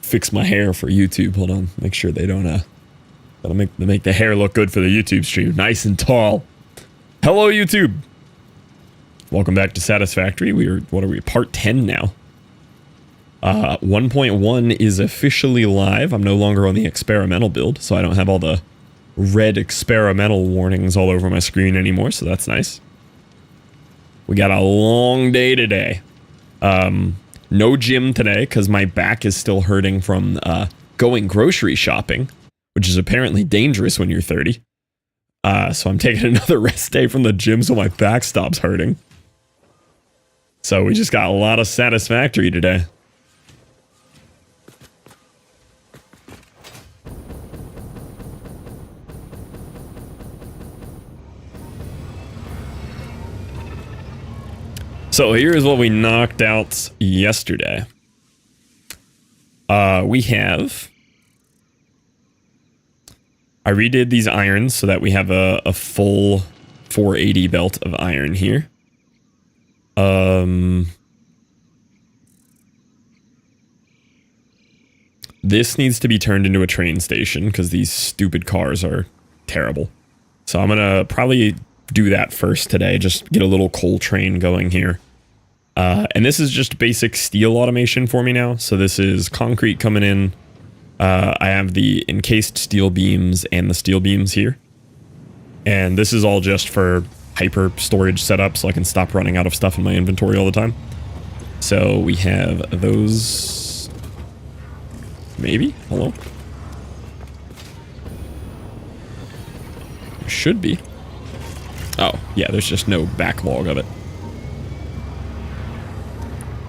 fix my hair for YouTube. Hold on, make sure they don't gotta make the hair look good for the YouTube stream. Nice and tall. Hello YouTube. Welcome back to Satisfactory. What are we, part 10 now? 1.1 is officially live. I'm no longer on the experimental build, so I don't have all the red experimental warnings all over my screen anymore, so that's nice. We got a long day today. No gym today because my back is still hurting from going grocery shopping, which is apparently dangerous when you're 30. So I'm taking another rest day from the gym so my back stops hurting. So we just got a lot of Satisfactory today. So here's what we knocked out yesterday. I redid these irons so that we have a full 480 belt of iron here. This needs to be turned into a train station because these stupid cars are terrible. So I'm gonna probably do that first today, just get a little coal train going here. And this is just basic steel automation for me now. So this is concrete coming in. I have the encased steel beams and the steel beams here. And this is all just for hyper storage setup so I can stop running out of stuff in my inventory all the time. So we have those. Maybe? Hello? Should be. Oh, yeah, there's just no backlog of it.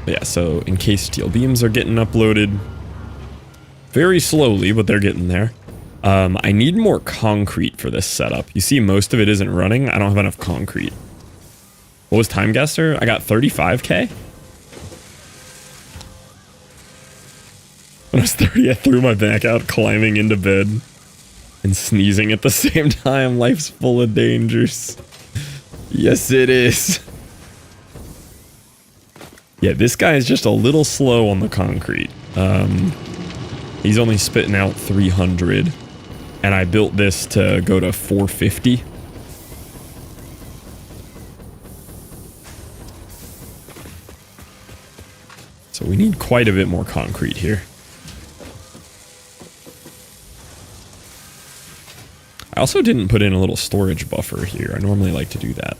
Yeah, so encased steel beams are getting uploaded very slowly, but they're getting there. I need more concrete for this setup. You see, most of it isn't running. I don't have enough concrete. What was time guesser? I got 35k? When I was 30, I threw my back out climbing into bed and sneezing at the same time. Life's full of dangers. Yes, it is. Yeah, this guy is just a little slow on the concrete. He's only spitting out 300, and I built this to go to 450. So we need quite a bit more concrete here. I also didn't put in a little storage buffer here. I normally like to do that.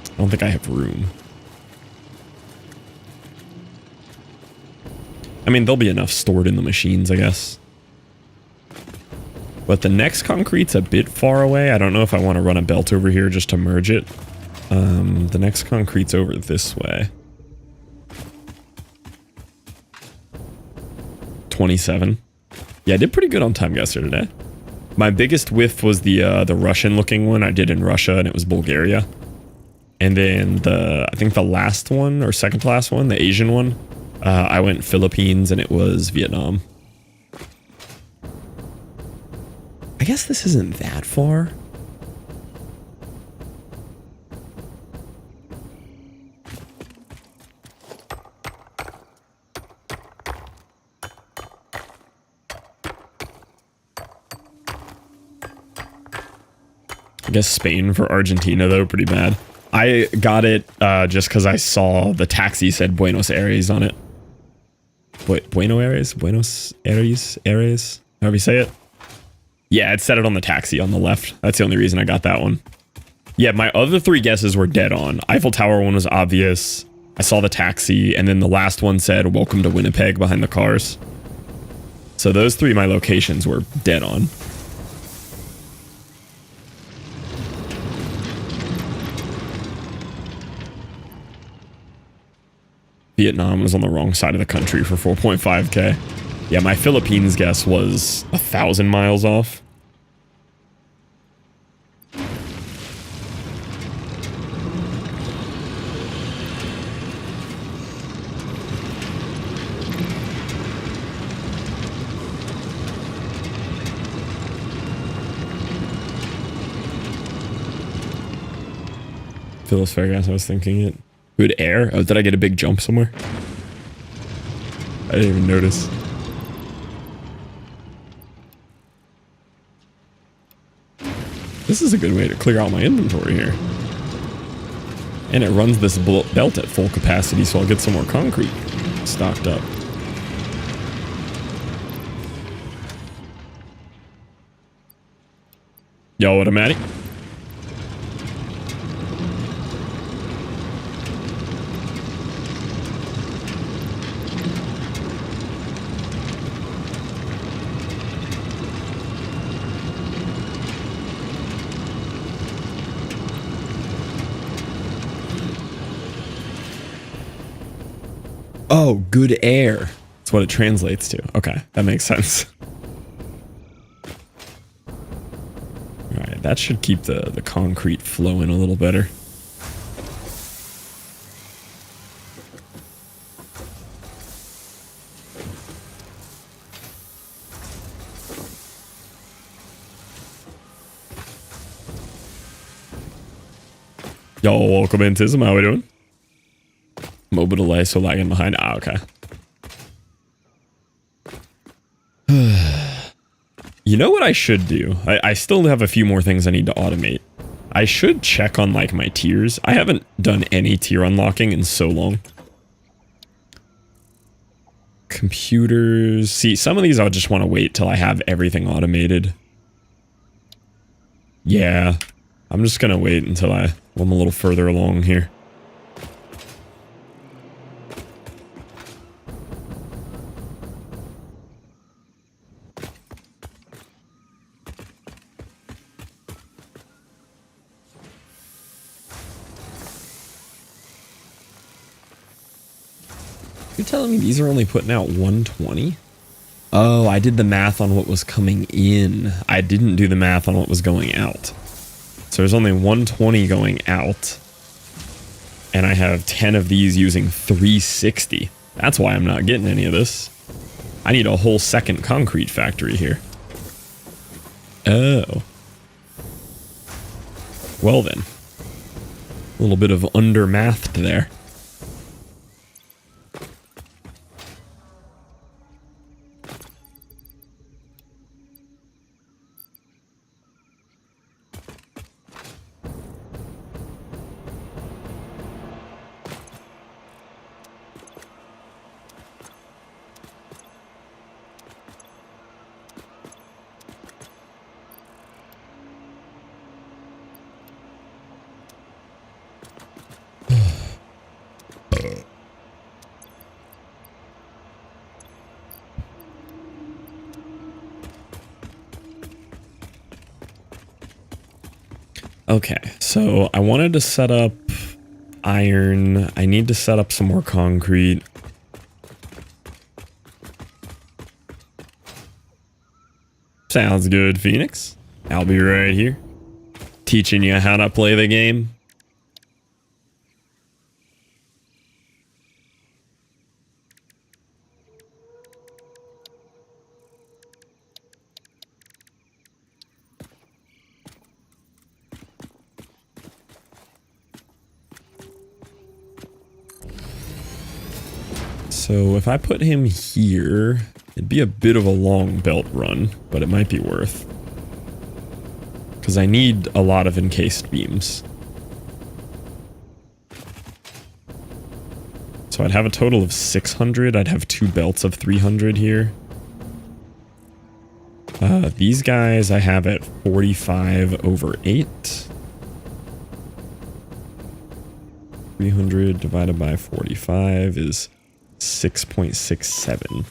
I don't think I have room. I mean, there'll be enough stored in the machines, I guess. But the next concrete's a bit far away. I don't know if I want to run a belt over here just to merge it. The next concrete's over this way. 27. Yeah, I did pretty good on time guesser today. My biggest whiff was the Russian-looking one I did in Russia, and it was Bulgaria. And then I think the last one, or second to last one, the Asian one, I went Philippines, and it was Vietnam. I guess this isn't that far. I guess Spain for Argentina, though, pretty bad. I got it just because I saw the taxi said Buenos Aires on it. Buenos Aires, however you say it. Yeah, it said it on the taxi on the left. That's the only reason I got that one. Yeah, my other three guesses were dead on. Eiffel Tower one was obvious. I saw the taxi, and then the last one said, "Welcome to Winnipeg" behind the cars. So those three, my locations were dead on. Vietnam was on the wrong side of the country for 4.5k. Yeah, my Philippines guess was 1,000 miles off. Phyllis Fairgas, I was thinking it. Good air? Oh, did I get a big jump somewhere? I didn't even notice. This is a good way to clear out my inventory here. And it runs this belt at full capacity, so I'll get some more concrete stocked up. Yo, what a Matty. Oh, good air. That's what it translates to. Okay, that makes sense. Alright, that should keep the concrete flowing a little better. Yo, welcome in, Tism. How we doing? Mobile delay, so lagging behind. Ah, okay. You know what I should do? I still have a few more things I need to automate. I should check on, like, my tiers. I haven't done any tier unlocking in so long. Computers. See, some of these I'll just want to wait till I have everything automated. Yeah. I'm just going to wait until I'm a little further along here. You're telling me these are only putting out 120? Oh, I did the math on what was coming in. I didn't do the math on what was going out. So there's only 120 going out. And I have 10 of these using 360. That's why I'm not getting any of this. I need a whole second concrete factory here. Oh. Well then. A little bit of under-mathed there. Okay, so I wanted to set up iron. I need to set up some more concrete. Sounds good, Phoenix. I'll be right here, teaching you how to play the game. So if I put him here, it'd be a bit of a long belt run, but it might be worth. Because I need a lot of encased beams. So I'd have a total of 600. I'd have 2 belts of 300 here. These guys I have at 45 over 8. 300 divided by 45 is 6.67.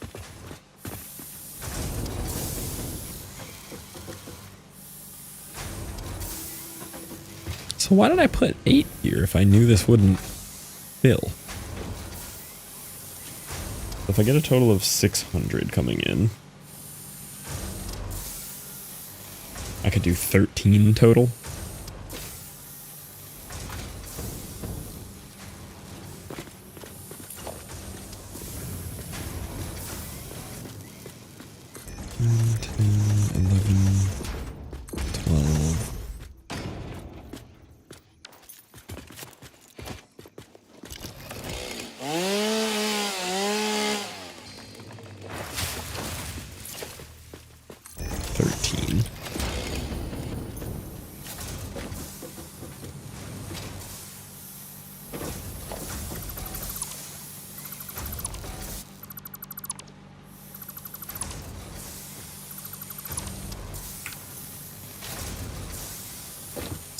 So why did I put 8 here if I knew this wouldn't fill? If I get a total of 600 coming in, I could do 13 total.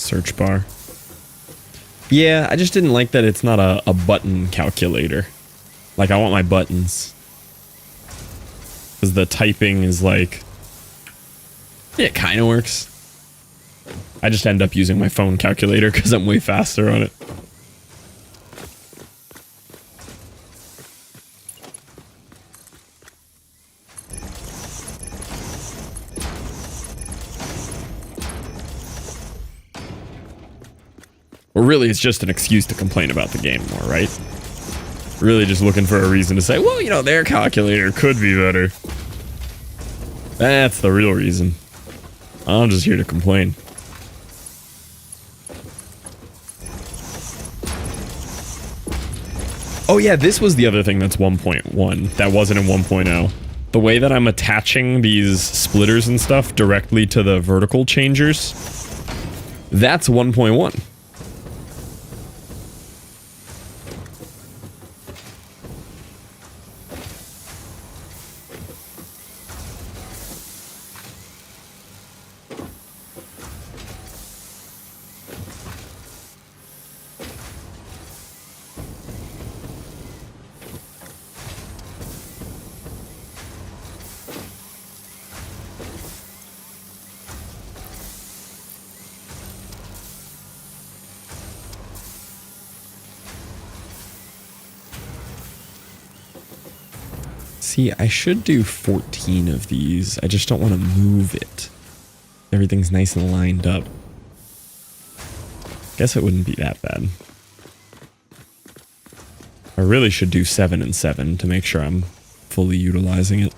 Search bar. Yeah, I just didn't like that it's not a button calculator. Like, I want my buttons. Because the typing is like... Yeah, it kind of works. I just end up using my phone calculator because I'm way faster on it. Or really, it's just an excuse to complain about the game more, right? Really just looking for a reason to say, well, you know, their calculator could be better. That's the real reason. I'm just here to complain. Oh yeah, this was the other thing that's 1.1 that wasn't in 1.0. The way that I'm attaching these splitters and stuff directly to the vertical changers, that's 1.1. See, I should do 14 of these. I just don't want to move it. Everything's nice and lined up. Guess it wouldn't be that bad. I really should do 7 and 7 to make sure I'm fully utilizing it.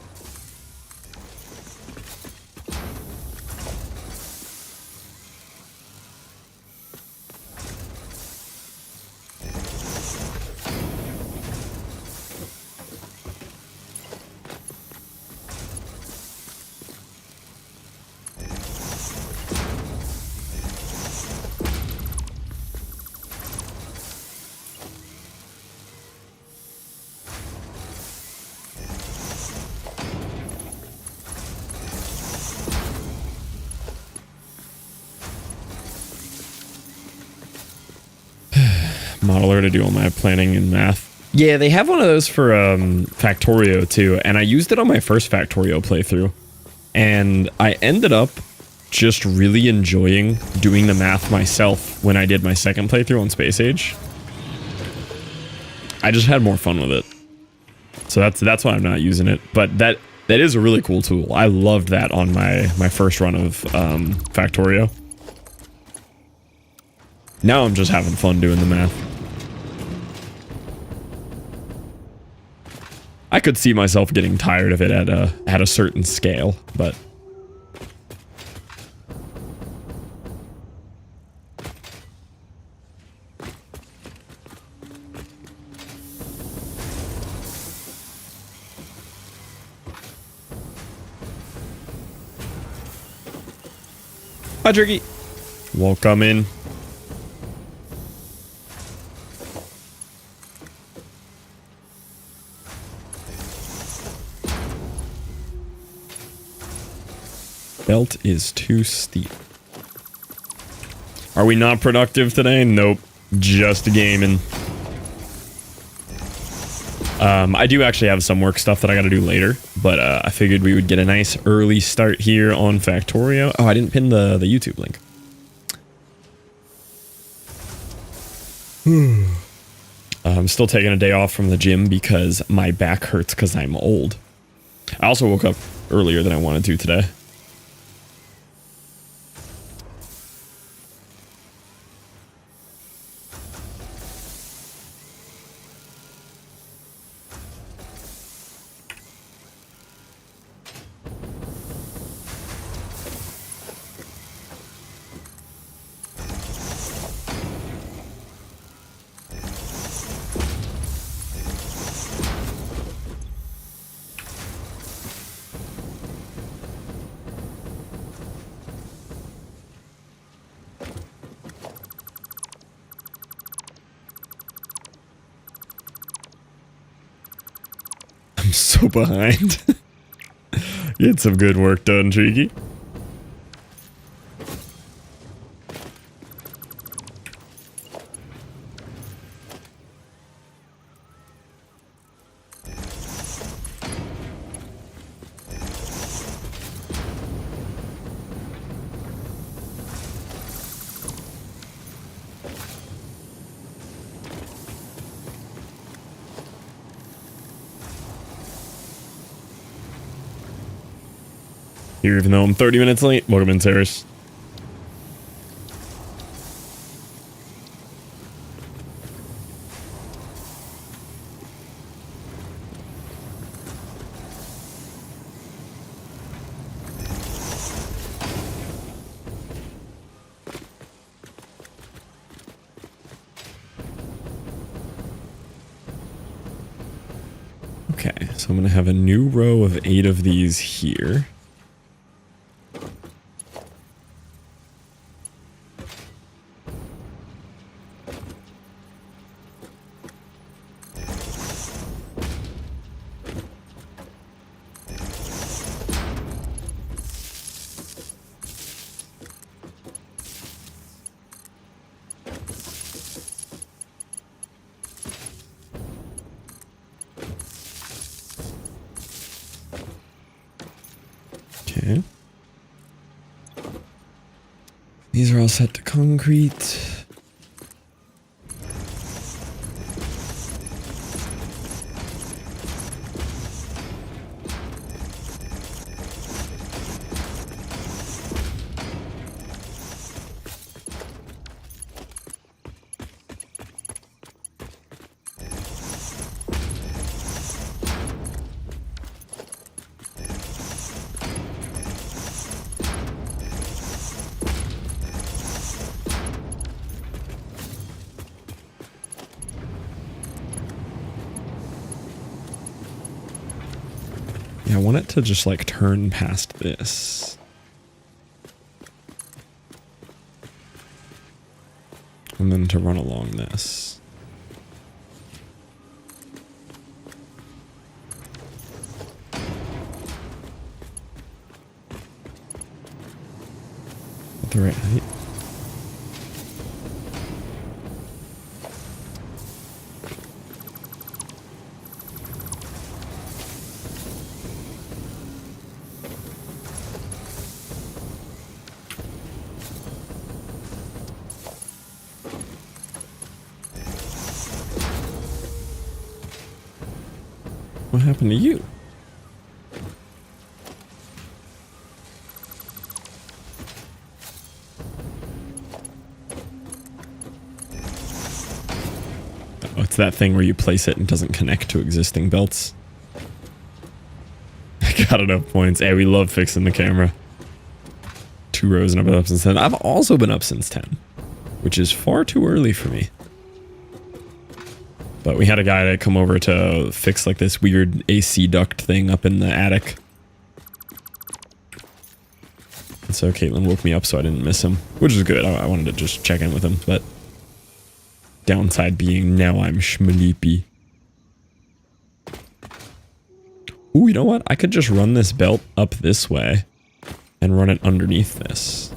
Modeler to do all my planning and math. Yeah, they have one of those for Factorio too, and I used it on my first Factorio playthrough. And I ended up just really enjoying doing the math myself when I did my second playthrough on Space Age. I just had more fun with it. So that's why I'm not using it. But that is a really cool tool. I loved that on my first run of Factorio. Now I'm just having fun doing the math. I could see myself getting tired of it at a certain scale, but... Hi, Tricky. Welcome in. Belt is too steep. Are we not productive today? Nope. Just gaming. I do actually have some work stuff that I gotta do later, but I figured we would get a nice early start here on Factorio. Oh, I didn't pin the YouTube link. I'm still taking a day off from the gym because my back hurts because I'm old. I also woke up earlier than I wanted to today. I'm so behind. Get some good work done, Cheeky. Here, even though I'm 30 minutes late. Welcome in, Saris. Okay, so I'm going to have a new row of 8 of these here. Okay. These are all set to concrete. Yeah, I want it to just like turn past this. And then to run along this. At the right height. What happened to you? Oh, it's that thing where you place it and it doesn't connect to existing belts. I got enough points. Hey, we love fixing the camera. 2 rows and I've been up since 10. I've also been up since 10, which is far too early for me. But we had a guy that come over to fix like this weird AC duct thing up in the attic. And so Caitlin woke me up so I didn't miss him, which is good. I wanted to just check in with him, but downside being now I'm schmaleepy. Ooh, you know what? I could just run this belt up this way and run it underneath this.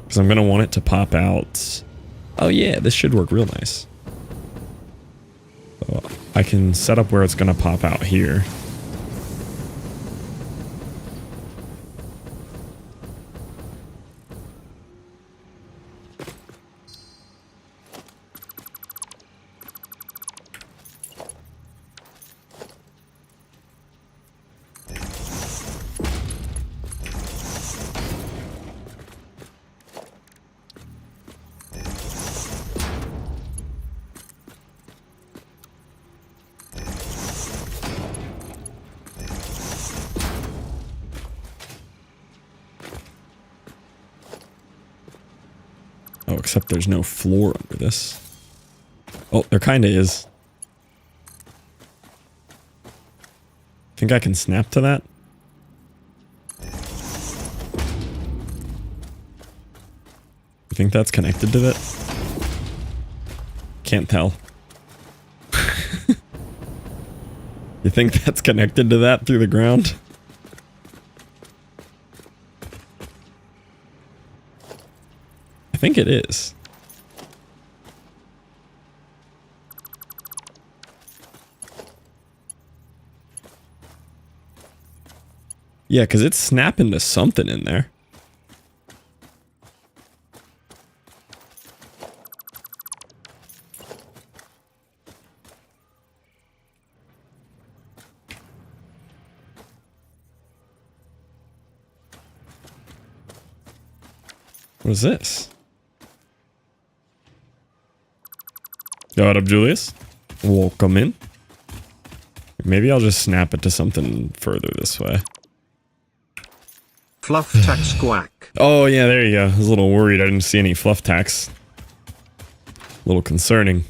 Because I'm going to want it to pop out. Oh yeah, this should work real nice. So I can set up where it's going to pop out here. Oh, except there's no floor under this. Oh, there kind of is. Think I can snap to that? You think that's connected to that? Can't tell. You think that's connected to that through the ground? I think it is. Yeah, because it's snapping to something in there. What is this? Yo, what up, Julius? Welcome in. Maybe I'll just snap it to something further this way. Fluff tax quack. Oh, yeah, there you go. I was a little worried I didn't see any fluff tax. A little concerning.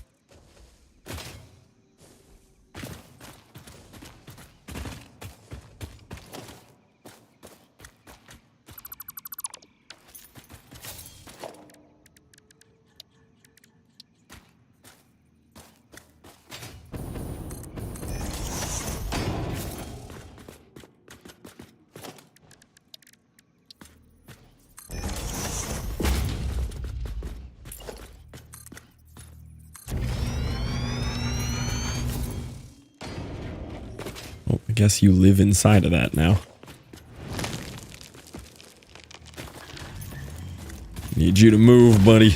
Well, I guess you live inside of that now. Need you to move, buddy.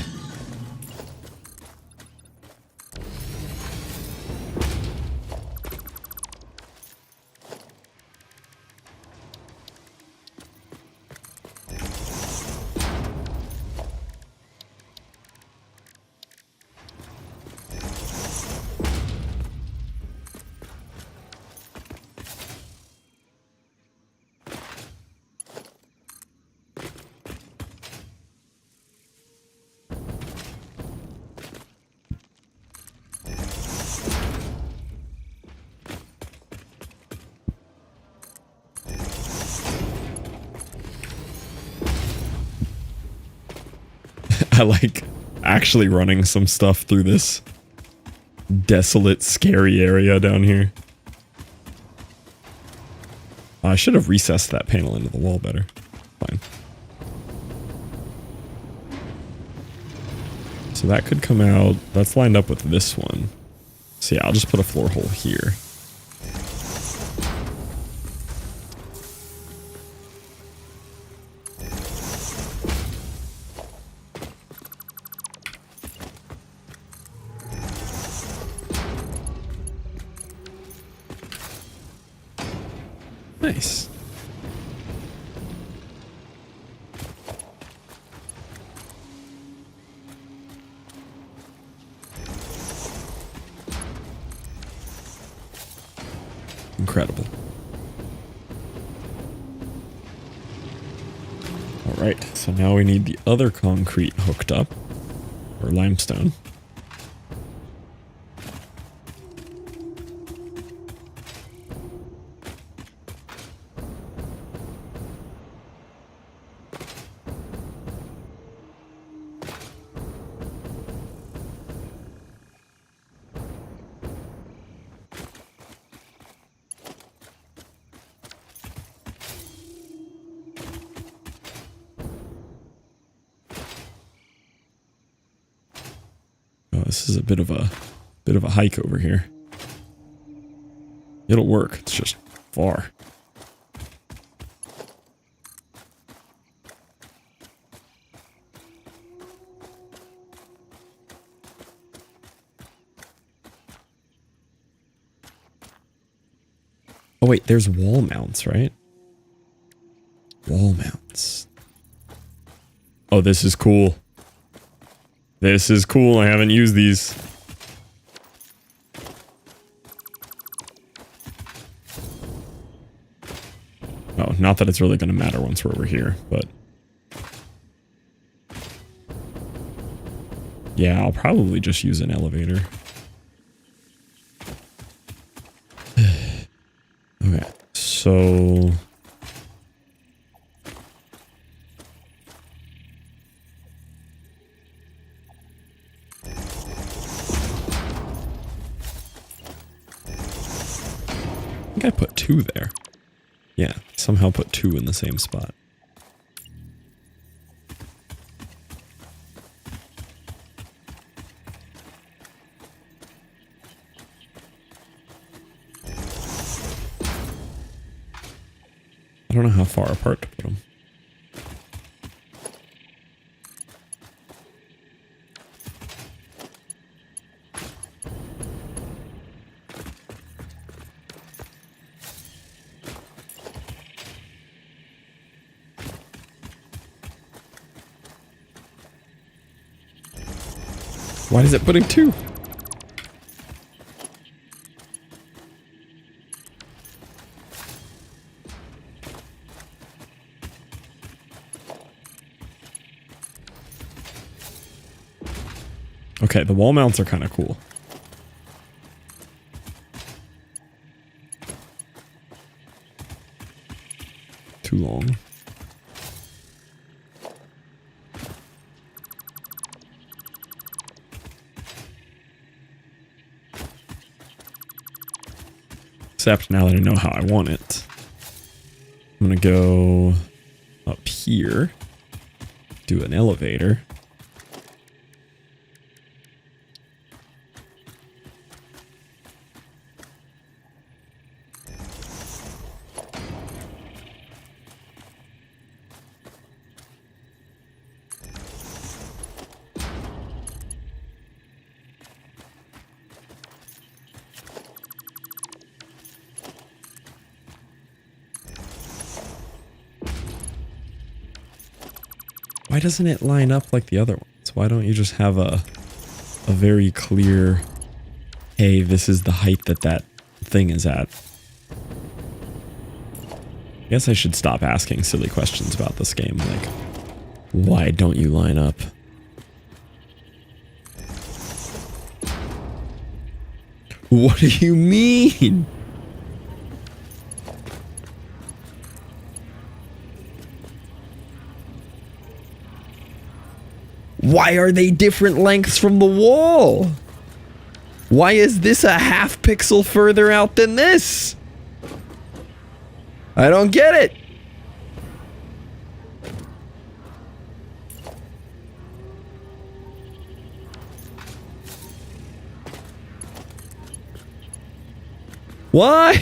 I like actually running some stuff through this desolate, scary area down here. I should have recessed that panel into the wall better. Fine. So that could come out. That's lined up with this one. So yeah, I'll just put a floor hole here. Nice. Incredible. All right, so now we need the other concrete hooked up, or limestone. Oh, this is a bit of a hike over here. It'll work. It's just far. Oh wait, there's wall mounts, right? Wall mounts. Oh, this is cool. This is cool. I haven't used these. Oh, not that it's really going to matter once we're over here, but... yeah, I'll probably just use an elevator. Okay, so... I think I put 2 there. Yeah, somehow put 2 in the same spot. I don't know how far apart to put them. Why is it putting 2? Okay, the wall mounts are kind of cool. Too long. Except now that I know how I want it. I'm gonna go up here, do an elevator. Why doesn't it line up like the other ones? Why don't you just have a very clear, hey, this is the height that that thing is at? I guess I should stop asking silly questions about this game, like, why don't you line up? What do you mean? Why are they different lengths from the wall? Why is this a half pixel further out than this? I don't get it. Why?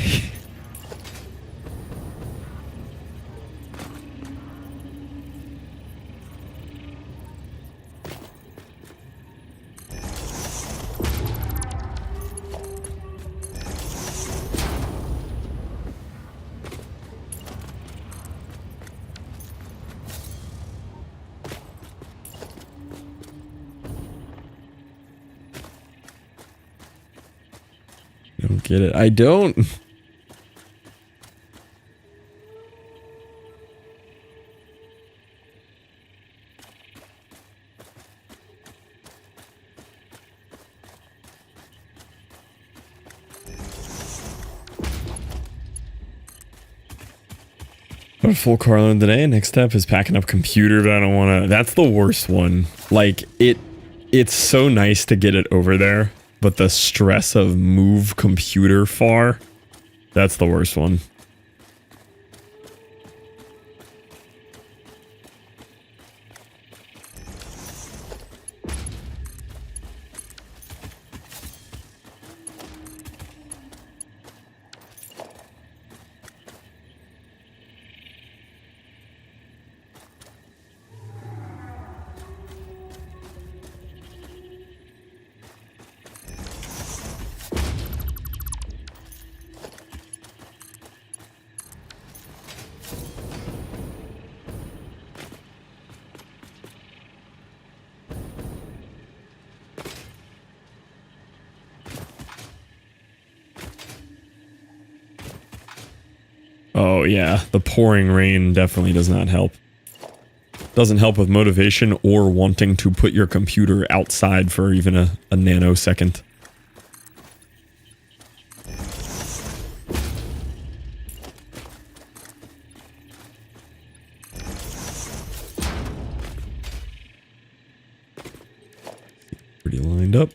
I don't get it. I don't. Got a full car load today. Next step is packing up computer, but I don't want to. That's the worst one. Like, it's so nice to get it over there, but the stress of move computer far, that's the worst one. Oh yeah, the pouring rain definitely does not help. Doesn't help with motivation or wanting to put your computer outside for even a nanosecond. Pretty lined up.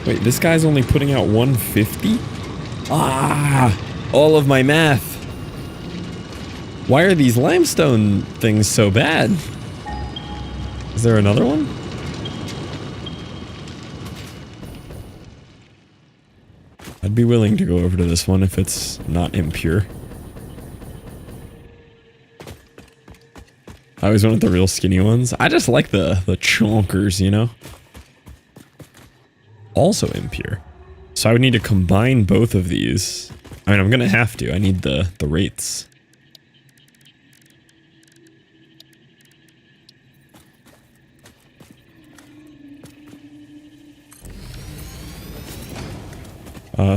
Wait, this guy's only putting out 150? Ah, all of my math. Why are these limestone things so bad? Is there another one? I'd be willing to go over to this one if it's not impure. I always wanted the real skinny ones. I just like the chonkers, you know? Also impure. So I would need to combine both of these. I mean, I'm gonna have to. I need the rates.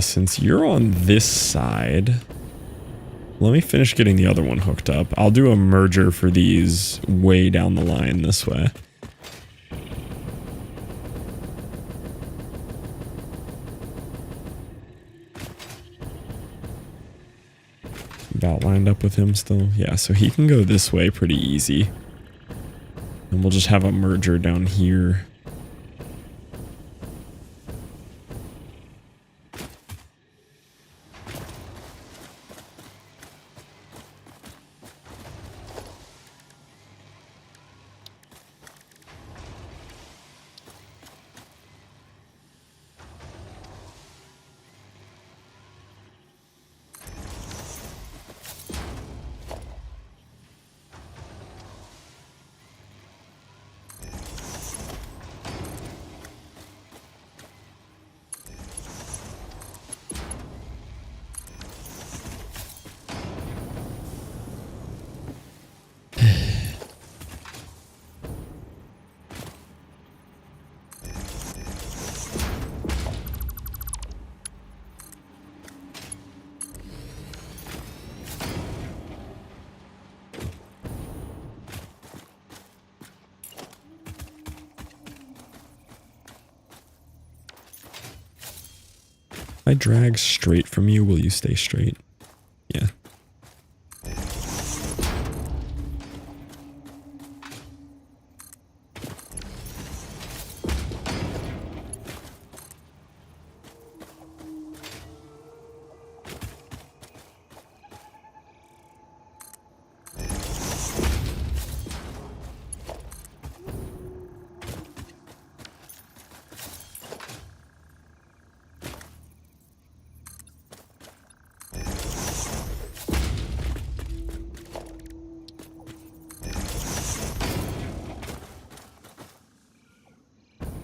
Since you're on this side, let me finish getting the other one hooked up. I'll do a merger for these way down the line this way. About lined up with him still? Yeah, so he can go this way pretty easy. And we'll just have a merger down here. If I drag straight from you, will you stay straight? Yeah.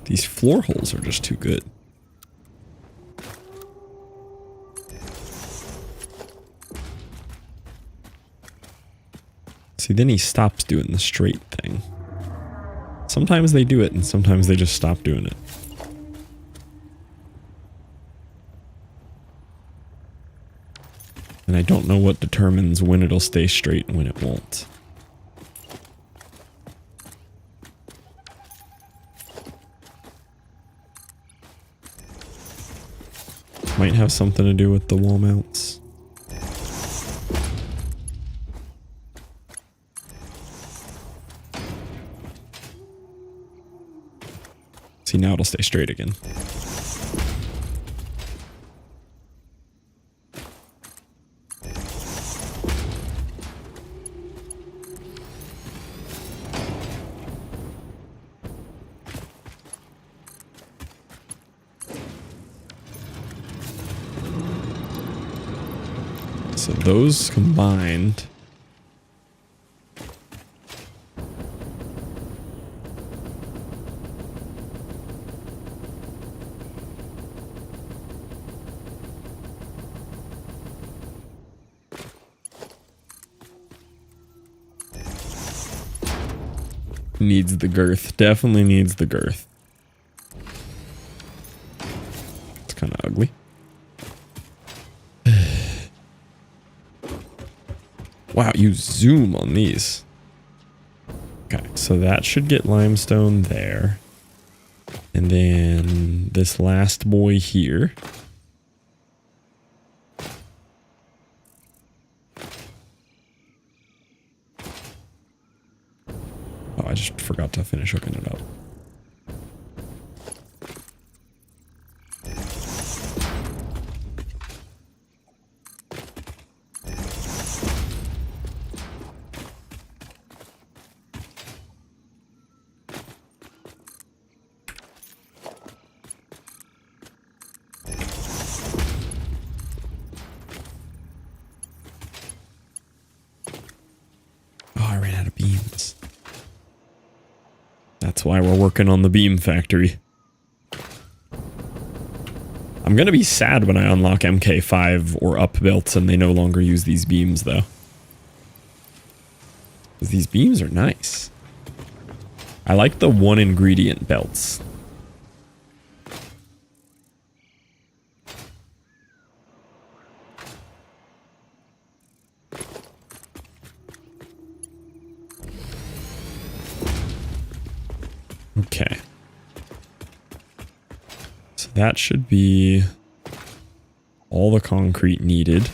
These floor holes are just too good. See, then he stops doing the straight thing. Sometimes they do it, and sometimes they just stop doing it. And I don't know what determines when it'll stay straight and when it won't. Might have something to do with the wall mounts. See, now it'll stay straight again. So those combined needs the girth. Definitely needs the girth. It's kind of ugly. Wow, you zoom on these. Okay, so that should get limestone there. And then this last boy here. Oh, I just forgot to finish hooking it up. That's why we're working on the beam factory. I'm gonna be sad when I unlock MK5 or up belts and they no longer use these beams, though. Because these beams are nice. I like the one ingredient belts. Okay. So that should be all the concrete needed.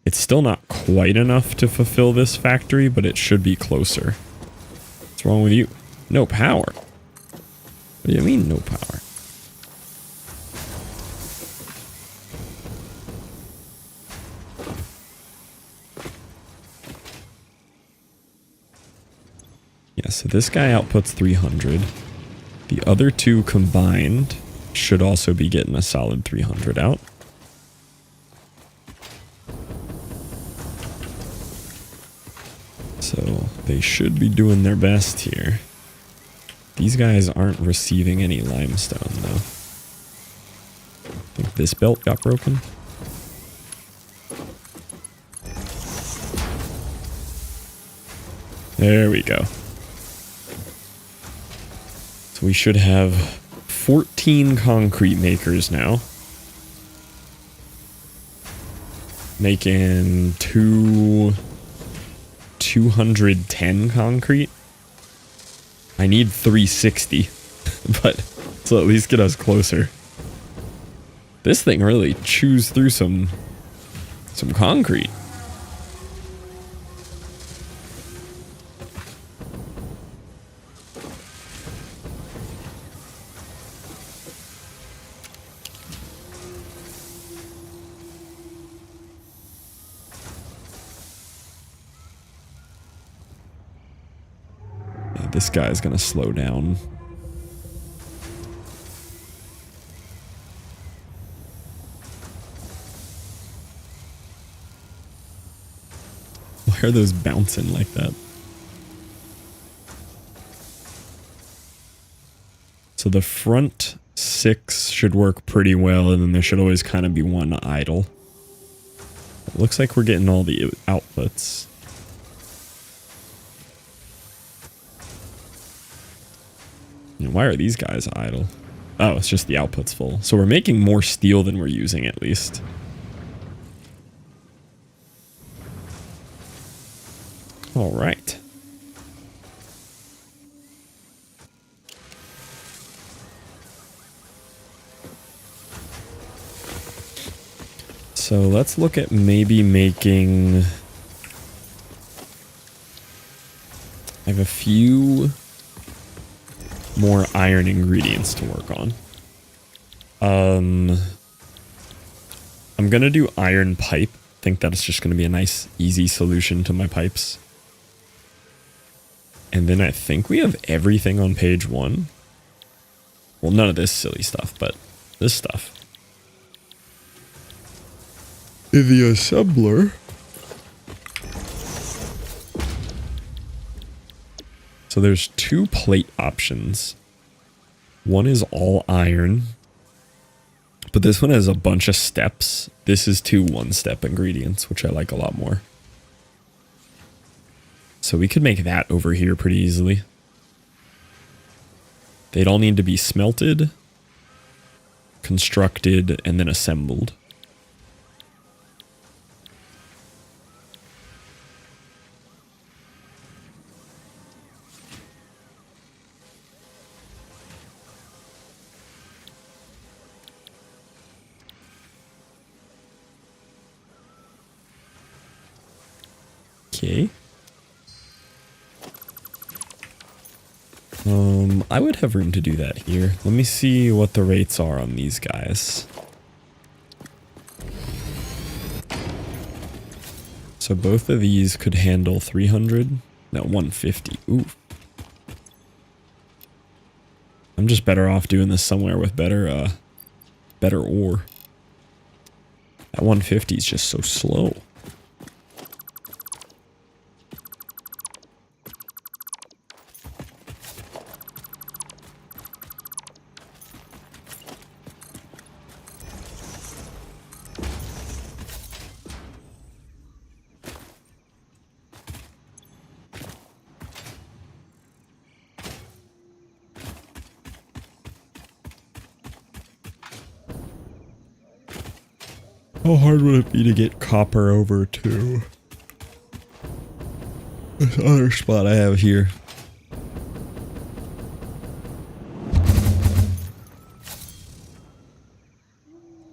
It's still not quite enough to fulfill this factory, but it should be closer. What's wrong with you? No power. What do you mean, no power? Yeah, so this guy outputs 300. The other two combined should also be getting a solid 300 out. So they should be doing their best here. These guys aren't receiving any limestone, though. I think this belt got broken. There we go. So we should have 14 concrete makers now. Making 210 concrete. I need 360, but so at least get us closer. This thing really chews through some concrete. This guy's gonna slow down. Why are those bouncing like that? So the front 6 should work pretty well, and then there should always kind of be one idle. It looks like we're getting all the outputs. Why are these guys idle? Oh, it's just the output's full. So we're making more steel than we're using, at least. All right. So let's look at maybe making... I have a few more iron ingredients to work on. I'm gonna do iron pipe. I think that's just gonna be a nice, easy solution to my pipes. And then I think we have everything on page 1. Well, none of this silly stuff, but this stuff. In the assembler. So there's 2 plate options. One is all iron, but this one has a bunch of steps. This is 2 one-step ingredients, which I like a lot more. So we could make that over here pretty easily. They'd all need to be smelted, constructed, and then assembled. Okay. I would have room to do that here. Let me see what the rates are on these guys. So both of these could handle 300. No, 150. Ooh. I'm just better off doing this somewhere with better ore. That 150 is just so slow. How hard would it be to get copper over to this other spot I have here?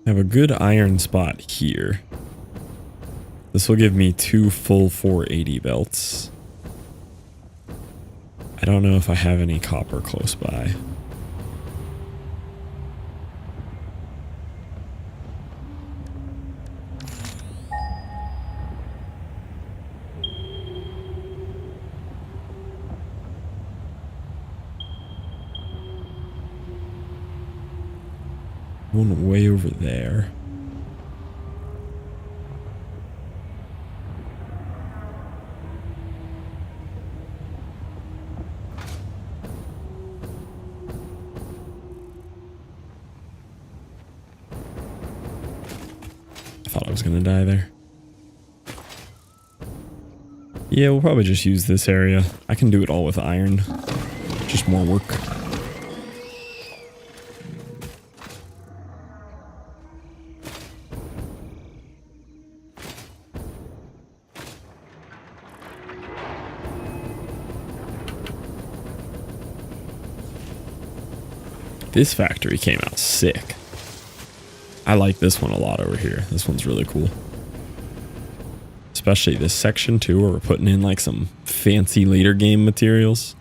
I have a good iron spot here. This will give me 2 full 480 belts. I don't know if I have any copper close by. One way over there. I thought I was gonna die there. Yeah, we'll probably just use this area. I can do it all with iron. Just more work. This factory came out sick. I like this one a lot over here. This one's really cool. Especially this section too, where we're putting in like some fancy later game materials.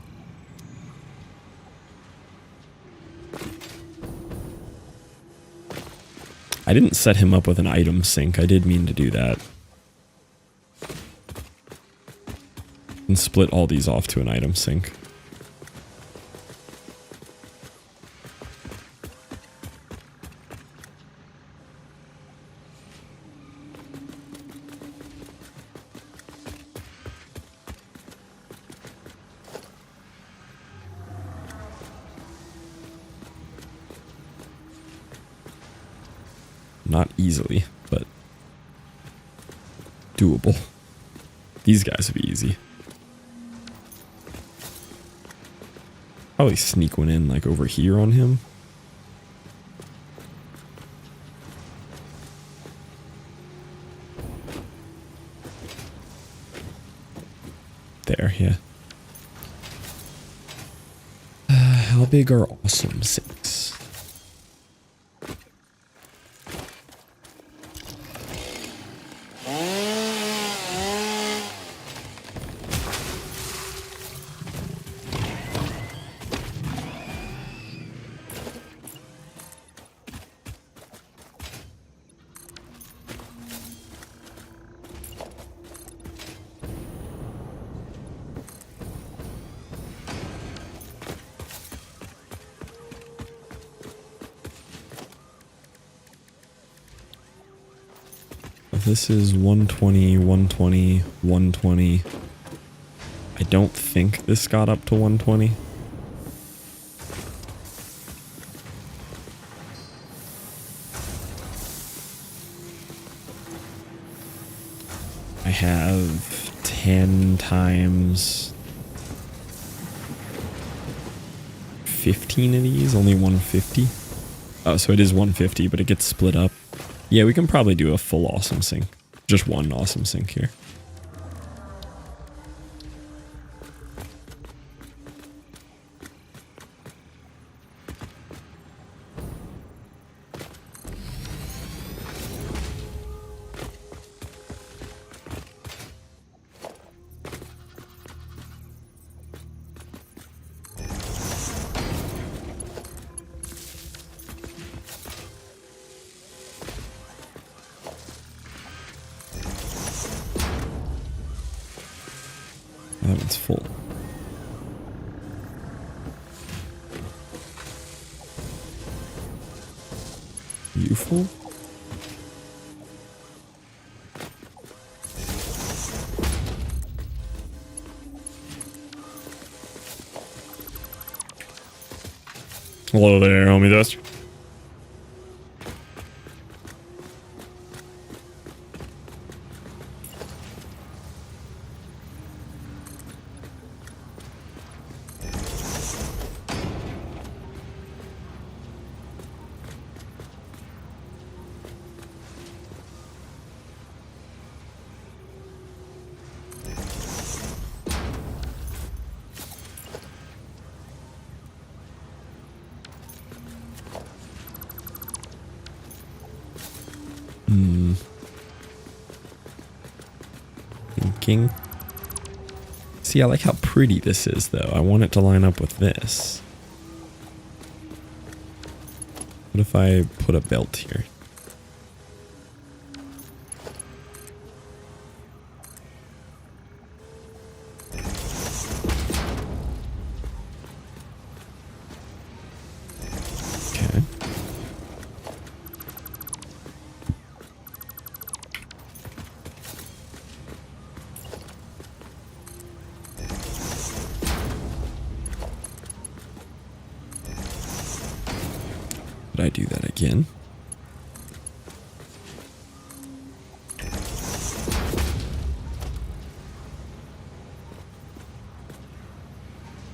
I didn't set him up with an item sink. I did mean to do that. And split all these off to an item sink. Not easily, but doable. These guys would be easy. Probably sneak one in like over here on him. There, yeah. How big are awesome sinks? This is 120, 120, 120. I don't think this got up to 120. I have 10 times 15 of these, only 150. Oh, so it is 150, but it gets split up. Yeah, we can probably do a full awesome sink. Just one awesome sink here. That one's full. You full? Hello there, homie dust. thinking. See, I like how pretty this is, though. I want it to line up with this. What if I put a belt here? Okay. Did I do that again?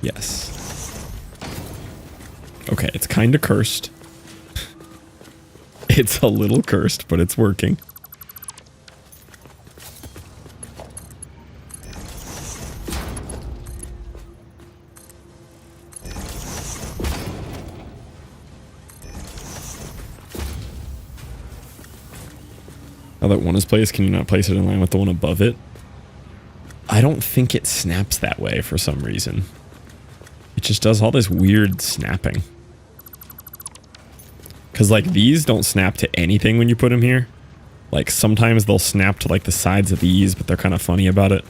Yes. Okay, it's kind of cursed. It's a little cursed, but it's working. Now that one is placed, can you not place it in line with the one above it? I don't think it snaps that way for some reason. It just does all this weird snapping. Because, like, these don't snap to anything when you put them here. Like, sometimes they'll snap to, like, the sides of these, but they're kind of funny about it.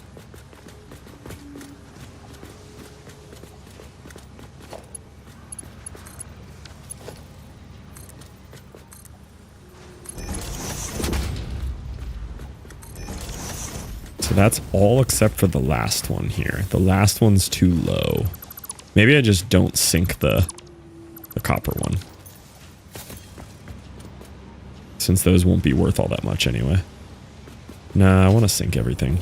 So that's all except for the last one here. The last one's too low. Maybe I just don't sink the copper one. Since those won't be worth all that much anyway. Nah, I want to sink everything.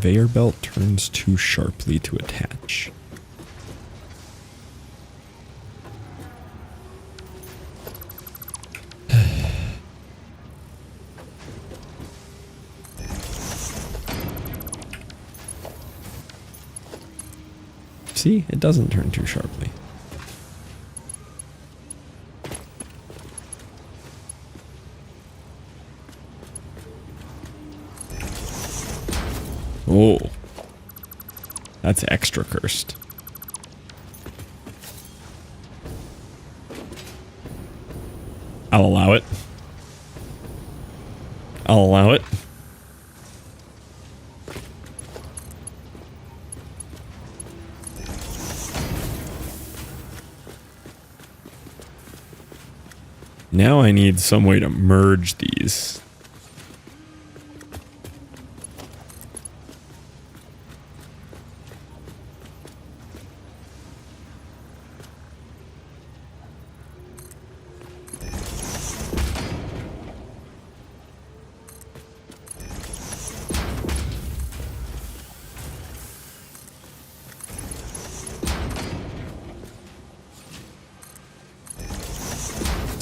Conveyor belt turns too sharply to attach. See, it doesn't turn too sharply. Oh, that's extra cursed. I'll allow it. I'll allow it. Now I need some way to merge these.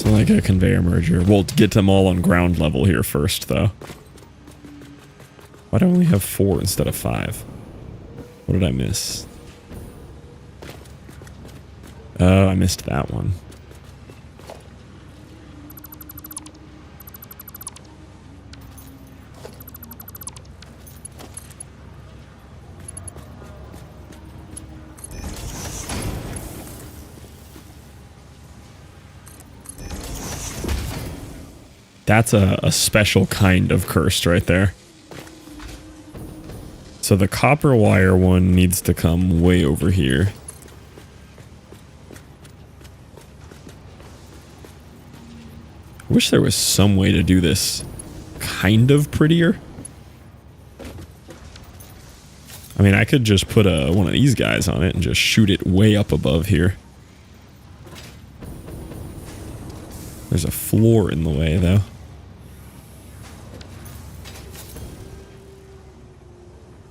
Like a conveyor merger. We'll get them all on ground level here first, though. Why do I only have 4 instead of 5? What did I miss? Oh, I missed that one. That's a special kind of cursed right there. So the copper wire one needs to come way over here. I wish there was some way to do this kind of prettier. I mean, I could just put one of these guys on it and just shoot it way up above here. There's a floor in the way, though.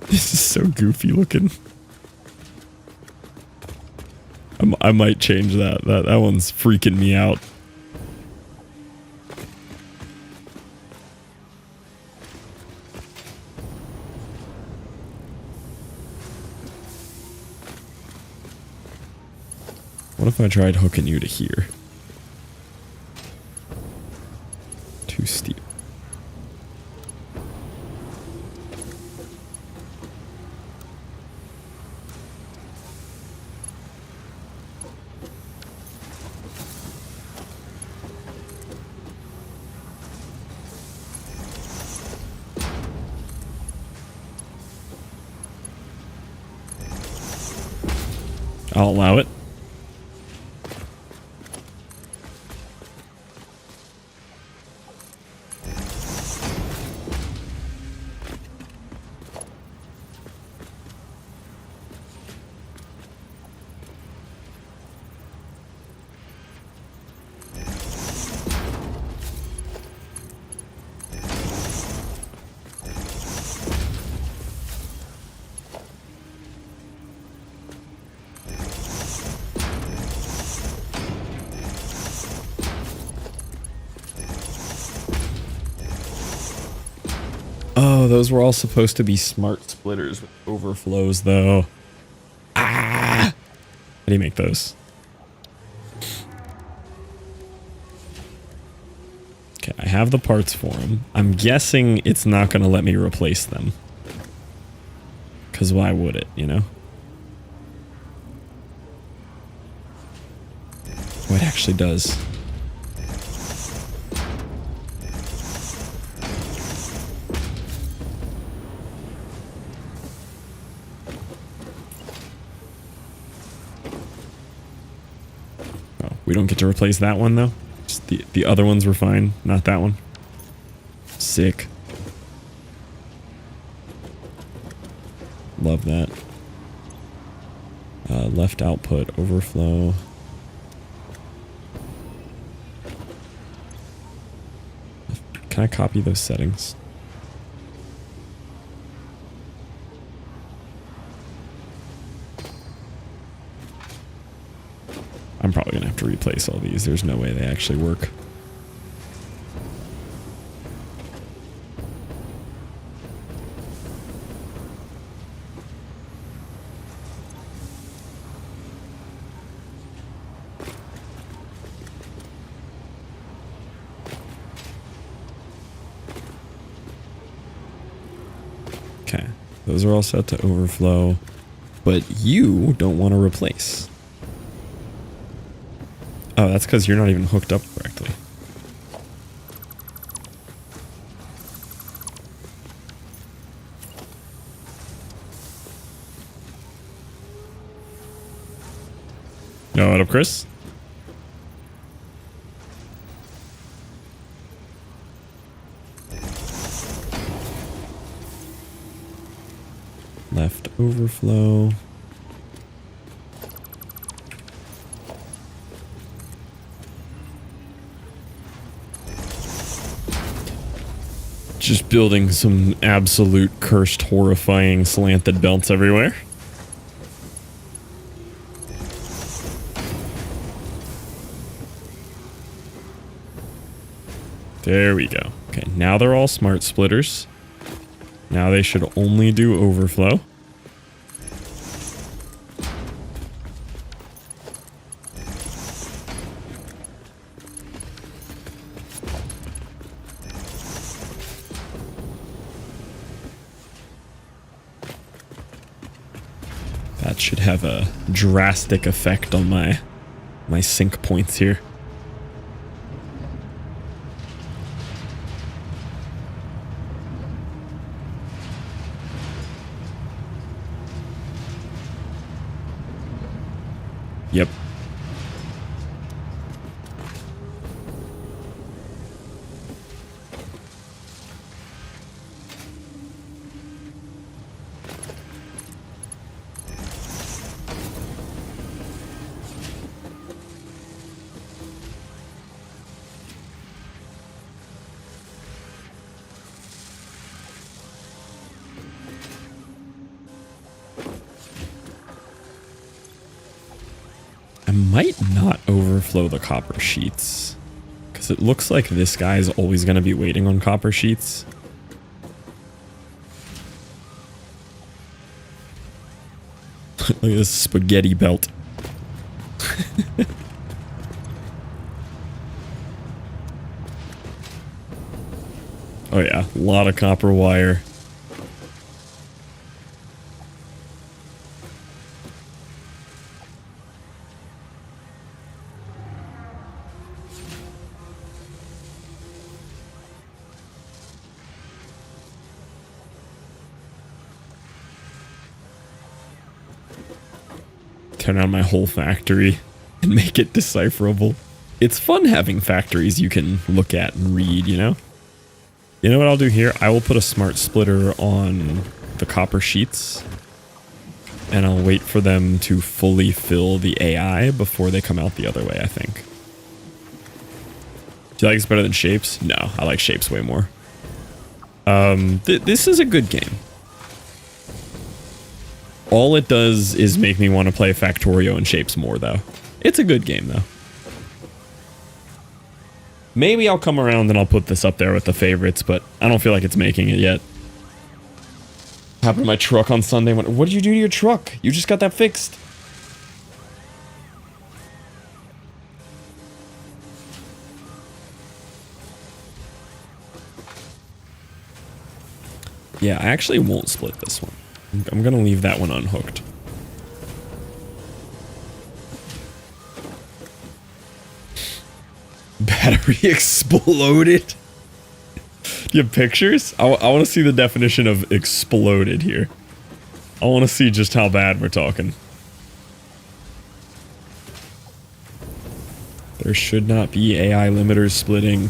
This is so goofy looking. I might change that. That one's freaking me out. What if I tried hooking you to here? Too steep. I'll allow it. Oh, those were all supposed to be smart splitters with overflows, though. Ah! How do you make those? Okay, I have the parts for them. I'm guessing it's not going to let me replace them. Because why would it, you know? Oh, it actually does. We don't get to replace that one, though. Just the other ones were fine, not that one. Sick. Love that. Left output, overflow. Can I copy those settings? I'm probably going to have to replace all these. There's no way they actually work. Okay, those are all set to overflow, but you don't want to replace. Oh, that's because you're not even hooked up correctly. No, what up, Chris? Left overflow. Just building some absolute cursed, horrifying slanted belts everywhere. There we go. Okay, now they're all smart splitters. Now they should only do overflow. That should have a drastic effect on my sync points here. Yep. might not overflow the copper sheets. Because it looks like this guy is always going to be waiting on copper sheets. Look at this spaghetti belt. Oh yeah, a lot of copper wire. Turn on my whole factory and make it decipherable. It's fun having factories you can look at and read, you know? You know what I'll do here? I will put a smart splitter on the copper sheets, and I'll wait for them to fully fill the AI before they come out the other way, I think. Do you like this better than Shapes? No, I like Shapes way more. This is a good game. All it does is make me want to play Factorio and Shapes more, though. It's a good game, though. Maybe I'll come around and I'll put this up there with the favorites, but I don't feel like it's making it yet. Happened to my truck on Sunday. What did you do to your truck? You just got that fixed. Yeah, I actually won't split this one. I'm gonna leave that one unhooked. Battery exploded? Do you have pictures? I want to see the definition of exploded here. I want to see just how bad we're talking. There should not be AI limiters splitting.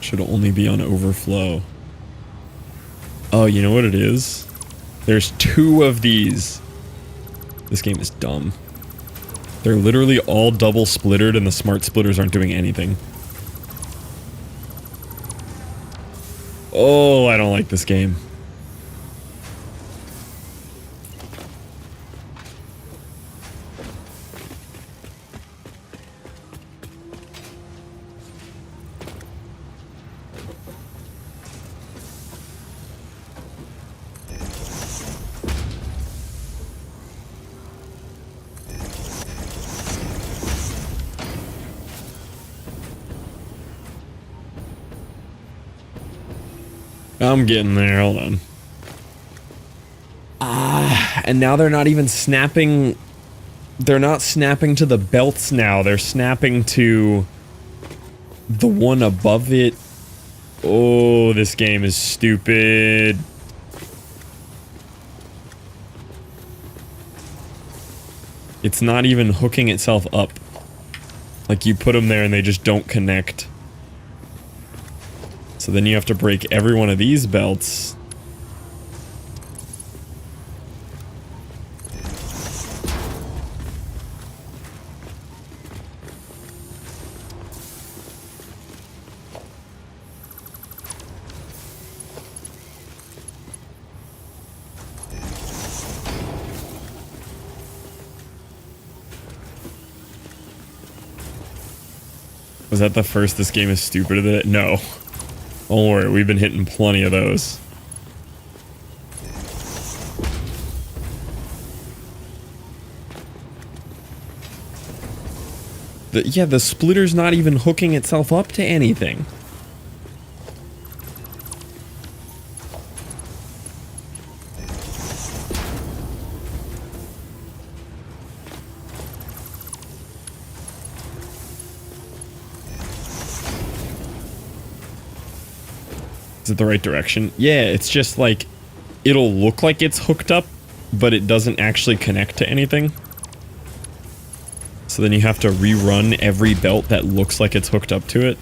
Should only be on overflow. Oh, you know what it is? There's 2 of these. This game is dumb. They're literally all double splittered and the smart splitters aren't doing anything. Oh, I don't like this game. I'm getting there, hold on. And now they're not even snapping. They're not snapping to the belts now. They're snapping to the one above it. Oh, this game is stupid. It's not even hooking itself up. Like, you put them there and they just don't connect. So then you have to break every one of these belts. Was that the first this game is stupider than it? No. Don't worry, we've been hitting plenty of those. Yeah, the splitter's not even hooking itself up to anything. Is it the right direction? Yeah, it's just like, it'll look like it's hooked up, but it doesn't actually connect to anything. So then you have to rerun every belt that looks like it's hooked up to it.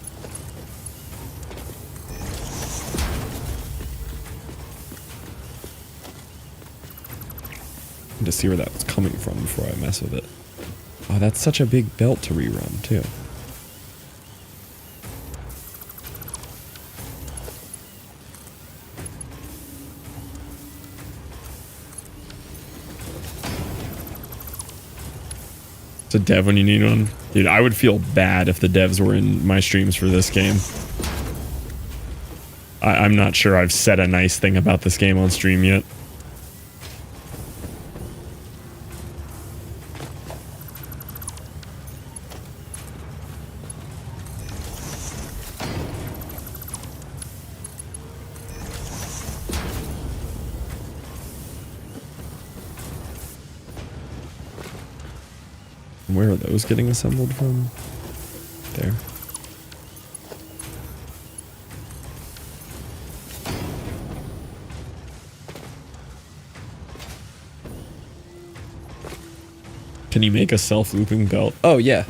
To see where that's coming from before I mess with it. Oh, that's such a big belt to rerun, too. It's a dev when you need one. Dude, I would feel bad if the devs were in my streams for this game. I'm not sure I've said a nice thing about this game on stream yet. Where are those getting assembled from? There. Can you make a self-looping belt? Oh, yeah.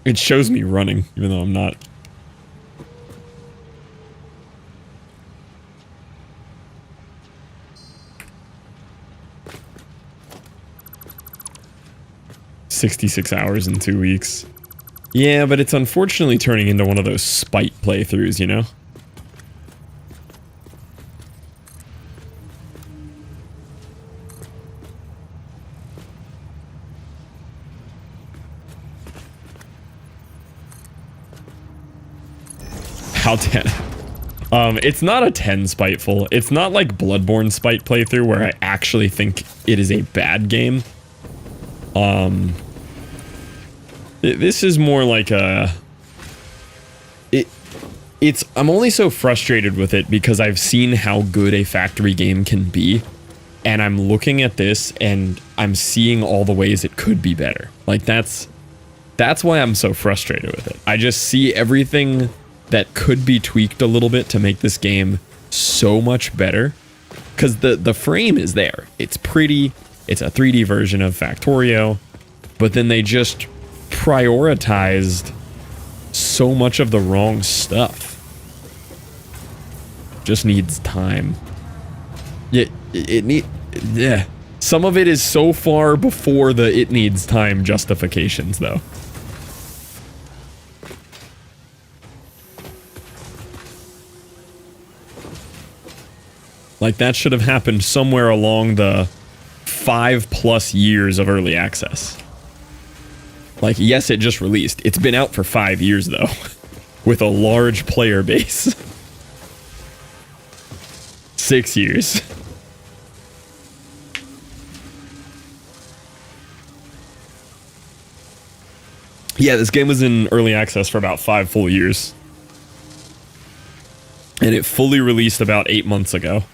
It shows me running, even though I'm not. "66 hours in 2 weeks." Yeah, but it's unfortunately turning into one of those spite playthroughs, you know? How 10? It's not a 10 spiteful. It's not like Bloodborne spite playthrough where I actually think it is a bad game. This is more like a... I'm only so frustrated with it because I've seen how good a factory game can be, and I'm looking at this and I'm seeing all the ways it could be better. Like, that's why I'm so frustrated with it. I just see everything that could be tweaked a little bit to make this game so much better. Because the frame is there. It's pretty. It's a 3D version of Factorio. But then they just prioritized so much of the wrong stuff. Just needs time. Yeah. Some of it is so far before the "it needs time" justifications, though. Like, that should have happened somewhere along the 5+ years of early access. Like, yes, it just released. It's been out for 5 years, though, with a large player base. 6 years. Yeah, this game was in early access for about 5 full years. And it fully released about 8 months ago.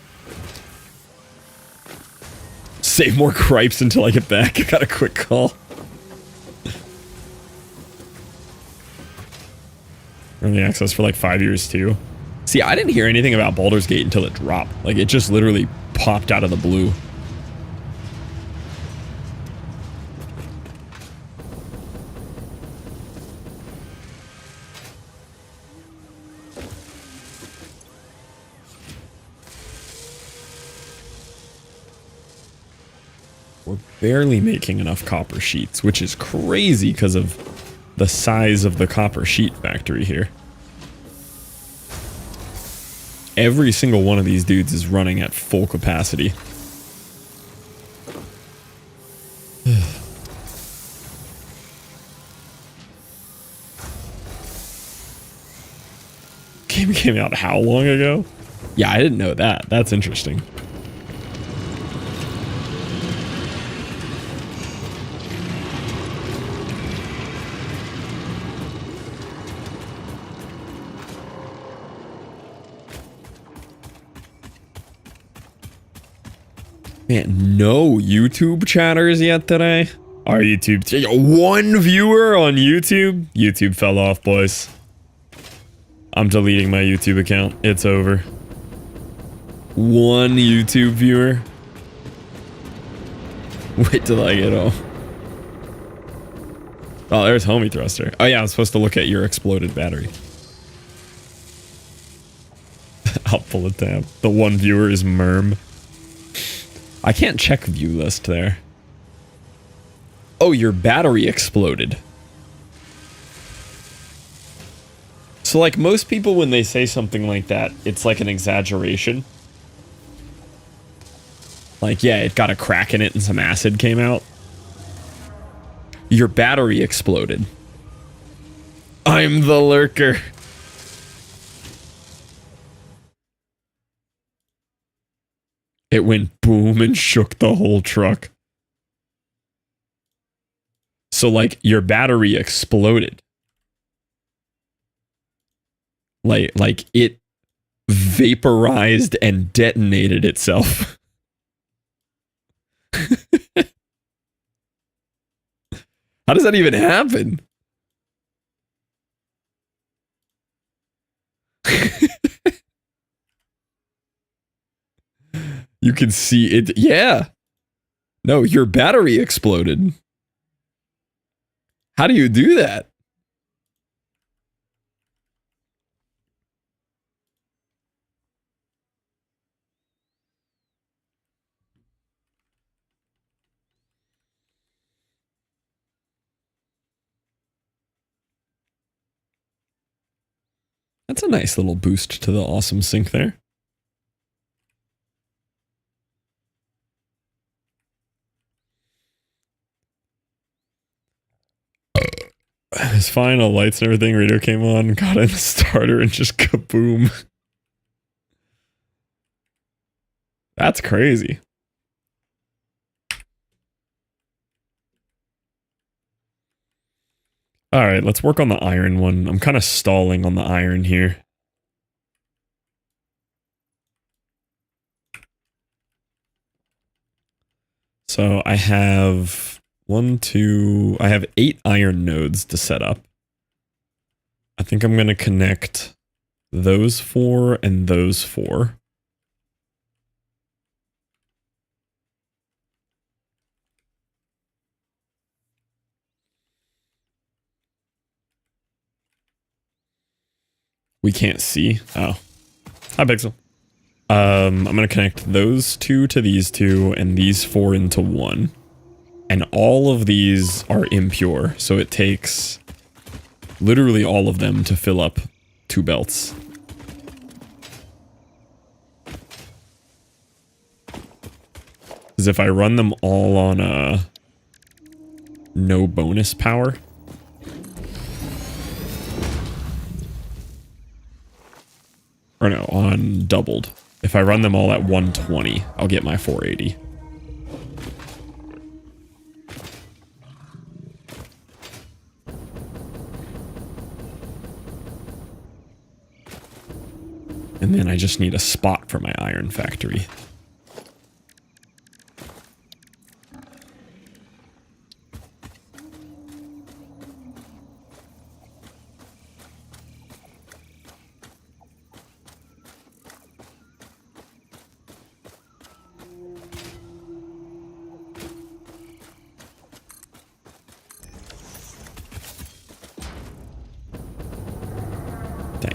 Save more gripes until I get back. I got a quick call. Early access for like 5 years too. See, I didn't hear anything about Baldur's Gate until it dropped. Like, it just literally popped out of the blue. We're barely making enough copper sheets, which is crazy because of the size of the copper sheet factory here. Every single one of these dudes is running at full capacity. Game came out how long ago? Yeah, I didn't know that. That's interesting. Man, no YouTube chatters yet today. Our YouTube... One viewer on YouTube? YouTube fell off, boys. I'm deleting my YouTube account. It's over. One YouTube viewer. Wait till I get home. Oh, there's Homie Thruster. Oh yeah, I'm supposed to look at your exploded battery. I'll pull a tab. The one viewer is Merm. I can't check view list there. Oh, your battery exploded. So like most people when they say something like that, it's like an exaggeration. Like, yeah, it got a crack in it and some acid came out. Your battery exploded. I'm the lurker. It went boom and shook the whole truck. So, like, your battery exploded. Like it vaporized and detonated itself. How does that even happen? You can see it. Yeah. No, your battery exploded. How do you do that? That's a nice little boost to the awesome sync there. It's fine, all lights and everything, radio came on, got in the starter and just kaboom. That's crazy. Alright, let's work on the iron one. I'm kind of stalling on the iron here. So I have I have 8 iron nodes to set up. I think I'm going to connect those 4 and those 4. We can't see. Oh. Hi, Pixel. I'm going to connect those 2 to these 2 and these 4 into 1. And all of these are impure, so it takes literally all of them to fill up 2 belts. Because if I run them all on no bonus power, or no, on doubled. If I run them all at 120, I'll get my 480. And then I just need a spot for my iron factory.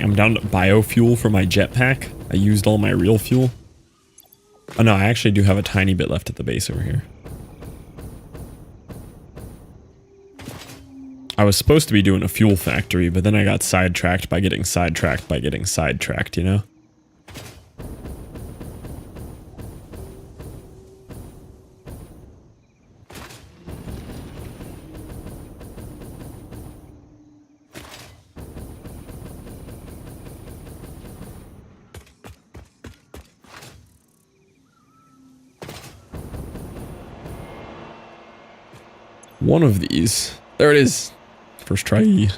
I'm down to biofuel for my jetpack. I used all my real fuel. Oh no, I actually do have a tiny bit left at the base over here. I was supposed to be doing a fuel factory, but then I got sidetracked by getting sidetracked by getting sidetracked, you know? One of these. There it is. First try.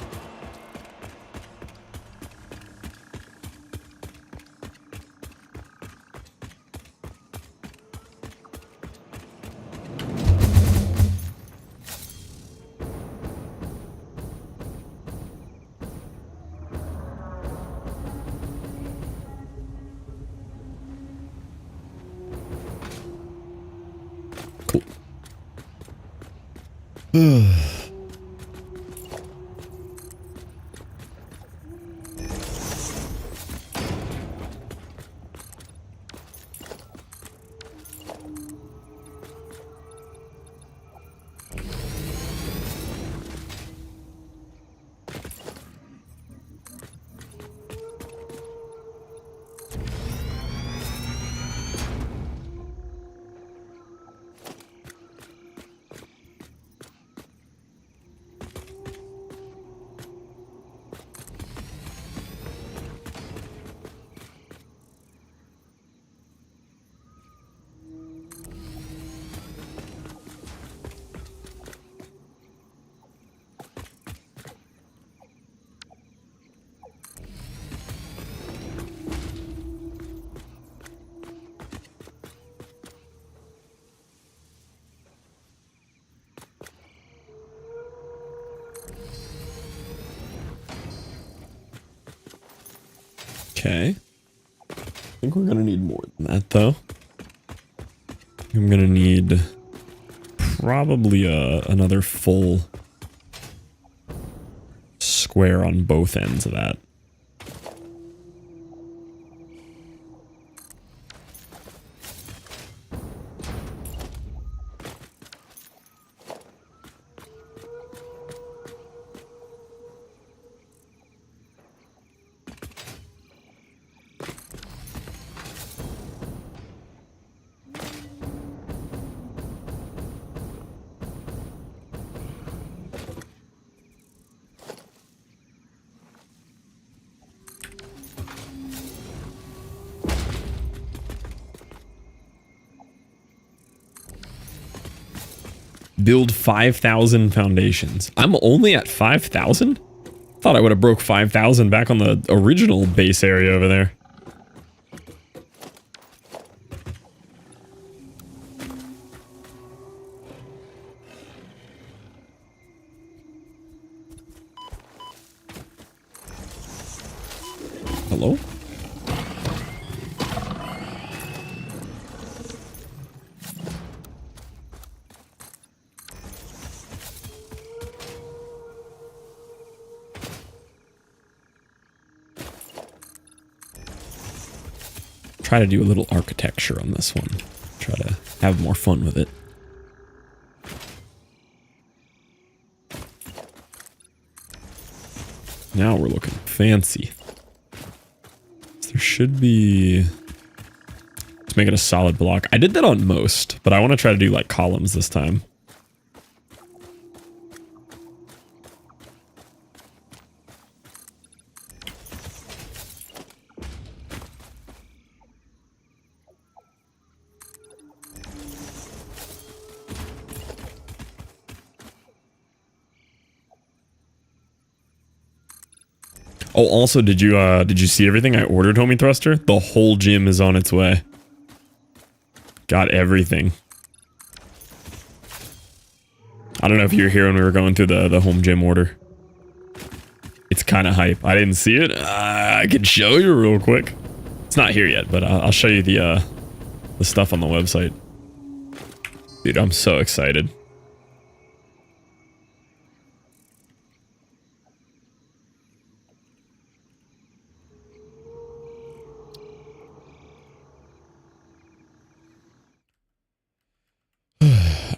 Cool. Okay. I think we're gonna need more than that, though. I'm gonna need probably another full square on both ends of that. Build 5,000 foundations. I'm only at 5,000? Thought I would have broke 5,000 back on the original base area over there. Hello? Try to do a little architecture on this one. Try to have more fun with it. Now we're looking fancy. There should be... Let's make it a solid block. I did that on most, but I want to try to do like columns this time. Oh, also, did you see everything I ordered, Homie Thruster? The whole gym is on its way. Got everything. I don't know if you were here when we were going through the home gym order. It's kind of hype. I didn't see it. I can show you real quick. It's not here yet, but I'll show you the stuff on the website. Dude, I'm so excited.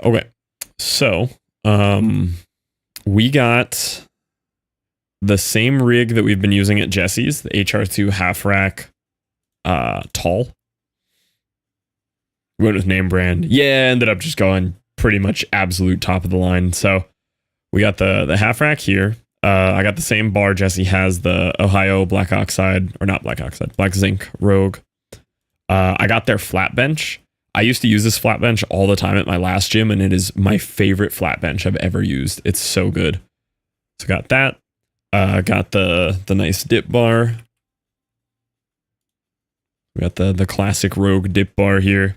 Okay, so, we got the same rig that we've been using at Jesse's, the HR2 half rack, tall. We went with name brand. Yeah, ended up just going pretty much absolute top of the line. So we got the half rack here. I got the same bar Jesse has, the Ohio Black Oxide, or not Black Oxide, Black Zinc Rogue. I got their flat bench. I used to use this flat bench all the time at my last gym, and it is my favorite flat bench I've ever used. It's so good. So got that. Got the nice dip bar. We got the classic Rogue dip bar here.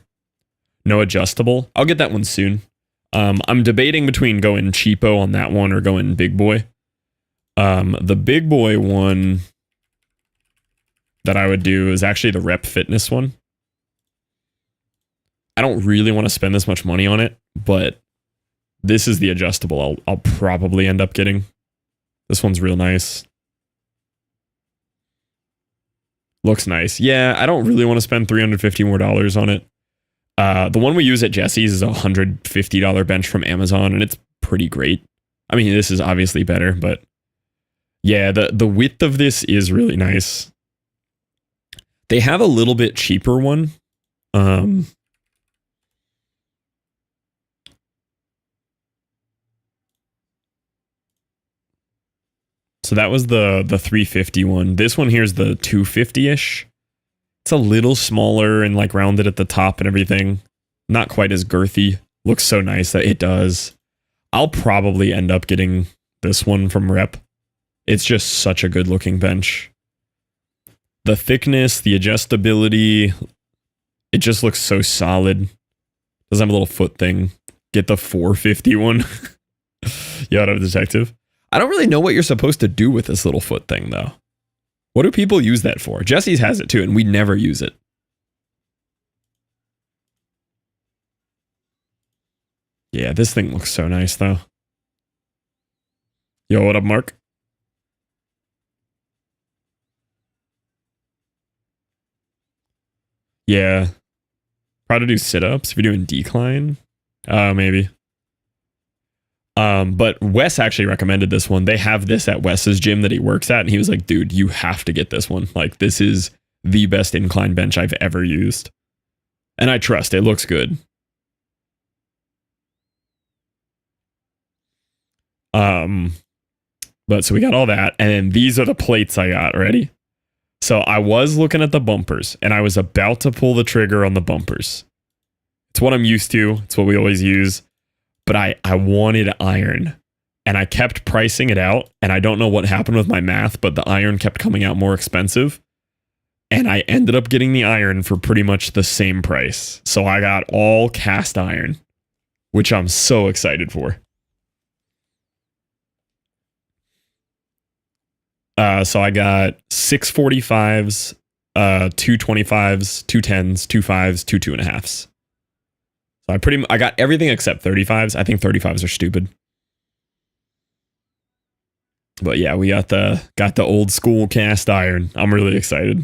No adjustable. I'll get that one soon. I'm debating between going cheapo on that one or going big boy. The big boy one that I would do is actually the Rep Fitness one. I don't really want to spend this much money on it, but this is the adjustable I'll probably end up getting. This one's real nice. Looks nice. Yeah, I don't really want to spend $350 more on it. The one we use at Jesse's is a $150 bench from Amazon, and it's pretty great. I mean, this is obviously better, but yeah, the width of this is really nice. They have a little bit cheaper one. So that was the 350 one. This one here is the 250-ish. It's a little smaller and like rounded at the top and everything. Not quite as girthy. Looks so nice that it does. I'll probably end up getting this one from Rep. It's just such a good looking bench. The thickness, the adjustability, it just looks so solid. Does have a little foot thing. Get the 450 one. Yo, I'm a detective. I don't really know what you're supposed to do with this little foot thing, though. What do people use that for? Jesse's has it too, and we never use it. Yeah, this thing looks so nice, though. Yo, what up, Mark? Yeah. Try to do sit-ups if you're doing decline. Maybe. But Wes actually recommended this one. They have this at Wes's gym that he works at, and he was like, dude, you have to get this one. Like, this is the best incline bench I've ever used. And I trust, it looks good. But so we got all that, and then these are the plates I got. Ready? So I was looking at the bumpers, and I was about to pull the trigger on the bumpers. It's what I'm used to. It's what we always use. But I wanted iron, and I kept pricing it out, and I don't know what happened with my math, but the iron kept coming out more expensive, and I ended up getting the iron for pretty much the same price. So I got all cast iron, which I'm so excited for. So I got 645s, 225s, 210s, 25s, 2.5s. So I got everything except 35s. I think 35s are stupid. But yeah, we got the old school cast iron. I'm really excited.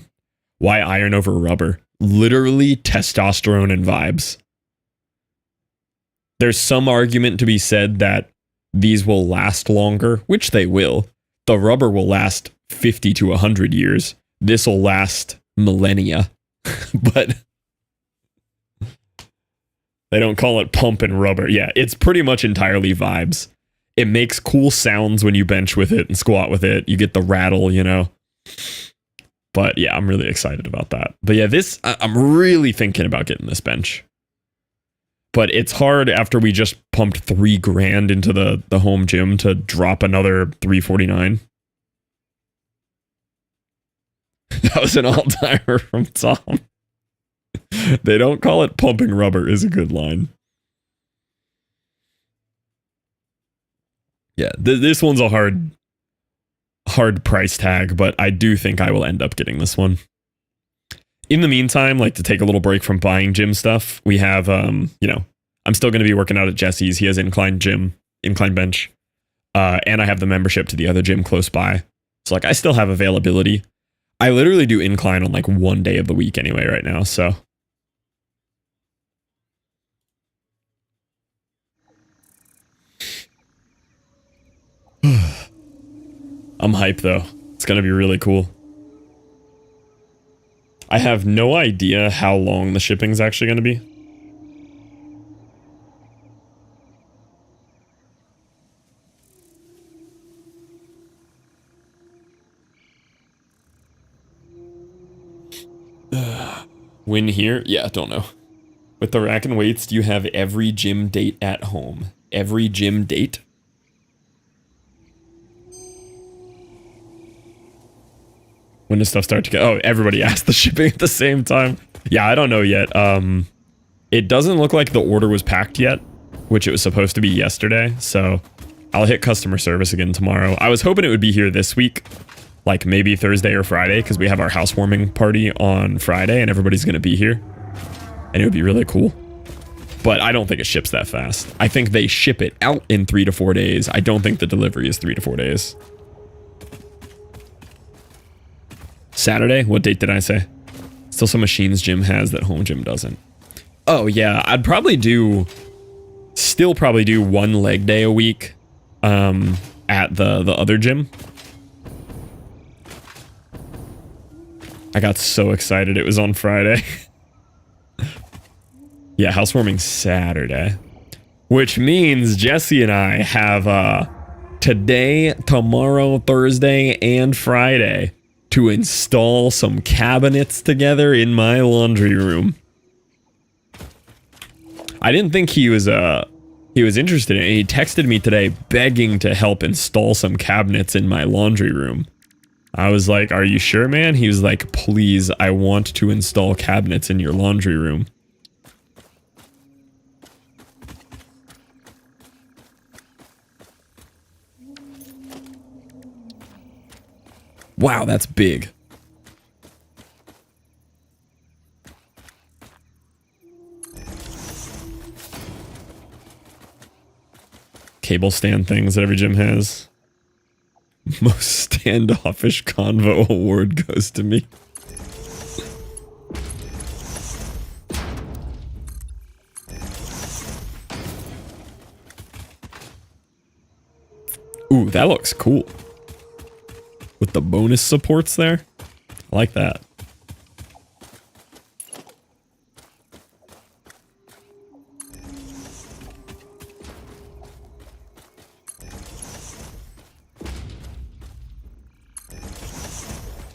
Why iron over rubber? Literally testosterone and vibes. There's some argument to be said that these will last longer, which they will. The rubber will last 50 to 100 years. This will last millennia. But they don't call it pump and rubber. Yeah, it's pretty much entirely vibes. It makes cool sounds when you bench with it and squat with it. You get the rattle, you know. But yeah, I'm really excited about that. But yeah, I'm really thinking about getting this bench. But it's hard after we just pumped $3,000 into the home gym to drop another $349. That was an all-timer from Tom. They don't call it pumping rubber is a good line. Yeah, this one's a hard price tag, but I do think I will end up getting this one. In the meantime, like to take a little break from buying gym stuff, we have, I'm still going to be working out at Jesse's. He has incline bench. And I have the membership to the other gym close by. So like I still have availability. I literally do incline on like one day of the week anyway right now, so. I'm hyped though. It's going to be really cool. I have no idea how long the shipping's actually going to be. Win here? Yeah, don't know. With the rack and weights, do you have every gym date at home? Every gym date? When does stuff start to get... Oh, everybody asked the shipping at the same time. Yeah, I don't know yet. It doesn't look like the order was packed yet, which it was supposed to be yesterday, so I'll hit customer service again tomorrow. I was hoping it would be here this week, like maybe Thursday or Friday, because we have our housewarming party on Friday and everybody's going to be here. And it would be really cool. But I don't think it ships that fast. I think they ship it out in 3 to 4 days. I don't think the delivery is 3 to 4 days. Saturday? What date did I say? Still some machines gym has that home gym doesn't. Oh yeah, I'd probably still probably do one leg day a week at the other gym. I got so excited it was on Friday. Yeah, housewarming Saturday. Which means Jesse and I have today, tomorrow, Thursday, and Friday to install some cabinets together in my laundry room. I didn't think he was interested in it. He texted me today begging to help install some cabinets in my laundry room. I was like, "Are you sure, man?" He was like, "Please, I want to install cabinets in your laundry room." Wow, that's big. cable stand things that every gym has. Most standoffish convo award goes to me. Ooh, that looks cool. With the bonus supports there. I like that.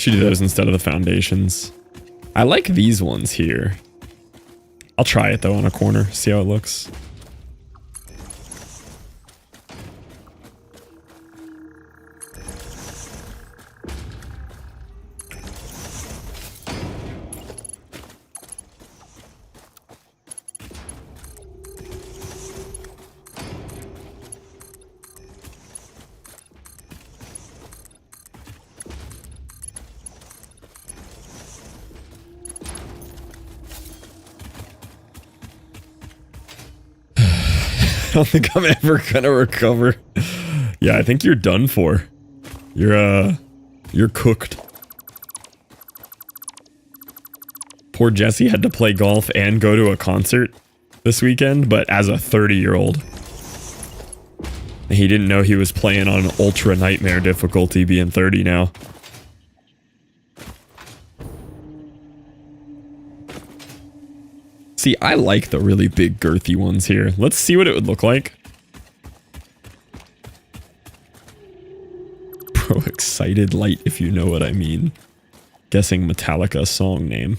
Should do those instead of the foundations. I like these ones here. I'll try it though on a corner, see how it looks. I don't think I'm ever gonna recover. Yeah, I think you're done for. You're cooked. Poor Jesse had to play golf and go to a concert this weekend, but as a 30-year-old. He didn't know he was playing on ultra nightmare difficulty being 30 now. See, I like the really big girthy ones here. Let's see what it would look like. Pro Excited Light, if you know what I mean. Guessing Metallica song name.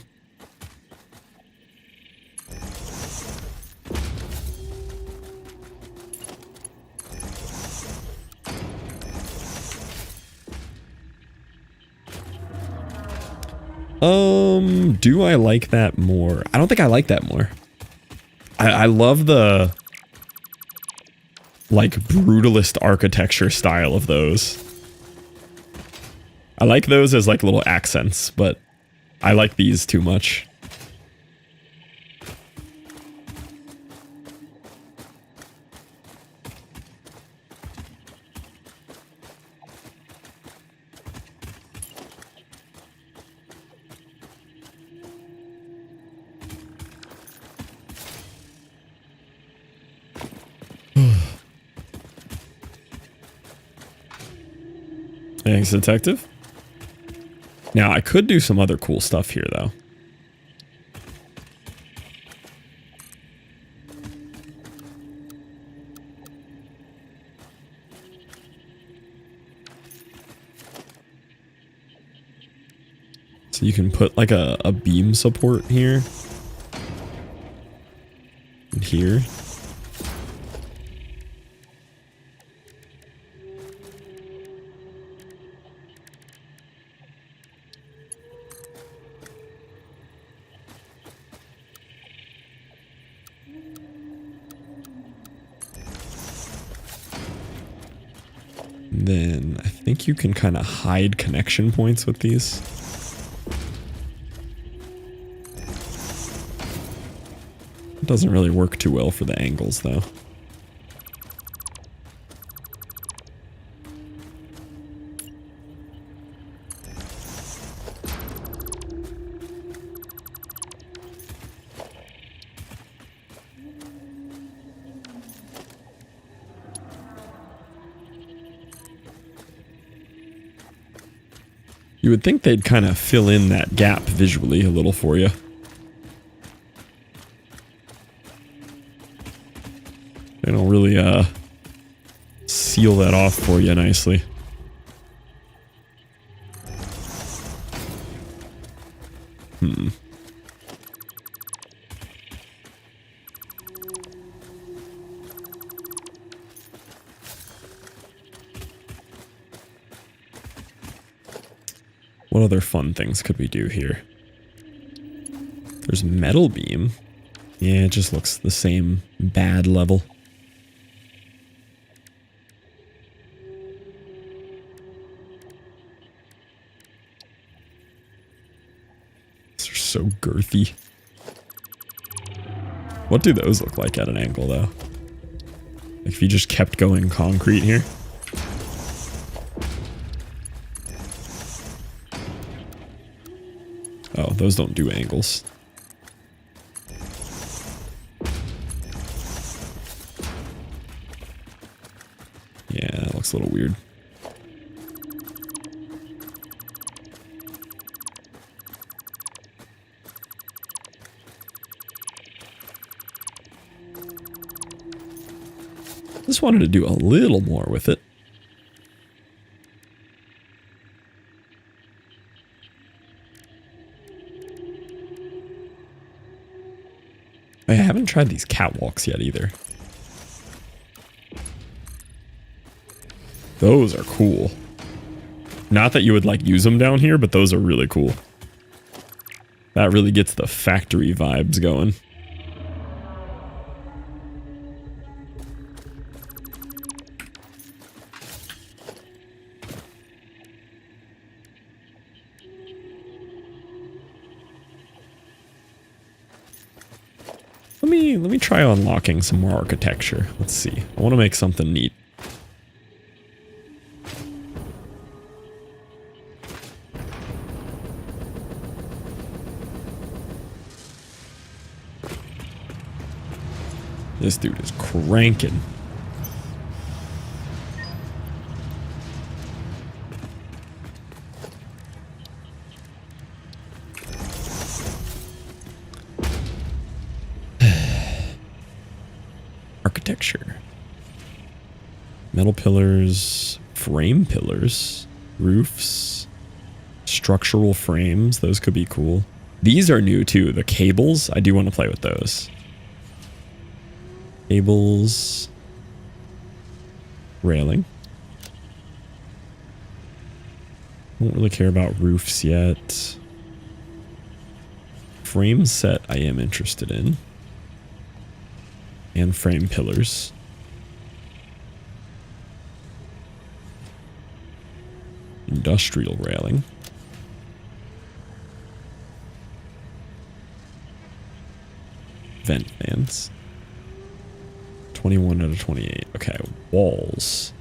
Do I like that more? I don't think I like that more. I love the like brutalist architecture style of those. I like those as like little accents, but I like these too much. Thanks, detective. Now, I could do some other cool stuff here, though. So you can put, like, a beam support here. And here. Then I think you can kind of hide connection points with these. It doesn't really work too well for the angles though. You would think they'd kind of fill in that gap visually a little for you. They don't really seal that off for you nicely. What other fun things could we do here? There's metal beam. Yeah, it just looks the same bad level. These are so girthy. What do those look like at an angle, though? If you just kept going concrete here. Oh, those don't do angles. Yeah, that looks a little weird. Just wanted to do a little more with it. I haven't tried these catwalks yet either. Those are cool. Not that you would like use them down here, but those are really cool. That really gets the factory vibes going. Let me try unlocking some more architecture. Let's see. I want to make something neat. This dude is cranking. Architecture. Metal pillars, frame pillars, roofs, structural frames. Those could be cool. These are new too. The cables, I do want to play with those. Cables. Railing. Don't really care about roofs yet. Frame set I am interested in. And frame pillars. Industrial railing. Vent fans. 21 out of 28. Okay, walls.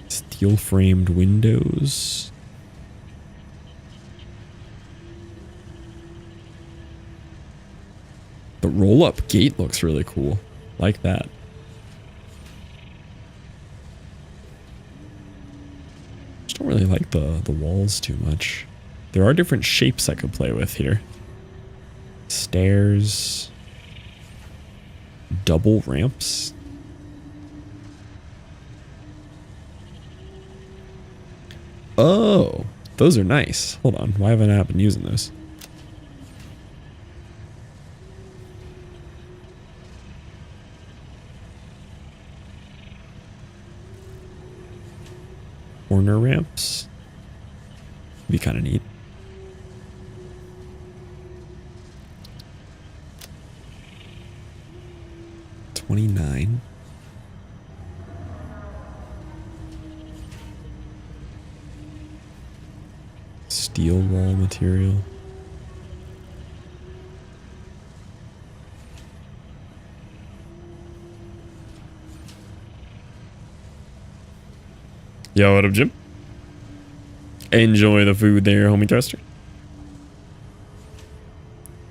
Steel framed windows. The roll up gate looks really cool. Like that. Just don't really like the walls too much. There are different shapes I could play with here. Stairs. Double ramps. Oh, those are nice. Hold on. Why haven't I been using those? Corner ramps. Be kind of neat. $29. Steel wall material. Yo, what up, Jim? Enjoy the food there, homie toaster.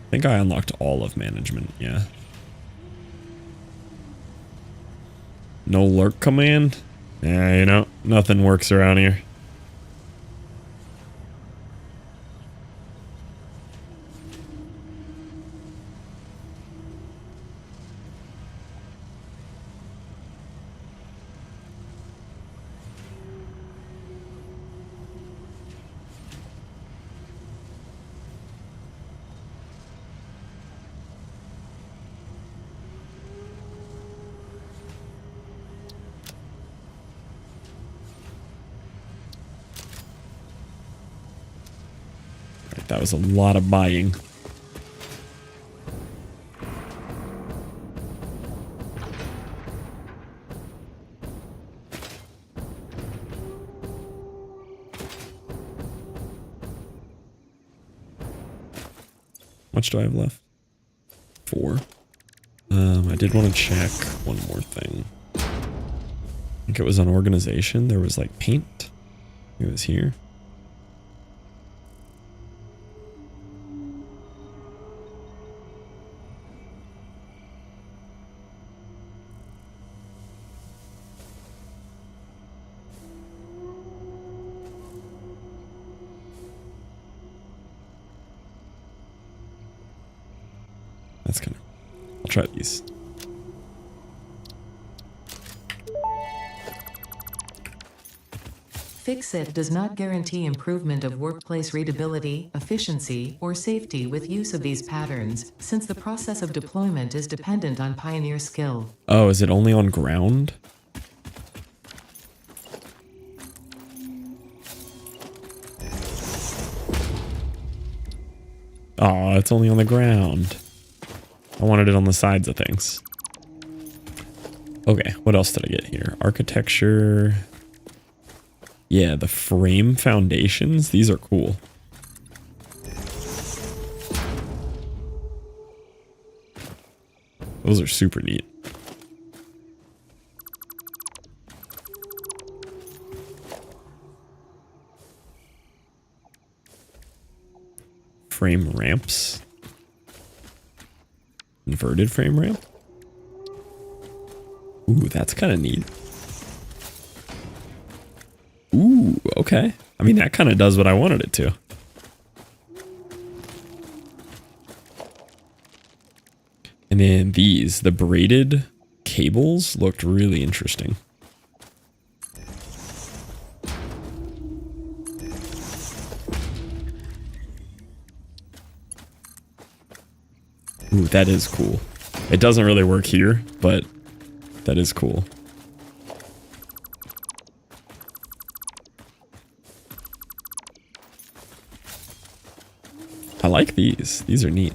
I think I unlocked all of management, yeah. No lurk command? Yeah, you know, nothing works around here. That was a lot of buying. How much do I have left? 4. I did want to check one more thing. think it was on organization. There was like paint. It was here. That's kind of... I'll try these. Fix-It does not guarantee improvement of workplace readability, efficiency, or safety with use of these patterns, since the process of deployment is dependent on pioneer skill. Oh, is it only on ground? Oh, it's only on the ground. I wanted it on the sides of things. Okay, what else did I get here? Architecture. Yeah, the frame foundations. These are cool. Those are super neat. Frame ramps. Inverted frame ramp. Ooh, that's kind of neat. Ooh, okay. I mean, that kind of does what I wanted it to. And then these, the braided cables looked really interesting. Ooh, that is cool. It doesn't really work here, but that is cool. I like these. These are neat.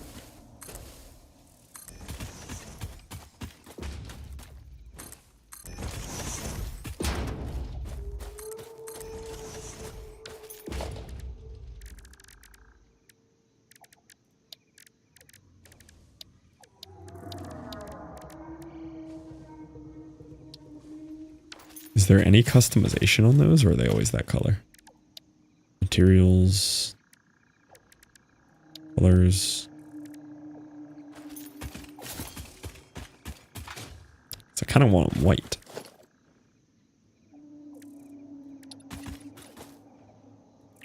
Is there any customization on those, or are they always that color? Materials, colors. So I kind of want them white.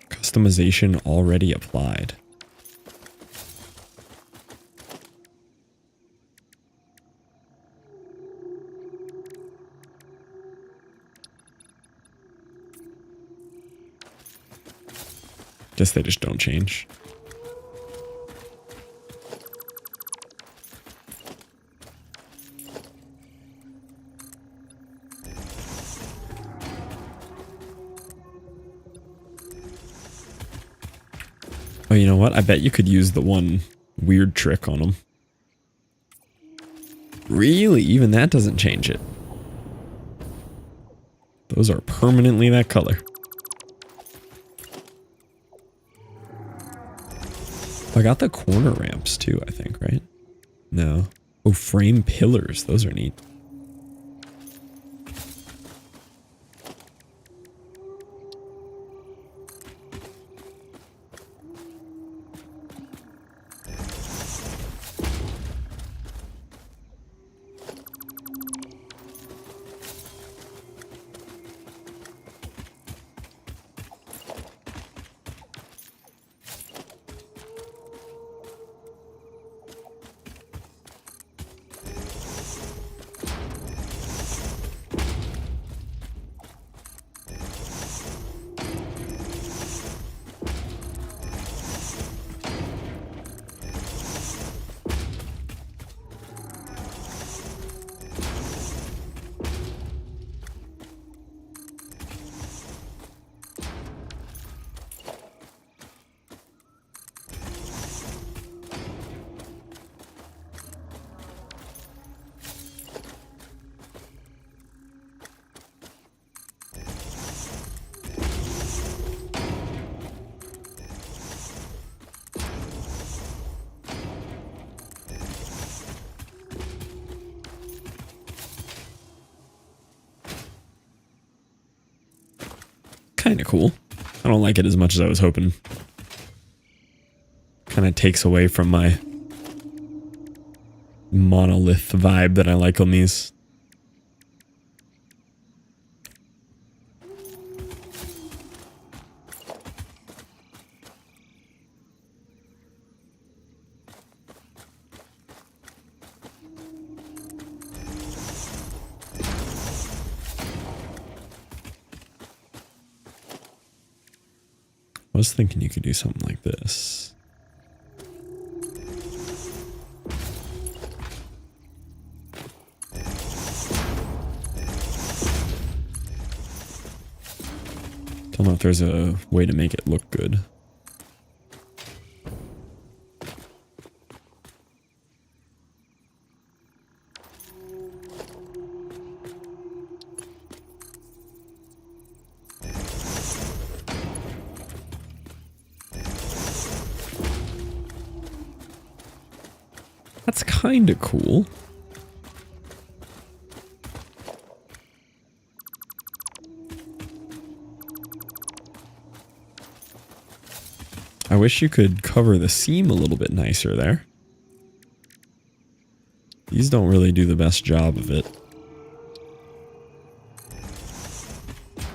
Customization already applied. Guess they just don't change. Oh, you know what? I bet you could use the one weird trick on them. Really? Even that doesn't change it. Those are permanently that color. I got the corner ramps too, I think, right? No. Oh, frame pillars. Those are neat. kind of cool. I don't like it as much as I was hoping. Kind of takes away from my monolith vibe that I like on these. I was thinking you could do something like this. Don't know if there's a way to make it look good. That's kind of cool. I wish you could cover the seam a little bit nicer there. These don't really do the best job of it.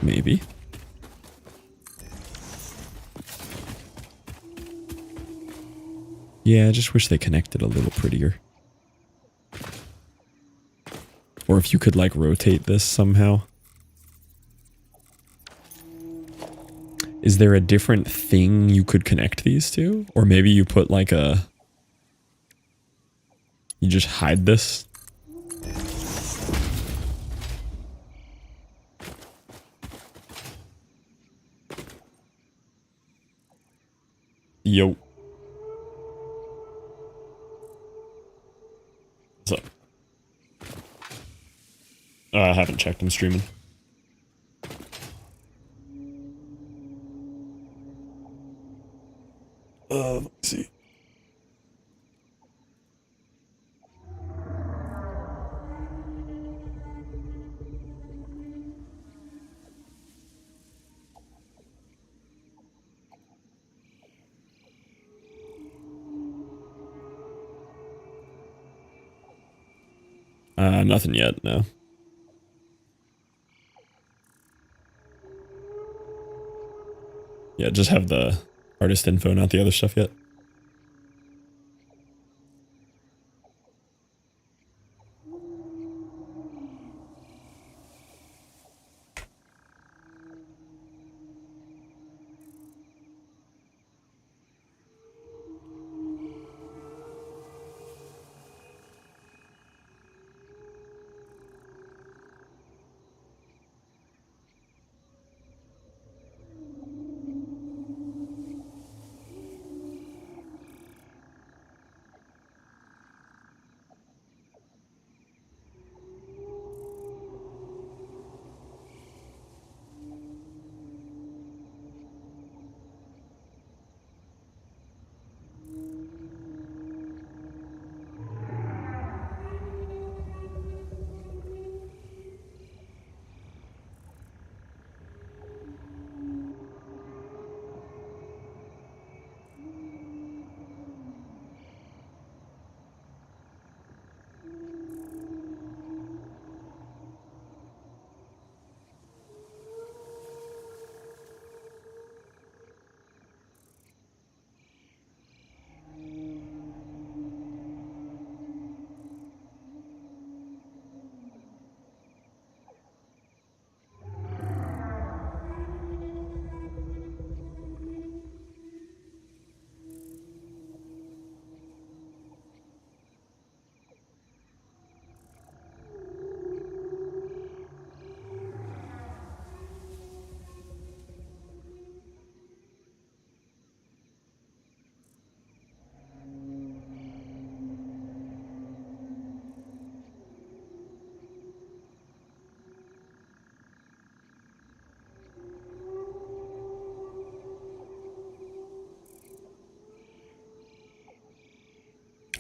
Maybe. Yeah, I just wish they connected a little prettier. Or if you could like rotate this somehow. Is there a different thing you could connect these to? Or maybe you put like a... You just hide this? Yo. What's up? I haven't checked. I'm streaming. Let's see. Nothing yet, no. Yeah, just have the artist info, not the other stuff yet.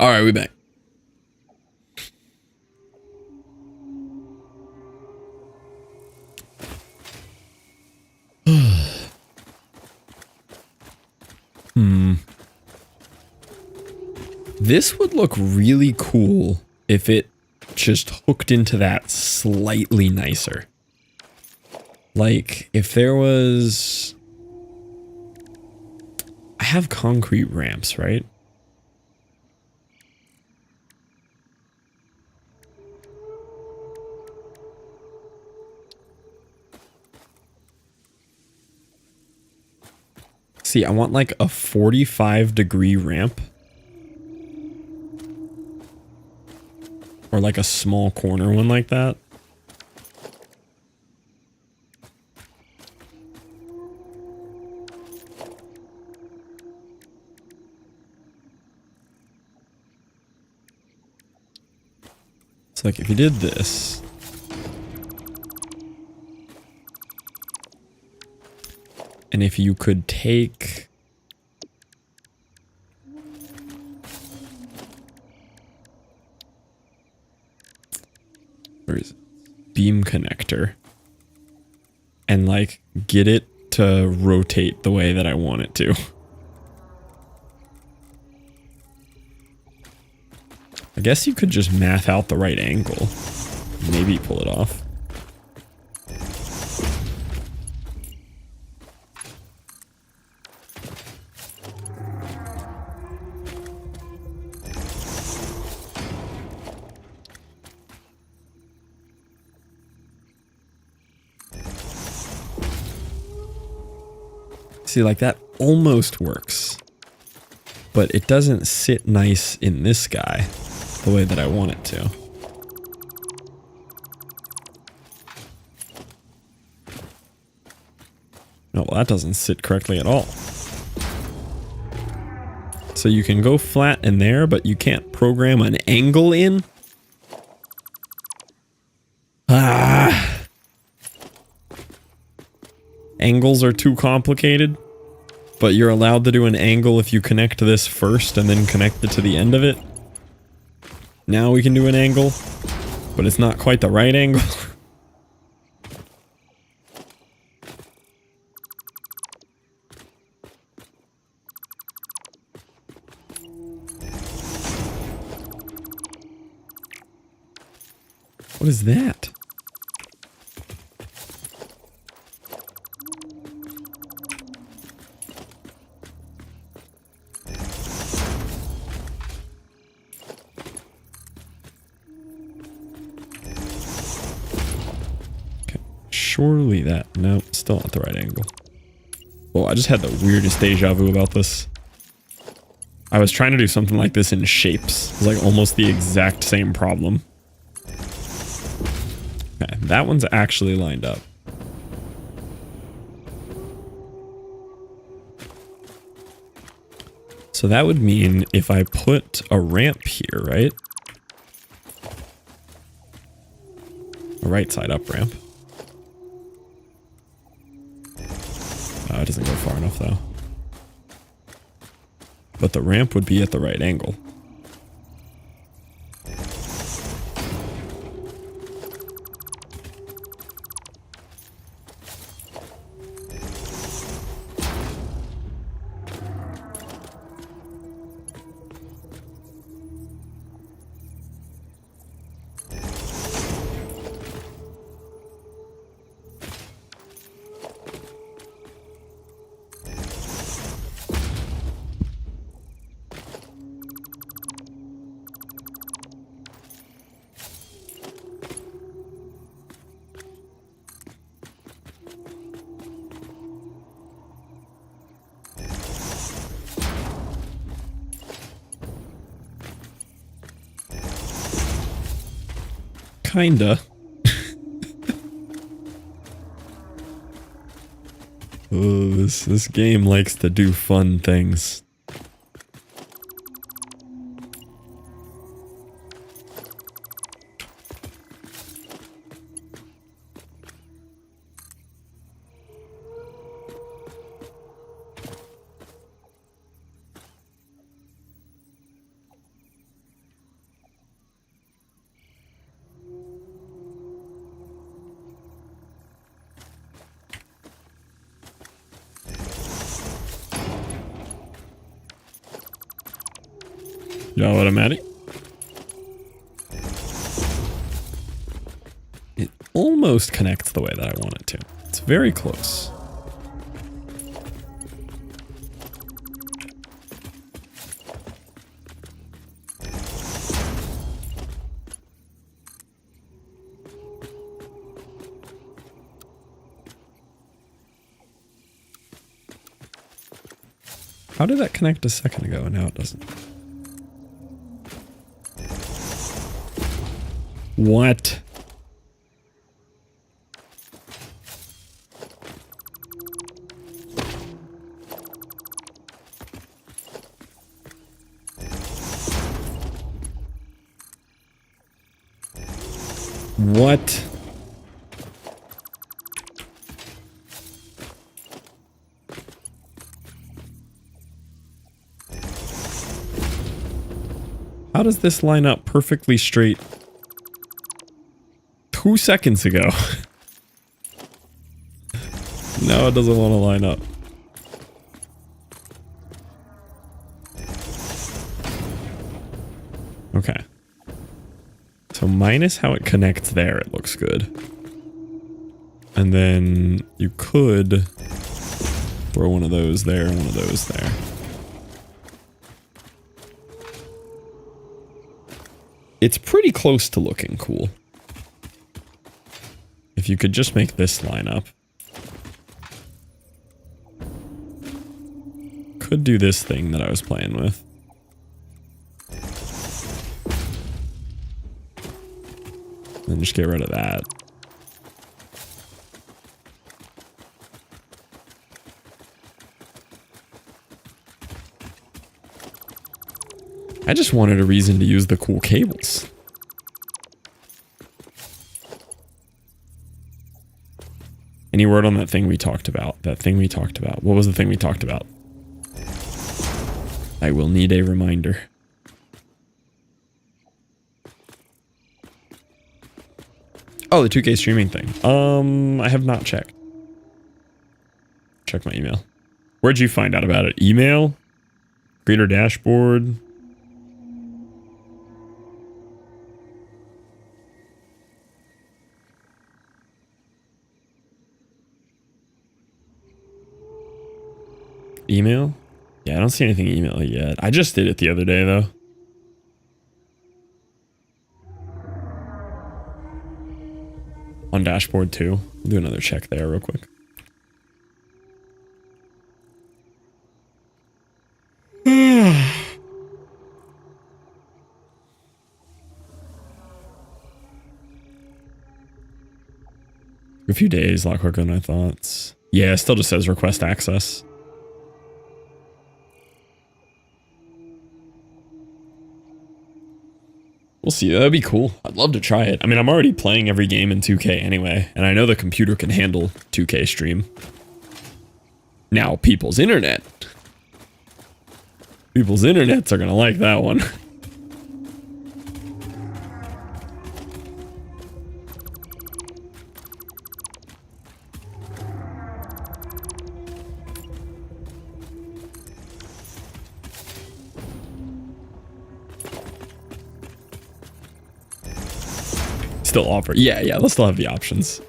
All right, we back. This would look really cool if it just hooked into that slightly nicer. Like, if there was... I have concrete ramps, right? See, I want like a 45-degree ramp. Or like a small corner one like that. So like if you did this. And if you could take... Where is it? Beam connector. And like get it to rotate the way that I want it to. I guess you could just math out the right angle. Maybe pull it off. See, like that almost works. But it doesn't sit nice in this guy the way that I want it to. No, well, that doesn't sit correctly at all. So you can go flat in there, but you can't program an angle in? Ah! Angles are too complicated, but you're allowed to do an angle if you connect to this first and then connect it to the end of it. Now we can do an angle, but it's not quite the right angle. What is that? Surely that... No, still not the right angle. Well, I just had the weirdest deja vu about this. I was trying to do something like this in shapes. It was like almost the exact same problem. Okay, that one's actually lined up. So that would mean if I put a ramp here, right? A right side up ramp. Oh, it doesn't go far enough though. But the ramp would be at the right angle. Kinda. Oh, this game likes to do fun things. Y'all automatic? It almost connects the way that I want it to. It's very close. How did that connect a second ago and now it doesn't? What? What? How does this line up perfectly straight 2 seconds ago? No, it doesn't want to line up. Okay. So minus how it connects there, it looks good. And then you could throw one of those there and one of those there. It's pretty close to looking cool. If you could just make this line up. Could do this thing that I was playing with. And just get rid of that. I just wanted a reason to use the cool cables. Any word on that thing we talked about? That thing we talked about. What was the thing we talked about? I will need a reminder. Oh, the 2K streaming thing. I have not checked. Check my email. Where'd you find out about it? Email? Creator dashboard? Email? Yeah, I don't see anything email yet. I just did it the other day, though. On dashboard, too. I'll do another check there real quick. A few days, a lot quicker than I thought. Yeah, it still just says request access. We'll see. That'd be cool. I'd love to try it. I mean, I'm already playing every game in 2K anyway, and I know the computer can handle 2K stream. Now, people's internets are gonna like that one. Still offer. Yeah, they'll still have the options.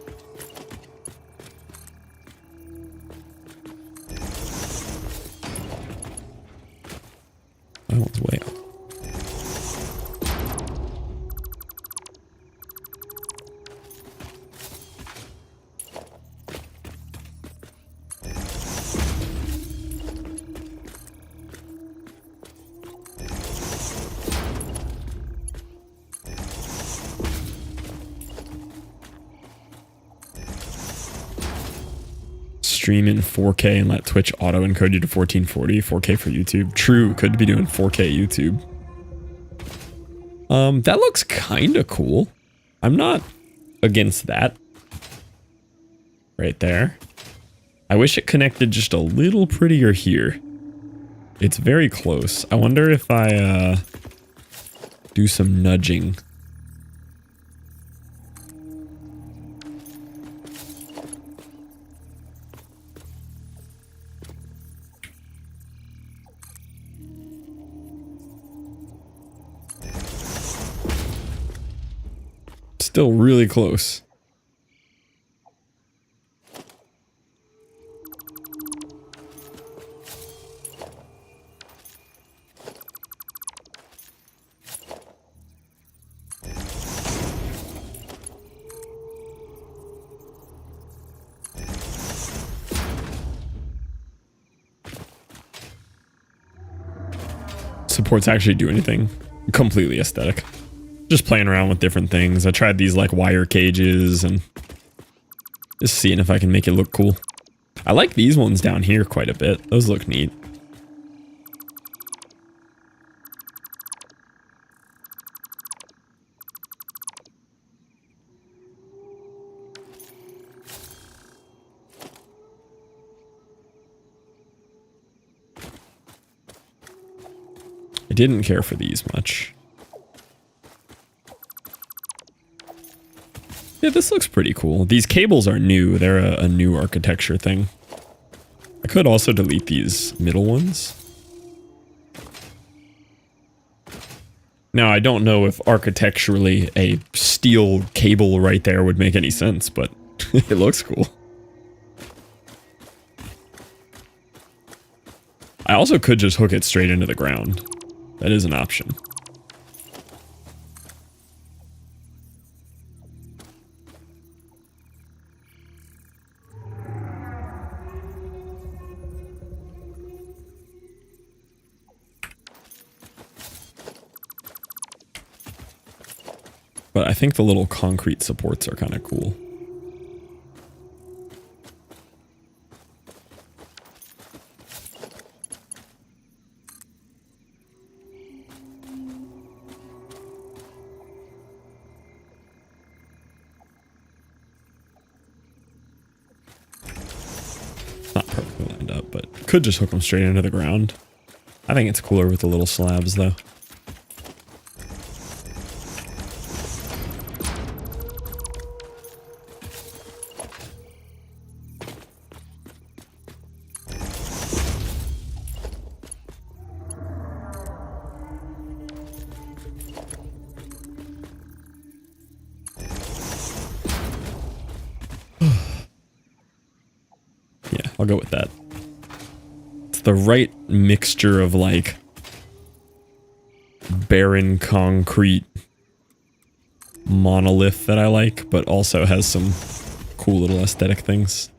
That one's way up. Stream in 4K and let Twitch auto encode you to 1440, 4K for YouTube. True, could be doing 4K YouTube. That looks kind of cool. I'm not against that. Right there. I wish it connected just a little prettier here. It's very close. I wonder if I do some nudging. Still really close. Supports actually do anything. Completely aesthetic. Just playing around with different things. I tried these like wire cages and just seeing if I can make it look cool. I like these ones down here quite a bit. Those look neat. I didn't care for these much. Yeah, this looks pretty cool. These cables are new. They're a new architecture thing. I could also delete these middle ones. Now, I don't know if architecturally a steel cable right there would make any sense, but it looks cool. I also could just hook it straight into the ground. That is an option. But I think the little concrete supports are kind of cool. Not perfectly lined up, but could just hook them straight into the ground. I think it's cooler with the little slabs, though. Yeah, I'll go with that. It's the right mixture of like barren concrete monolith that I like, but also has some cool little aesthetic things.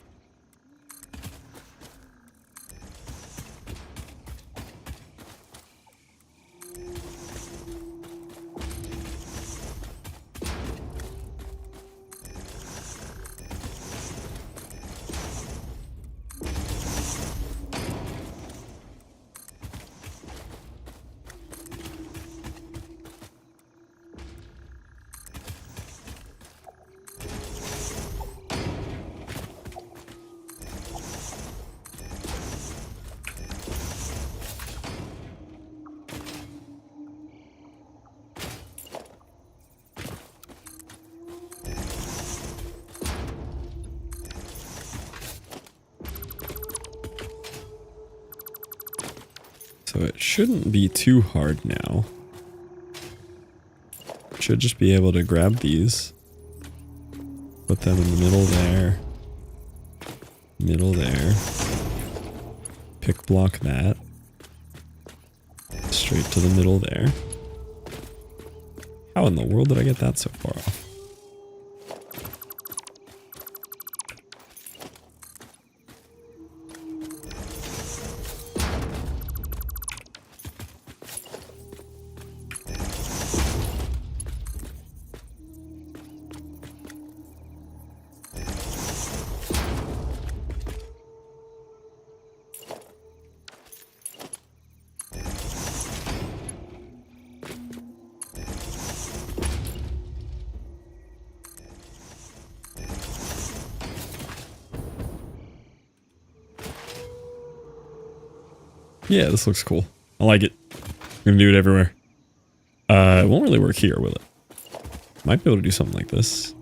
So it shouldn't be too hard now. Should just be able to grab these, put them in the middle there, pick block that, straight to the middle there. How in the world did I get that so far off? Yeah, this looks cool. I like it. I'm gonna do it everywhere. It won't really work here, will it? Might be able to do something like this.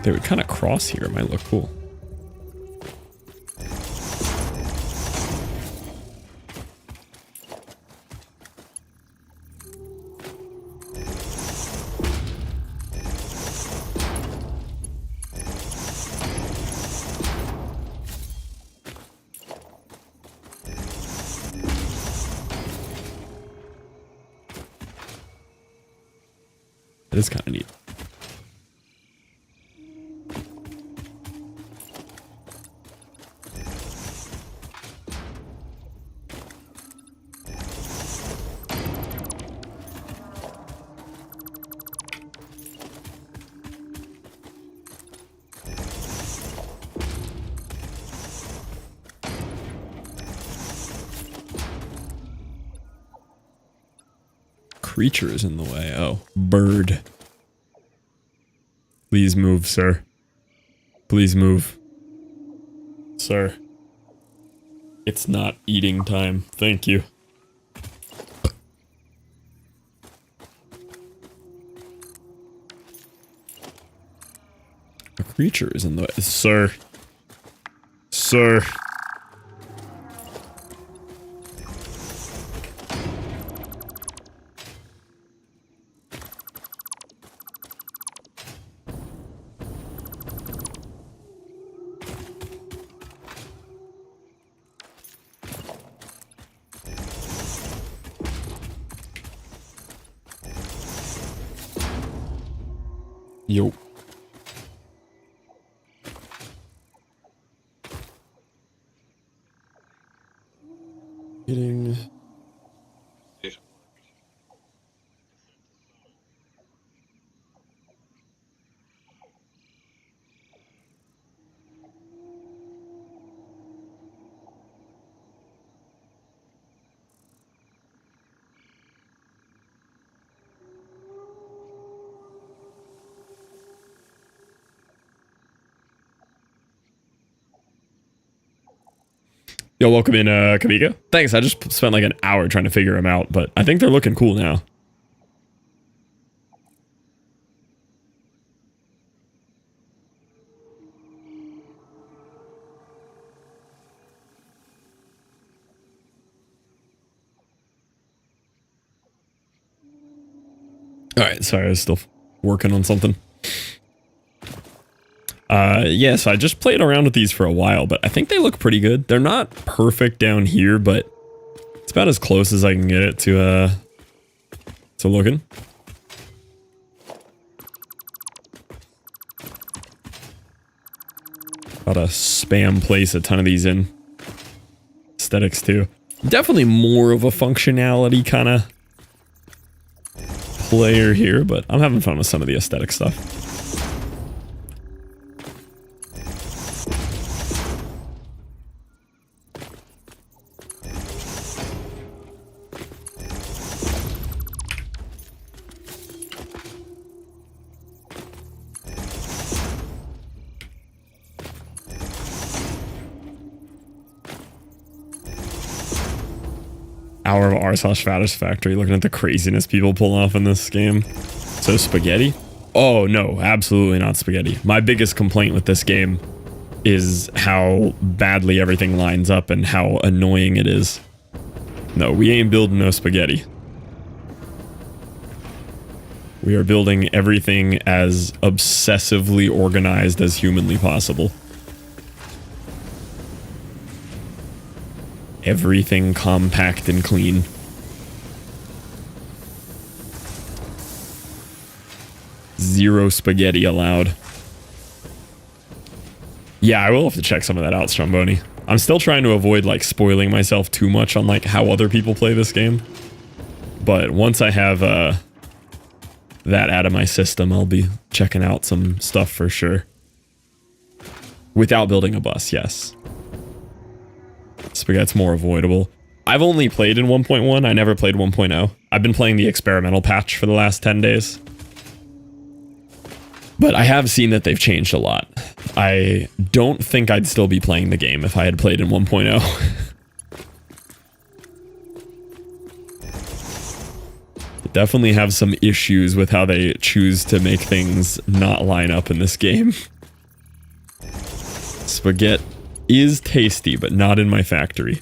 They would kind of cross here. It might look cool. It is kind of neat. Creature is in the way. Oh, bird. Please move, sir. Please move. Sir. It's not eating time. Thank you. A creature is in the way. Sir. Sir. Yo. Getting... Yo, welcome in, Kamika. Thanks, I just spent like an hour trying to figure them out, but I think they're looking cool now. Alright, sorry, I was still working on something. Yeah, so I just played around with these for a while, but I think they look pretty good. They're not perfect down here, but it's about as close as I can get it to looking. Gotta spam place a ton of these in. Aesthetics too. Definitely more of a functionality kind of player here, but I'm having fun with some of the aesthetic stuff. Hour of r/Satisfactory, looking at the craziness people pull off in this game. So spaghetti? Oh no, absolutely not spaghetti. My biggest complaint with this game is how badly everything lines up and how annoying it is. No, we ain't building no spaghetti. We are building everything as obsessively organized as humanly possible. Everything compact and clean. Zero spaghetti allowed. Yeah, I will have to check some of that out, Stromboni. I'm still trying to avoid like spoiling myself too much on like how other people play this game. But once I have that out of my system, I'll be checking out some stuff for sure. Without building a bus, yes. Spaghetti's more avoidable. I've only played in 1.1. I never played 1.0. I've been playing the experimental patch for the last 10 days. But I have seen that they've changed a lot. I don't think I'd still be playing the game if I had played in 1.0. definitely have some issues with how they choose to make things not line up in this game. Spaghetti is tasty, but not in my factory.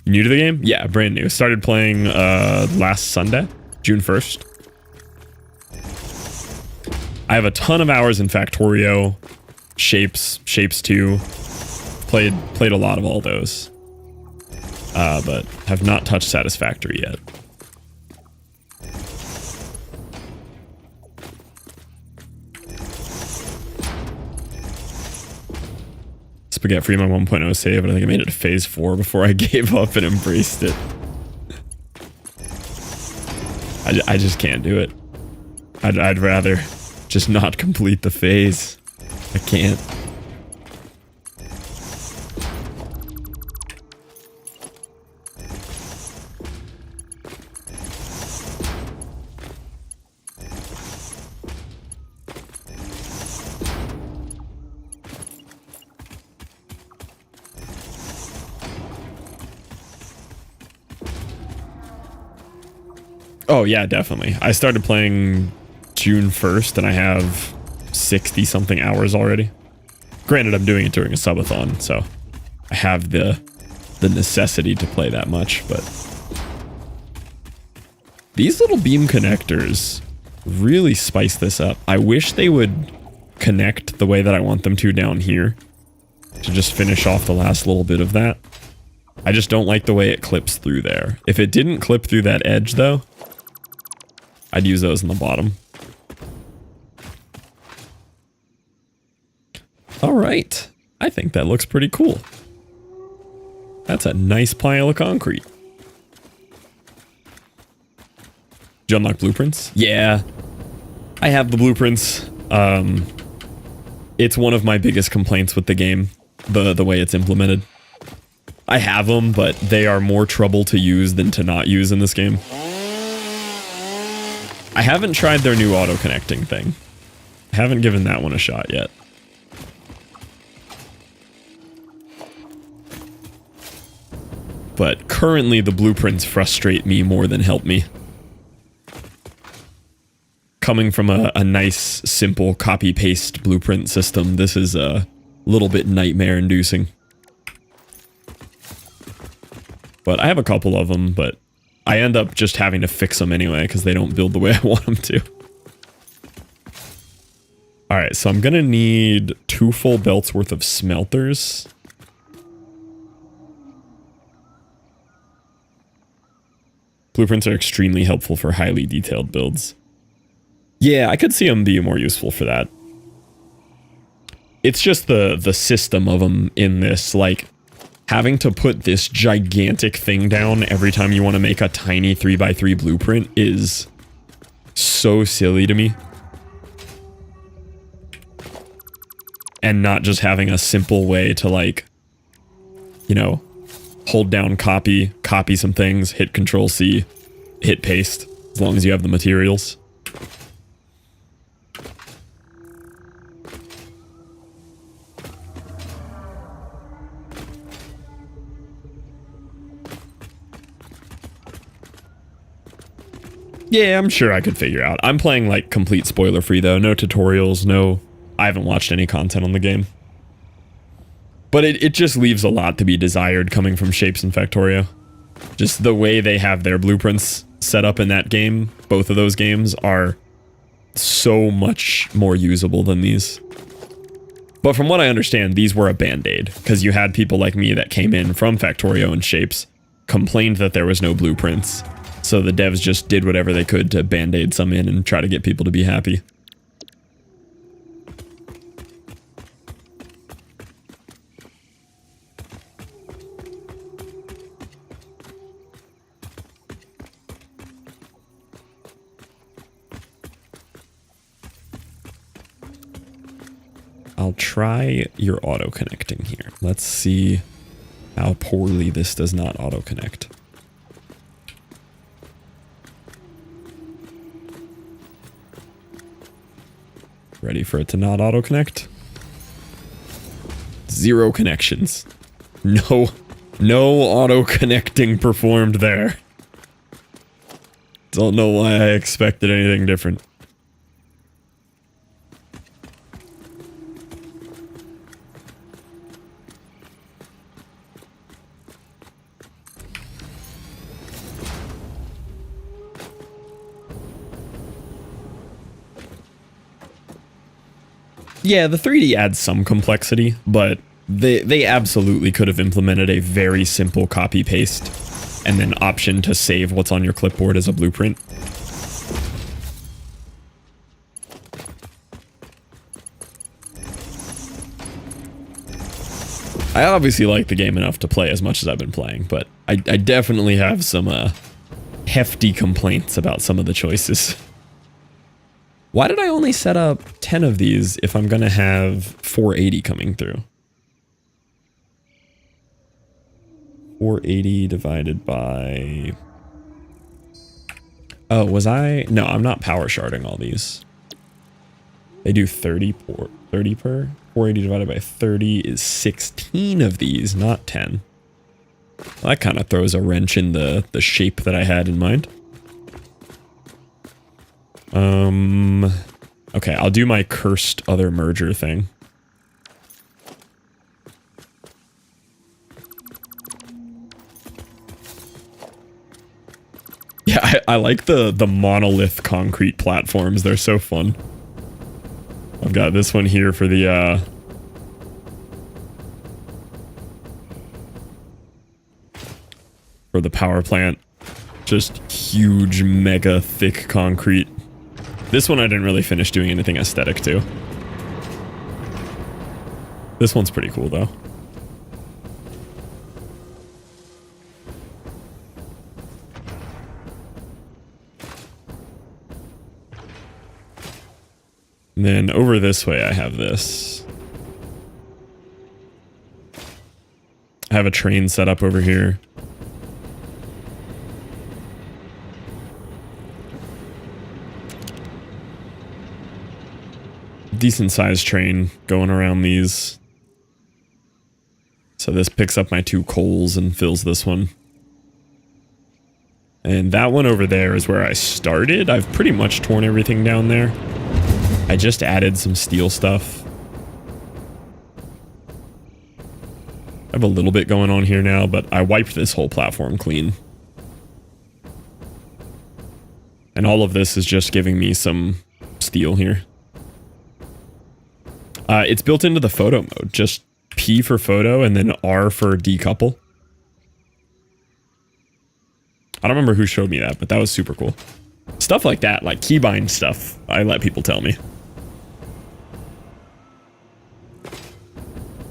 New to the game? Yeah, brand new. Started playing last Sunday, June 1st. I have a ton of hours in Factorio, Shapes 2. Played a lot of all those. But have not touched Satisfactory yet. Spaghetti Freeman 1.0 save, but I think I made it to phase 4 before I gave up and embraced it. I just can't do it. I'd rather just not complete the phase. I can't. Oh yeah, definitely. I started playing June 1st and I have 60 something hours already. Granted, I'm doing it during a subathon, so I have the necessity to play that much, but these little beam connectors really spice this up. I wish they would connect the way that I want them to down here to just finish off the last little bit of that. I just don't like the way it clips through there. If it didn't clip through that edge though, I'd use those in the bottom. All right. I think that looks pretty cool. That's a nice pile of concrete. Did you unlock blueprints? Yeah. I have the blueprints. It's one of my biggest complaints with the game, the way it's implemented. I have them, but they are more trouble to use than to not use in this game. I haven't tried their new auto-connecting thing. I haven't given that one a shot yet. But currently the blueprints frustrate me more than help me. Coming from a nice, simple copy-paste blueprint system, this is a little bit nightmare-inducing. But I have a couple of them, but I end up just having to fix them anyway because they don't build the way I want them to. Alright, so I'm gonna need 2 full belts worth of smelters. Blueprints are extremely helpful for highly detailed builds. Yeah, I could see them being more useful for that. It's just the system of them in this, like, having to put this gigantic thing down every time you want to make a tiny 3x3 blueprint is so silly to me. And not just having a simple way to, like, you know, hold down copy some things, hit Control C, hit paste, as long as you have the materials. Yeah, I'm sure I could figure out. I'm playing, like, complete spoiler-free, though. No tutorials, no... I haven't watched any content on the game. But it just leaves a lot to be desired coming from Shapes and Factorio. Just the way they have their blueprints set up in that game, both of those games, are so much more usable than these. But from what I understand, these were a band-aid, because you had people like me that came in from Factorio and Shapes, complained that there was no blueprints. So the devs just did whatever they could to band-aid some in and try to get people to be happy. I'll try your auto-connecting here. Let's see how poorly this does not auto-connect. Ready for it to not auto-connect? 0 connections. No auto-connecting performed there. Don't know why I expected anything different. Yeah, the 3D adds some complexity, but they absolutely could have implemented a very simple copy paste and then option to save what's on your clipboard as a blueprint. I obviously like the game enough to play as much as I've been playing, but I definitely have some hefty complaints about some of the choices. Why did I only set up 10 of these if I'm going to have 480 coming through? 480 divided by... Oh, was I... No, I'm not power sharding all these. They do 30 per. 480 divided by 30 is 16 of these, not 10. Well, that kind of throws a wrench in the shape that I had in mind. Okay, I'll do my cursed other merger thing. Yeah, I like the monolith concrete platforms. They're so fun. I've got this one here for the, for the power plant. Just huge, mega thick concrete. This one I didn't really finish doing anything aesthetic to. This one's pretty cool though. And then over this way I have this. I have a train set up over here. Decent sized train going around these. So this picks up my 2 coals and fills this one. And that one over there is where I started. I've pretty much torn everything down there. I just added some steel stuff. I have a little bit going on here now, but I wiped this whole platform clean. And all of this is just giving me some steel here. It's built into the photo mode. Just P for photo and then R for decouple. I don't remember who showed me that, but that was super cool. Stuff like that, like keybind stuff, I let people tell me.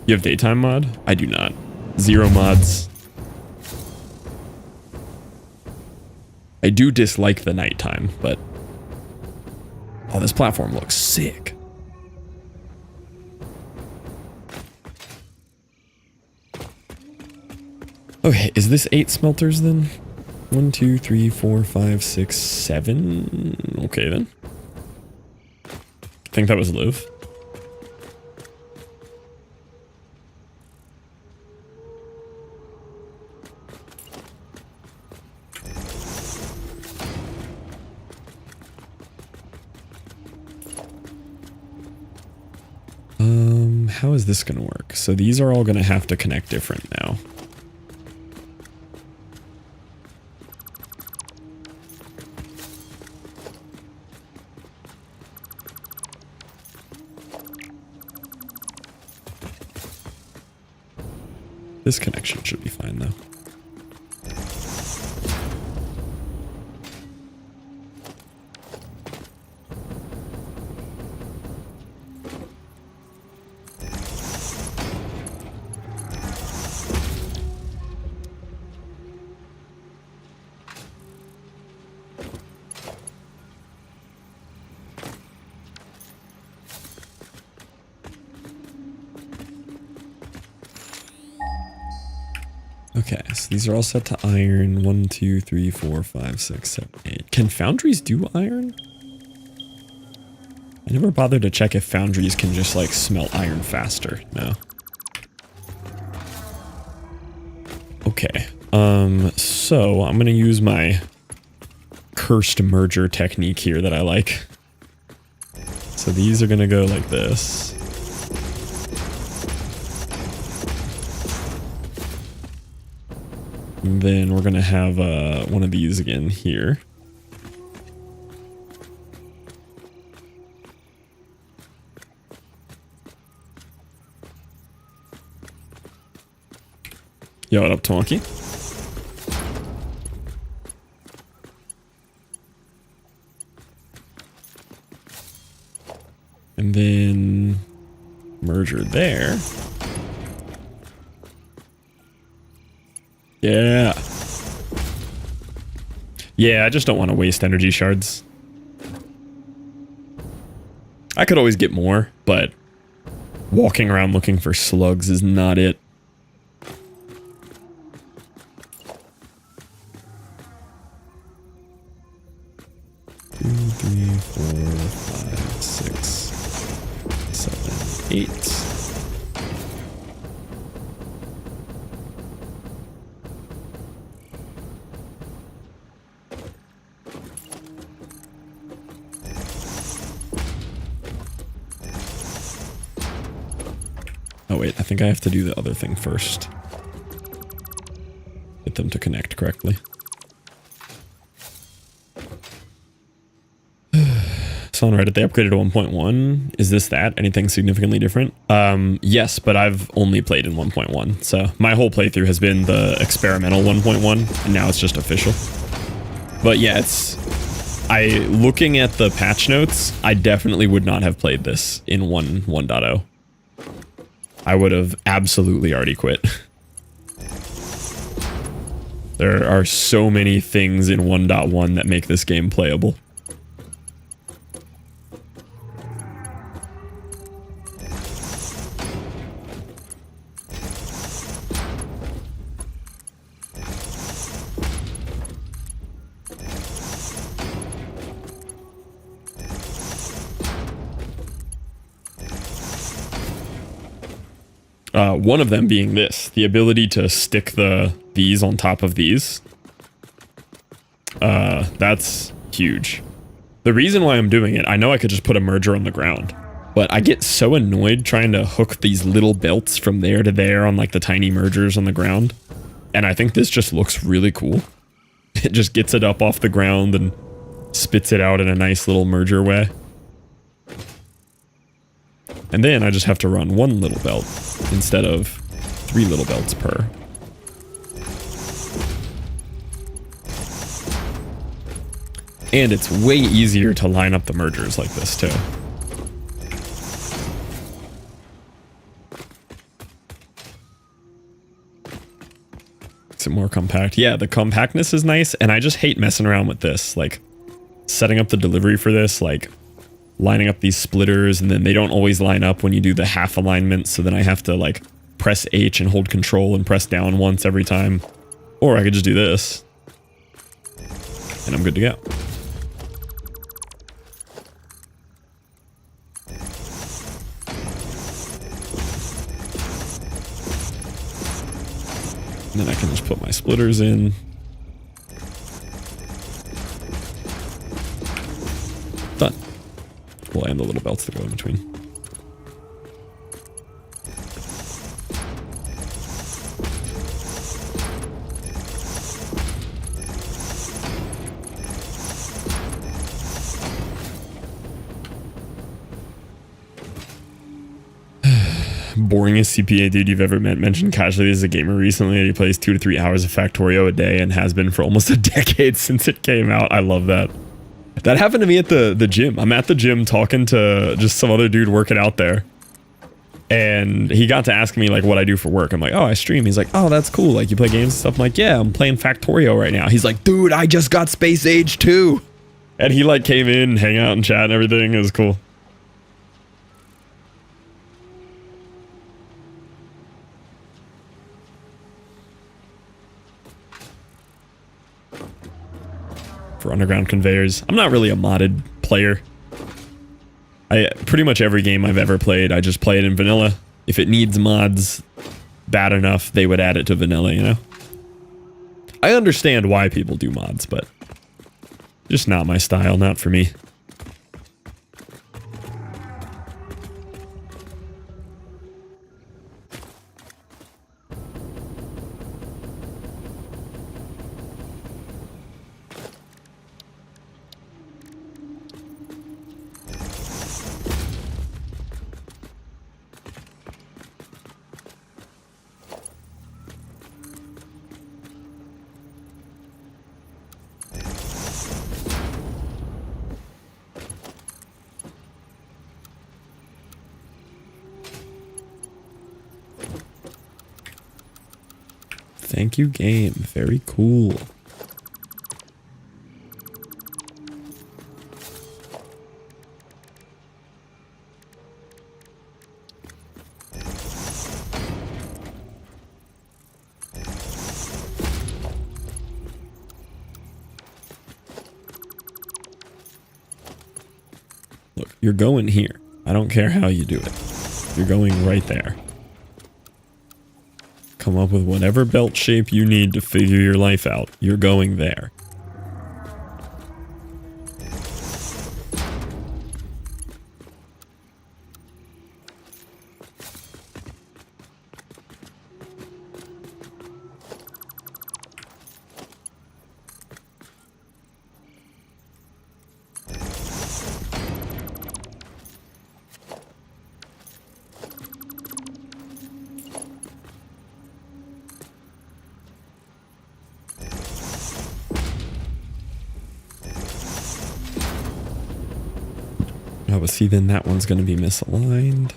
You have daytime mod? I do not. 0 mods. I do dislike the nighttime, but... Oh, this platform looks sick. Okay, is this 8 smelters then? 1, 2, 3, 4, 5, 6, 7. Okay then. I think that was live. How is this gonna work? So these are all gonna have to connect different now. This connection should be fine though. Okay, so these are all set to iron. 1, 2, 3, 4, 5, 6, 7, 8. Can foundries do iron? I never bothered to check if foundries can just like smelt iron faster. No. Okay. So I'm gonna use my cursed merger technique here that I like. So these are going to go like this. And then we're going to have one of these again here. Yo, what up, Tonky? And then merger there. Yeah. Yeah, I just don't want to waste energy shards. I could always get more, but walking around looking for slugs is not it. Two, three, four, five, six, 7, 8. Oh wait, I think I have to do the other thing first. Get them to connect correctly. So on Reddit, they upgraded to 1.1. Is this that? Anything significantly different? Yes, but I've only played in 1.1. So my whole playthrough has been the experimental 1.1, and now it's just official. But yeah, looking at the patch notes, I definitely would not have played this in 1.0. I would have absolutely already quit. There are so many things in 1.1 that make this game playable. One of them being this, the ability to stick these on top of these. That's huge. The reason why I'm doing it, I know I could just put a merger on the ground, but I get so annoyed trying to hook these little belts from there to there on like the tiny mergers on the ground. And I think this just looks really cool. It just gets it up off the ground and spits it out in a nice little merger way. And then I just have to run one little belt instead of 3 little belts per. And it's way easier to line up the mergers like this too. Is it more compact? Yeah, the compactness is nice, and I just hate messing around with this. Like, setting up the delivery for this, like, lining up these splitters, and then they don't always line up when you do the half alignment, so then I have to like press H and hold control and press down once every time. Or I could just do this. And I'm good to go. And then I can just put my splitters in. Done. Well, and the little belts that go in between. Boringest CPA dude you've ever met mentioned casually as a gamer recently that he plays 2 to 3 hours of Factorio a day and has been for almost a decade since it came out. I love that. That happened to me at the gym. I'm at the gym talking to just some other dude working out there. And he got to ask me like what I do for work. I'm like, oh, I stream. He's like, oh, that's cool. Like, you play games and stuff? I'm like, yeah, I'm playing Factorio right now. He's like, dude, I just got Space Age 2. And he like came in, hang out and chat and everything. It was cool. For underground conveyors. I'm not really a modded player. Pretty much every game I've ever played, I just play it in vanilla. If it needs mods bad enough, they would add it to vanilla, you know? I understand why people do mods, but Just not my style, not for me. Thank you, game. Very cool. Look, you're going here. I don't care how you do it. You're going right there. Come up with whatever belt shape you need to figure your life out. You're going there. Oh, but see, then that one's going to be misaligned.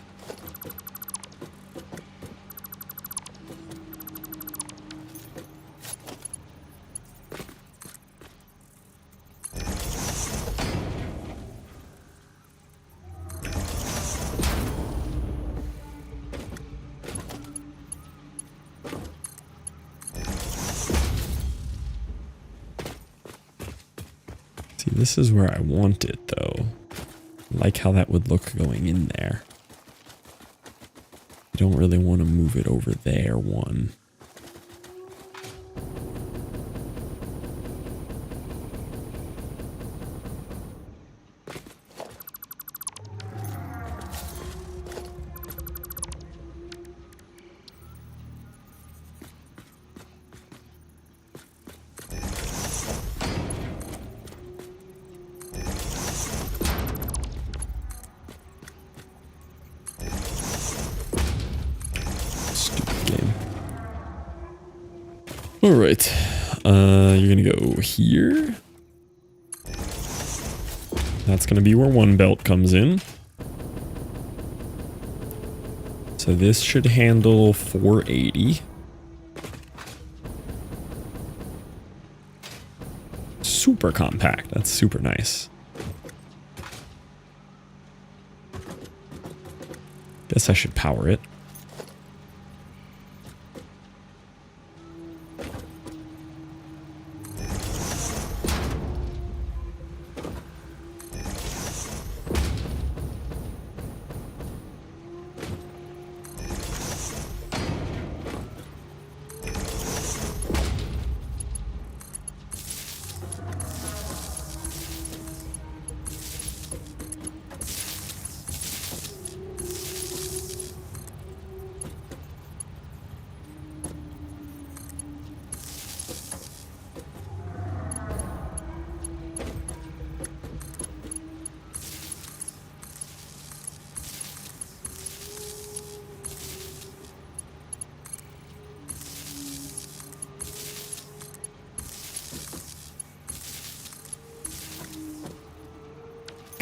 See, this is where I want it, though. I like how that would look going in there. I don't really want to move it over there, one. All right, you're gonna go here. That's gonna be where one belt comes in. So this should handle 480. Super compact. That's super nice. Guess I should power it.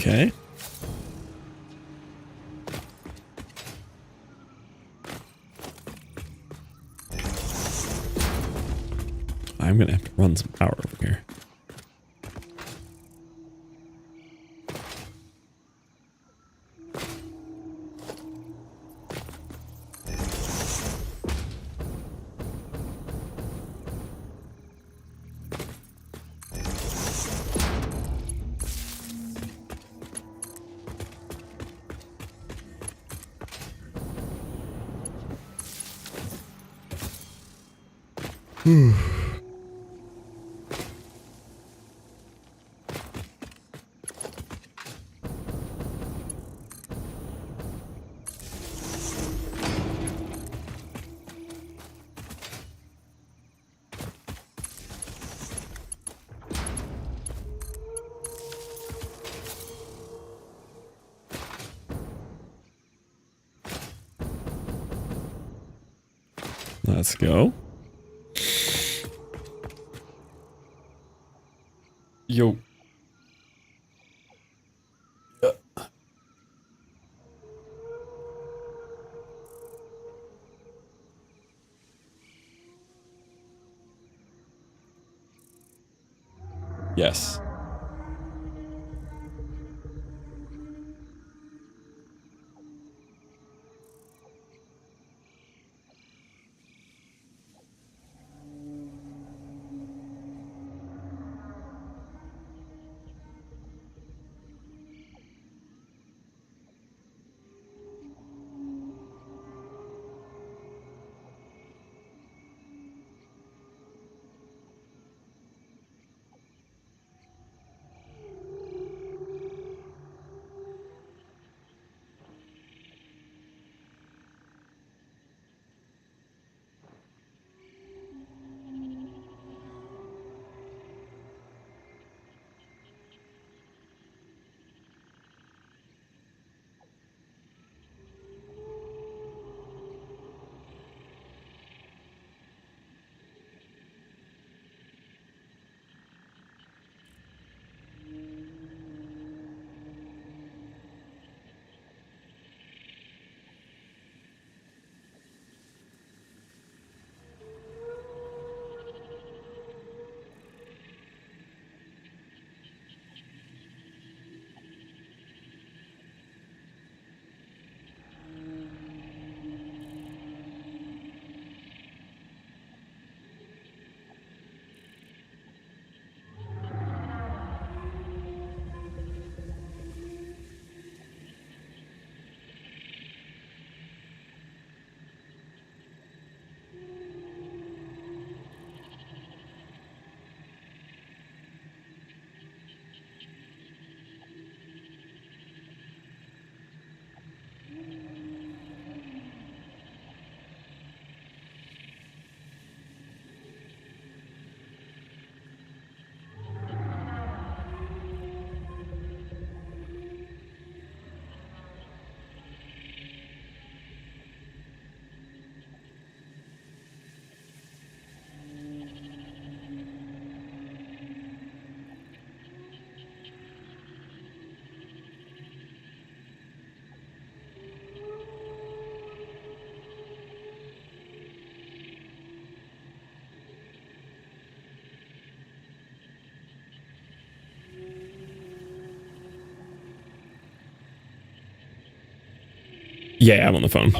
Okay. I'm gonna have to run some power over here. Let's go. Yo. Yes. Yeah, I'm on the phone.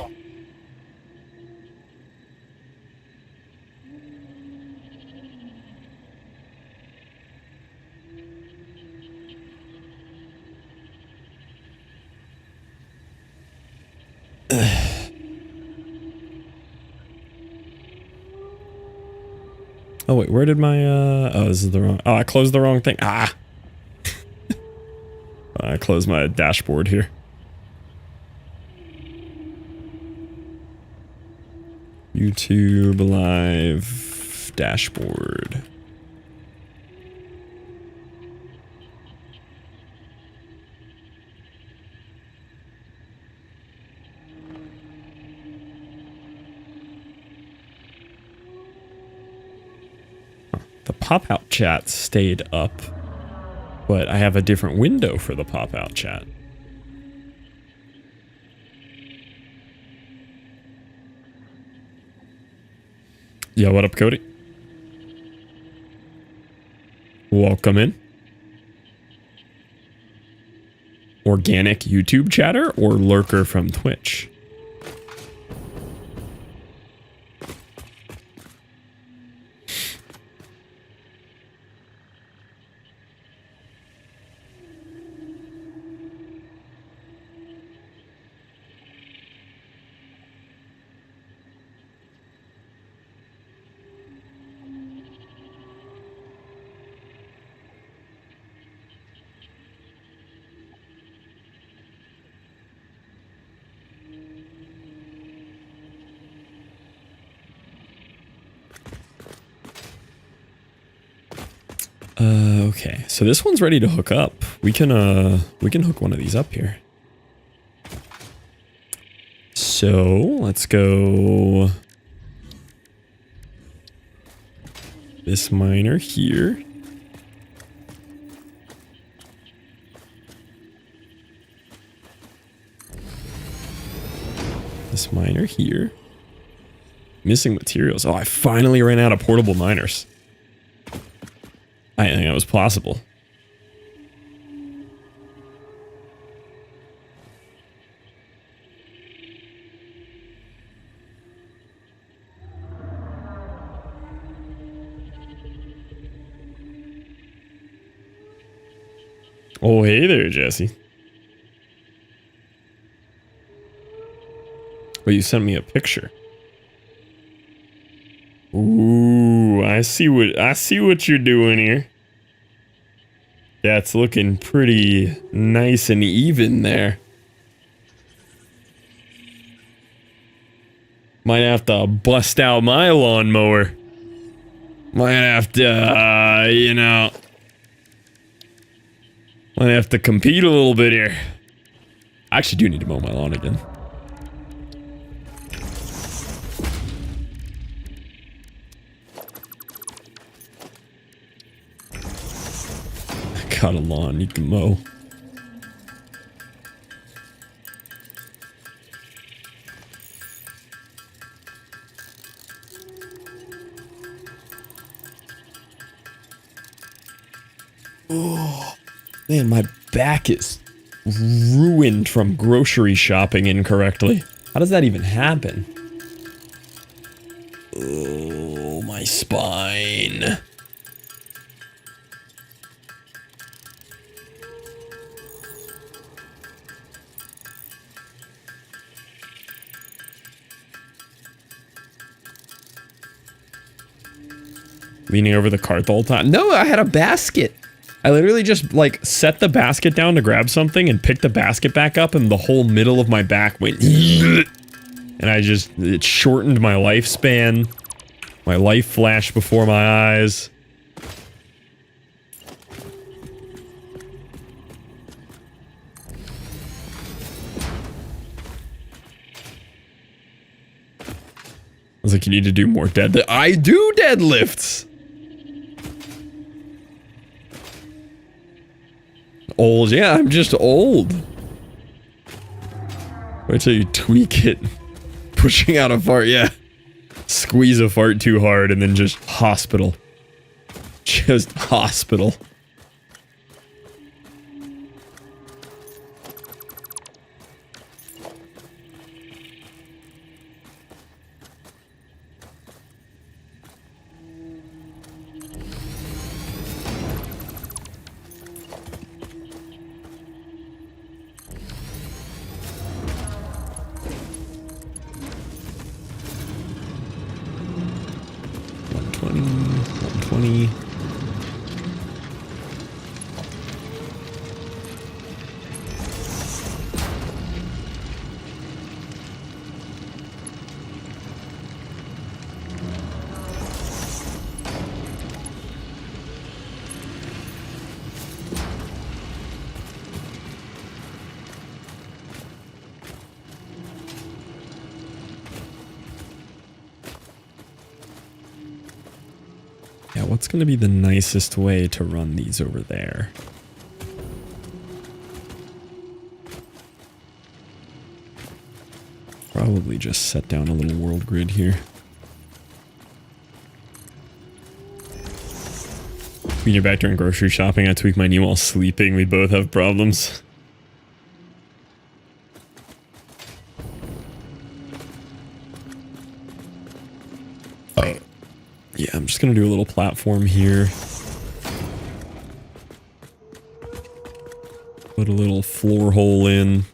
Oh wait, where did my oh, this is the wrong. Oh, I closed the wrong thing. Ah. I closed my dashboard here. YouTube live dashboard. The pop-out chat stayed up, but I have a different window for the pop-out chat. Yeah, what up, Cody? Welcome in. Organic YouTube chatter or lurker from Twitch? Okay, so this one's ready to hook up. We can hook one of these up here. So let's go This miner here. This miner here. Missing materials. Oh, I finally ran out of portable miners. I didn't think that was possible. Oh, hey there, Jesse. Well, you sent me a picture. Ooh, I see what you're doing here. That's looking pretty nice and even there. Might have to bust out my lawnmower. Might have to, you know. Might have to compete a little bit here. I actually do need to mow my lawn again. I got a lawn, need to mow. Oh, man, my back is ruined from grocery shopping incorrectly. How does that even happen? Oh, my spine. Leaning over the cart the whole time. No, I had a basket. I literally just like set the basket down to grab something and pick the basket back up, and the whole middle of my back went and it shortened my lifespan. My life flashed before my eyes. I was like, you need to do more deadlift. I do deadlifts! Old, yeah, I'm just old. Wait till you tweak it. Pushing out a fart, yeah. Squeeze a fart too hard and then just hospital. Just hospital. Yeah, what's going to be the nicest way to run these over there? Probably just set down a little world grid here. When you're back during grocery shopping, I tweak my knee while sleeping. We both have problems. Yeah, I'm just gonna do a little platform here. Put a little floor hole in.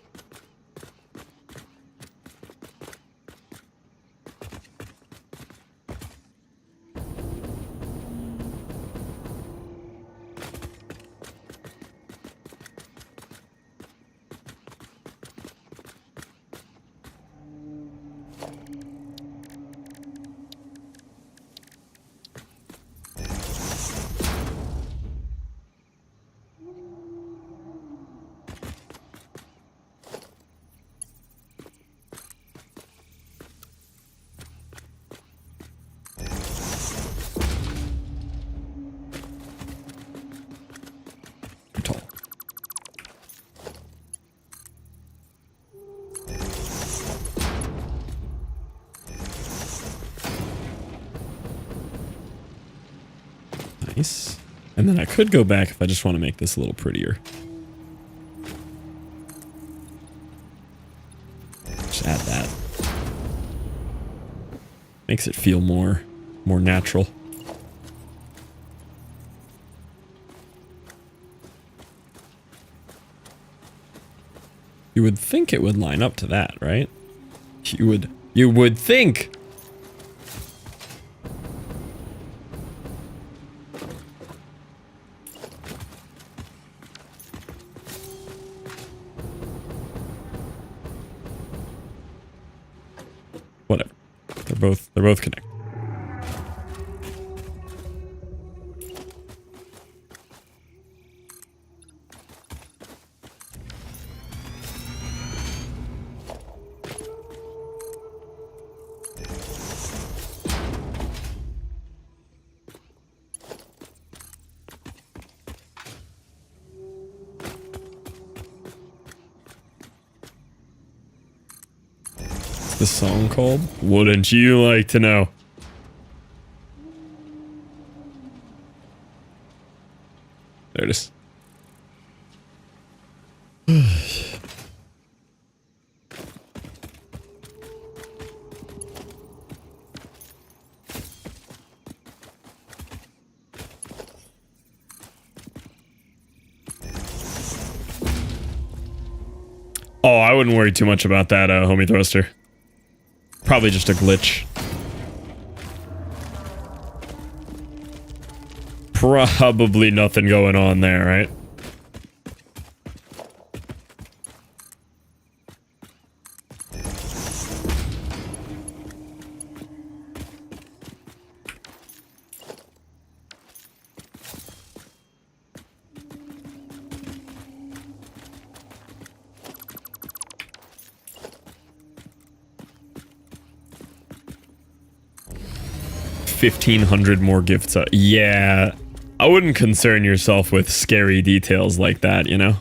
Nice. And then I could go back if I just want to make this a little prettier. Just add that. Makes it feel more natural. You would think it would line up to that, right? You would think. Whatever. They're both connected. The song called? Wouldn't you like to know? There it is. Oh, I wouldn't worry too much about that, homie thruster. Probably just a glitch. Probably nothing going on there, right? $1,500 more gifts. Yeah, I wouldn't concern yourself with scary details like that, you know?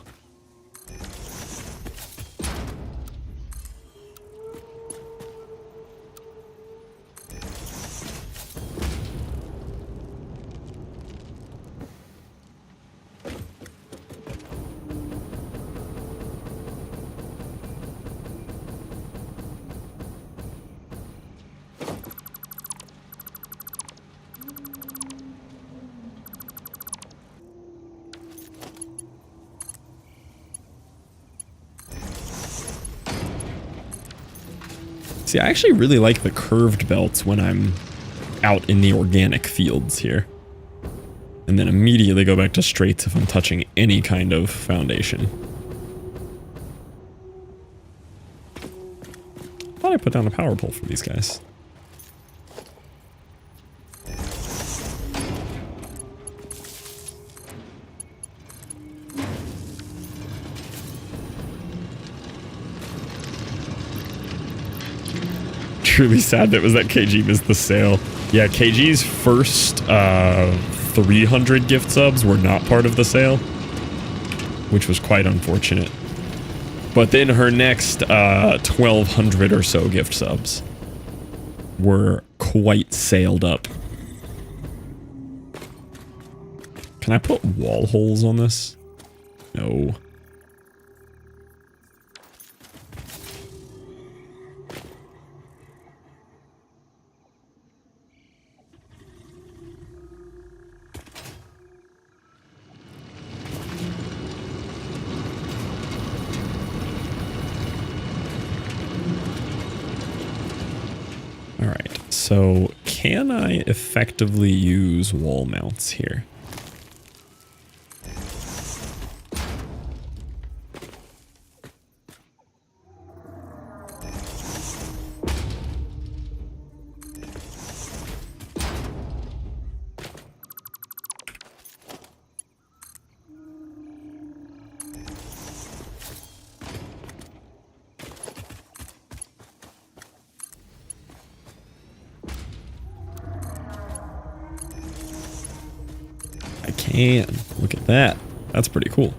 See, I actually really like the curved belts when I'm out in the organic fields here. And then immediately go back to straights if I'm touching any kind of foundation. Thought I put down a power pole for these guys. Truly sad that was that KG missed the sale. Yeah, KG's first 300 gift subs were not part of the sale, which was quite unfortunate. But then her next 1,200 or so gift subs were quite sailed up. Can I put wall holes on this? No. So, can I effectively use wall mounts here? can. Look at that. That's pretty cool.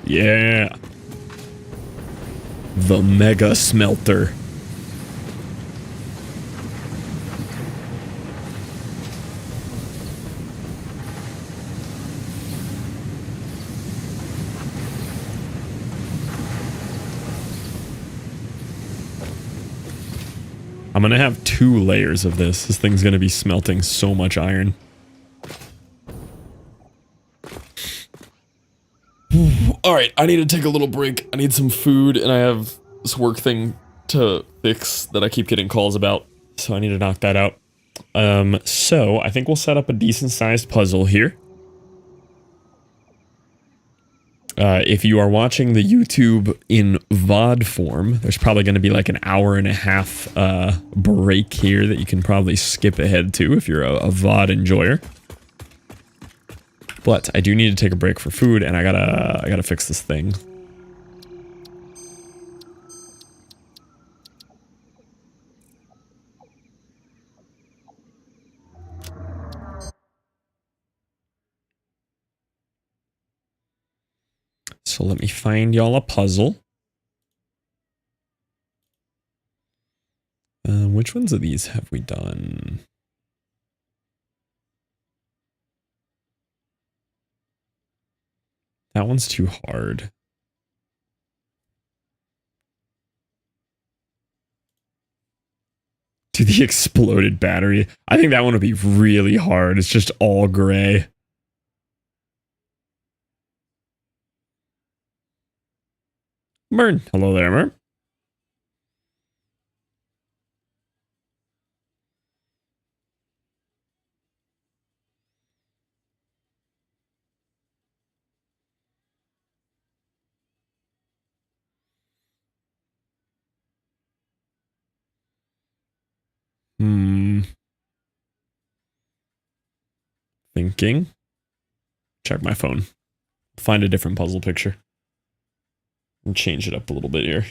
Yeah. The mega smelter. I'm gonna have 2 layers of this. This thing's gonna be smelting so much iron. Alright, I need to take a little break. I need some food, and I have this work thing to fix that I keep getting calls about. So I need to knock that out. So I think we'll set up a decent sized puzzle here. If you are watching the YouTube in VOD form, there's probably going to be like an hour and a half break here that you can probably skip ahead to if you're a VOD enjoyer. But I do need to take a break for food, and I gotta fix this thing. So let me find y'all a puzzle. Which ones of these have we done? That one's too hard. To the exploded battery. I think that one would be really hard. It's just all gray. Mern. Hello there, Mern. Thinking. Check my phone. Find a different puzzle picture. And change it up a little bit here.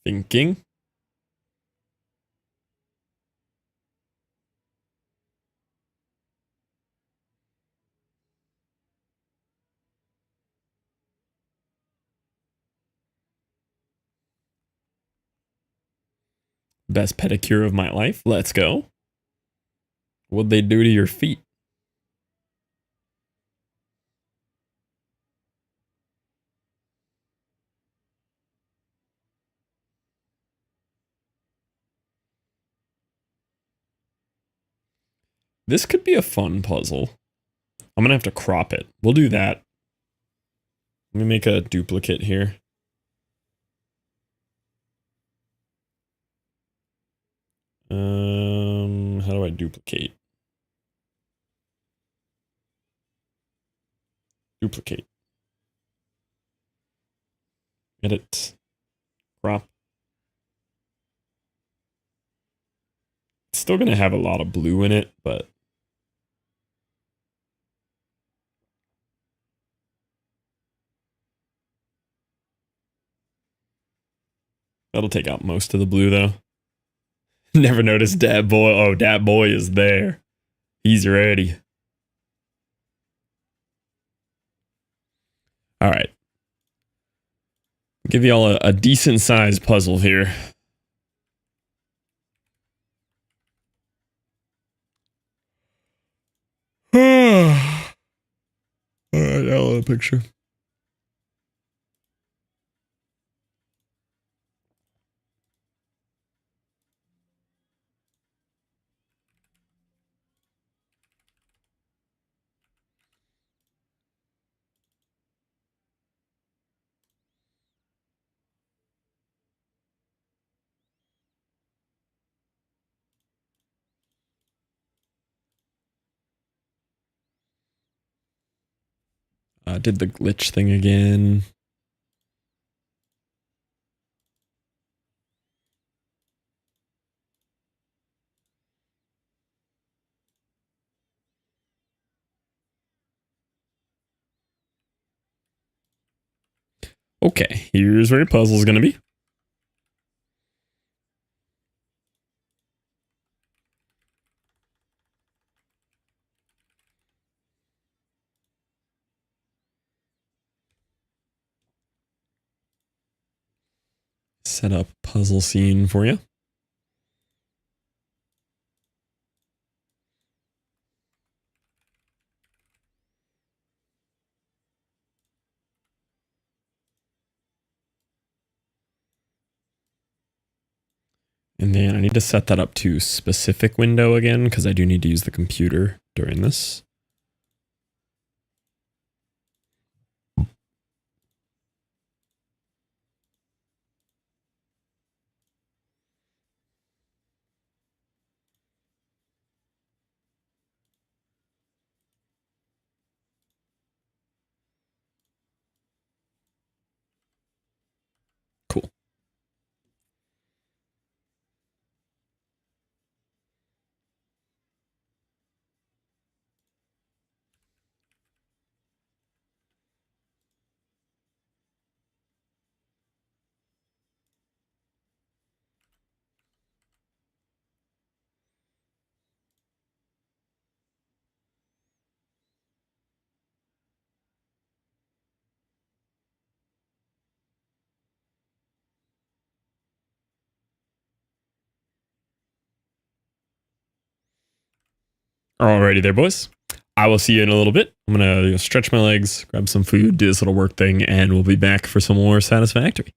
Thinking. Best pedicure of my life. Let's go. What'd they do to your feet? This could be a fun puzzle. I'm gonna have to crop it. We'll do that. Let me make a duplicate here. How do I duplicate? Duplicate. Edit. Crop. It's still gonna have a lot of blue in it, but that'll take out most of the blue though. Never noticed Dat Boy. Oh, Dat Boy is there. He's ready. All right. Give y'all a decent sized puzzle here. All right, I'll a picture. Did the glitch thing again. Okay, here's where your puzzle's going to be. Set up puzzle scene for you. And then I need to set that up to specific window again because I do need to use the computer during this. Cool. Alrighty there, boys. I will see you in a little bit. I'm going to stretch my legs, grab some food, do this little work thing, and we'll be back for some more Satisfactory.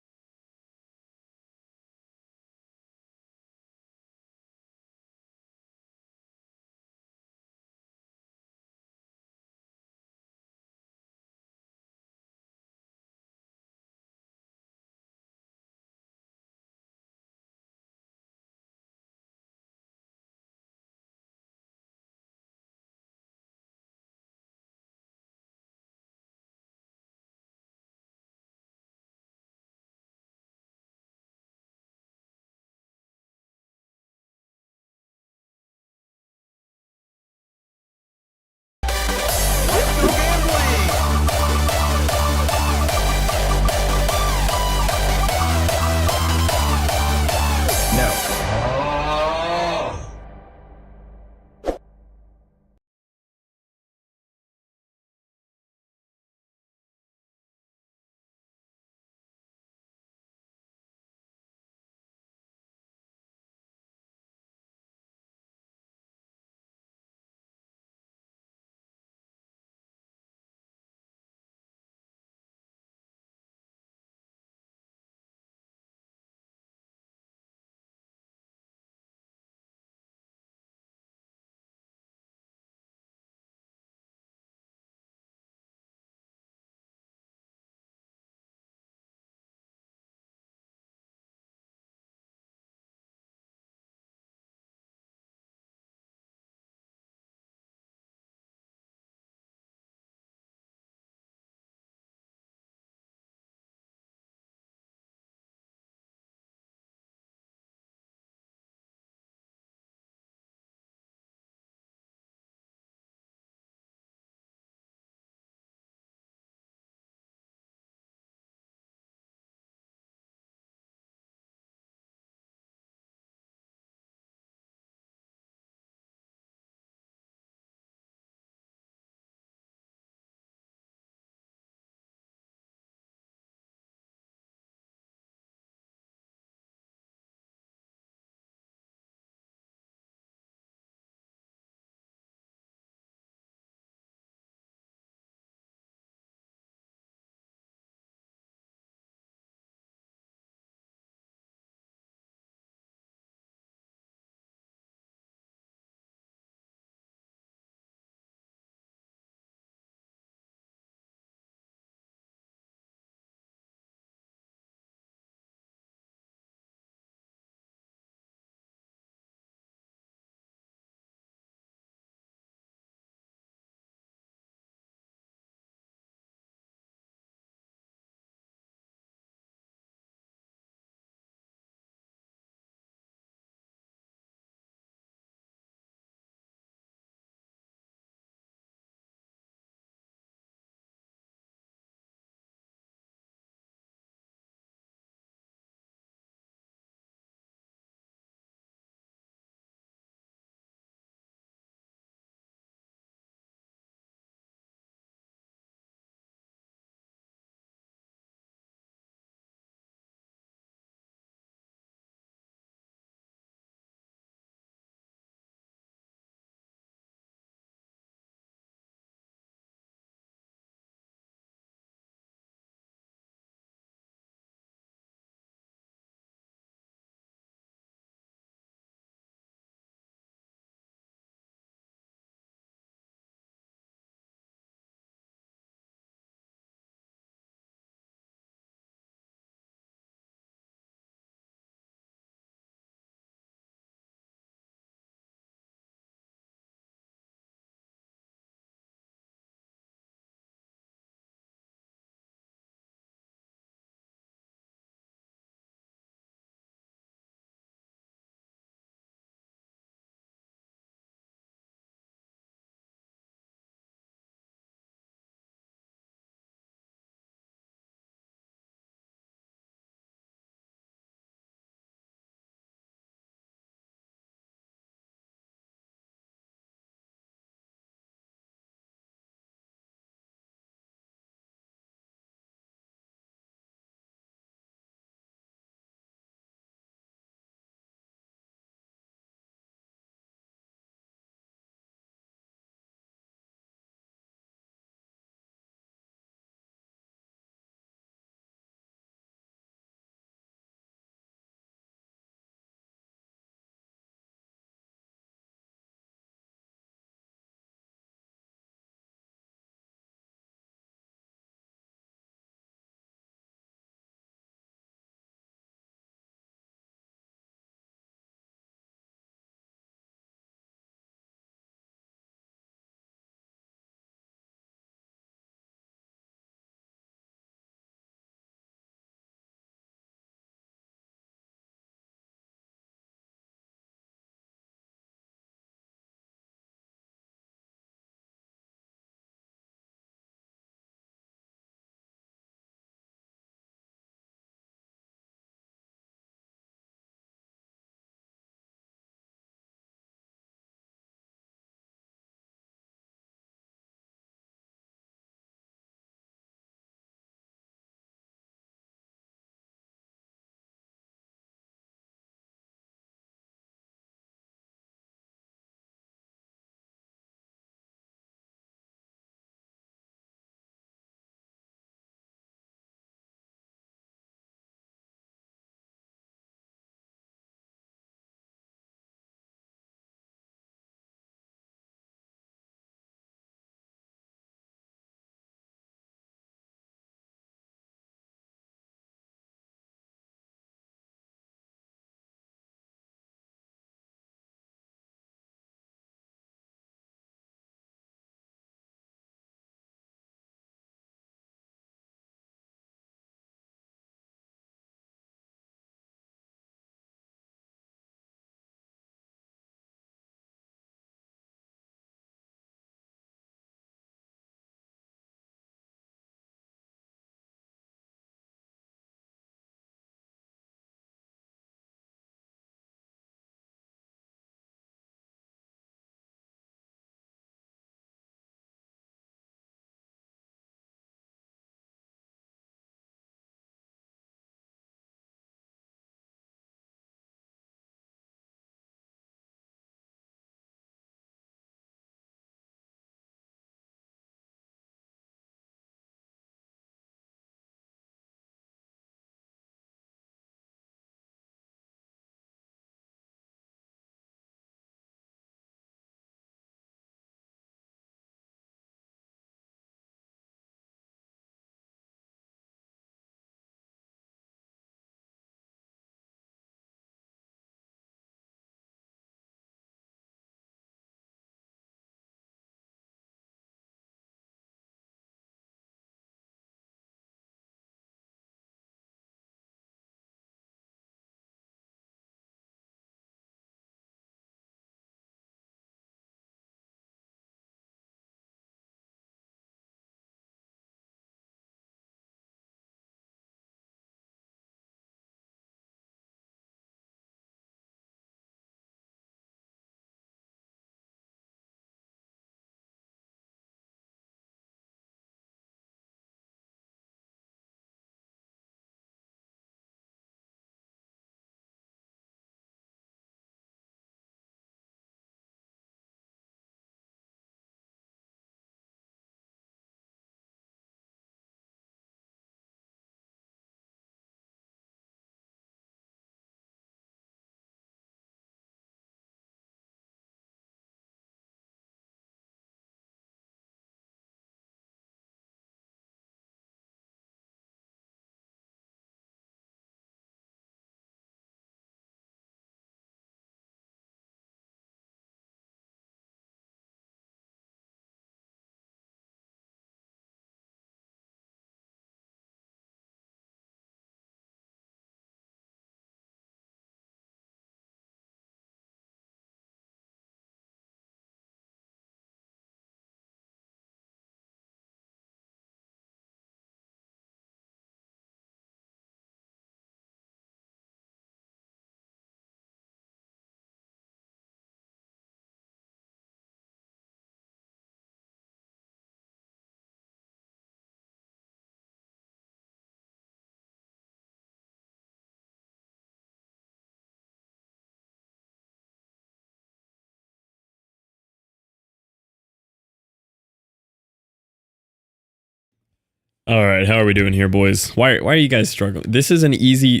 All right, how are we doing here, boys? Why are you guys struggling? This is an easy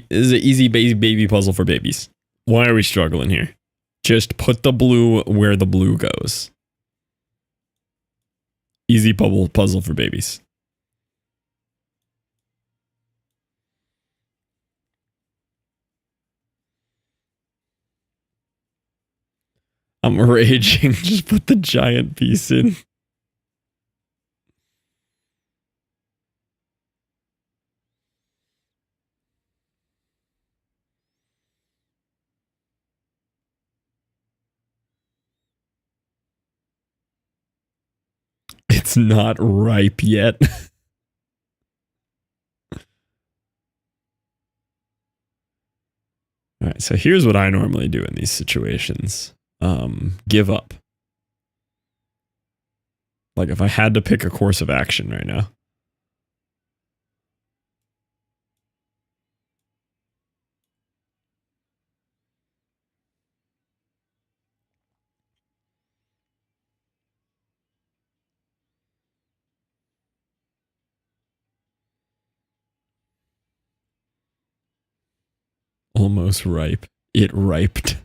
baby puzzle for babies. Why are we struggling here? Just put the blue where the blue goes. Easy puzzle for babies. I'm raging. Just put the giant piece in. It's not ripe yet. All right, so here's what I normally do in these situations. Give up. Like if I had to pick a course of action right now. Almost ripe. It riped.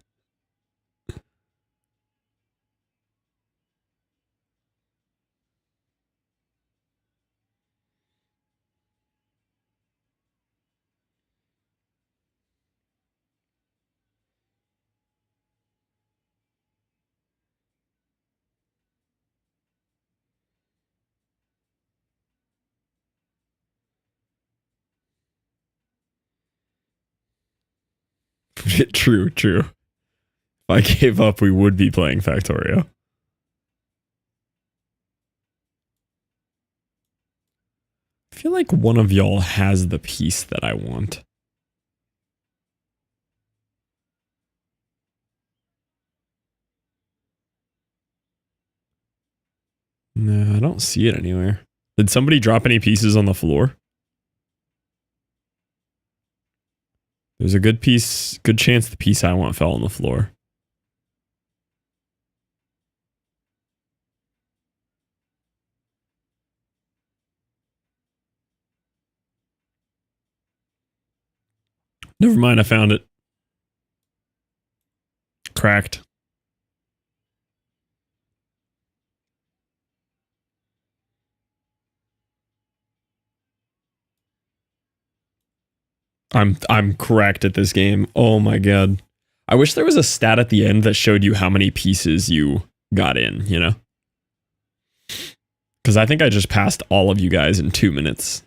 True. If I gave up, we would be playing Factorio. I feel like one of y'all has the piece that I want. No, I don't see it anywhere. Did somebody drop any pieces on the floor? There's a good chance the piece I want fell on the floor. Never mind, I found it. Cracked. I'm correct at this game. Oh my god. I wish there was a stat at the end that showed you how many pieces you got in, you know? Because I think I just passed all of you guys in 2 minutes.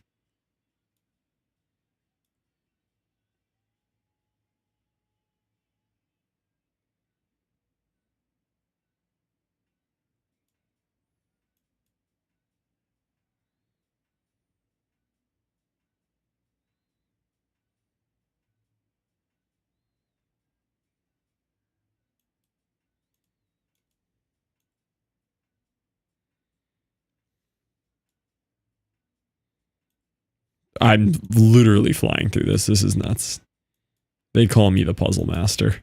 I'm literally flying through this. This is nuts. They call me the puzzle master.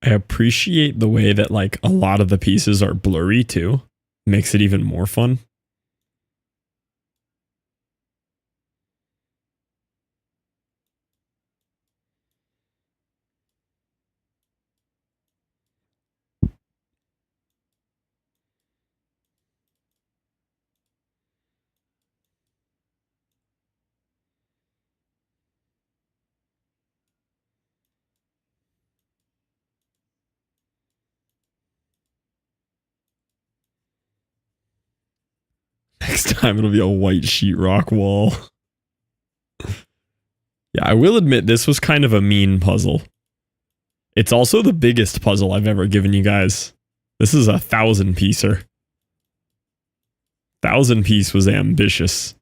I appreciate the way that like a lot of the pieces are blurry too. Makes it even more fun. Next time it'll be a white sheetrock wall. Yeah, I will admit this was kind of a mean puzzle. It's also the biggest puzzle I've ever given you guys. This is a 1,000 piecer. 1,000 piece was ambitious.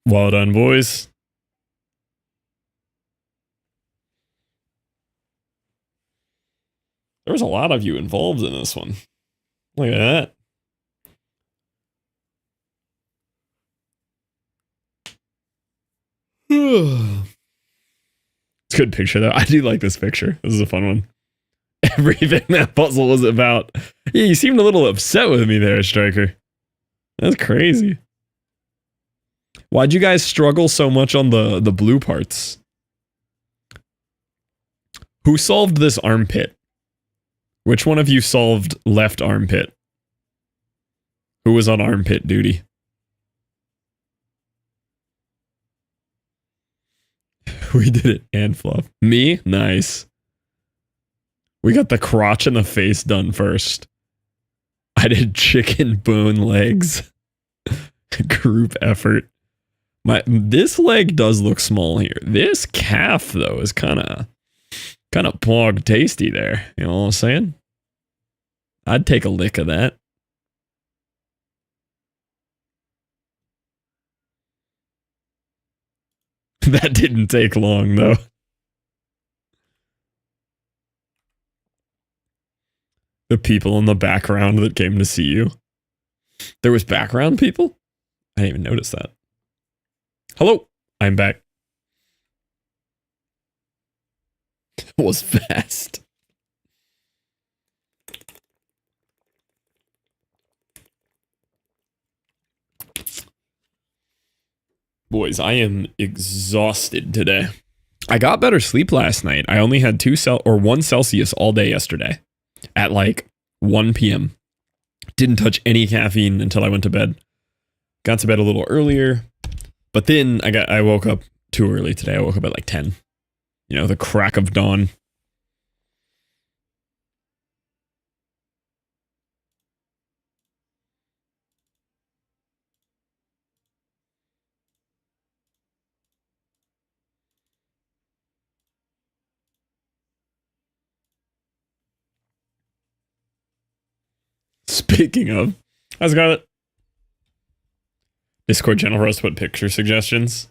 Well done, boys. There was a lot of you involved in this one. Look at that. It's a good picture, though. I do like this picture. This is a fun one. Everything that puzzle was about. Yeah, you seemed a little upset with me there, Striker. That's crazy. Why'd you guys struggle so much on the blue parts? Who solved this armpit? Which one of you solved left armpit? Who was on armpit duty? We did it and fluff. Me? Nice. We got the crotch and the face done first. I did chicken bone legs. Group effort. This leg does look small here. This calf though is kind of pog tasty there. You know what I'm saying? I'd take a lick of that. That didn't take long though. The people in the background that came to see you. There was background people? I didn't even notice that. Hello, I'm back. It was fast. Boys, I am exhausted today. I got better sleep last night. I only had 1 Celsius all day yesterday at like 1 p.m. Didn't touch any caffeine until I went to bed. Got to bed a little earlier, but then I woke up too early today. I woke up at like 10. You know, the crack of dawn. Speaking of, how's it going? Discord channel roast put picture suggestions.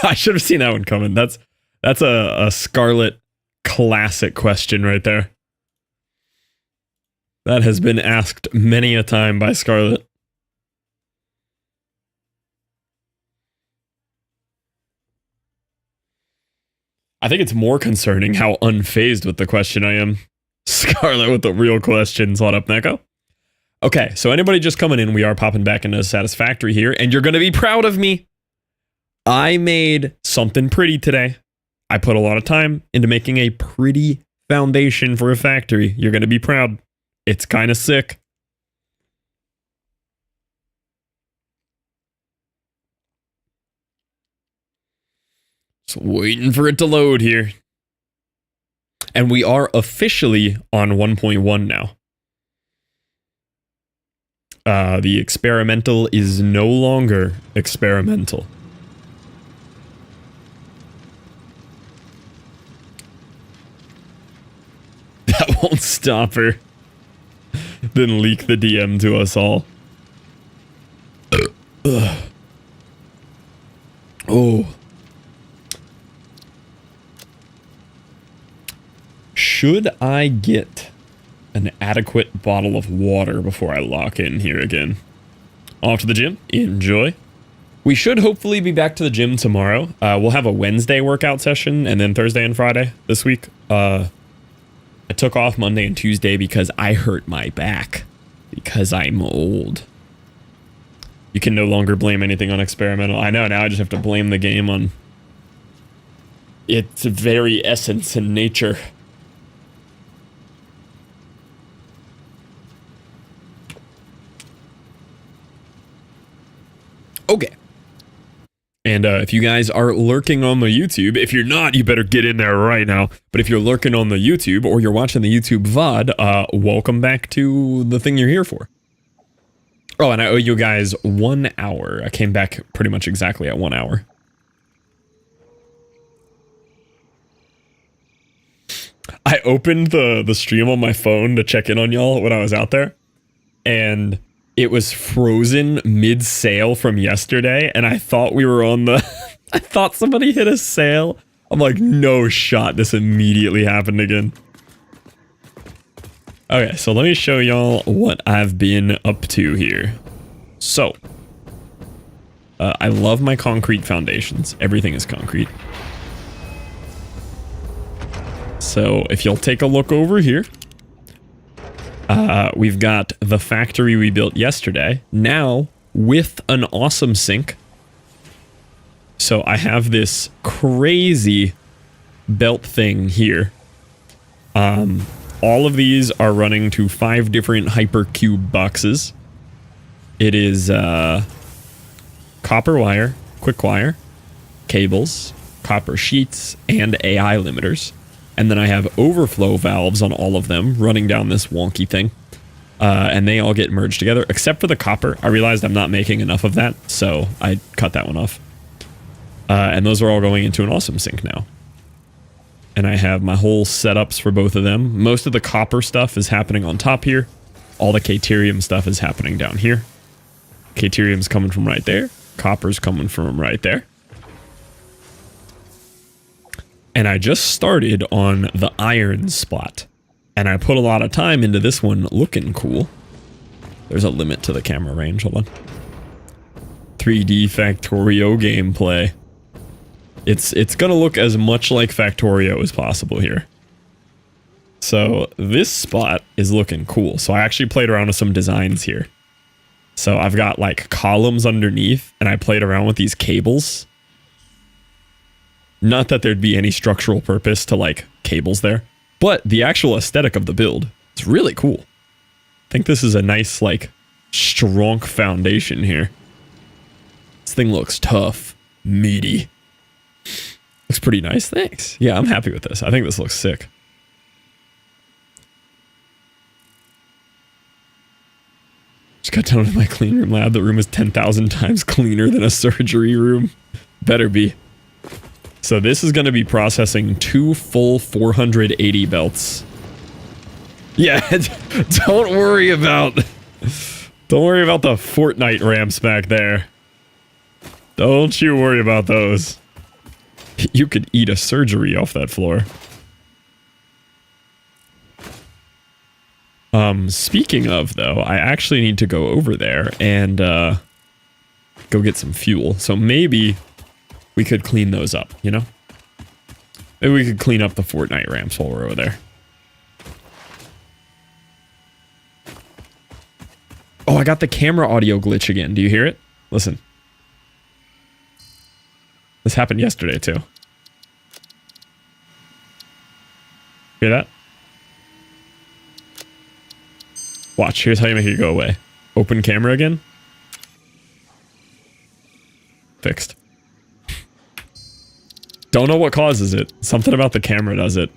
I should have seen that one coming. That's a Scarlet classic question right there. That has been asked many a time by Scarlet. I think it's more concerning how unfazed with the question I am. Scarlet with the real questions. What up, Neko? Okay, so anybody just coming in, we are popping back into Satisfactory here, and you're going to be proud of me. I made something pretty today. I put a lot of time into making a pretty foundation for a factory. You're going to be proud. It's kind of sick. Just waiting for it to load here. And we are officially on 1.1 now. The experimental is no longer experimental. That won't stop her. Then leak the DM to us all. Oh. Should I get an adequate bottle of water before I lock in here again? Off to the gym. Enjoy. We should hopefully be back to the gym tomorrow. We'll have a Wednesday workout session and then Thursday and Friday this week. I took off Monday and Tuesday because I hurt my back. Because I'm old. You can no longer blame anything on experimental. I know, now I just have to blame the game on its very essence and nature. Okay. And if you guys are lurking on the YouTube, if you're not, you better get in there right now. But if you're lurking on the YouTube or you're watching the YouTube VOD, welcome back to the thing you're here for. Oh, and I owe you guys 1 hour. I came back pretty much exactly at 1 hour. I opened the stream on my phone to check in on y'all when I was out there. And it was frozen mid-sail from yesterday, and I thought we were on the... I thought somebody hit a sail. I'm like, no shot, this immediately happened again. Okay, so let me show y'all what I've been up to here. So, I love my concrete foundations. Everything is concrete. So, if you'll take a look over here, we've got the factory we built yesterday, now with an awesome sink. So I have this crazy belt thing here. All of these are running to 5 different hypercube boxes. It is copper wire, quick wire, cables, copper sheets, and AI limiters. And then I have overflow valves on all of them running down this wonky thing. And they all get merged together, except for the copper. I realized I'm not making enough of that, so I cut that one off. And those are all going into an awesome sink now. And I have my whole setups for both of them. Most of the copper stuff is happening on top here. All the Caterium stuff is happening down here. Caterium's coming from right there. Copper's coming from right there. And I just started on the iron spot. And I put a lot of time into this one looking cool. There's a limit to the camera range. Hold on. 3D Factorio gameplay. It's gonna look as much like Factorio as possible here. So this spot is looking cool. So I actually played around with some designs here. So I've got like columns underneath, and I played around with these cables. Not that there'd be any structural purpose to like cables there, but the actual aesthetic of the build is really cool. I think this is a nice like strong foundation here. This thing looks tough, meaty. Looks pretty nice, thanks. Yeah, I'm happy with this. I think this looks sick. Just got done with my clean room lab. The room is 10,000 times cleaner than a surgery room. Better be. So this is going to be processing 2 full 480 belts. Yeah, don't worry about the Fortnite ramps back there. Don't you worry about those. You could eat a surgery off that floor. Speaking of, though, I actually need to go over there and go get some fuel. So maybe we could clean those up, you know? Maybe we could clean up the Fortnite ramps while we're over there. Oh, I got the camera audio glitch again. Do you hear it? Listen. This happened yesterday, too. Hear that? Watch, here's how you make it go away. Open camera again. Fixed. Don't know what causes it. Something about the camera does it.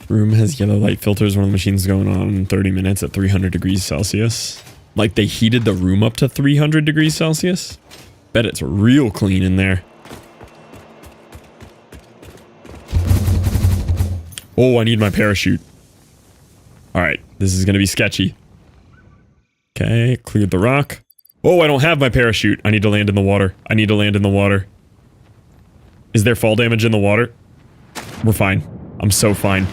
Room has yellow light filters. One of the machines going on in 30 minutes at 300 degrees Celsius. Like they heated the room up to 300 degrees Celsius. Bet it's real clean in there. Oh, I need my parachute. Alright, this is gonna be sketchy. Okay, cleared the rock. Oh, I don't have my parachute. I need to land in the water. I need to land in the water. Is there fall damage in the water? We're fine. I'm so fine.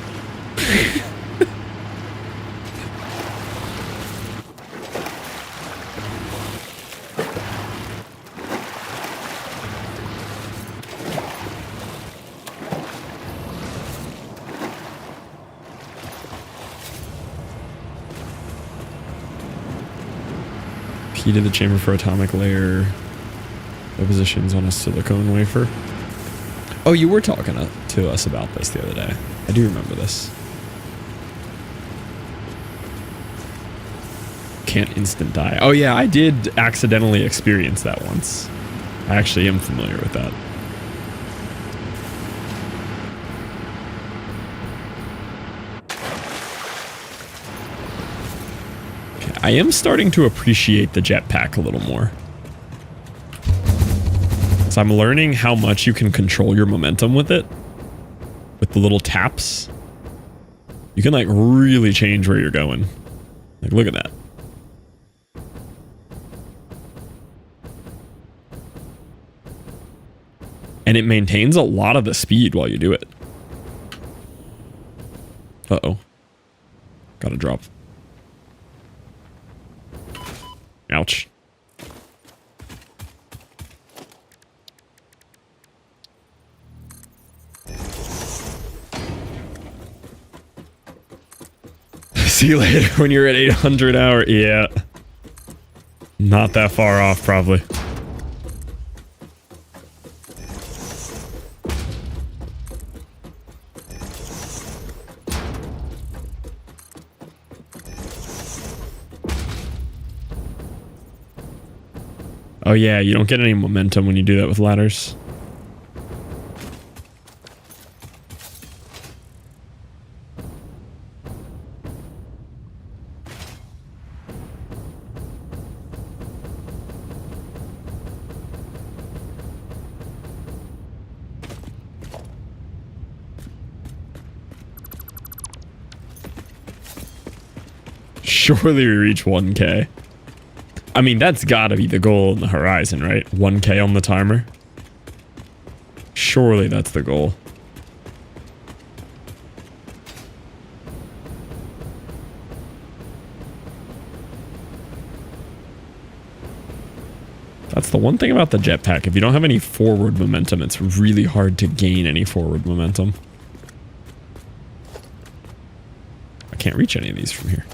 Heated the chamber for atomic layer positions on a silicone wafer. Oh, you were talking to us about this the other day. I do remember this. Can't instant die. Oh yeah, I did accidentally experience that once. I actually am familiar with that. Okay, I am starting to appreciate the jetpack a little more. So I'm learning how much you can control your momentum with it. With the little taps. You can like really change where you're going. Like look at that. And it maintains a lot of the speed while you do it. Uh-oh. Gotta drop. Ouch. See you later when you're at 800 hour. Yeah. Not that far off, probably. Oh yeah, you don't get any momentum when you do that with ladders. Surely we reach 1K. I mean, that's gotta be the goal on the horizon, right? 1K on the timer. Surely that's the goal. That's the one thing about the jetpack. If you don't have any forward momentum, it's really hard to gain any forward momentum. I can't reach any of these from here.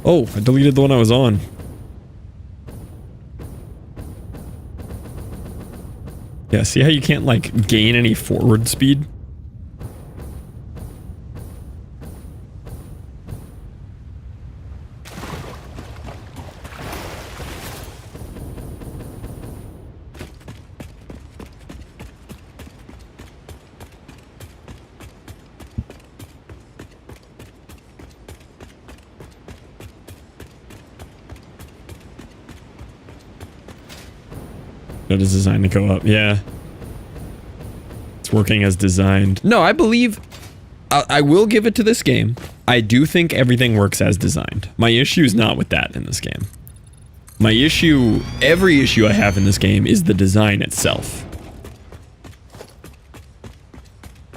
Oh, I deleted the one I was on. Yeah, see how you can't, like, gain any forward speed? It is designed to go up, yeah. It's working as designed. No, I believe... I will give it to this game. I do think everything works as designed. My issue is not with that in this game. My issue... Every issue I have in this game is the design itself.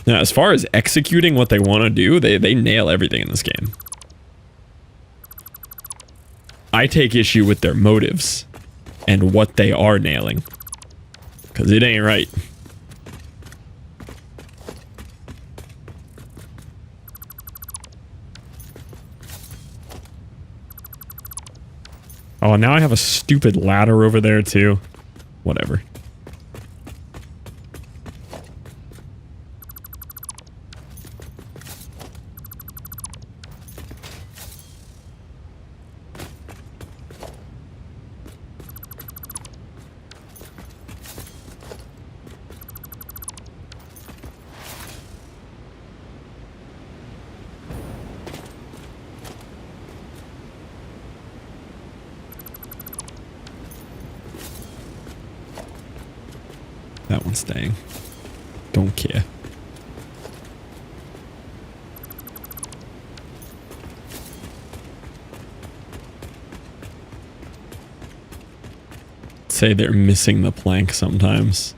Now, as far as executing what they want to do, they nail everything in this game. I take issue with their motives and what they are nailing. Because it ain't right. Oh, now I have a stupid ladder over there too. Whatever. That one's staying. Don't care. say they're missing the plank sometimes.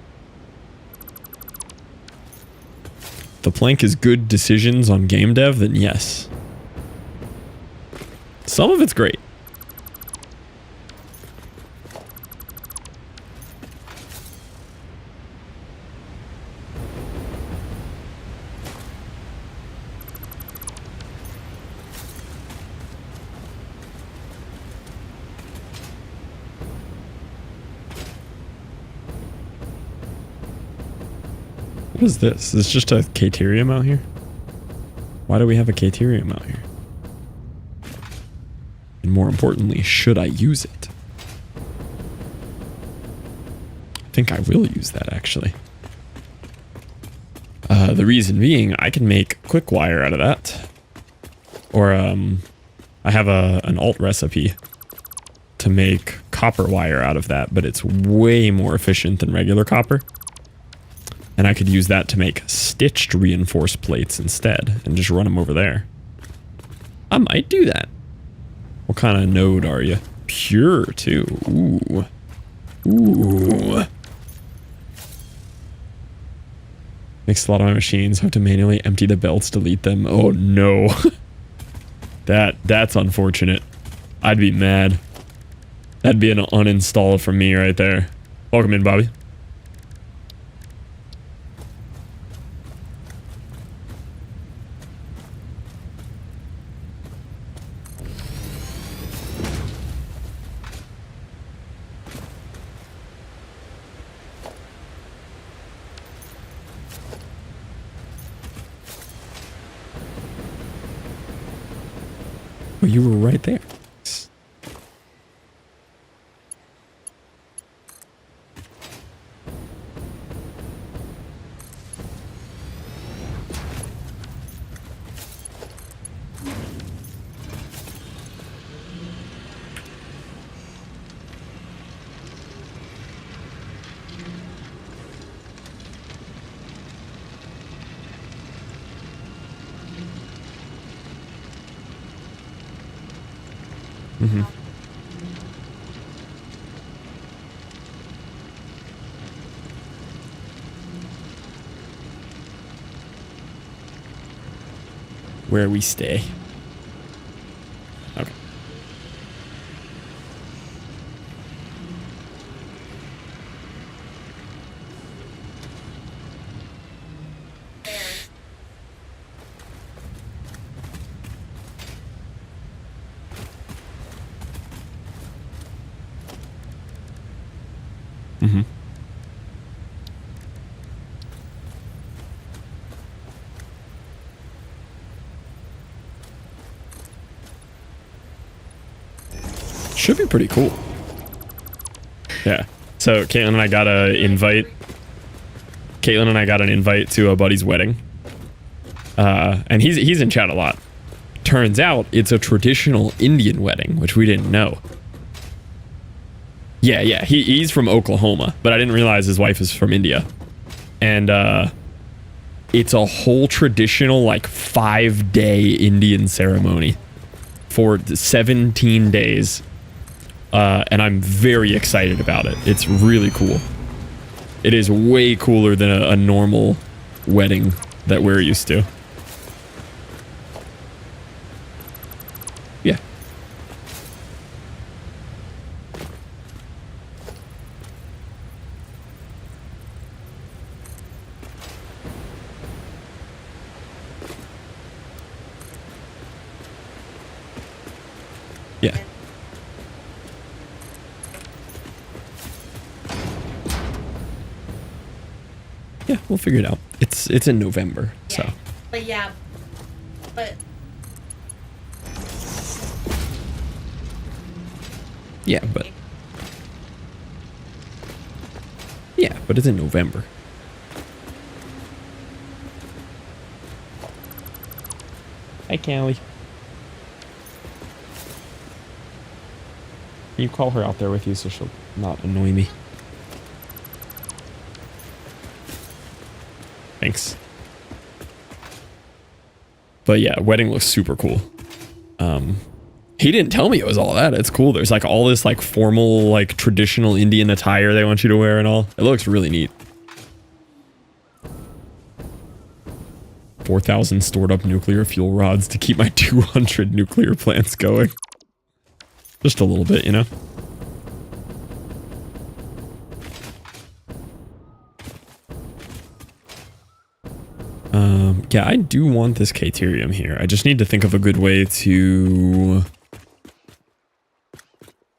If the plank is good decisions on game dev, then yes. Some of it's great. What is this? Is this just a Caterium out here? Why do we have a Caterium out here? And more importantly, should I use it? I think I will use that, actually. The reason being, I can make quick wire out of that. Or, I have an alt recipe to make copper wire out of that, but it's way more efficient than regular copper. And I could use that to make stitched reinforced plates instead and just run them over there. I might do that. What kind of node are you? Pure, too. Ooh. Ooh. Makes a lot of my machines. Have to manually empty the belts, delete them. Oh, no. That's unfortunate. I'd be mad. That'd be an uninstall from me right there. Welcome in, Bobby. Well, you were right there. Mm-hmm. Where we stay. Okay. Mm-hmm. Should be pretty cool. Yeah. So Caitlin and I got an invite. Caitlin and I got an invite to a buddy's wedding. And he's in chat a lot. Turns out it's a traditional Indian wedding, which we didn't know. Yeah, he's from Oklahoma, but I didn't realize his wife is from India. And it's a whole traditional, like, 5-day Indian ceremony for 17 days. And I'm very excited about it. It's really cool. It is way cooler than a normal wedding that we're used to. Yeah. Yeah. Yeah, we'll figure it out. It's in November, Yeah. so. But yeah, but Yeah, but it's in November. Hi, Callie. Can you call her out there with you so she'll not annoy me? Thanks. But yeah, wedding looks super cool. He didn't tell me it was all that. It's cool. There's like all this like formal, like traditional Indian attire they want you to wear and all. It looks really neat. 4,000 stored up nuclear fuel rods to keep my 200 nuclear plants going. Just a little bit, you know? Yeah, I do want this Caterium here. I just need to think of a good way to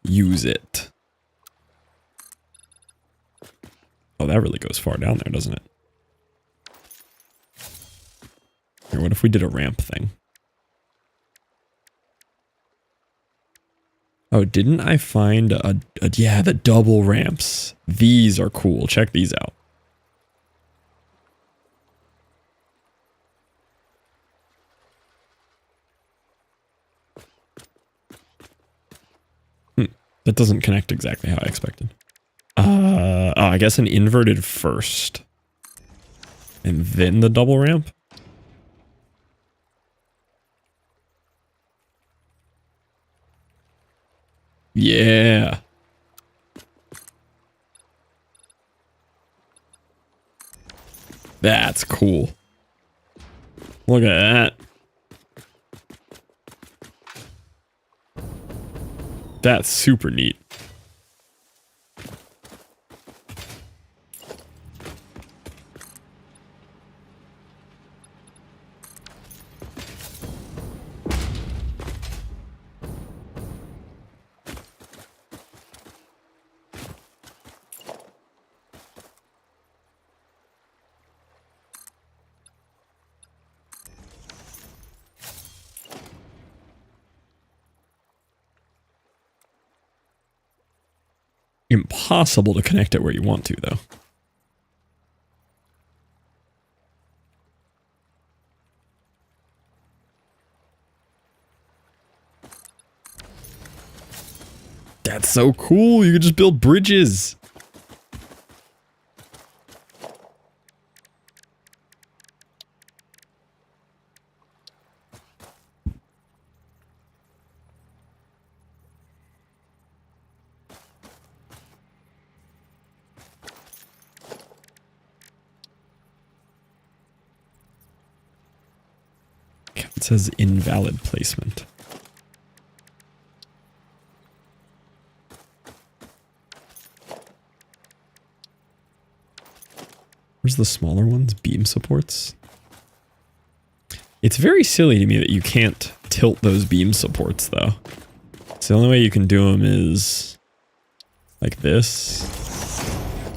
use it. Oh, that really goes far down there, doesn't it? Here, what if we did a ramp thing? Oh, didn't I find yeah, the double ramps. These are cool. Check these out. That doesn't connect exactly how I expected. Oh, I guess an inverted first. And then the double ramp? Yeah. That's cool. Look at that. That's super neat. Impossible to connect it where you want to, though. That's so cool. You could just build bridges. It says invalid placement. Where's the smaller ones? Beam supports? It's very silly to me that you can't tilt those beam supports, though. So the only way you can do them is like this.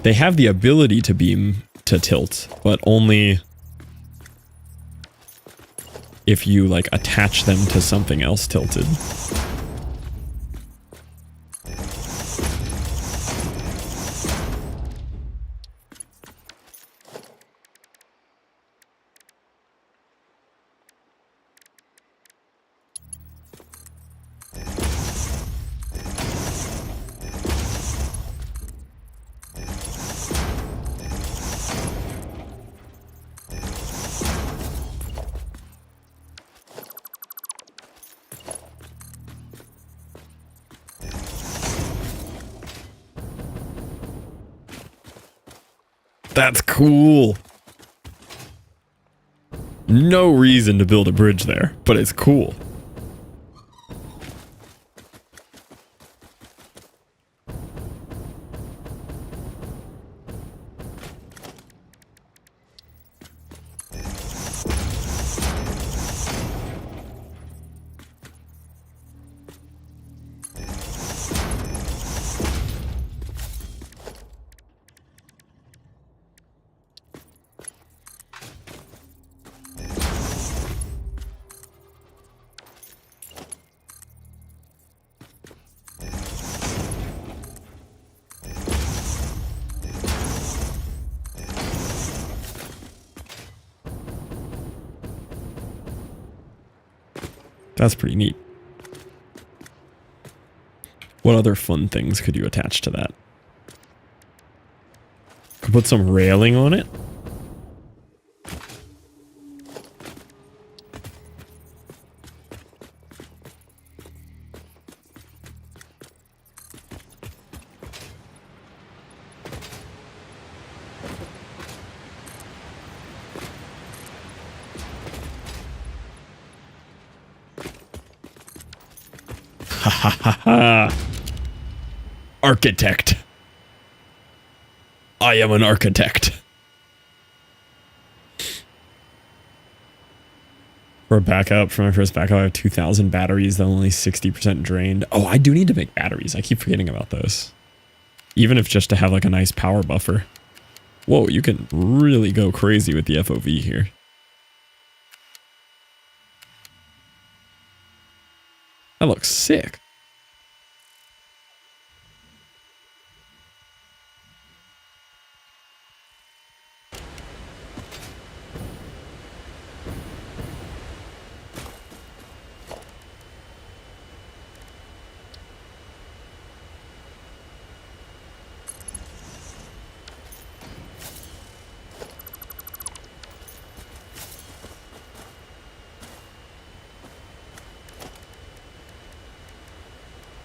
They have the ability to beam to tilt, but only if you like attach them to something else tilted. That's cool. No reason to build a bridge there, but it's cool. That's pretty neat. What other fun things could you attach to that? Could put some railing on it. Ha ha ha ha. Architect. I am an architect. For a backup, for my first backup, I have 2,000 batteries, though only 60% drained. Oh, I do need to make batteries. I keep forgetting about those. Even if just to have like a nice power buffer. Whoa, you can really go crazy with the FOV here. That looks sick.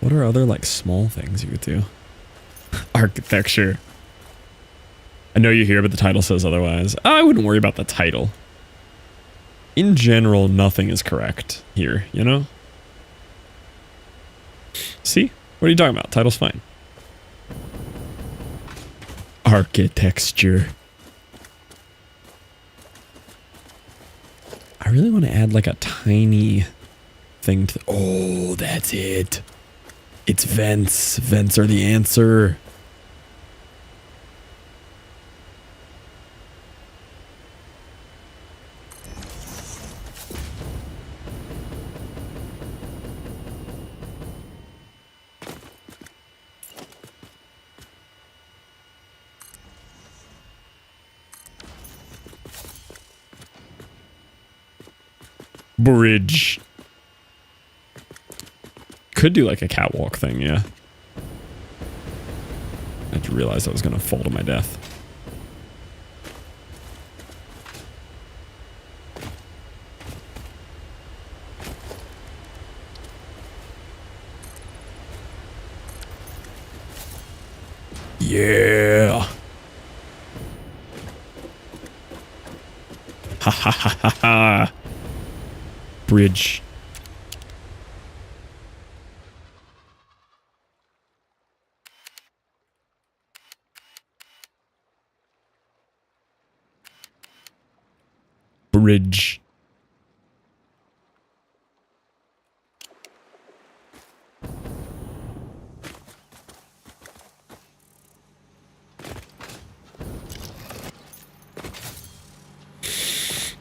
What are other like small things you could do? Architecture. I know you're here, but the title says otherwise. I wouldn't worry about the title. In general, nothing is correct here, you know? See? What are you talking about? Title's fine. Architecture. I really want to add like a tiny thing to... Oh, that's it. It's vents. Vents are the answer. Bridge. Could do like a catwalk thing, yeah. I just realized I was gonna fall to my death. Yeah. Ha ha ha ha ha. Bridge. Bridge.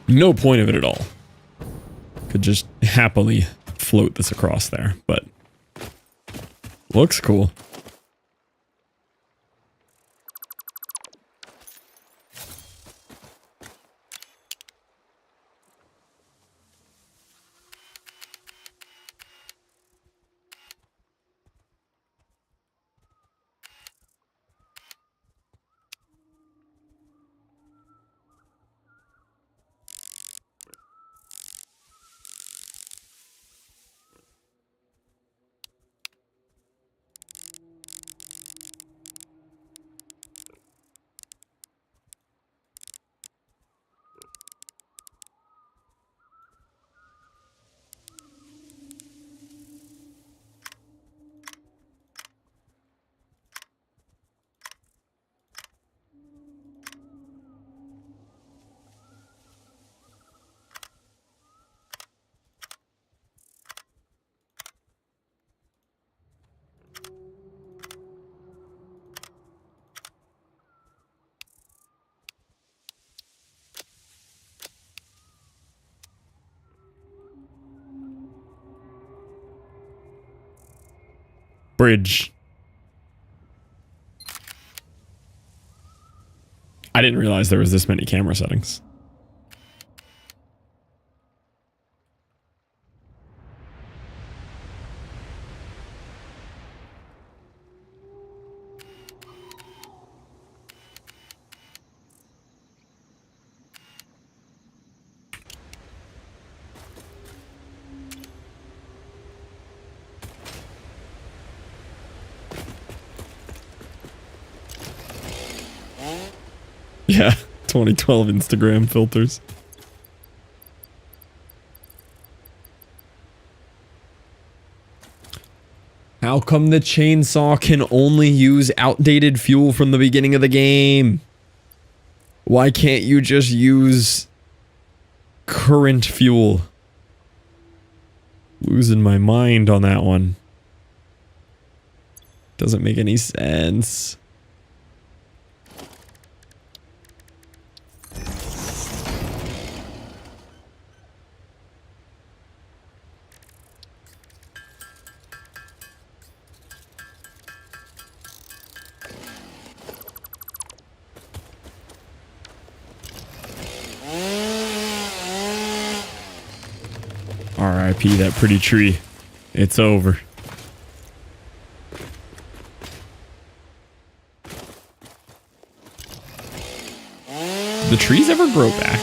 No point of it at all. Could just happily float this across there, but looks cool. Bridge. I didn't realize there was this many camera settings. Yeah, 2012 Instagram filters. How come the chainsaw can only use outdated fuel from the beginning of the game? Why can't you just use current fuel? Losing my mind on that one. Doesn't make any sense. R.I.P. that pretty tree. It's over. Do the trees ever grow back?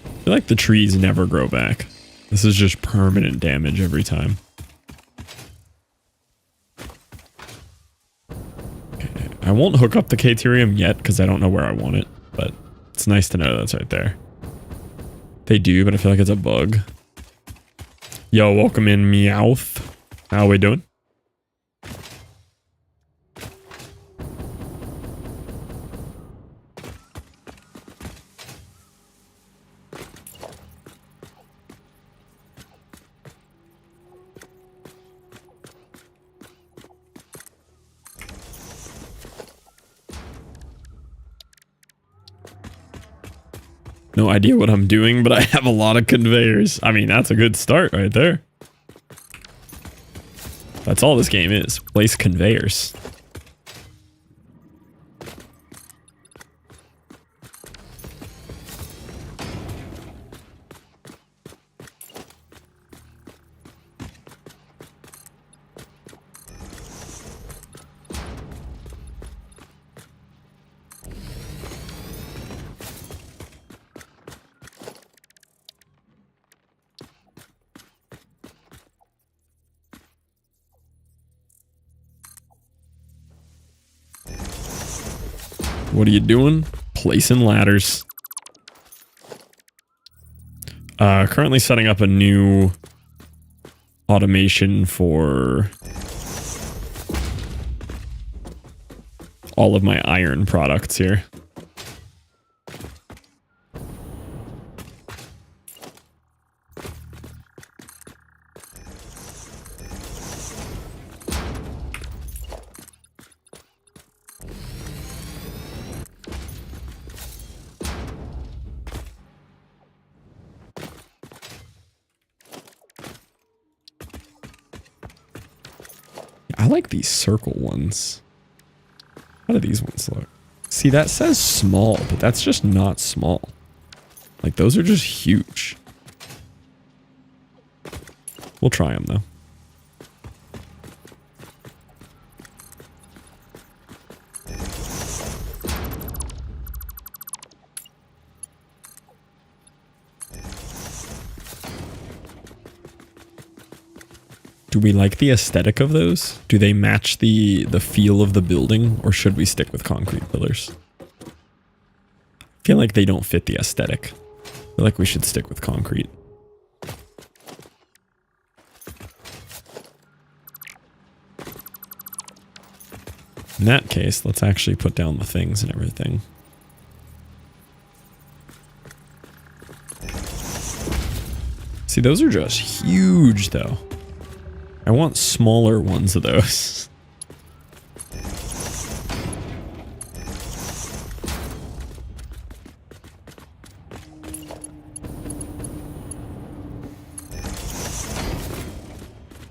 I feel like the trees never grow back. This is just permanent damage every time. Okay, I won't hook up the Caterium yet because I don't know where I want it, but it's nice to know that's right there. They do, but I feel like it's a bug. Yo, welcome in, Meowth. How we doing? No idea what I'm doing, but I have a lot of conveyors. I mean, that's a good start right there. That's all this game is. Place conveyors. What are you doing? Placing ladders. Currently setting up a new automation for all of my iron products here. I like these circle ones. How do these ones look? See, that says small, but that's just not small. Like, those are just huge. We'll try them, though. Do we like the aesthetic of those? Do they match the feel of the building, or should we stick with concrete pillars? I feel like they don't fit the aesthetic. I feel like we should stick with concrete. In that case, let's actually put down the things and everything. See, those are just huge, though. I want smaller ones of those.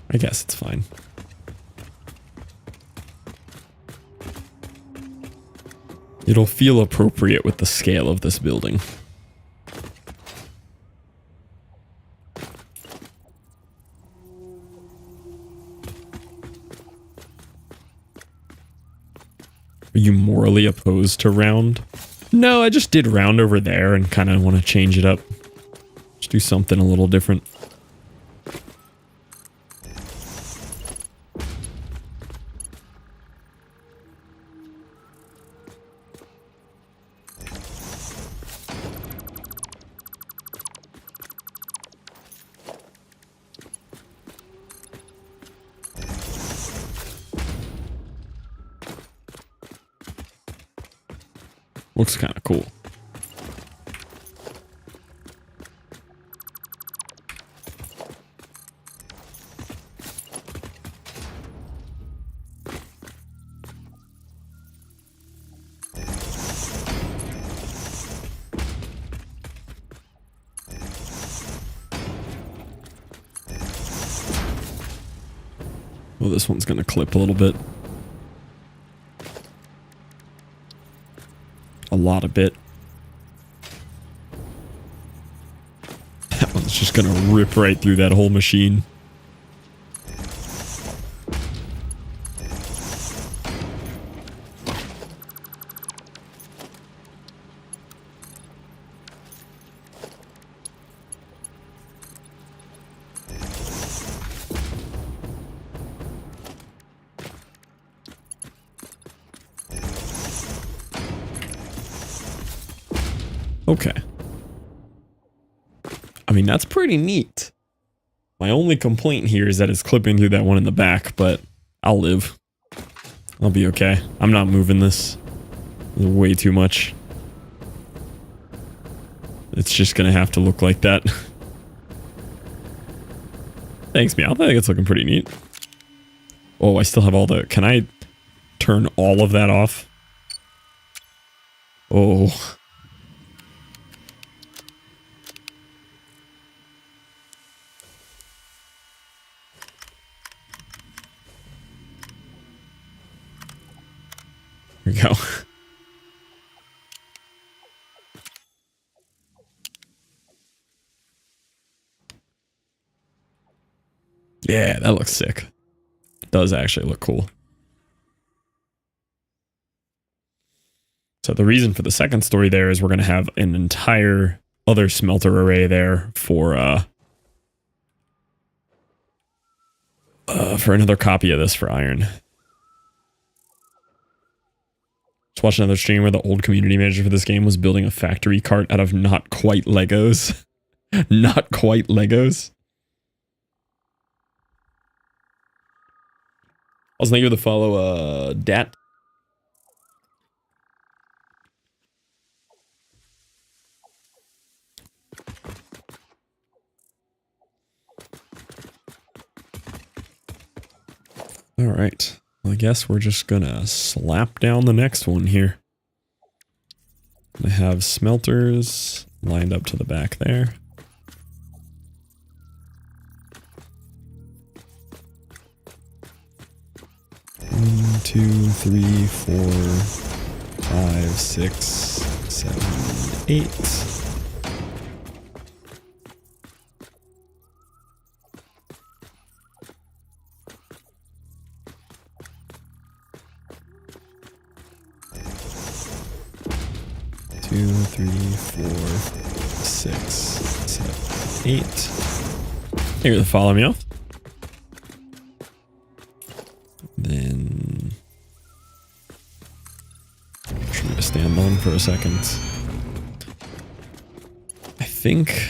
I guess it's fine. It'll feel appropriate with the scale of this building. Are you morally opposed to round? No, I just did round over there and kind of want to change it up. Just do something a little different. Looks kind of cool. Well, this one's going to clip a little bit. A lot of bit. That one's just going to rip right through that whole machine. Okay. I mean, that's pretty neat. My only complaint here is that it's clipping through that one in the back, but I'll live. I'll be okay. I'm not moving this. Way too much. It's just gonna have to look like that. Thanks, Meow. I think it's looking pretty neat. Oh, I still have all the... Can I turn all of that off? Oh... Here we go. Yeah, that looks sick. It does actually look cool. So the reason for the second story there is we're going to have an entire other smelter array there for another copy of this for iron. Just watched another stream where the old community manager for this game was building a factory cart out of not quite Legos. Not quite Legos. Also, thank you for the follow, Dat. All right. Well, I guess we're just gonna slap down the next one here. I have smelters lined up to the back there. One, two, three, 4, 5, 6, 7, 8. Two, 3, 4, 6, 7, 8. Here to follow me off. Then try to stand on for a second. I think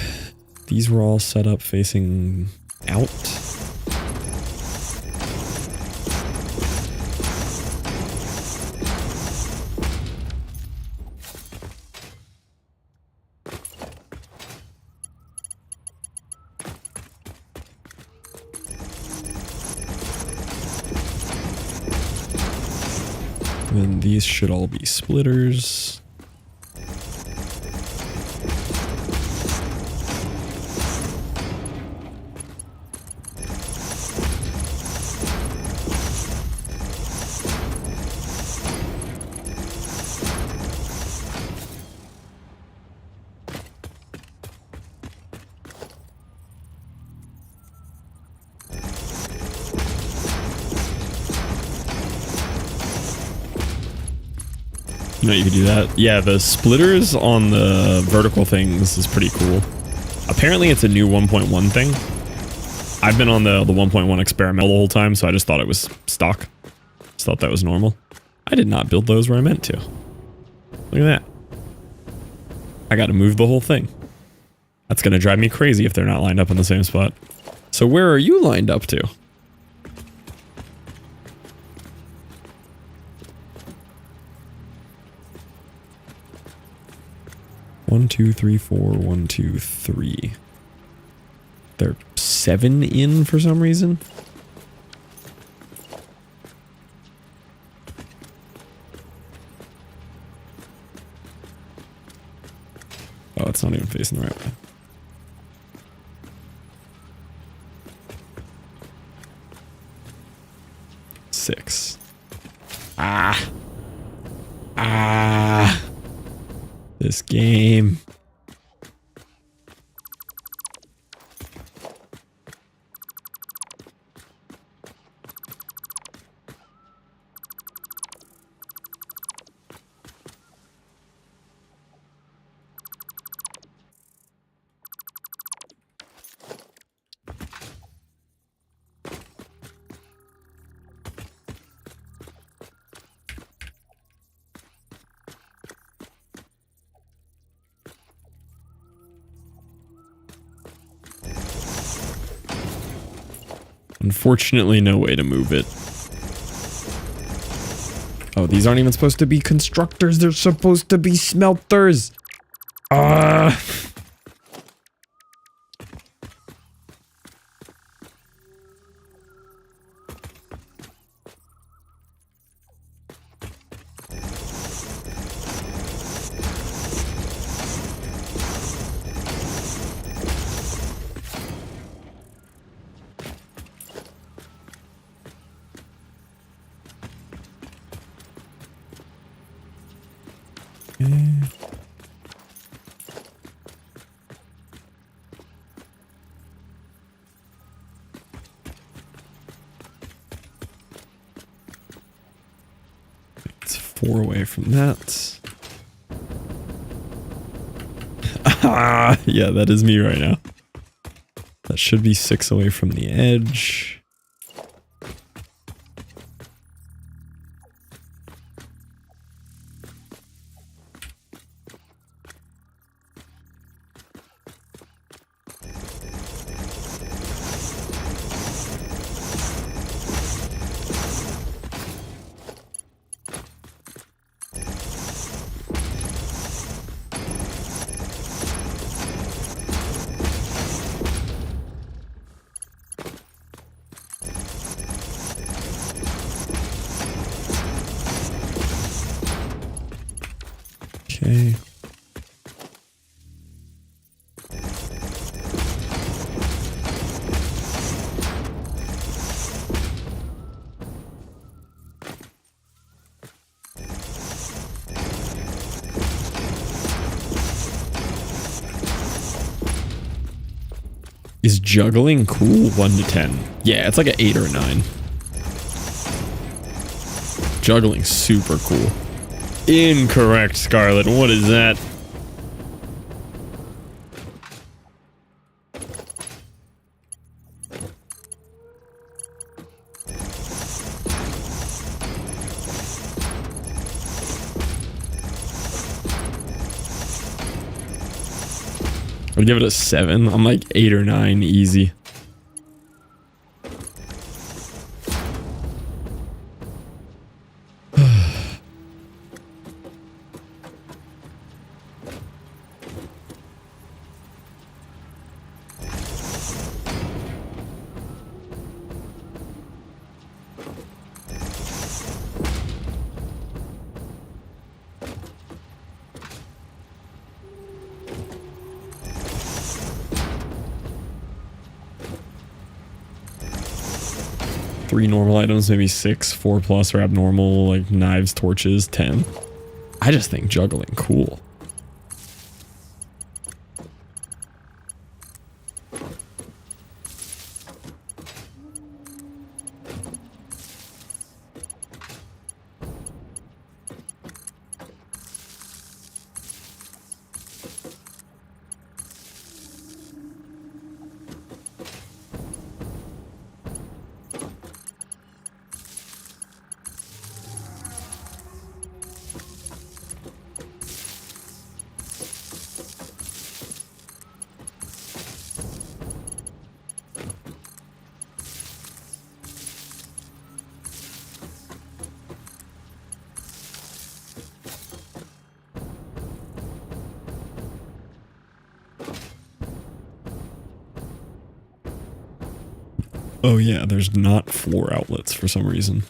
these were all set up facing out. Then these should all be splitters. You know, you could do that. Yeah, the splitters on the vertical things is pretty cool. Apparently it's a new 1.1 thing. I've been on the 1.1 experimental the whole time, so I just thought it was stock. Just thought that was normal. I did not build those where I meant to. Look at that. I got to move the whole thing. That's going to drive me crazy if they're not lined up in the same spot. So where are you lined up to? 1, 2, 3, 4, 1, 2, 3. They're 7 in for some reason. Oh, it's not even facing the right way. Six. Ah. Ah. This game. Unfortunately, no way to move it. Oh, these aren't even supposed to be constructors. They're supposed to be smelters. Ah. It's 4 away from that. Ah, yeah, that is me right now. That should be 6 away from the edge. Okay. Is juggling cool? 1 to 10. Yeah, it's like an 8 or a 9. Juggling's super cool. Incorrect, Scarlet. What is that? I'd give it a 7. I'm like 8 or 9 easy. Three normal items, maybe 6, 4 plus are abnormal, like knives, torches, 10. I just think juggling cool. Oh yeah, there's not floor outlets for some reason.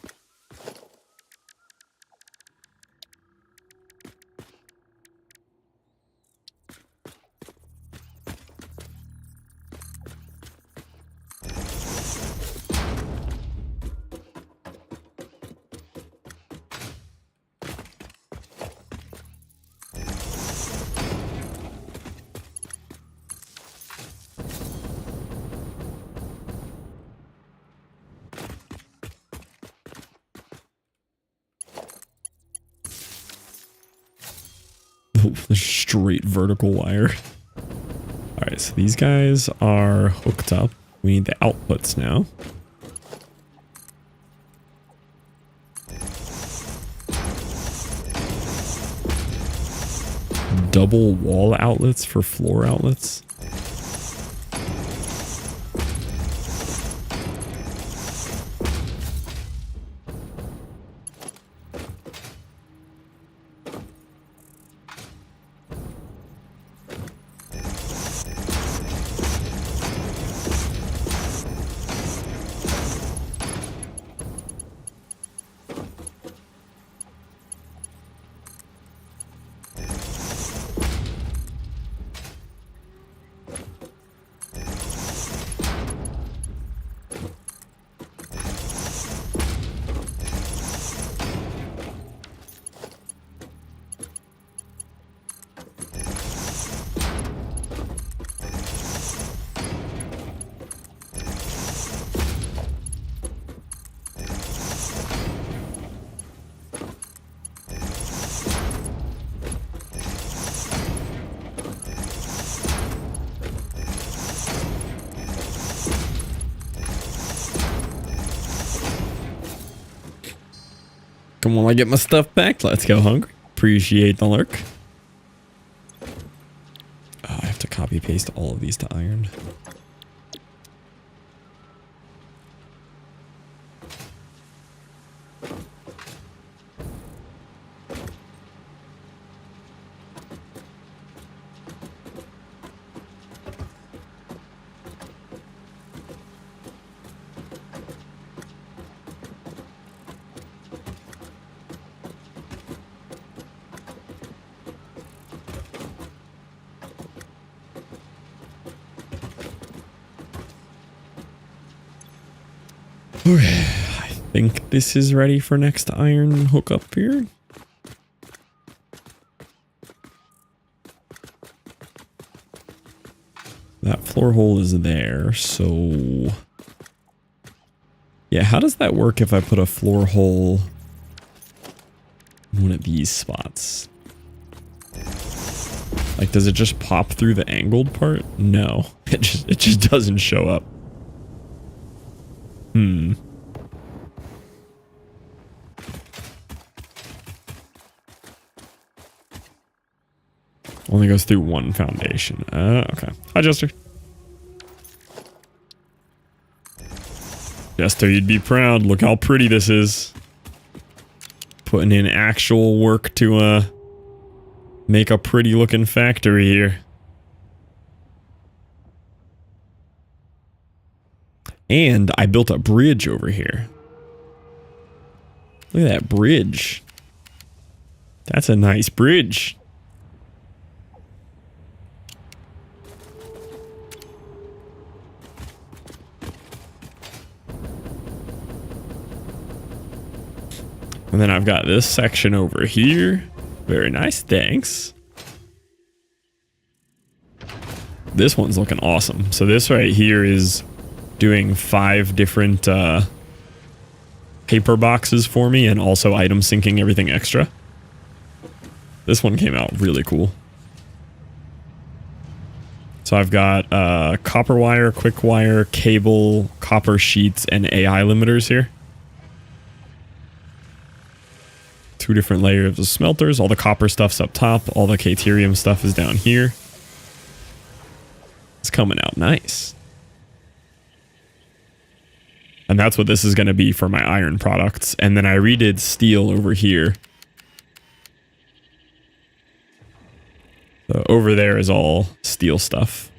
The straight vertical wire. Alright, so these guys are hooked up. We need the outputs now. Double wall outlets for floor outlets. Come on, I get my stuff back. Let's go, hungry. Appreciate the lurk. Oh, I have to copy paste all of these to iron. Okay, I think this is ready for next iron hookup here. That floor hole is there, so... Yeah, how does that work if I put a floor hole in one of these spots? Like, does it just pop through the angled part? No, it just doesn't show up. Only goes through one foundation. Okay. Hi, Jester. Jester, you'd be proud. Look how pretty this is. Putting in actual work to make a pretty looking factory here. And I built a bridge over here. Look at that bridge. That's a nice bridge. And then I've got this section over here. Very nice, thanks. This one's looking awesome. So this right here is doing 5 different paper boxes for me and also item syncing everything extra. This one came out really cool. So I've got copper wire, quick wire, cable, copper sheets, and AI limiters here. 2 different layers of smelters. All the copper stuff's up top. All the caterium stuff is down here. It's coming out nice. And that's what this is going to be for my iron products. And then I redid steel over here. So over there is all steel stuff.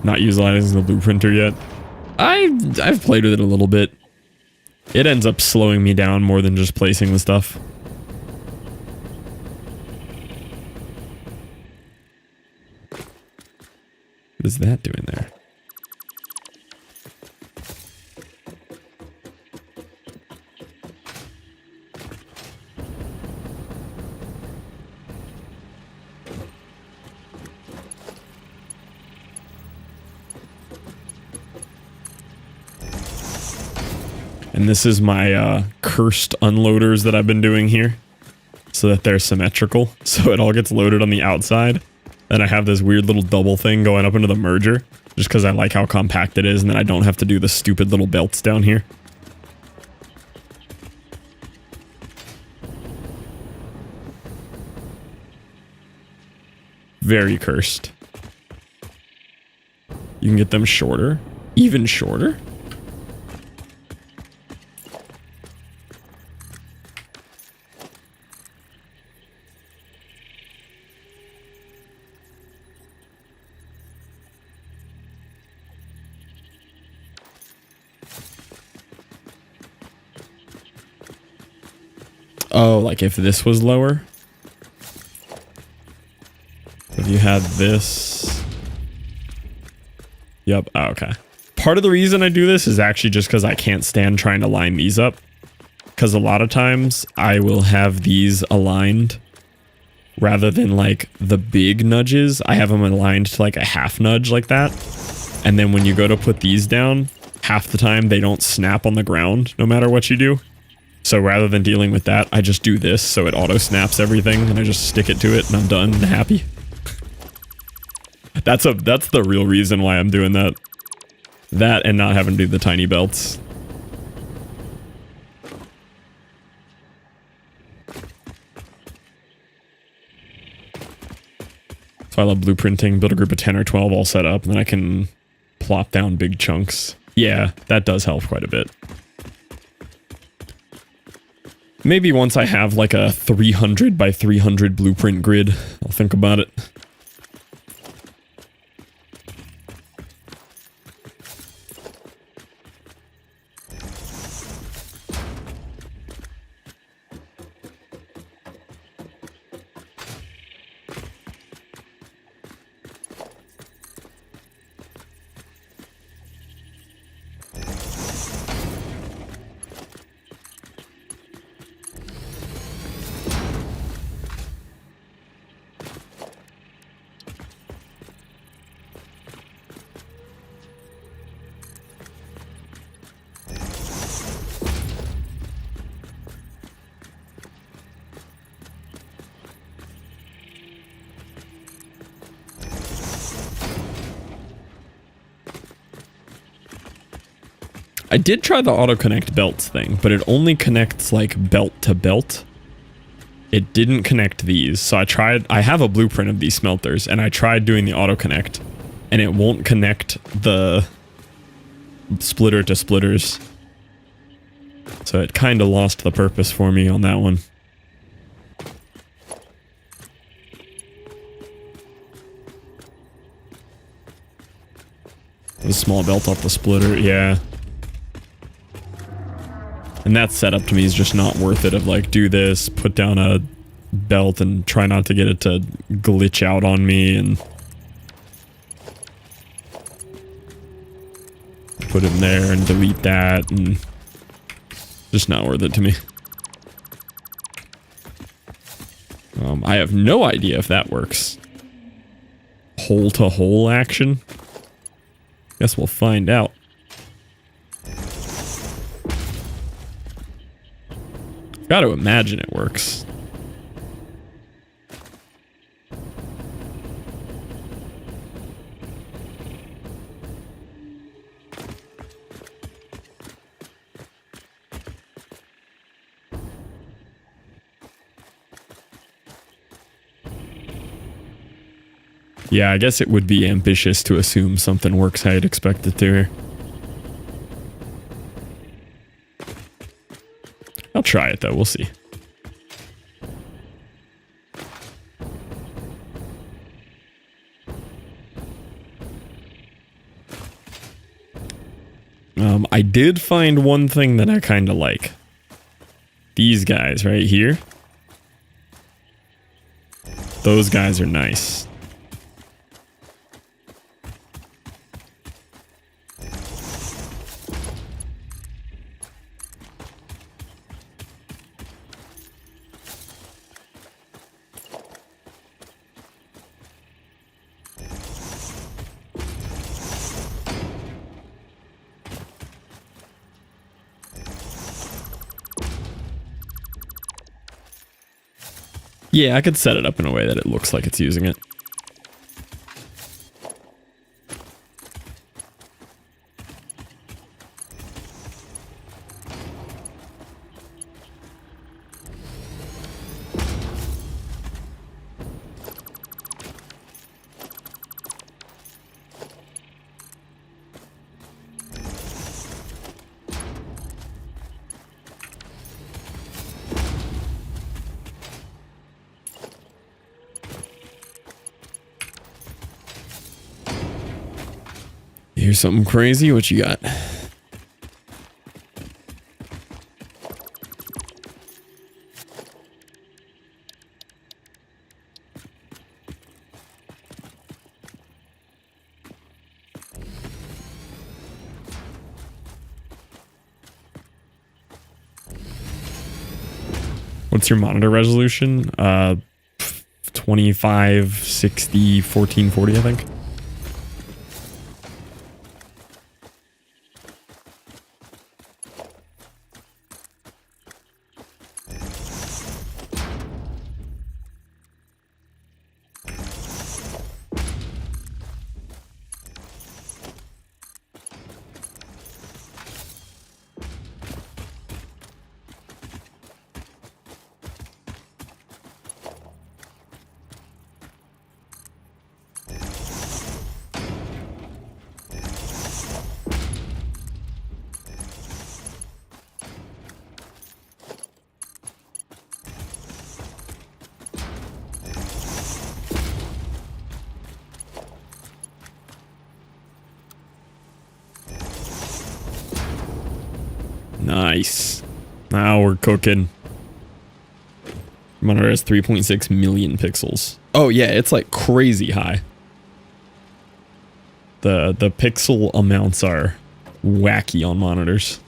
Not utilizing the blueprinter yet. I've played with it a little bit. It ends up slowing me down more than just placing the stuff. What is that doing there? And this is my cursed unloaders that I've been doing here so that they're symmetrical. So it all gets loaded on the outside. Then I have this weird little double thing going up into the merger just because I like how compact it is, and then I don't have to do the stupid little belts down here. Very cursed. You can get them shorter, even shorter. Oh, like if this was lower? If you had this... Yep, oh, okay. Part of the reason I do this is actually just because I can't stand trying to line these up. Because a lot of times I will have these aligned rather than like the big nudges. I have them aligned to like a half nudge like that. And then when you go to put these down, half the time they don't snap on the ground no matter what you do. So rather than dealing with that, I just do this so it auto snaps everything and I just stick it to it and I'm done and happy. That's the real reason why I'm doing that. That and not having to do the tiny belts. So I love blueprinting, build a group of 10 or 12 all set up, and then I can plop down big chunks. Yeah, that does help quite a bit. Maybe once I have like a 300 by 300 blueprint grid, I'll think about it. I did try the auto connect belts thing, but it only connects like belt to belt. It didn't connect these. So I have a blueprint of these smelters and I tried doing the auto connect and it won't connect the splitter to splitters. So it kind of lost the purpose for me on that one. The small belt off the splitter, yeah. And that setup to me is just not worth it of like, do this, put down a belt and try not to get it to glitch out on me and put it in there and delete that and just not worth it to me. I have no idea if that works. Hole to hole action? Guess we'll find out. Got to imagine it works. Yeah, I guess it would be ambitious to assume something works how you'd expect it to here. I'll try it though, we'll see. I did find one thing that I kind of like. These guys right here. Those guys are nice. Yeah, I could set it up in a way that it looks like it's using it. Here's something crazy. What you got? What's your monitor resolution? 25, 60, 1440, I think. Nice. Now we're cooking. Monitor has 3.6 million pixels. Oh yeah, it's like crazy high. The pixel amounts are wacky on monitors.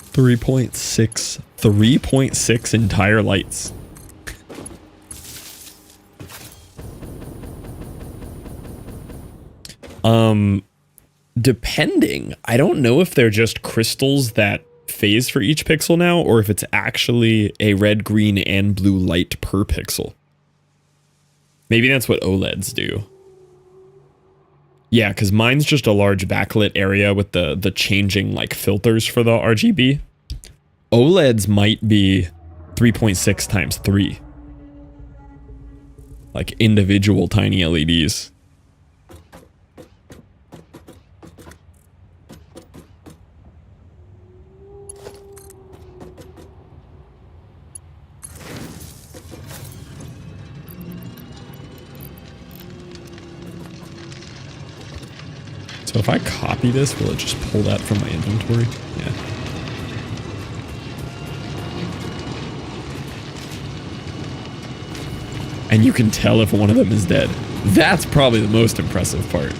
Three point six entire lights. Depending, I don't know if they're just crystals that phase for each pixel now, or if it's actually a red, green, and blue light per pixel. Maybe that's what OLEDs do. Yeah, because mine's just a large backlit area with the changing like filters for the RGB. OLEDs might be 3.6 times 3. Like individual tiny LEDs. So if I copy this, will it just pull that from my inventory? Yeah. And you can tell if one of them is dead. That's probably the most impressive part.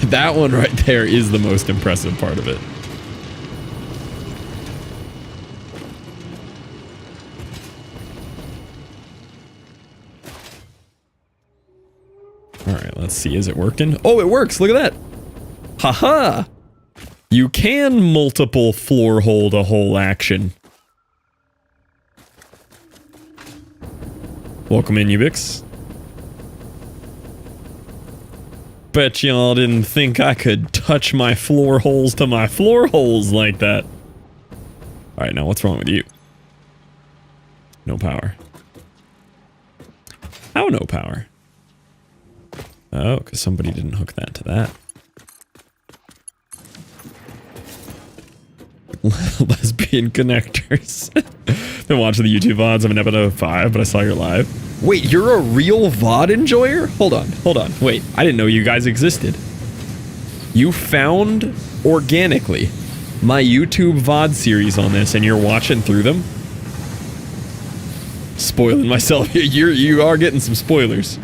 That one right there is the most impressive part of it. Alright, let's see. Is it working? Oh, it works! Look at that! Haha! You can multiple floor hold a whole action. Welcome in, Ubix. Bet y'all didn't think I could touch my floor holes to my floor holes like that. Alright, now what's wrong with you? No power. How no power? Oh, because somebody didn't hook that to that. Lesbian connectors. Been watching the YouTube VODs of an episode 5, but I saw your live. Wait, you're a real VOD enjoyer? Hold on. Wait, I didn't know you guys existed. You found organically my YouTube VOD series on this and you're watching through them? Spoiling myself here. You are getting some spoilers.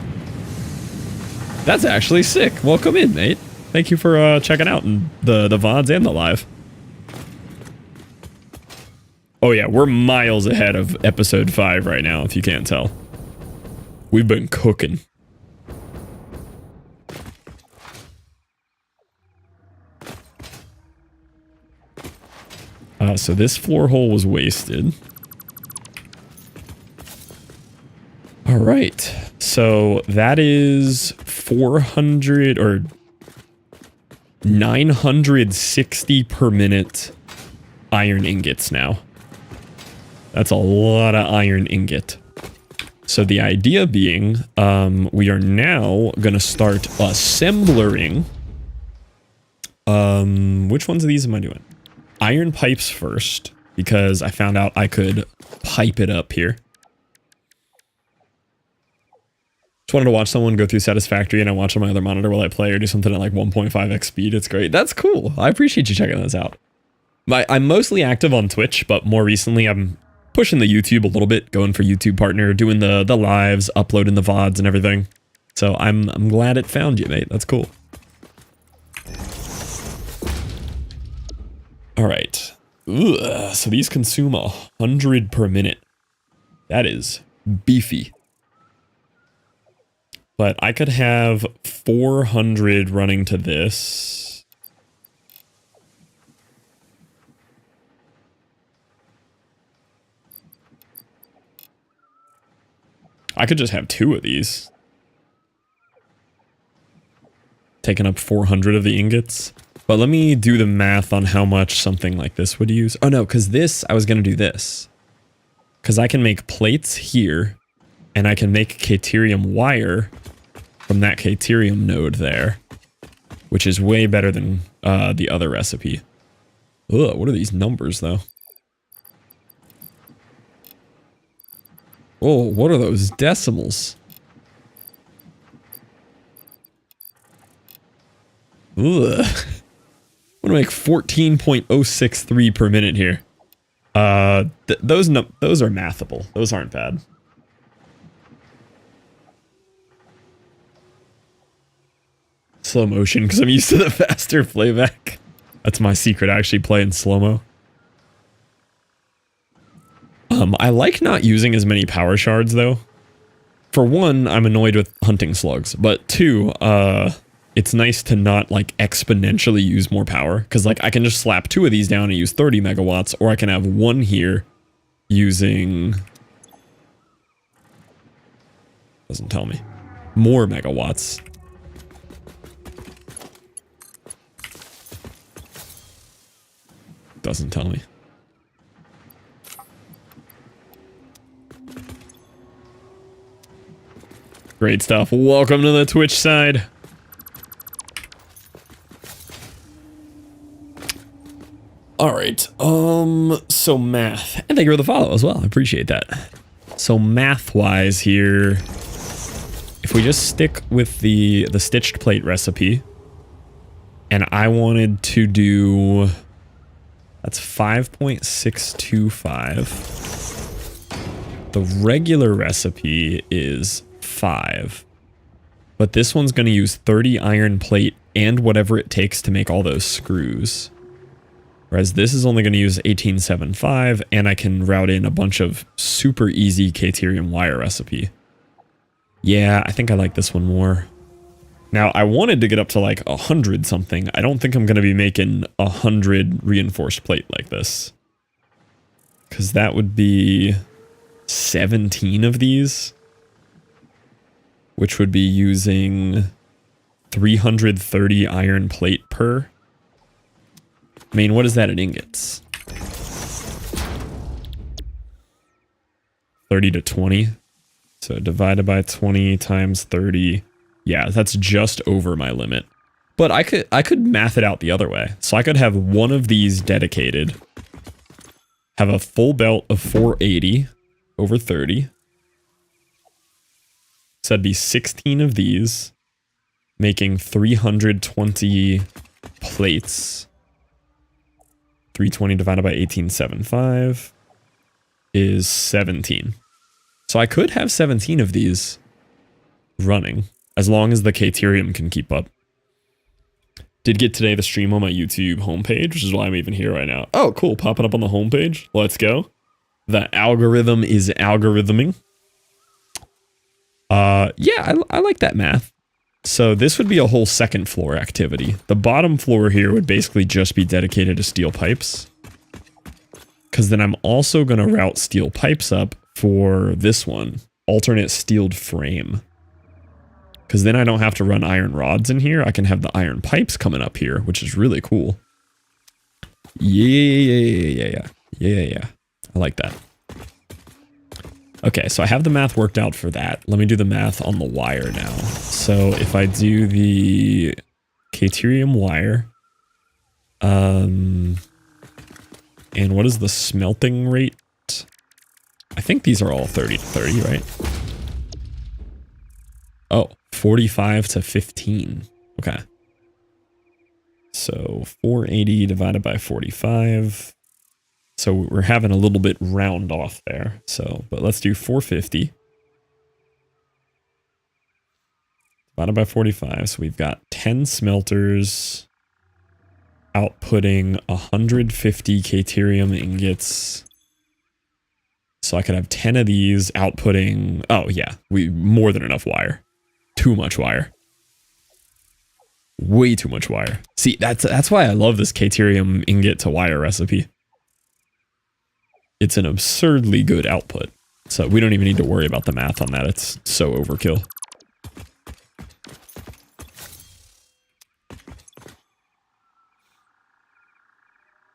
That's actually sick. Welcome in, mate. Thank you for checking out the VODs and the live. Oh yeah, we're miles ahead of episode 5 right now, if you can't tell. We've been cooking. So this floor hole was wasted. All right, so that is 400 or 960 per minute iron ingots now. That's a lot of iron ingot. So the idea being, we are now going to start assembling. Which ones of these am I doing? Iron pipes first, because I found out I could pipe it up here. Just wanted to watch someone go through Satisfactory, and I watch on my other monitor while I play, or do something at like 1.5x speed. It's great. That's cool. I appreciate you checking those out. I'm mostly active on Twitch, but more recently I'm pushing the YouTube a little bit, going for YouTube partner, doing the lives, uploading the VODs and everything. So I'm glad it found you, mate. That's cool. All right. Ugh, so these consume 100 per minute. That is beefy. But I could have 400 running to this. I could just have 2 of these. Taking up 400 of the ingots. But let me do the math on how much something like this would use. Oh no, because this, I was going to do this. Because I can make plates here, and I can make Caterium wire from that Caterium node there, which is way better than the other recipe. Ugh, what are these numbers though? Oh, what are those decimals? Ugh. I'm gonna make 14.063 per minute here. Those are mathable. Those aren't bad. Slow motion, because I'm used to the faster playback. That's my secret, I actually play in slow-mo. I like not using as many power shards, though. For one, I'm annoyed with hunting slugs, but 2, it's nice to not, like, exponentially use more power, because, like, I can just slap 2 of these down and use 30 megawatts, or I can have 1 here using... doesn't tell me. More megawatts. Doesn't tell me. Great stuff. Welcome to the Twitch side. All right. So math. And thank you for the follow as well. I appreciate that. So math-wise here, if we just stick with the stitched plate recipe, and I wanted to do... that's 5.625. The regular recipe is 5. But this one's going to use 30 iron plate and whatever it takes to make all those screws. Whereas this is only going to use 1875, and I can route in a bunch of super easy Caterium wire recipe. Yeah, I think I like this one more. Now, I wanted to get up to like 100 something. I don't think I'm going to be making 100 reinforced plate like this. Because that would be 17 of these. Which would be using 330 iron plate per. I mean, what is that in ingots? 30 to 20. So divided by 20 times 30. Yeah, that's just over my limit. But I could math it out the other way. So I could have 1 of these dedicated. have a full belt of 480 over 30. So that'd be 16 of these, making 320 plates. 320 divided by 1875 is 17. So I could have 17 of these running, as long as the Caterium can keep up. Did get today the stream on my YouTube homepage, which is why I'm even here right now. Oh, cool. Popping up on the homepage. Let's go. The algorithm is algorithming. Yeah, I like that math. So this would be a whole second floor activity. The bottom floor here would basically just be dedicated to steel pipes. Because then I'm also going to route steel pipes up for this one. Alternate steeled frame. Because then I don't have to run iron rods in here. I can have the iron pipes coming up here, which is really cool. Yeah. I like that. Okay, so I have the math worked out for that. Let me do the math on the wire now. So if I do the Caterium wire, and what is the smelting rate? I think these are all 30 to 30, right? Oh, 45 to 15. Okay. So 480 divided by 45. So we're having a little bit round off there. So, but let's do 450 divided by 45. So we've got 10 smelters outputting 150 Caterium ingots. So I could have 10 of these outputting, oh yeah, more than enough wire. Too much wire. Way too much wire. See, that's why I love this Caterium ingot to wire recipe. It's an absurdly good output. So we don't even need to worry about the math on that. It's so overkill.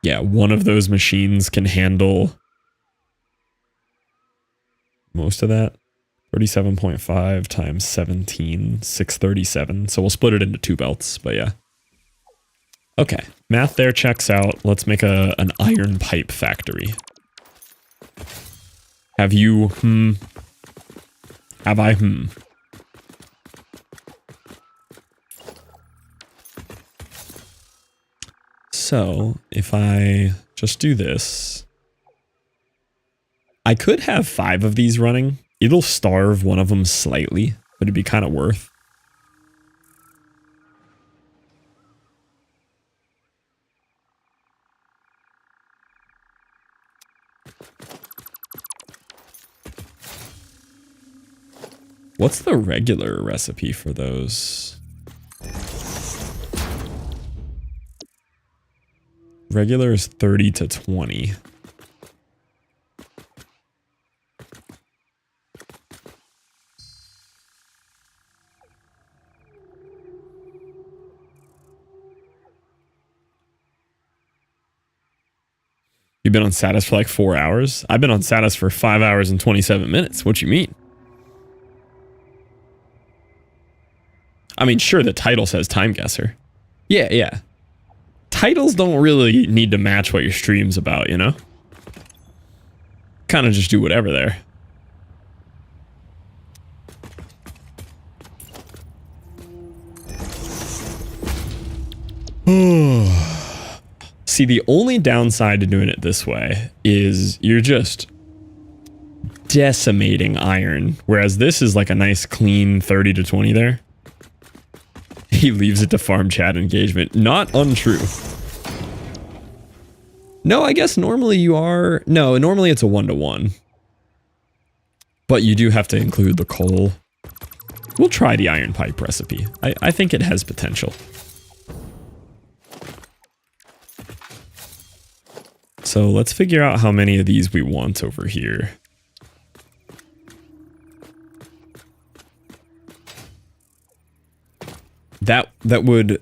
Yeah, one of those machines can handle most of that. 37.5 times 17, 637. So we'll split it into 2 belts, but yeah. Okay, math there checks out. Let's make an iron pipe factory. Have you, Have I, So, if I just do this, I could have 5 of these running. It'll starve one of them slightly, but it'd be kind of worth. What's the regular recipe for those? Regular is 30 to 20. You've been on Satis for like 4 hours? I've been on Satis for 5 hours and 27 minutes. What you mean? I mean, sure, the title says Time Guesser. Yeah. Titles don't really need to match what your stream's about, you know? Kind of just do whatever there. See, the only downside to doing it this way is you're just decimating iron, whereas this is like a nice clean 30 to 20 there. He leaves it to farm chat engagement. Not untrue. No, I guess normally you are... No, normally it's a 1-to-1. But you do have to include the coal. We'll try the iron pipe recipe. I think it has potential. So let's figure out how many of these we want over here. That would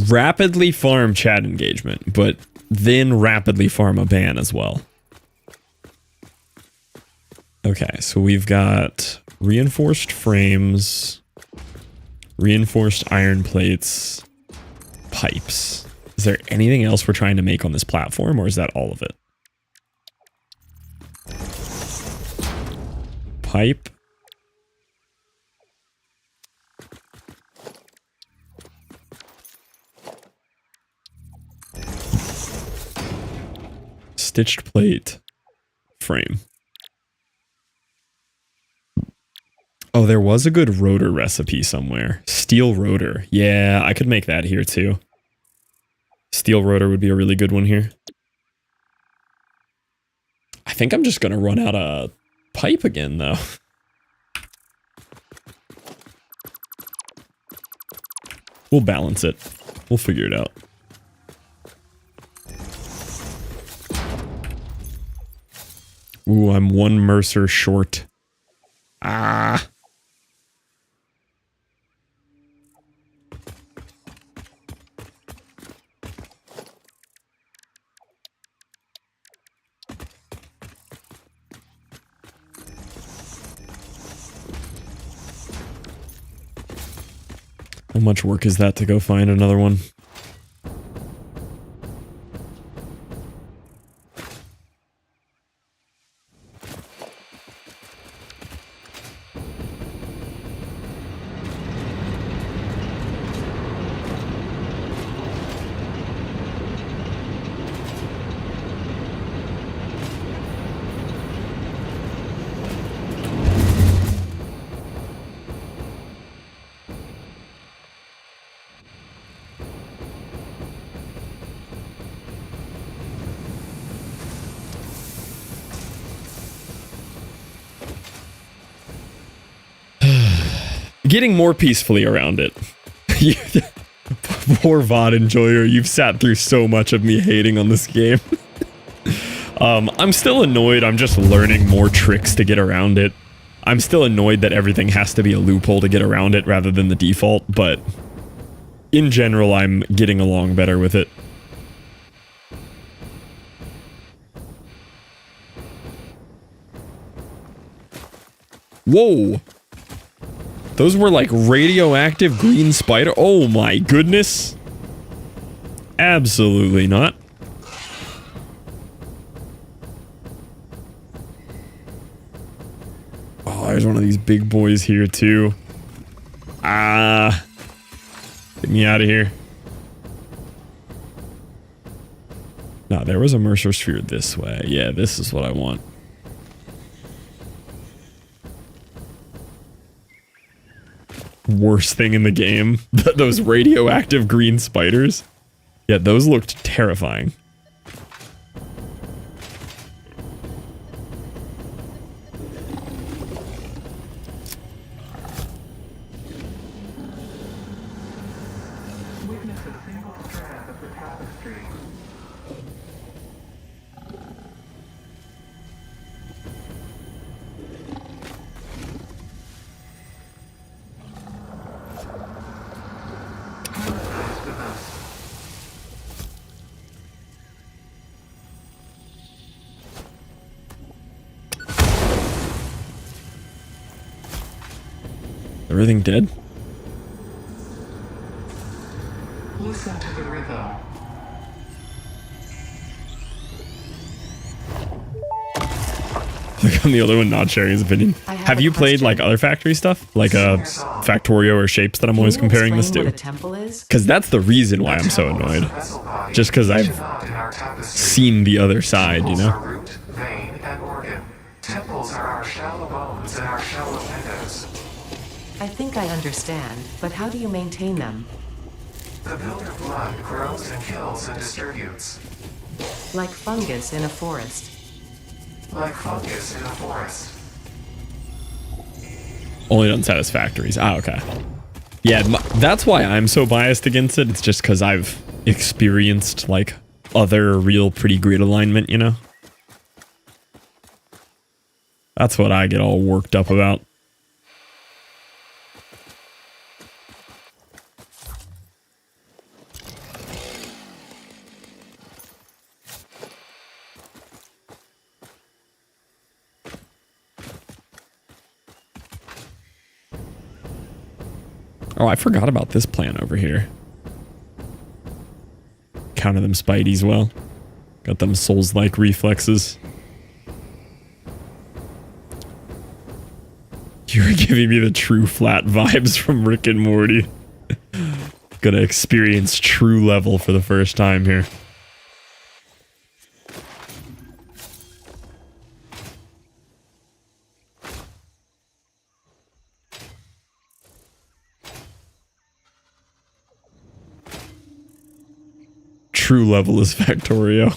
rapidly farm chat engagement, but then rapidly farm a ban as well. Okay, so we've got reinforced frames, reinforced iron plates, pipes. Is there anything else we're trying to make on this platform, or is that all of it? pipe. Stitched plate. Frame. Oh, there was a good rotor recipe somewhere. Steel rotor. Yeah, I could make that here too. Steel rotor would be a really good one here. I think I'm just gonna run out of pipe again though. We'll balance it. We'll figure it out. Ooh, I'm one Mercer short. Ah. How much work is that to go find another one? Getting more peacefully around it. Poor VOD enjoyer, you've sat through so much of me hating on this game. I'm still annoyed, I'm just learning more tricks to get around it. I'm still annoyed that everything has to be a loophole to get around it rather than the default, but in general, I'm getting along better with it. Whoa! Those were like radioactive green spider. Oh my goodness. Absolutely not. Oh, there's one of these big boys here too. Ah. Get me out of here. No, there was a Mercer sphere this way. Yeah, this is what I want. Worst thing in the game. Those radioactive green spiders. Yeah, those looked terrifying. Witness a single strand of the tapestry. Everything dead? Listen to the rhythm. Like I'm the other one not sharing his opinion. Have a you played question. like other factory stuff? Like Factorio or Shapes that I'm always Can you comparing this explain what to? a temple is? Because that's the reason why I'm so annoyed. Just because I've seen the other side, you know? Root, vein, and organ. Temples are our shallow bones and our shallow windows. I think I understand, but how do you maintain them? The builder blood grows and kills and distributes. Like fungus in a forest. Like fungus in a forest. Only done Satisfactories. Ah, okay. Yeah, that's why I'm so biased against it. It's just because I've experienced, like, other real pretty grid alignment, you know? That's what I get all worked up about. Oh, I forgot about this plan over here. Counter them Spideys well. Got them Souls-like reflexes. You're giving me the true flat vibes from Rick and Morty. Gonna experience true level for the first time here. True level is Factorio.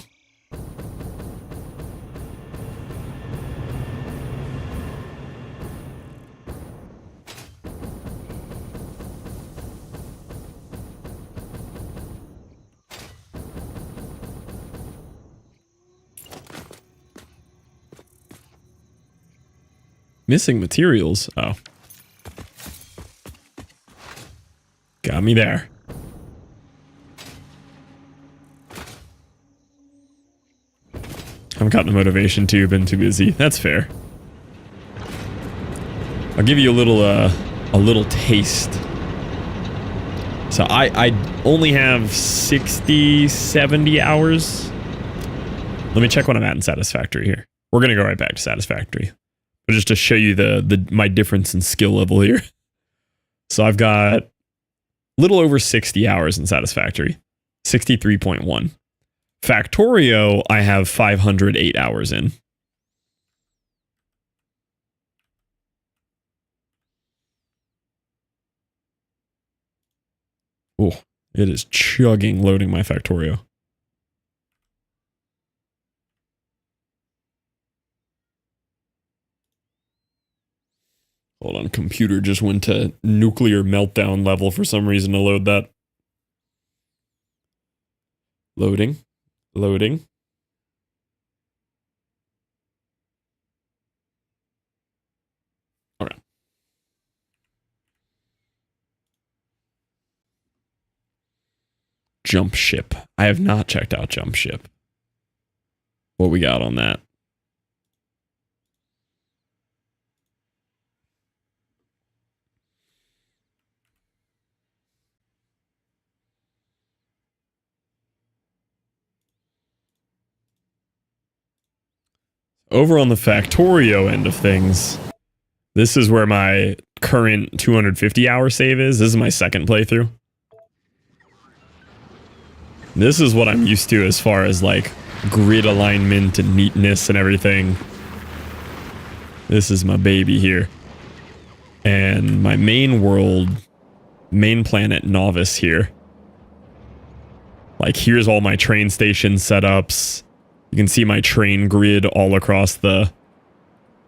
Missing materials? Oh. Got me there. I've got the motivation to, been too busy. That's fair. I'll give you a little taste. So I only have 60, 70 hours. Let me check what I'm at in Satisfactory here. We're gonna go right back to Satisfactory. But just to show you my difference in skill level here. So I've got a little over 60 hours in Satisfactory. 63.1. Factorio, I have 508 hours in. Oh, it is chugging loading my Factorio. Hold on, computer just went to nuclear meltdown level for some reason to load that. Loading. Loading. Okay. Jump ship. I have not checked out jump ship. What we got on that? Over on the Factorio end of things, this is where my current 250 hour save is. This is my second playthrough. This is what I'm used to as far as like grid alignment and neatness and everything. This is my baby here. And my main world, main planet Novice here. Like here's all my train station setups. You can see my train grid all across the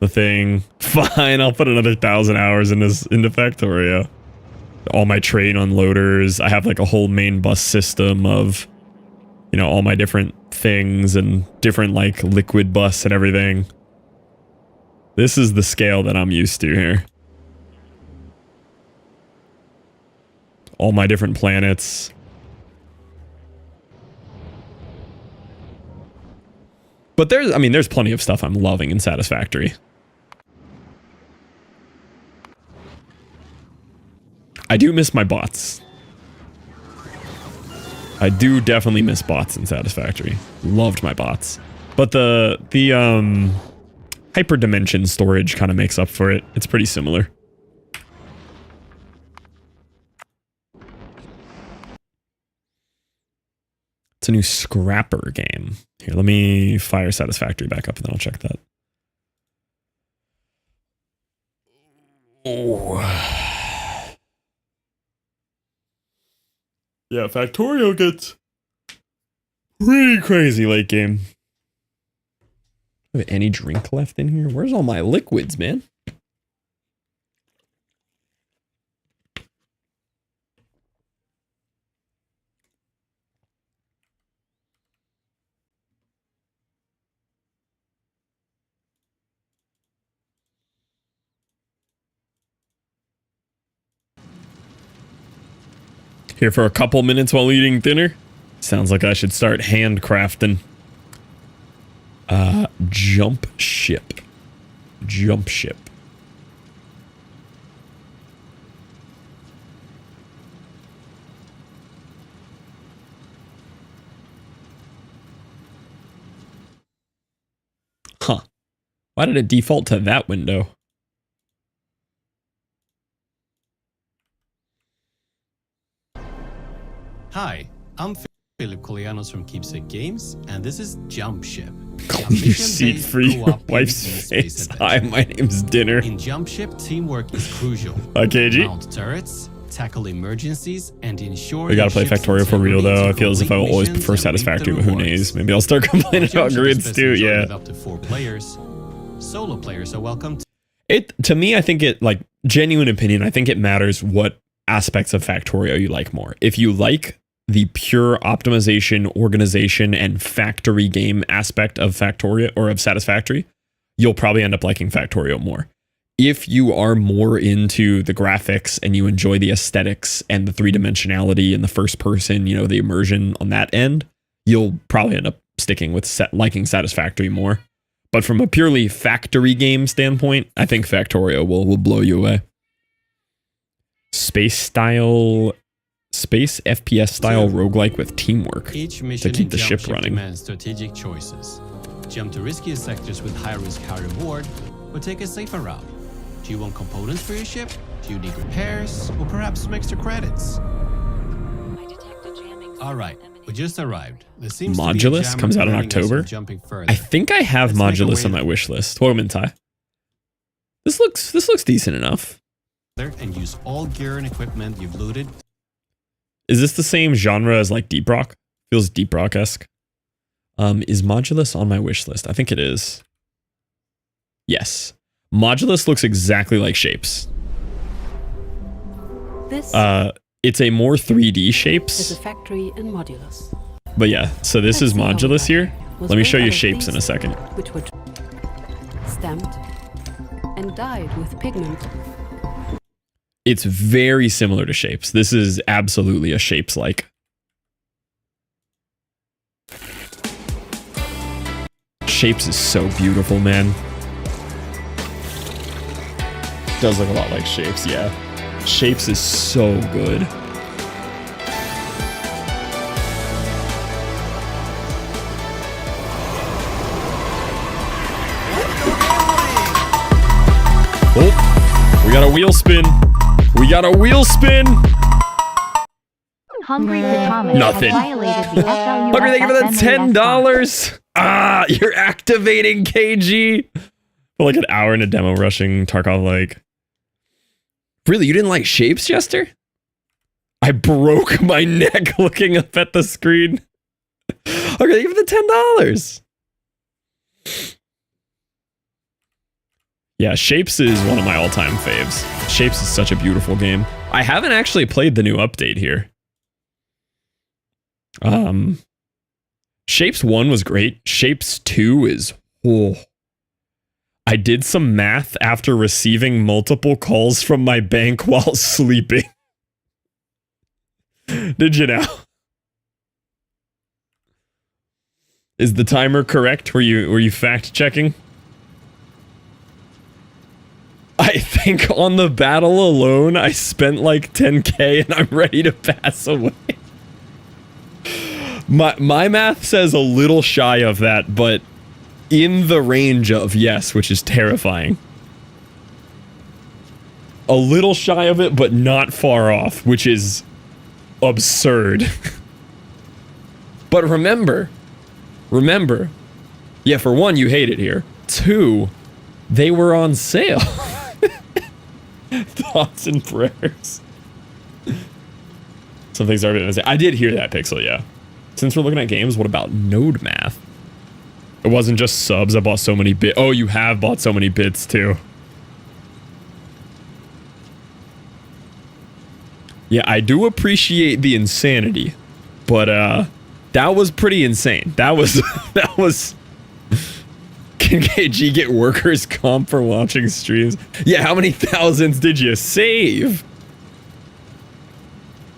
thing. Fine, I'll put another 1,000 hours into Factorio. All my train unloaders. I have like a whole main bus system of, you know, all my different things and different like liquid bus and everything. This is the scale that I'm used to here. All my different planets. But there's plenty of stuff I'm loving in Satisfactory. I do miss my bots. I do definitely miss bots in Satisfactory. Loved my bots. But the hyperdimension storage kind of makes up for it. It's pretty similar. It's a new Scrapper game. Here, let me fire Satisfactory back up and then I'll check that. Oh. Yeah, Factorio gets pretty crazy late game. Do I have any drink left in here? Where's all my liquids, man? Here for a couple minutes while eating dinner? Sounds like I should start handcrafting. Jump ship. Jump ship. Huh. Why did it default to that window? Hi, I'm Philip Kolianos from Keepsake Games, and this is Jump Ship. Call your seat for your wife's face. Hi, my name's Dinner. In Jump Ship, teamwork is crucial. Hi, KG. Mount turrets, tackle emergencies, and ensure We gotta play Factorio for real, though. I feel as if I will always prefer Satisfactory, but who knows? Maybe I'll start complaining about grids, too, yeah. Up to 4 players. Solo players are welcome To me, I think it, like, genuine opinion, I think it matters what aspects of Factorio you like more. If you like the pure optimization, organization, and factory game aspect of Factorio or of Satisfactory, you'll probably end up liking Factorio more. If you are more into the graphics and you enjoy the aesthetics and the three-dimensionality and the first person, you know, the immersion on that end, you'll probably end up sticking with liking Satisfactory more. But from a purely factory game standpoint, I think Factorio will blow you away. Space FPS style roguelike with teamwork Each mission to keep the in ship Jump running. demands strategic choices. Jump to riskier sectors with high risk, high reward, or take a safer route. Do you want components for your ship? Do you need repairs? Or perhaps some extra credits? Alright, we just arrived. There seems to be a Modulus jammer comes out in preventing us from October. jumping further. I think I have Let's make a Modulus on way- my wish list. Welcome in, Ty. This looks decent enough. And use all gear and equipment you've looted. Is this the same genre as like Deep Rock? Feels Deep Rock-esque. Is Modulus on my wish list? I think it is. Yes. Modulus looks exactly like Shapes. This It's a more 3D is Shapes. a factory in Modulus. But yeah, so this is Modulus here. Was Let me made show out you of Shapes in a these, second. Which were stamped and dyed with pigment. It's very similar to Shapes. This is absolutely a Shapes-like. Shapes is so beautiful, man. Does look a lot like Shapes, yeah. Shapes is so good. Oh, we got a wheel spin. We got a wheel spin. Hungry the Thomas Nothing. has violated the FLU. Hungry, thank you for the $10. Ah, you're activating KG. For like an hour in a demo rushing Tarkov like. Really, you didn't like Shapes, Jester? I broke my neck looking up at the screen. Okay, thank you for the $10. Yeah, Shapes is one of my all-time faves. Shapes is such a beautiful game. I haven't actually played the new update here. Shapes 1 was great. Shapes 2 is... Oh. I did some math after receiving multiple calls from my bank while sleeping. Did you know? Is the timer correct? Were you fact checking? I think on the battle alone, I spent like 10K and I'm ready to pass away. My math says a little shy of that, but in the range of yes, which is terrifying. A little shy of it, but not far off, which is absurd. But remember, yeah, for one, you hate it here. Two, they were on sale. Thoughts and prayers. Some things are. I did hear that, Pixel, yeah. Since we're looking at games, what about node math? It wasn't just subs, I bought so many bits. Oh, you have bought so many bits, too. Yeah, I do appreciate the insanity, but, that was pretty insane. That was, that was... Can KG get workers' comp for watching streams? Yeah, how many thousands did you save?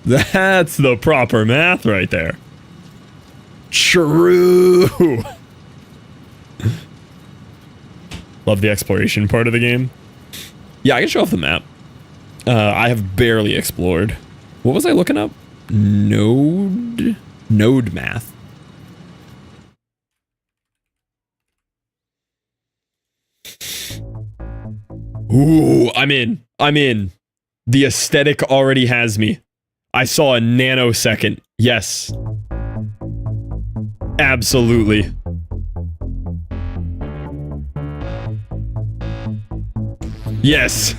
That's the proper math right there. True. Love the exploration part of the game. Yeah, I can show off the map. I have barely explored. What was I looking up? Node math. Ooh, I'm in. The aesthetic already has me. I saw a nanosecond Yes. Absolutely. Yes.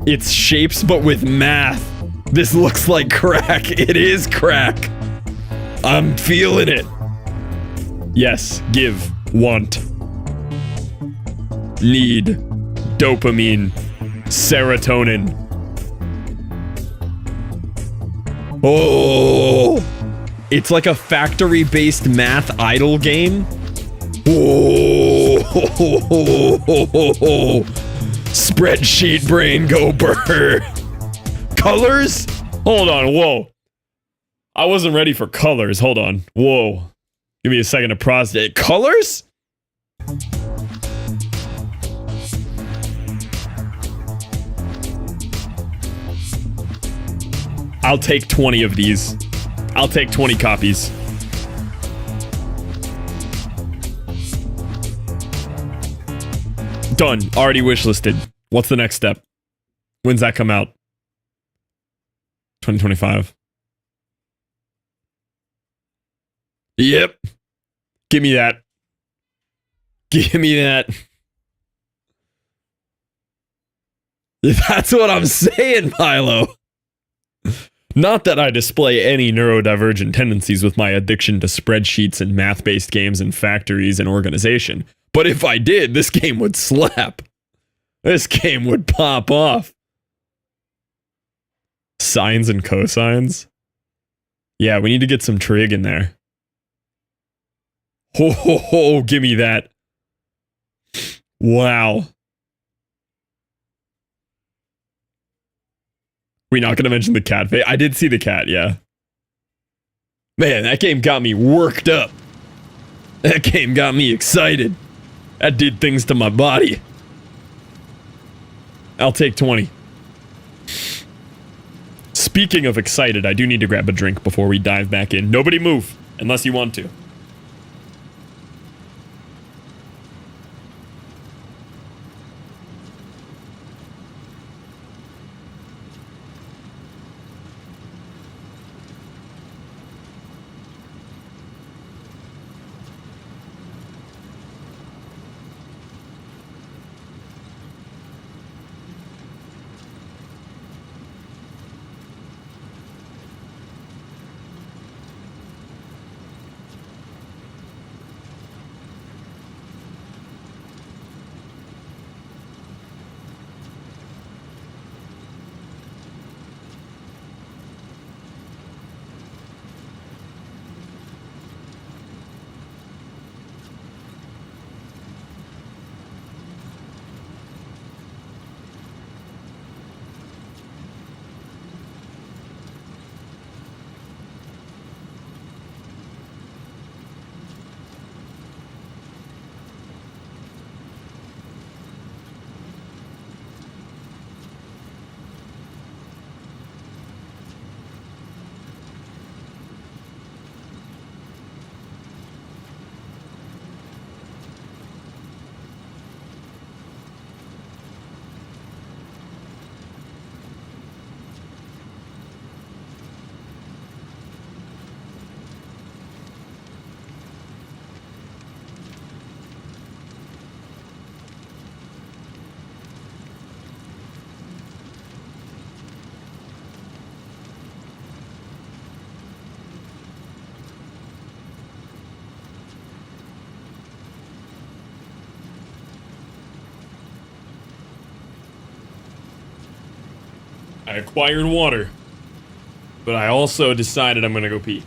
It's shapes, but with math. This looks like crack. It is crack. I'm feeling it. Yes. Give. Want. Need. Dopamine. Serotonin. Oh. It's like a factory-based math idle game. Oh. Spreadsheet brain go burr. Colors? Hold on, whoa. I wasn't ready for colors. Hold on. Whoa. Give me a second to process. Colors? I'll take 20 of these. I'll take 20 copies. Done. Already wishlisted. What's the next step? When's that come out? 2025. Yep. Give me that. Give me that. That's what I'm saying, Milo. Not that I display any neurodivergent tendencies with my addiction to spreadsheets and math-based games and factories and organization. But if I did, this game would slap. This game would pop off. Sines and cosines? Yeah, we need to get some trig in there. Ho ho ho, give me that. Wow. We're not going to mention the cat face. I did see the cat, yeah. Man, that game got me worked up. That game got me excited. That did things to my body. I'll take 20. Speaking of excited, I do need to grab a drink before we dive back in. Nobody move, unless you want to. I acquired water, but I also decided I'm gonna go pee.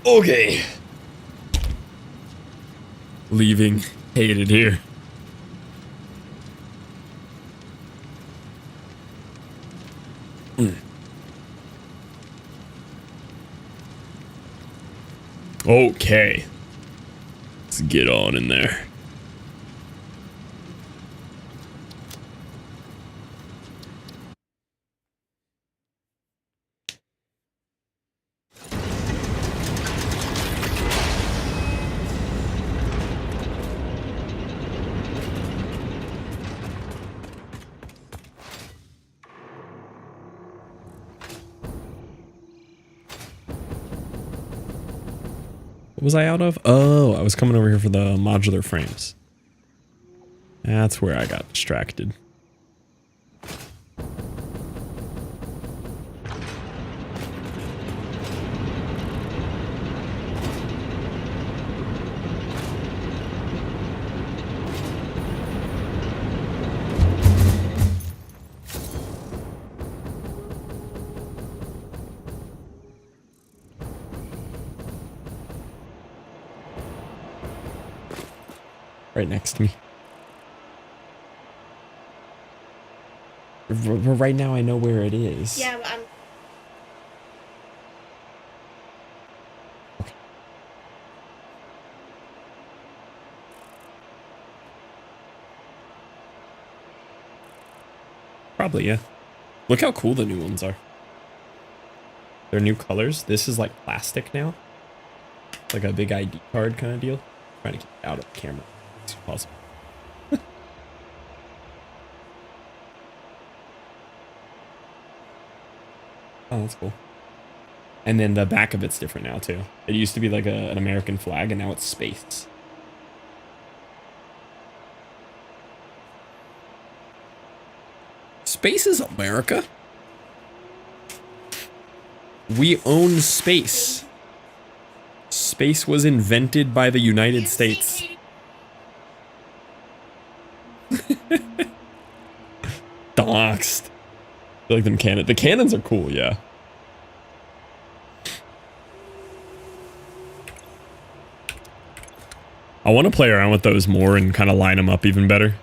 Okay. Leaving. Hated here. Okay. Let's get on in there. What was I out of? Oh, I was coming over here for the modular frames. That's where I got distracted. Right next to me. Right now I know where it is. Yeah, but I'm. Probably, yeah. Look how cool the new ones are. They're new colors. This is like plastic now. It's like a big ID card kind of deal. Trying to keep it out of the camera as possible. Oh, that's cool. And then the back of it's different now too. It used to be like an American flag, and now it's space. Space is America. We own space. Space was invented by the United States. Doxed. I like them cannon. The cannons are cool, yeah. I want to play around with those more and kind of line them up even better.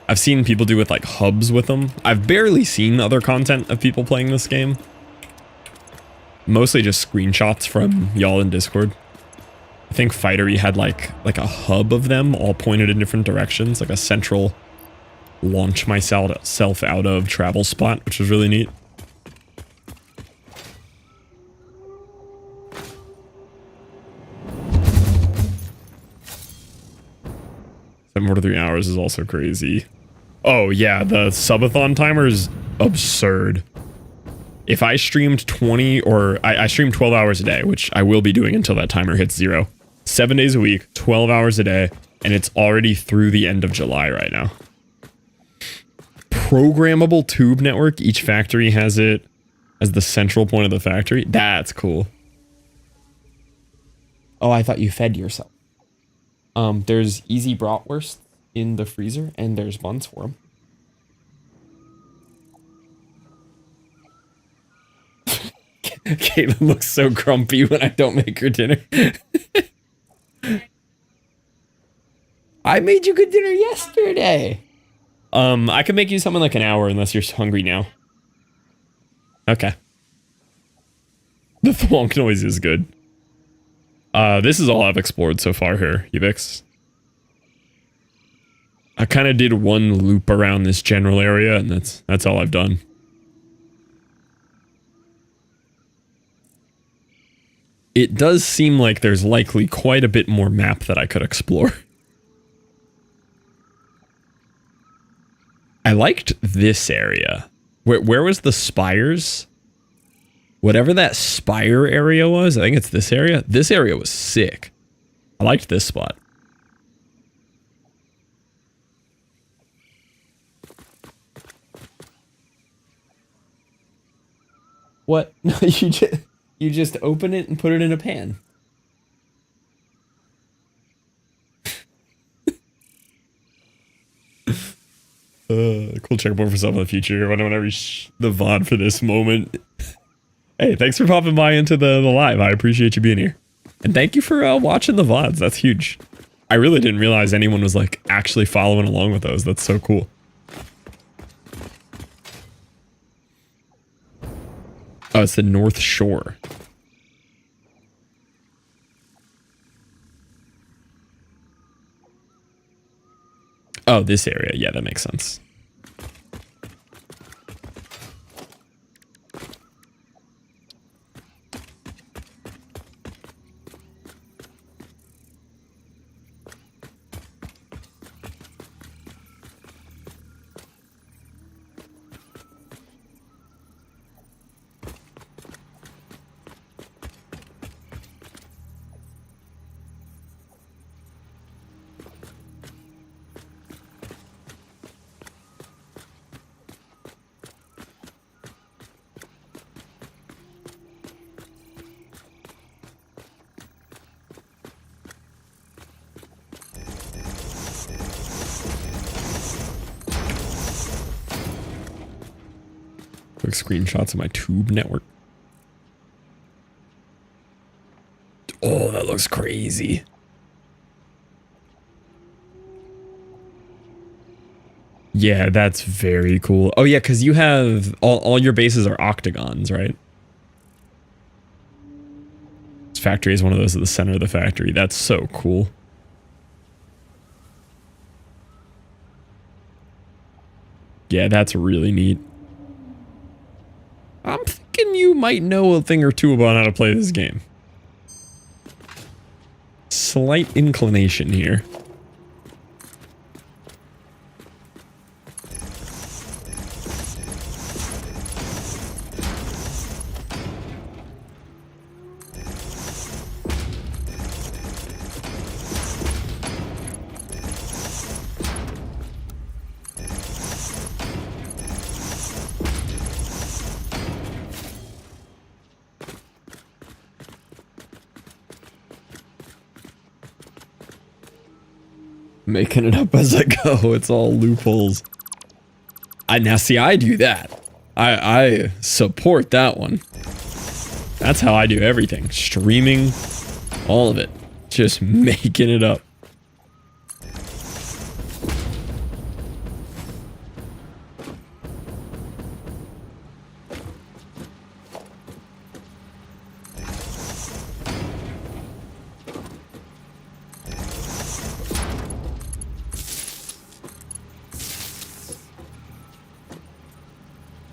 I've seen people do with like hubs with them. I've barely seen other content of people playing this game. Mostly just screenshots from y'all in Discord. I think Fightery had like a hub of them all pointed in different directions, like a central launch myself out of travel spot, which was really neat. More than 3 hours is also crazy. Oh yeah, the subathon timer is absurd. If I streamed 20 or I streamed 12 hours a day, which I will be doing until that timer hits 0. 7 days a week, 12 hours a day, and it's already through the end of July right now. Programmable tube network. Each factory has it as the central point of the factory. That's cool. Oh, I thought you fed yourself. There's easy bratwurst in the freezer, and there's buns for them. Caitlin looks so grumpy when I don't make her dinner. I made you good dinner yesterday. I can make you something in like an hour unless you're hungry now. Okay. The thwonk noise is good. This is all I've explored so far here, Ubix. I kind of did one loop around this general area, and that's all I've done. It does seem like there's likely quite a bit more map that I could explore. I liked this area. Where was the spires? Whatever that spire area was, I think it's this area. This area was sick. I liked this spot. What? No, you just open it and put it in a pan. Cool checkpoint for stuff in the future. Whenever the VOD for this moment. Hey, thanks for popping by into the live. I appreciate you being here. And thank you for watching the VODs. That's huge. I really didn't realize anyone was like actually following along with those. That's so cool. Oh, it's the North Shore. Oh, this area. Yeah, that makes sense. Quick screenshots of my tube network. Oh, that looks crazy. Yeah, that's very cool. Oh yeah, because you have all your bases are octagons, right? This factory is one of those at the center of the factory. That's so cool. Yeah, that's really neat. I'm thinking you might know a thing or two about how to play this game. Slight inclination here. Making it up as I go. It's all loopholes. Now see, I do that. I support that one. That's how I do everything. Streaming, all of it. Just making it up.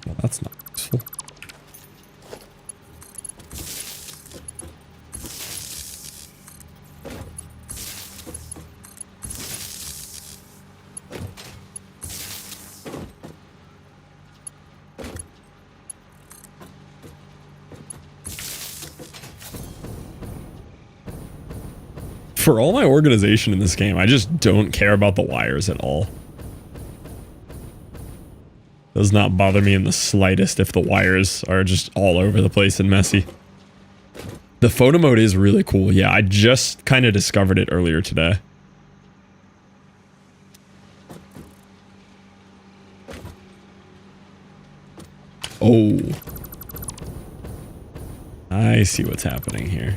Well, that's not useful. For all my organization in this game, I just don't care about the wires at all. Does not bother me in the slightest if the wires are just all over the place and messy. The photo mode is really cool. Yeah, I just kind of discovered it earlier today. Oh. I see what's happening here.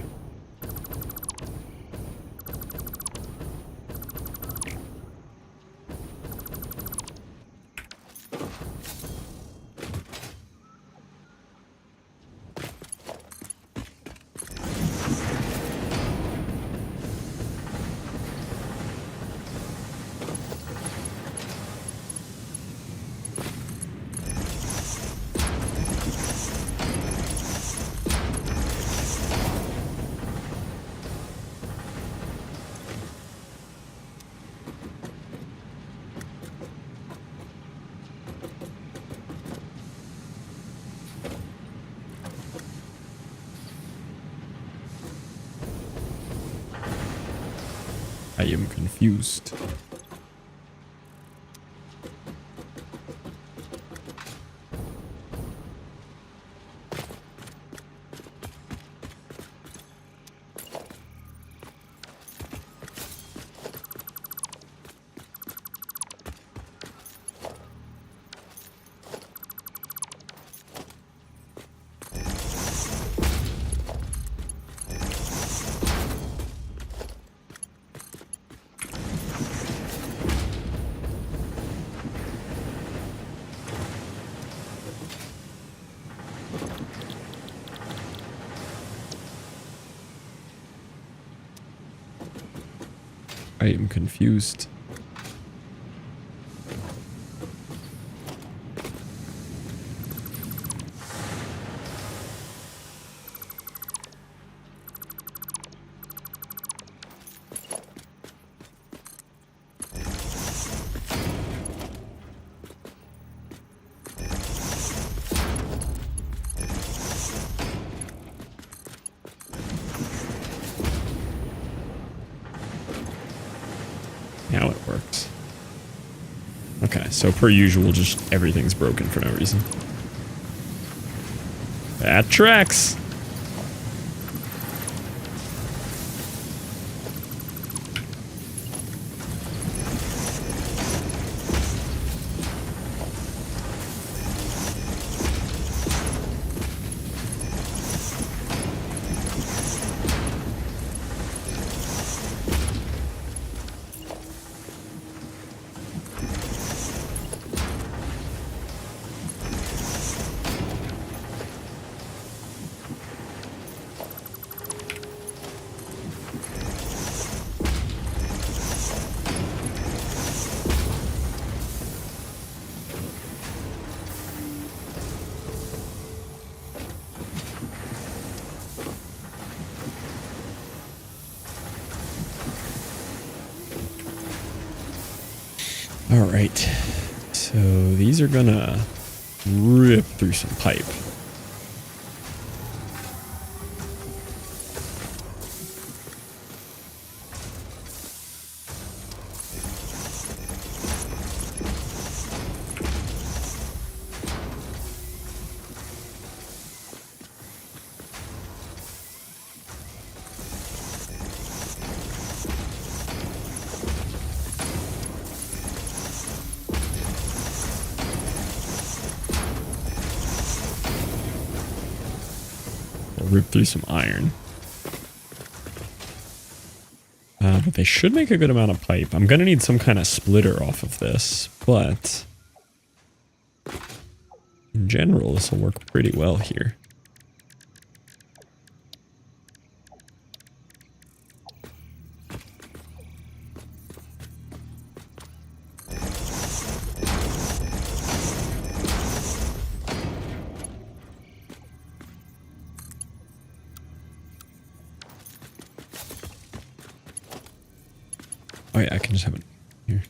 I am confused. I am confused. Now it works. Okay, so per usual, just everything's broken for no reason. That tracks. All right, so these are gonna rip through some pipe. Rip through some iron. But they should make a good amount of pipe. I'm gonna need some kind of splitter off of this, but in general, this will work pretty well here. Oh yeah, I can just have it here.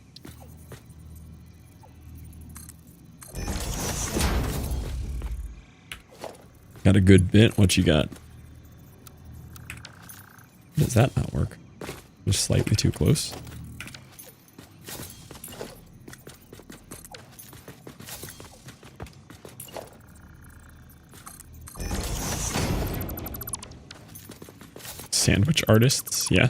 Got a good bit. What you got? Does that not work? Just slightly too close. Sandwich artists, yeah.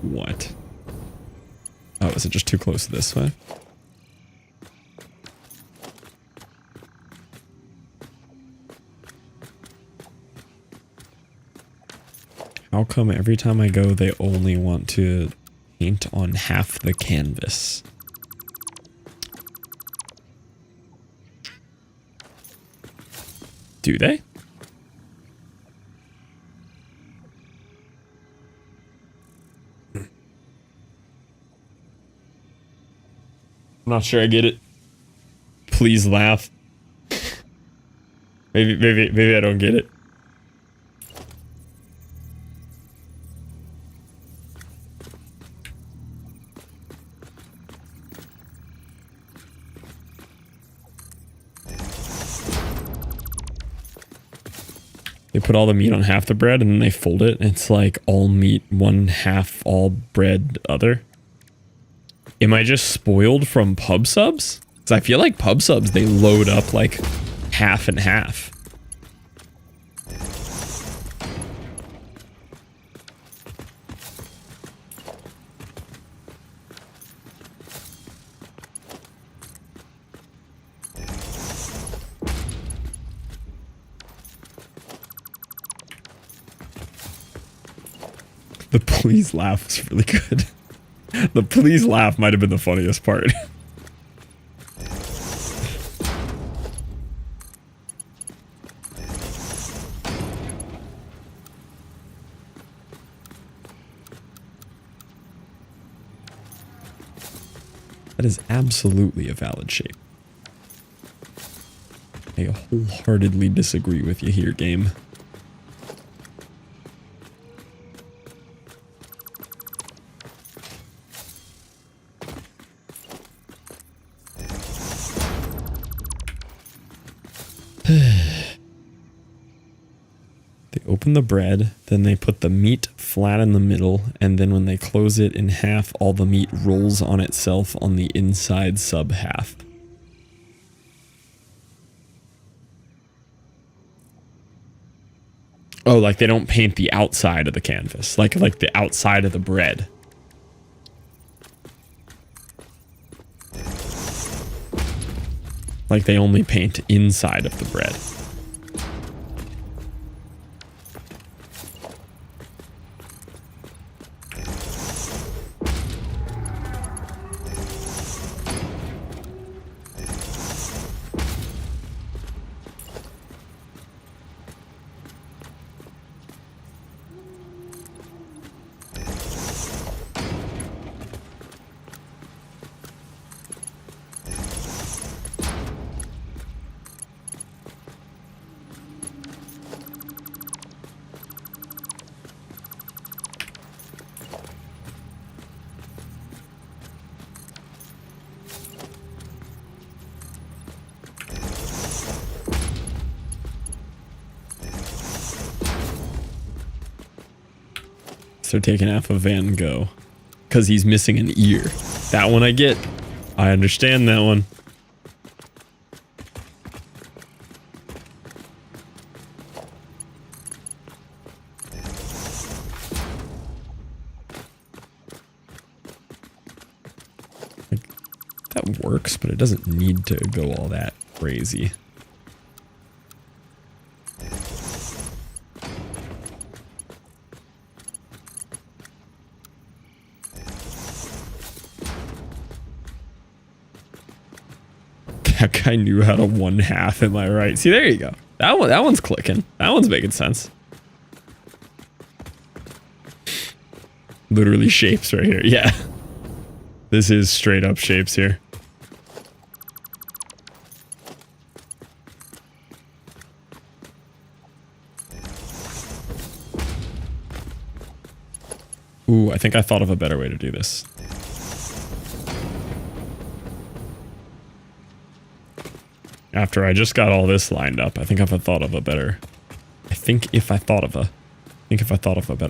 What? Oh, is it just too close this way? How come every time I go, they only want to paint on half the canvas? Do they? I'm not sure I get it. Please laugh. Maybe I don't get it. They put all the meat on half the bread and then they fold it. And it's like all meat, one half, all bread, other. Am I just spoiled from pub subs? Because I feel like pub subs, they load up like half and half. The please laugh was really good. The please laugh might have been the funniest part. That is absolutely a valid shape. I wholeheartedly disagree with you here, game. They open the bread, then they put the meat flat in the middle, and then when they close it in half, all the meat rolls on itself on the inside sub half. Oh, like they don't paint the outside of the canvas, like the outside of the bread. Like they only paint inside of the bread. So taking half of Van Gogh because he's missing an ear. That one I get. I understand that one. Like, that works, but it doesn't need to go all that crazy. That guy knew how to one half, am I right? See, there you go. That one's clicking. That one's making sense. Literally shapes right here. Yeah. This is straight up shapes here. Ooh, I think I thought of a better way to do this. After I just got all this lined up, I think if I thought of a better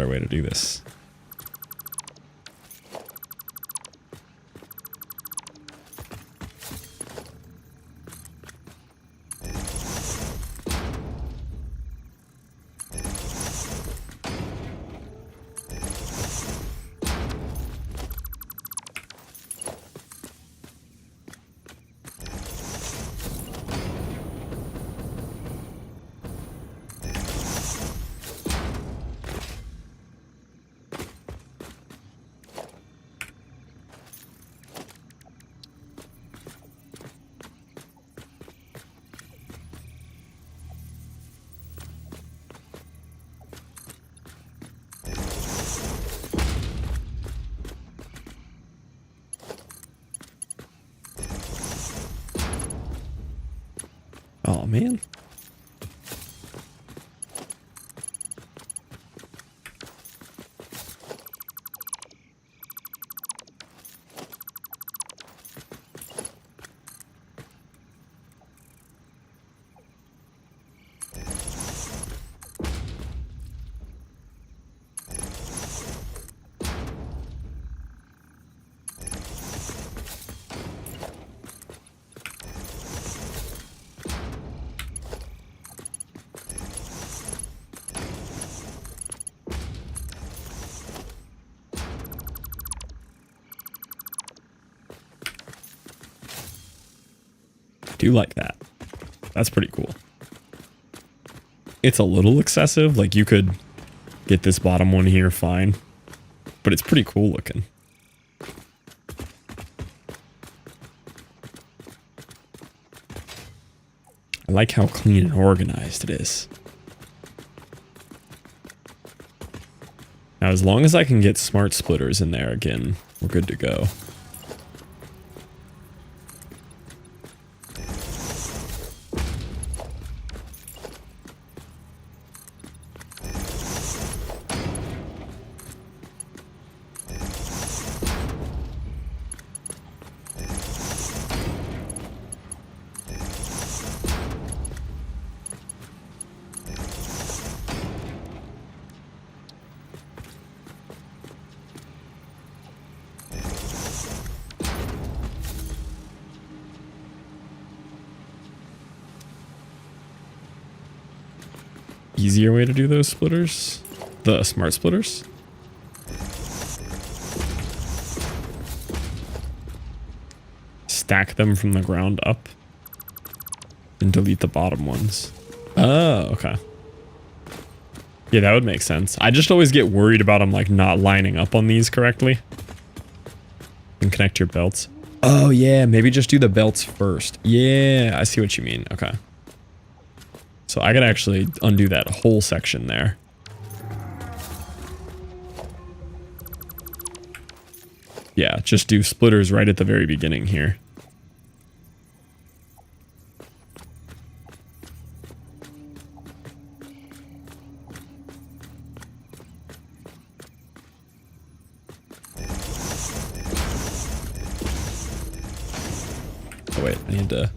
way to do this. Oh, man. Do like that. That's pretty cool. It's a little excessive. Like you could get this bottom one here fine. but it's pretty cool looking. I like how clean and organized it is. Now, as long as I can get smart splitters in there again, we're good to go. Easier way to do those splitters? The smart splitters? Stack them from the ground up and delete the bottom ones. Oh, okay. Yeah, that would make sense. I just always get worried about them like not lining up on these correctly. And connect your belts. Oh yeah, maybe just do the belts first. Yeah, I see what you mean. Okay. So I could actually undo that whole section there. Yeah, just do splitters right at the very beginning here. Oh wait, I need to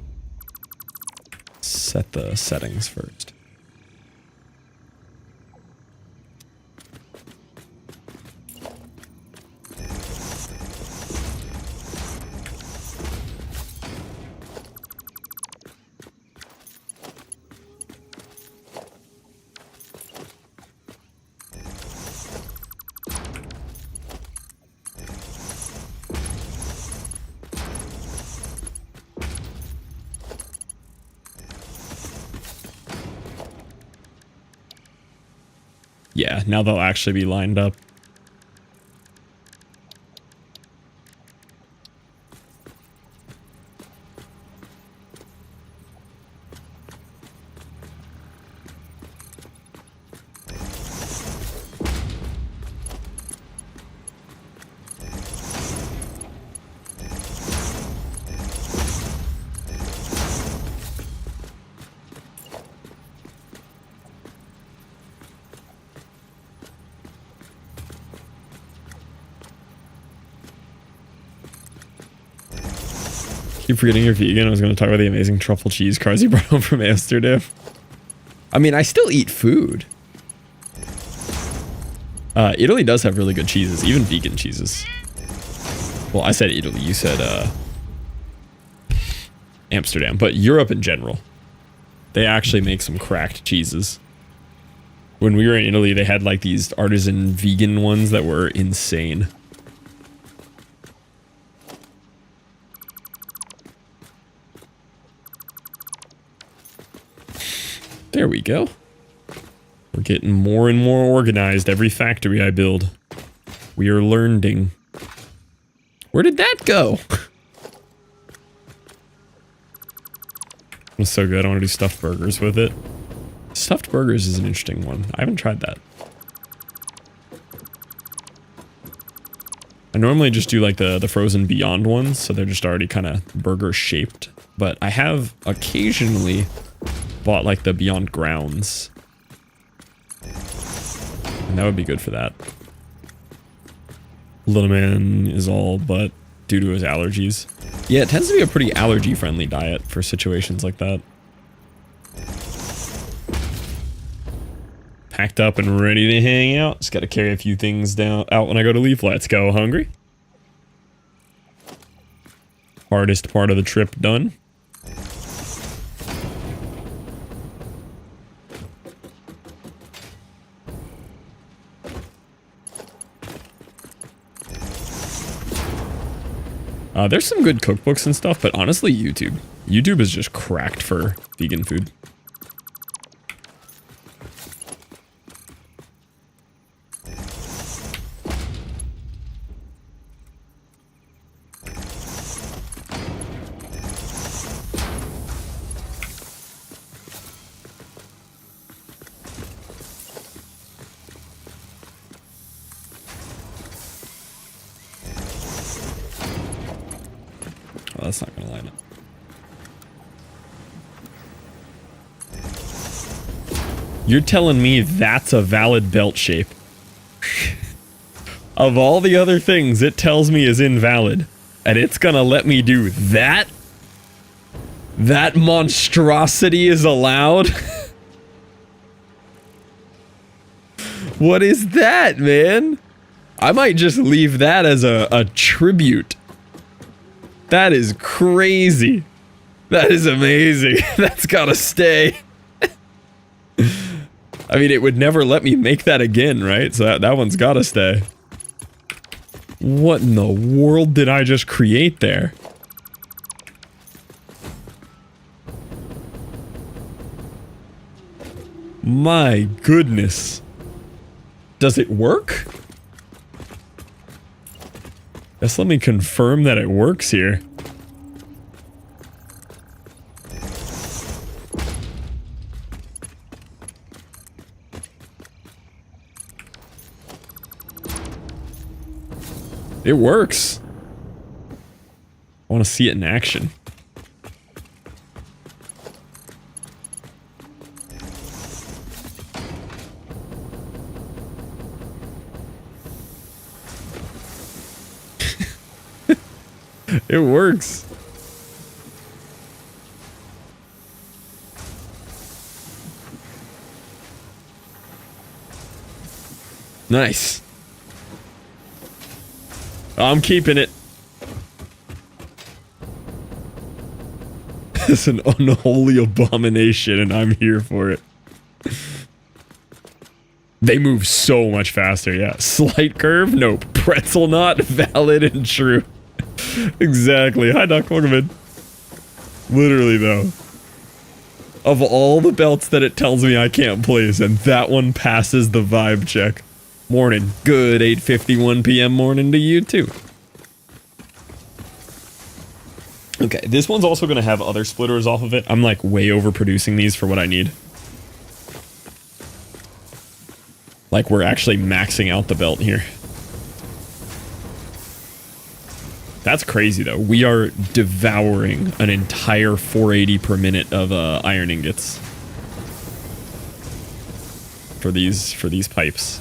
set the settings first. Yeah, now they'll actually be lined up. Keep forgetting you're vegan. I was going to talk about the amazing truffle cheese cars you brought home from Amsterdam. I mean, I still eat food. Italy does have really good cheeses, even vegan cheeses. Well, I said Italy. You said Amsterdam, but Europe in general. They actually make some cracked cheeses. When we were in Italy, they had like these artisan vegan ones that were insane. There we go. We're getting more and more organized every factory I build. We are learning. Where did that go? It's so good. I want to do stuffed burgers with it. Stuffed burgers is an interesting one. I haven't tried that. I normally just do like the frozen Beyond ones, so they're just already kind of burger shaped. But I have occasionally bought like the Beyond Grounds. And that would be good for that. Little man is all but due to his allergies. Yeah, it tends to be a pretty allergy-friendly diet for situations like that. Packed up and ready to hang out. Just gotta carry a few things out when I go to leave. Let's go. Hungry? Hardest part of the trip done. There's some good cookbooks and stuff, but honestly, YouTube. YouTube is just cracked for vegan food. You're telling me that's a valid belt shape. Of all the other things it tells me is invalid, and it's gonna let me do that? That monstrosity is allowed? What is that, man? I might just leave that as a tribute. That is crazy. That is amazing. That's gotta stay. I mean, it would never let me make that again, right? So that one's gotta stay. What in the world did I just create there? My goodness. Does it work? Just let me confirm that it works here. It works. I want to see it in action. It works. Nice. I'm keeping it. It's an unholy abomination and I'm here for it. They move so much faster, yeah. Slight curve? Nope. Pretzel knot? Valid and true. Exactly. Hi, Doc. Welcome in. Literally, though. Of all the belts that it tells me I can't place, and that one passes the vibe check. Morning. Good 8:51 p.m. morning to you, too. Okay, this one's also going to have other splitters off of it. I'm, like, way overproducing these for what I need. Like, we're actually maxing out the belt here. That's crazy, though. We are devouring an entire 480 per minute of iron ingots for these pipes.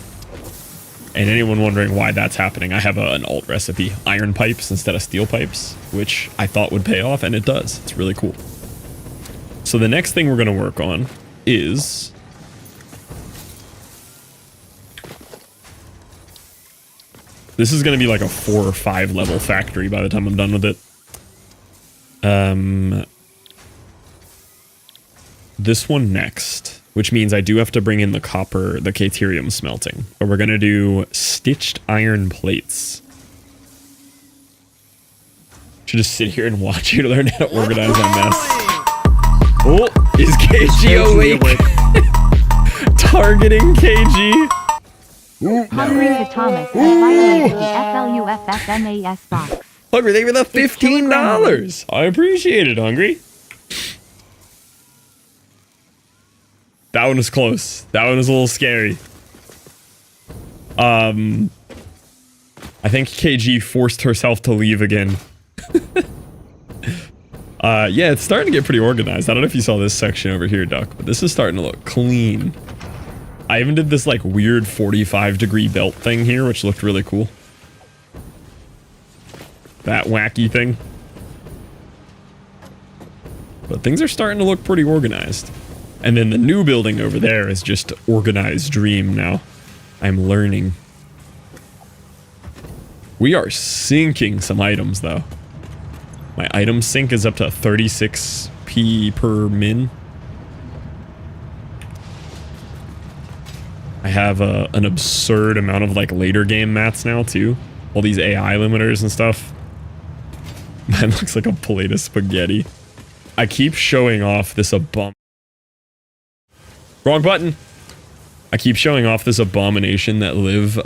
And anyone wondering why that's happening, I have an alt recipe: iron pipes instead of steel pipes, which I thought would pay off, and it does. It's really cool. So the next thing we're going to work on is this is going to be like a 4 or 5 level factory by the time I'm done with it. This one next, which means I do have to bring in the copper, the caterium smelting. But we're going to do stitched iron plates. Should just sit here and watch you to learn how to organize my mess. Oh, is KG awake? Targeting KG. Hungry Atomic has violated the FLUFFMAS box. Hungry, thank you for the $15. I appreciate it, Hungry. That one was close. That one was a little scary. I think KG forced herself to leave again. Yeah, it's starting to get pretty organized. I don't know if you saw this section over here, Duck, but this is starting to look clean. I even did this like weird 45-degree belt thing here, which looked really cool. That wacky thing. But things are starting to look pretty organized. And then the new building over there is just organized dream now. I'm learning. We are sinking some items though. My item sync is up to 36p per min. I have an absurd amount of like later game mats now too. All these AI limiters and stuff. Mine looks like a plate of spaghetti. I keep showing off this Wrong button! I keep showing off this abomination that Liv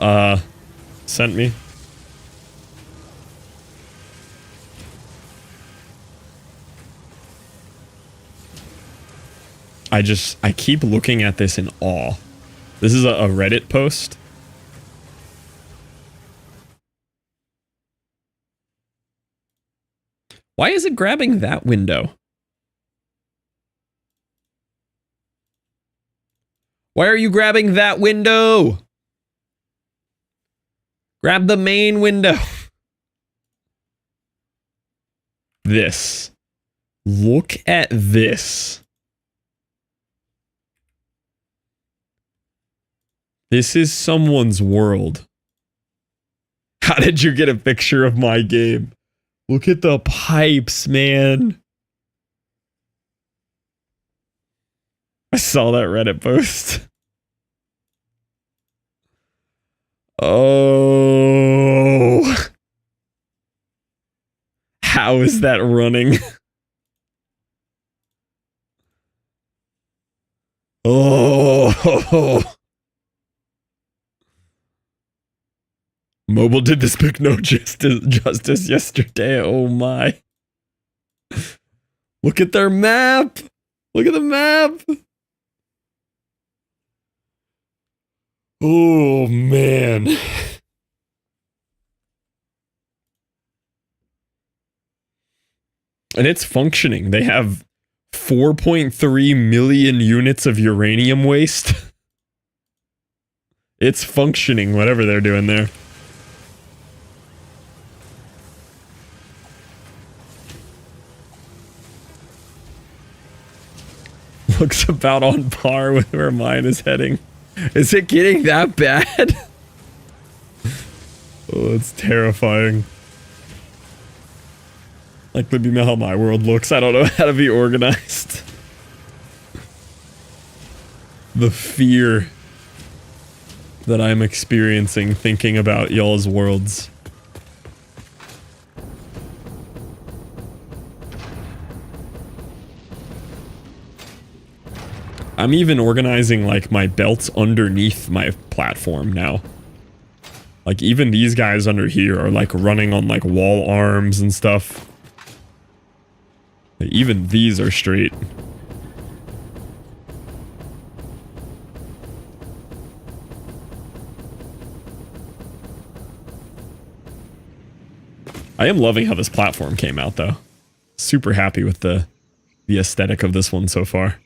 sent me. I keep looking at this in awe. This is a Reddit post. Why is it grabbing that window? Why are you grabbing that window? Grab the main window. This. Look at this. This is someone's world. How did you get a picture of my game? Look at the pipes, man. I saw that Reddit post. Oh. How is that running? Oh. Mobile did this pick no justice yesterday. Oh my. Look at their map. Look at the map. Oh man. And it's functioning. They have 4.3 million units of uranium waste. It's functioning, whatever they're doing there. Looks about on par with where mine is heading. Is it getting that bad? Oh, it's terrifying. Like, let me know how my world looks. I don't know how to be organized. The fear that I'm experiencing thinking about y'all's worlds. I'm even organizing, like, my belts underneath my platform now. Like, even these guys under here are, like, running on, like, wall arms and stuff. Even these are straight. I am loving how this platform came out, though. Super happy with the aesthetic of this one so far.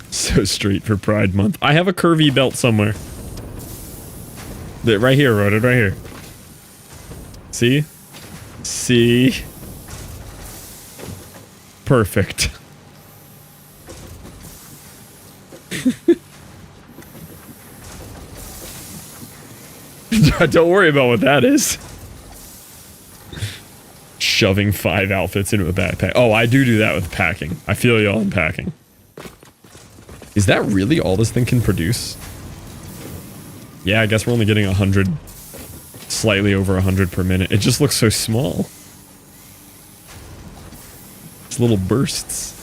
So straight for Pride Month. I have a curvy belt somewhere. Right here, Roted, right here. See? See? Perfect. Don't worry about what that is. Shoving 5 outfits into a backpack. Oh, I do that with packing. I feel y'all in packing. Is that really all this thing can produce? Yeah, I guess we're only getting 100, slightly over 100 per minute. It just looks so small. It's little bursts.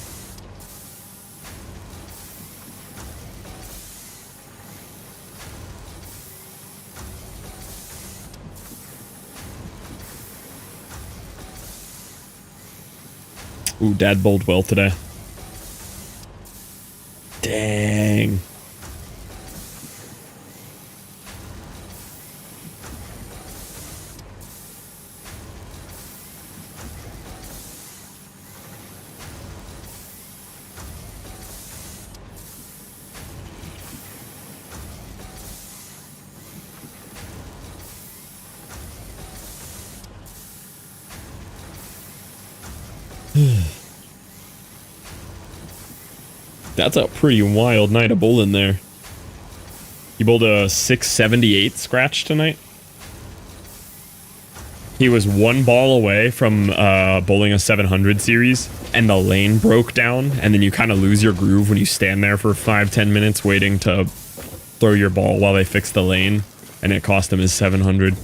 Ooh, Dad bowled well today. Dang. That's a pretty wild night of bowling there. He bowled a 678 scratch tonight. He was 1 ball away from bowling a 700 series, and the lane broke down, and then you kind of lose your groove when you stand there for 5-10 minutes waiting to throw your ball while they fix the lane, and it cost him his 700.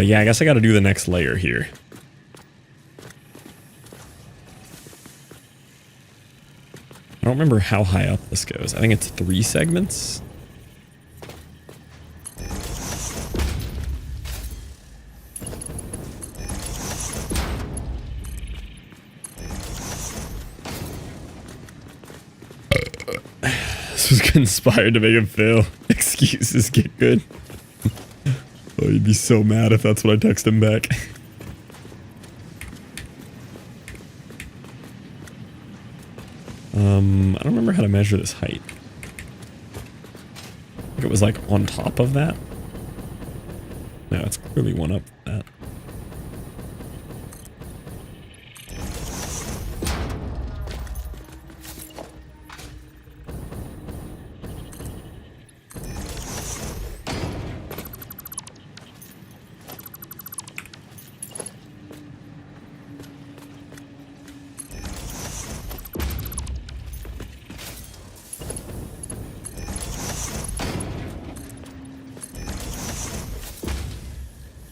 Yeah, I guess I gotta do the next layer here. I don't remember how high up this goes. I think it's 3 segments. This was conspired to make him fail. Excuses get good. Oh, you'd be so mad if that's what I text him back. I don't remember how to measure this height. I think it was like on top of that. No, it's clearly one up from that.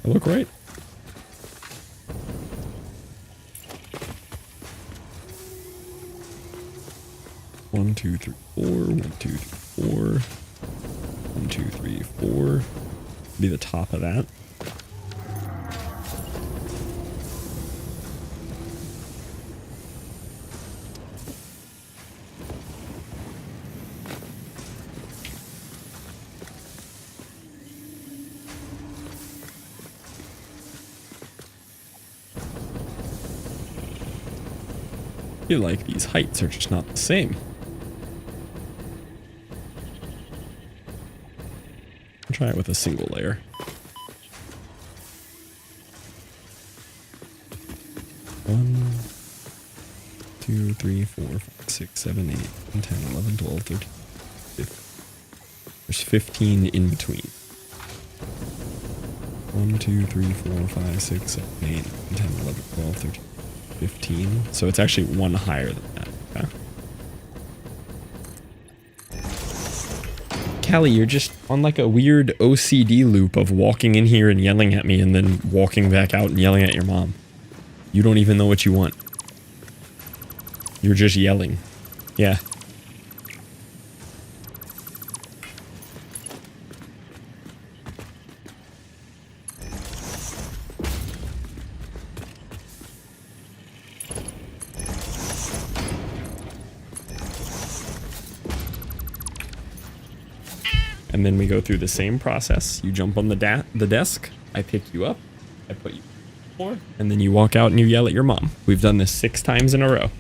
I look right. One, two, three, four. 1, 2, 3, 4. 1, 2, 3, 4. Be the top of that. I feel like these heights are just not the same. I'll try it with a single layer. One, 2, 3, 4, 5, 6, 7, 8, 9, 10, 11, 12, 13, 15. There's 15 in between. 1, 2, 3, 4, 5, 6, 7, 8, 9, 10, 11, 12, 13. 15. So it's actually one higher than that. Okay. Callie, you're just on like a weird OCD loop of walking in here and yelling at me and then walking back out and yelling at your mom. You don't even know what you want. You're just yelling. Yeah. And then we go through the same process. You jump on the desk, I pick you up, I put you on the floor, and then you walk out and you yell at your mom. We've done this 6 times in a row.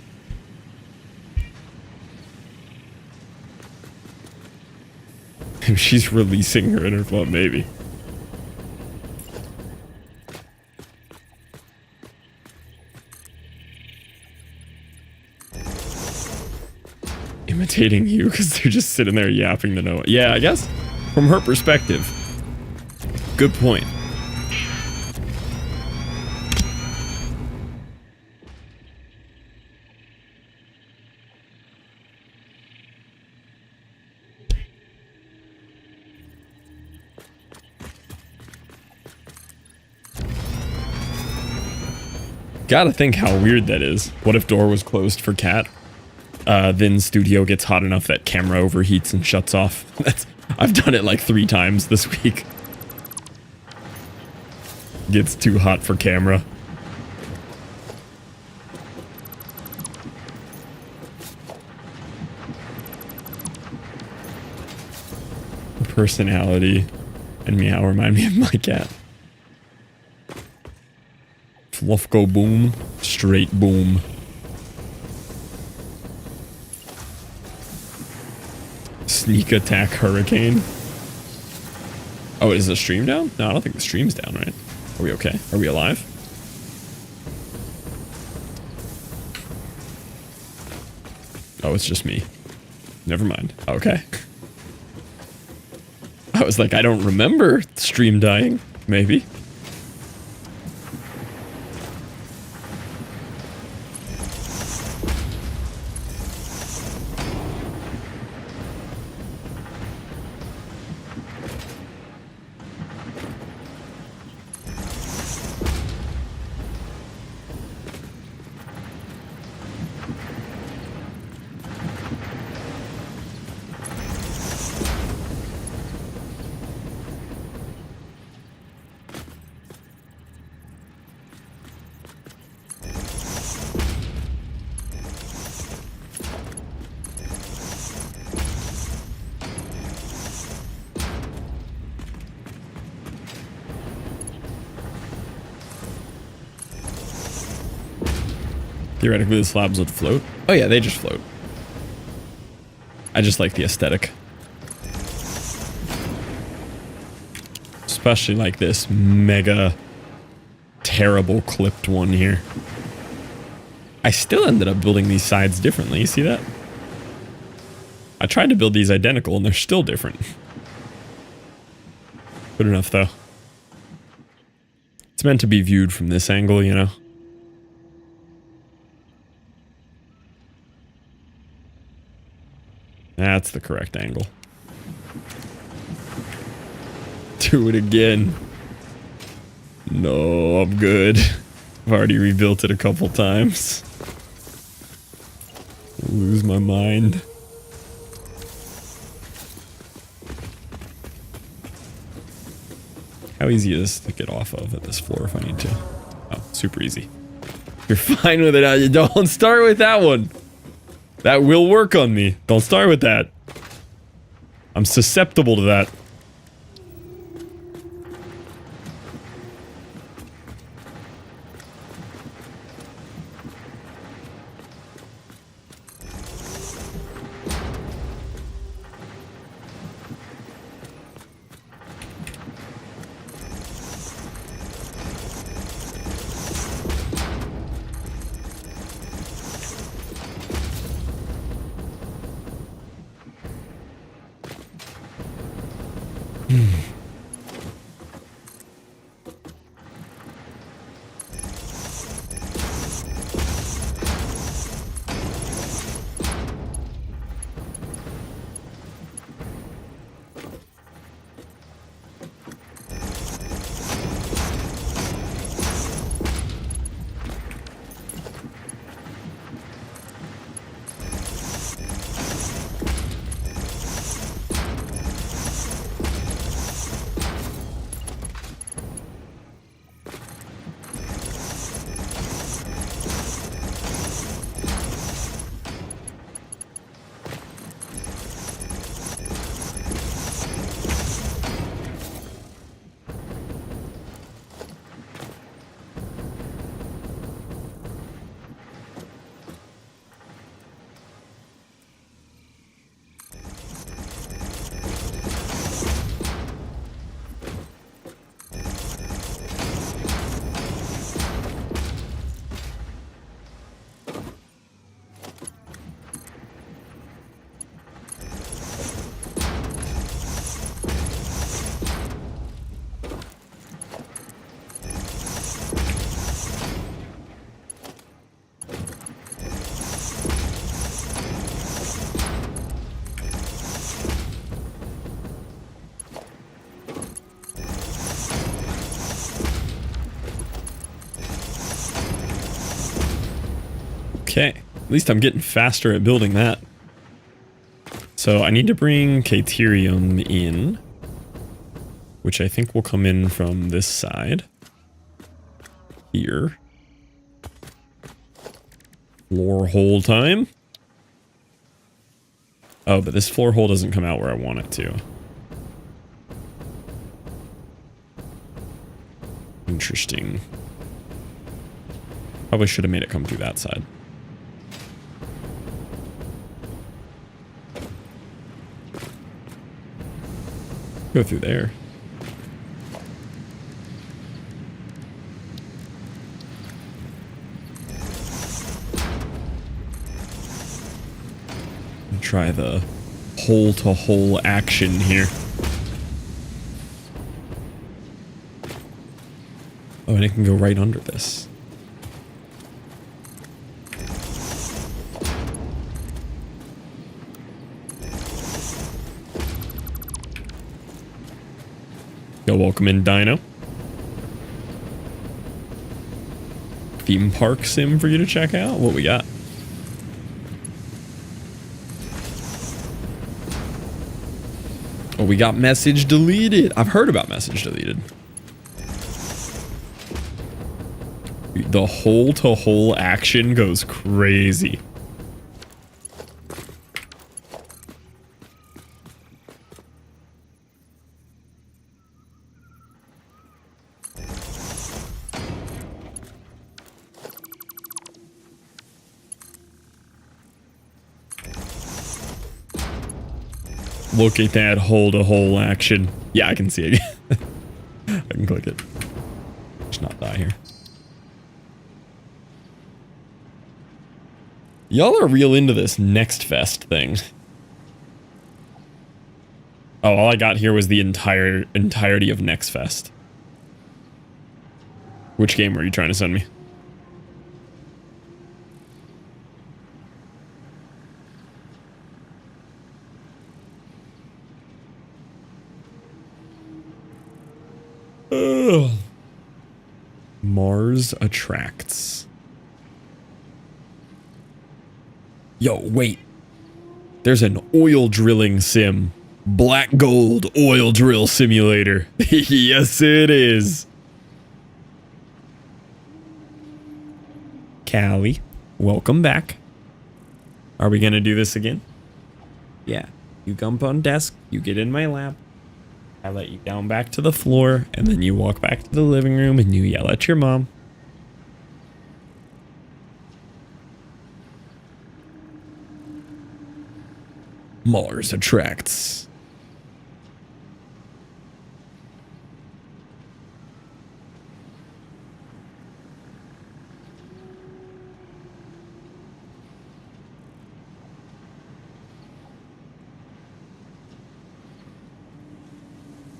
She's releasing her inner thought, maybe. Imitating you because they're just sitting there yapping to no one. Yeah, I guess from her perspective. Good point. Gotta think how weird that is. What if door was closed for cat? Then studio gets hot enough that camera overheats and shuts off. I've done it like 3 times this week. Gets too hot for camera. Personality and meow remind me of my cat. Fluff go boom, straight boom. Sneak attack hurricane. Oh, is the stream down? No, I don't think the stream's down, right? Are we okay? Are we alive? Oh, it's just me. Never mind. Okay. I was like, I don't remember the stream dying. Maybe. Theoretically, the slabs would float. Oh yeah, they just float. I just like the aesthetic. Especially like this mega terrible clipped one here. I still ended up building these sides differently. You see that? I tried to build these identical and they're still different. Good enough though. It's meant to be viewed from this angle, you know? That's the correct angle. Do it again. No, I'm good. I've already rebuilt it a couple times. Lose my mind. How easy is it to get off of at this floor if I need to? Oh, super easy. You're fine with it. Don't start with that one. That will work on me. Don't start with that. I'm susceptible to that. Okay, at least I'm getting faster at building that. So I need to bring Caterium in, which I think will come in from this side. Here. Floor hole time. Oh, but this floor hole doesn't come out where I want it to. Interesting. Probably should have made it come through that side. Go through there. Try the hole-to-hole action here. Oh, and it can go right under this. Yo, welcome in, Dino. Theme park sim for you to check out. What we got? Oh, we got message deleted. I've heard about message deleted. The hole-to-hole action goes crazy. Look at that hold a hole action. Yeah, I can see it. I can click it. Just not die here. Y'all are real into this Next Fest thing. Oh, all I got here was the entirety of Next Fest. Which game were you trying to send me? Ugh. Mars attracts. Yo, wait. There's an oil drilling sim. Black Gold Oil Drill Simulator. Yes, it is. Callie, welcome back. Are we gonna do this again? Yeah. You jump on desk, you get in my lap. I let you down back to the floor, and then you walk back to the living room and you yell at your mom. Mars attracts.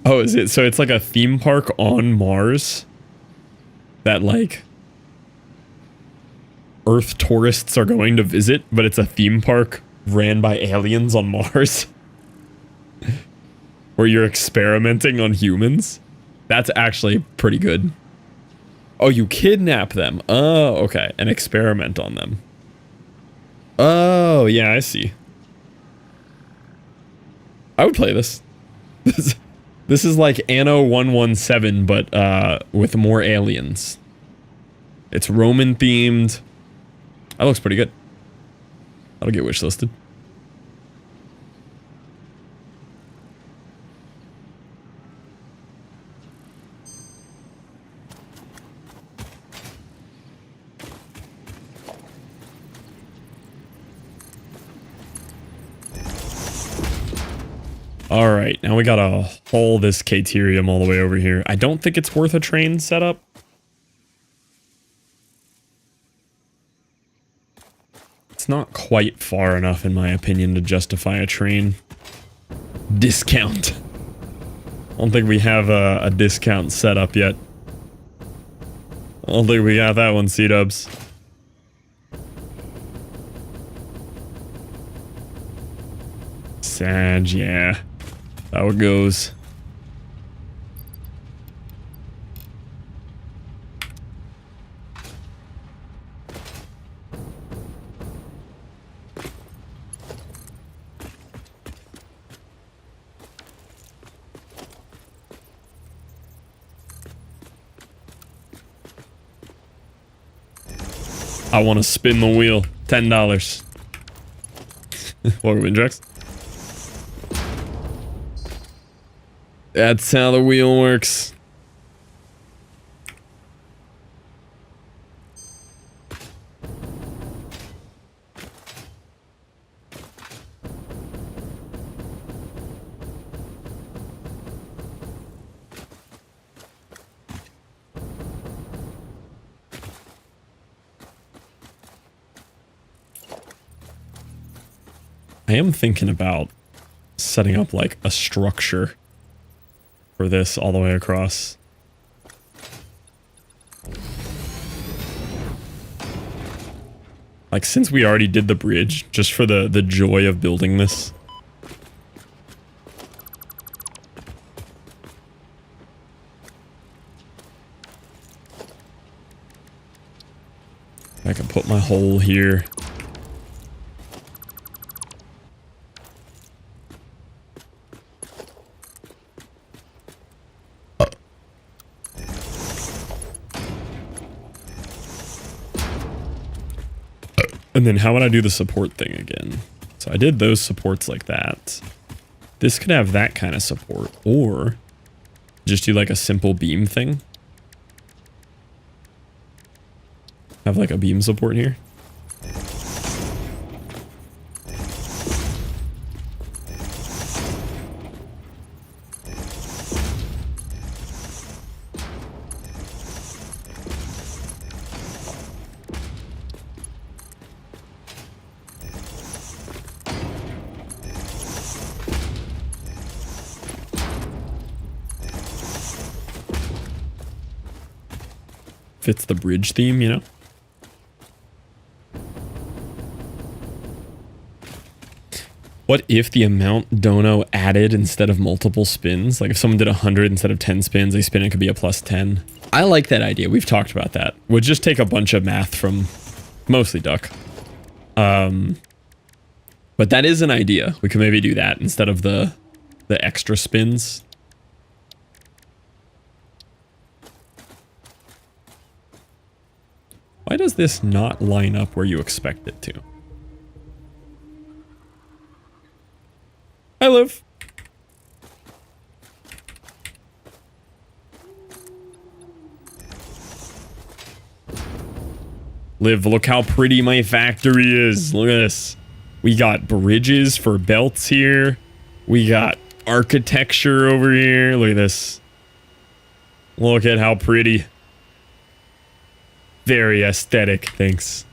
Oh, is it? So it's like a theme park on Mars that like Earth tourists are going to visit, but it's a theme park ran by aliens on Mars where you're experimenting on humans. That's actually pretty good. Oh, you kidnap them. Oh, okay. And experiment on them. Oh, yeah, I see. I would play this. This is like Anno 117, but with more aliens. It's Roman themed. That looks pretty good. That'll get wishlisted. Alright, now we gotta haul this Caterium all the way over here. I don't think it's worth a train setup. It's not quite far enough, in my opinion, to justify a train discount. I don't think we have a discount set up yet. I don't think we got that one, C-dubs. Sad, yeah. How it goes. I want to spin the wheel. $10. Welcome in, Drex. That's how the wheel works. I am thinking about setting up like a structure for this all the way across. Like, since we already did the bridge, just for the joy of building this. I can put my hole here. And then how would I do the support thing again? So I did those supports like that. This could have that kind of support, or just do like a simple beam thing. Have like a beam support here. fits the bridge theme, you know? What if the amount Dono added instead of multiple spins? Like if someone did 100 instead of 10 spins, they spin it could be a plus 10. I like that idea. We've talked about that. Would just take a bunch of math from mostly Duck. But that is an idea. We could maybe do that instead of the extra spins. Why does this not line up where you expect it to? Hi, Liv. Liv, look how pretty my factory is. Look at this. We got bridges for belts here. We got architecture over here. Look at this. Look at how pretty. Very aesthetic. Thanks.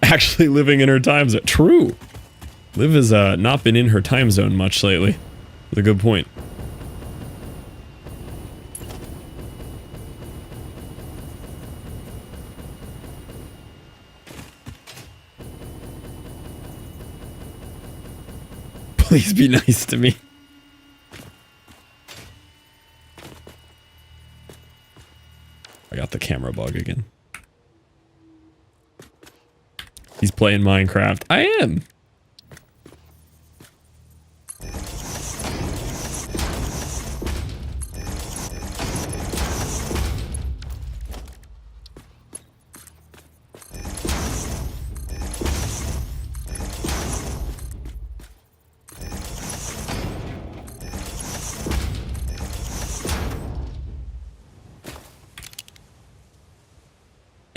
Actually living in her time zone. True. Liv has not been in her time zone much lately. That's a good point. Please be nice to me. I got the camera bug again. He's playing Minecraft. I am.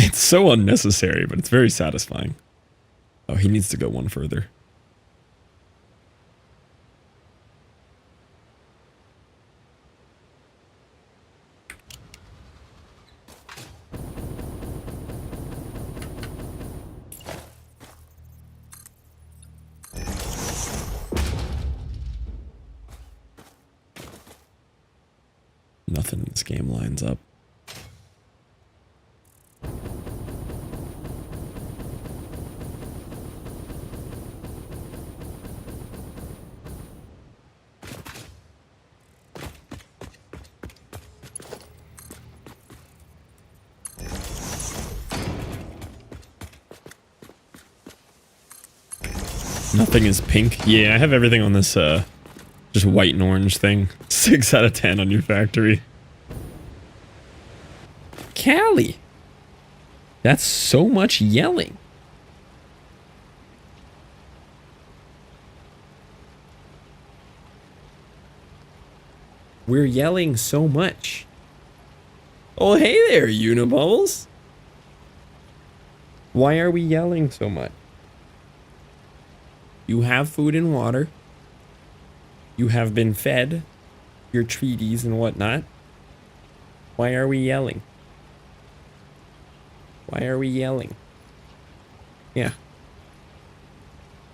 It's so unnecessary, but it's very satisfying. Oh, he needs to go one further. Nothing in this game lines up. Nothing is pink. Yeah, I have everything on this just white and orange thing. 6 out of 10 on your factory. Callie. That's so much yelling. We're yelling so much. Oh, hey there, Unibubbles. Why are we yelling so much? You have food and water. You have been fed your treaties and whatnot. Why are we yelling? Why are we yelling? Yeah.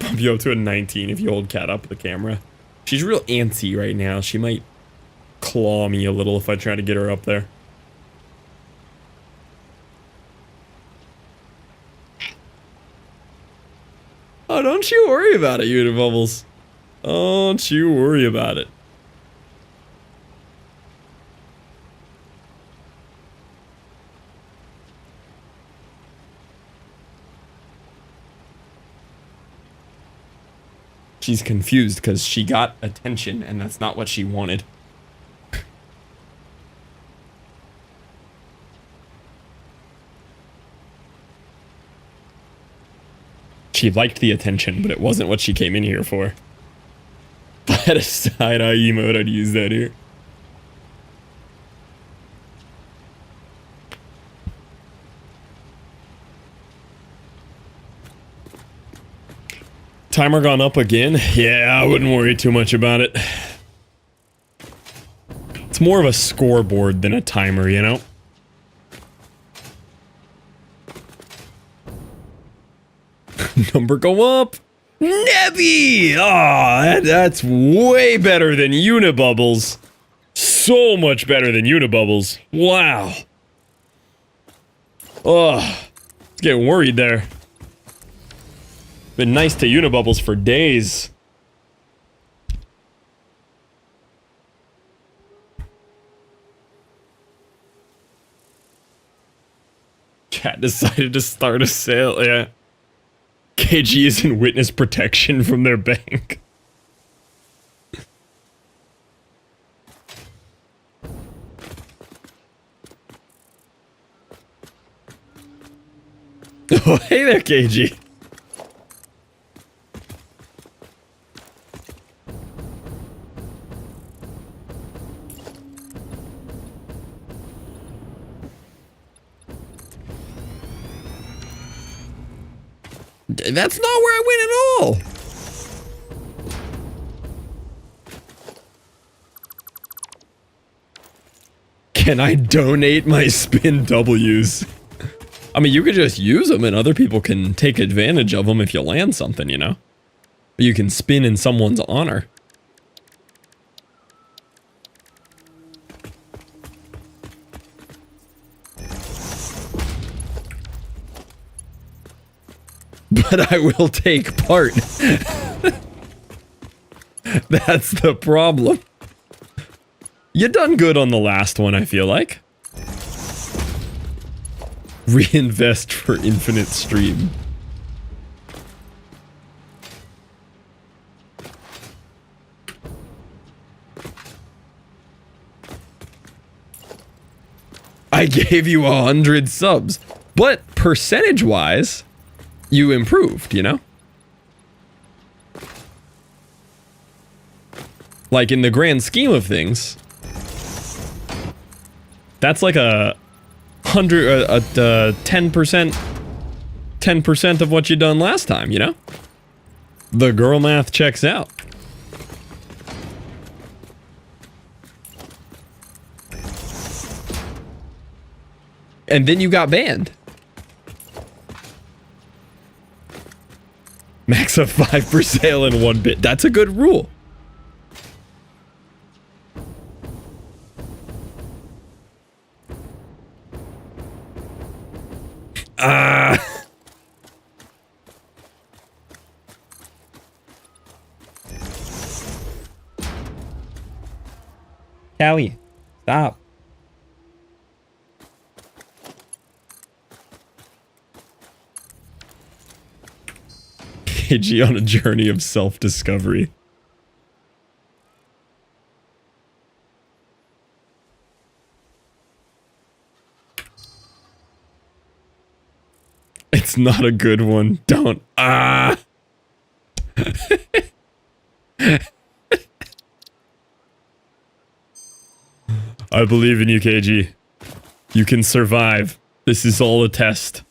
Bump you up to a 19 if you hold Cat up the camera. She's real antsy right now. She might claw me a little if I try to get her up there. Oh, don't you worry about it, Unibubbles. Don't you worry about it. She's confused because she got attention and that's not what she wanted. She liked the attention, but it wasn't what she came in here for. If I had a side-eye emote, I'd use that here. Timer gone up again? Yeah, I wouldn't worry too much about it. It's more of a scoreboard than a timer, you know? Number go up. Nebby! Ah, that's way better than Unibubbles. so much better than Unibubbles. Wow. Ugh. I was getting worried there. Been nice to Unibubbles for days. Cat decided to start a sale, yeah. KG is in witness protection from their bank. Oh, hey there, KG. That's not where I went at all. Can I donate my spin W's? I mean, you could just use them and other people can take advantage of them if you land something, you know? You can spin in someone's honor. But I will take part. That's the problem. You done good on the last one, I feel like. Reinvest for infinite stream. I gave you 100 subs, but percentage-wise, you improved, you know? Like, in the grand scheme of things, that's like a 10% of what you done last time, you know? The girl math checks out. And then you got banned. Max of 5 per sale in 1 bit. That's a good rule. Callie, stop. KG on a journey of self-discovery. It's not a good one. Don't. I believe in you, KG. You can survive. This is all a test.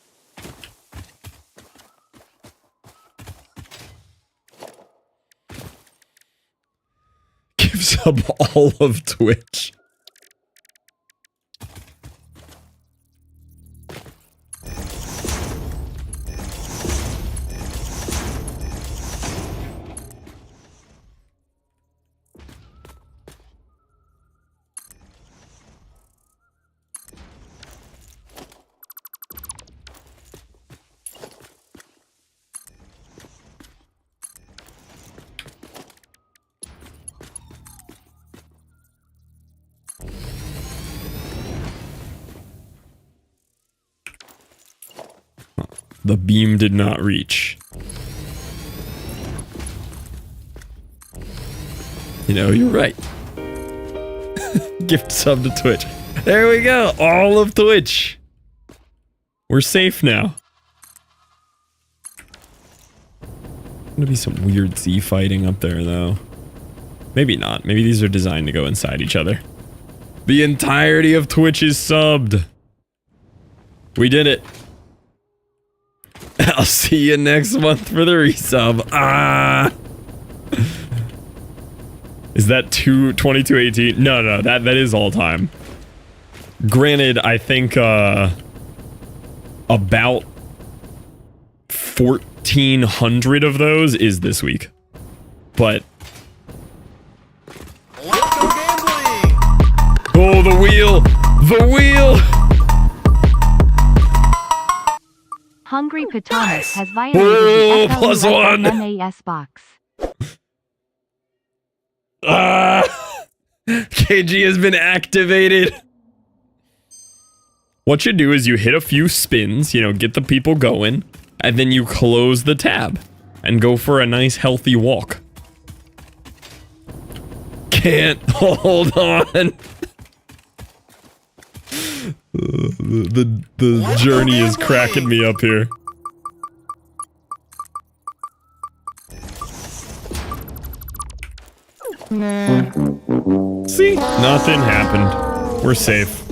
Gives up all of Twitch. The beam did not reach. You know, you're right. Gift sub to Twitch. There we go. All of Twitch. We're safe now. Gonna be some weird Z fighting up there, though. Maybe not. Maybe these are designed to go inside each other. The entirety of Twitch is subbed. We did it. I'll see you next month for the resub. Is that 2218? No, that is all time. Granted, I think about 1,400 of those is this week. But Let's go gambling! Oh, the wheel! The wheel! Hungry Potomac has violated the plus one. FLUFFMAS box. KG has been activated. What you do is you hit a few spins, you know, get the people going, and then you close the tab and go for a nice healthy walk. Can't hold on. The journey is cracking me up here. See? Nothing happened. We're safe.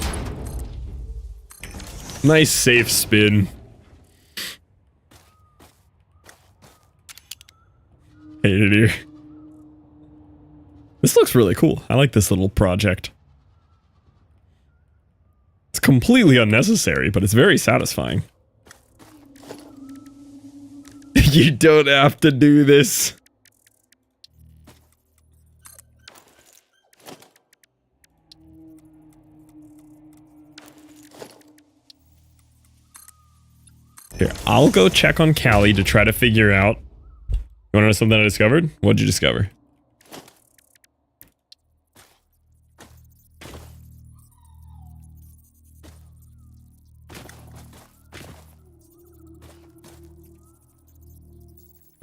Nice safe spin. Hate it here. This looks really cool. I like this little project. It's completely unnecessary, but it's very satisfying. You don't have to do this. Here, I'll go check on Callie to try to figure out. You wanna know something I discovered? What'd you discover?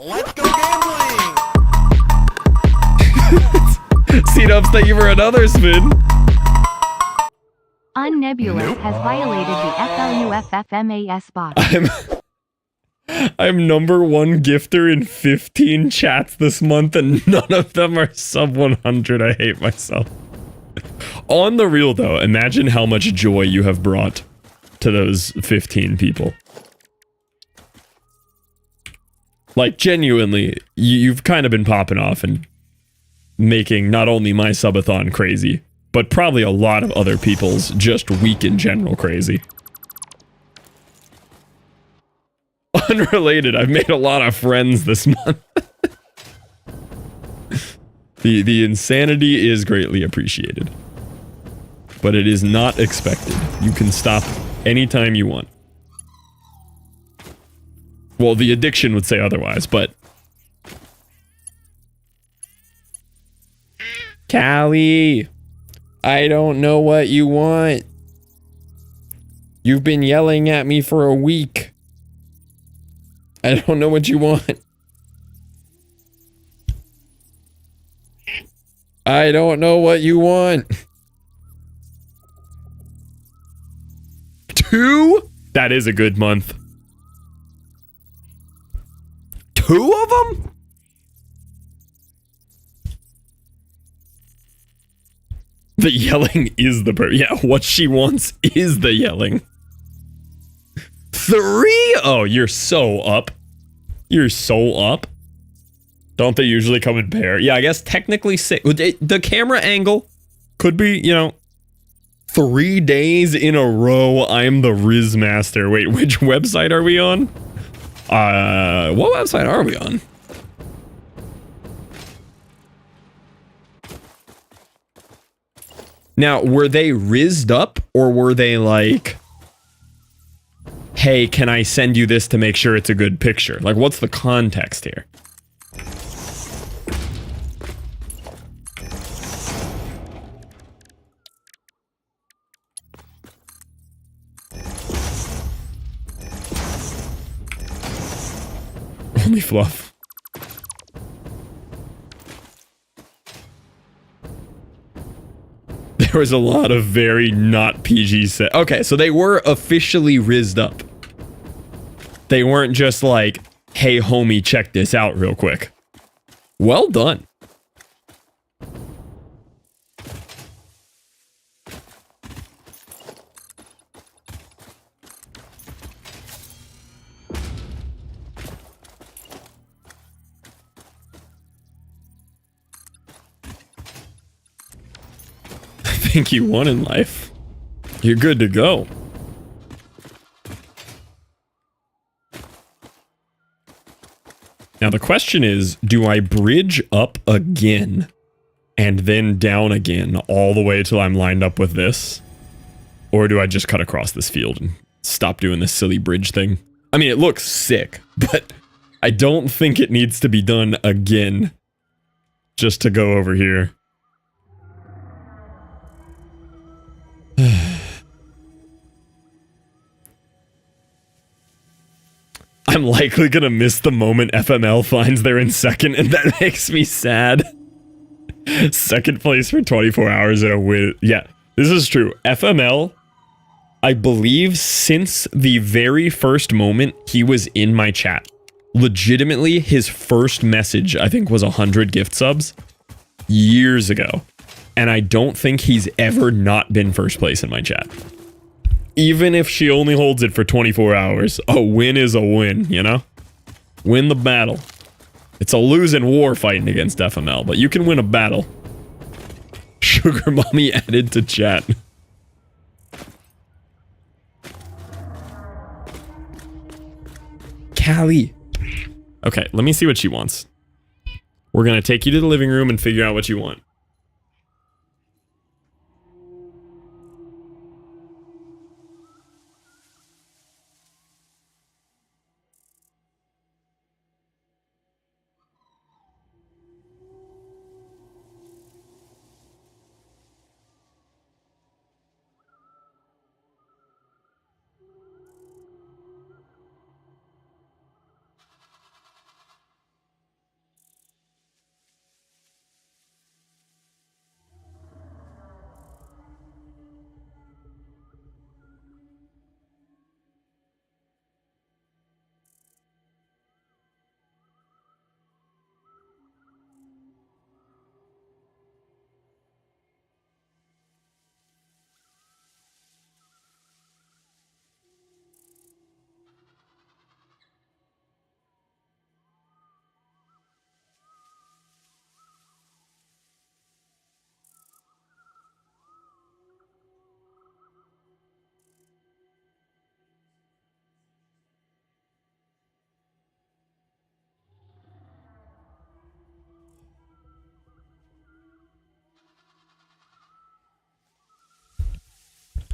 Let's go gambling! C-Dubs, thank you for another spin. Unnebulous has violated the FLUFFMAS box. I'm number one gifter in 15 chats this month, and none of them are sub 100. I hate myself. On the real, though, imagine how much joy you have brought to those 15 people. Like, genuinely, you've kind of been popping off and making not only my subathon crazy, but probably a lot of other people's just week in general crazy. Unrelated, I've made a lot of friends this month. The insanity is greatly appreciated. But it is not expected. You can stop anytime you want. Well, the addiction would say otherwise, but... Callie! I don't know what you want. You've been yelling at me for a week. I don't know what you want. I don't know what you want. 2? That is a good month. 2 of them? The yelling is the yeah, what she wants is the yelling. 3? Oh, you're so up. You're so up. Don't they usually come in pair? Yeah, I guess technically 6. The camera angle could be, you know, 3 days in a row. I'm the Riz Master. Wait, which website are we on? What website are we on? Now, were they rizzed up, or were they like, hey, can I send you this to make sure it's a good picture? Like, what's the context here? Only fluff. There was a lot of very not PG set. Okay, so they were officially rizzed up. They weren't just like, hey homie, check this out real quick. Well done. I think you won in life. You're good to go. Now the question is, do I bridge up again and then down again all the way till I'm lined up with this? Or do I just cut across this field and stop doing this silly bridge thing? I mean, it looks sick, but I don't think it needs to be done again just to go over here. I'm likely gonna miss the moment FML finds they're in second, and that makes me sad. Second place for 24 hours in a win. Yeah, this is true. FML, I believe since the very first moment he was in my chat. Legitimately, his first message, I think, was 100 gift subs years ago. And I don't think he's ever not been first place in my chat. Even if she only holds it for 24 hours, a win is a win, you know? Win the battle. It's a losing war fighting against FML, but you can win a battle. Sugar Mommy added to chat. Callie. Okay, let me see what she wants. We're gonna take you to the living room and figure out what you want.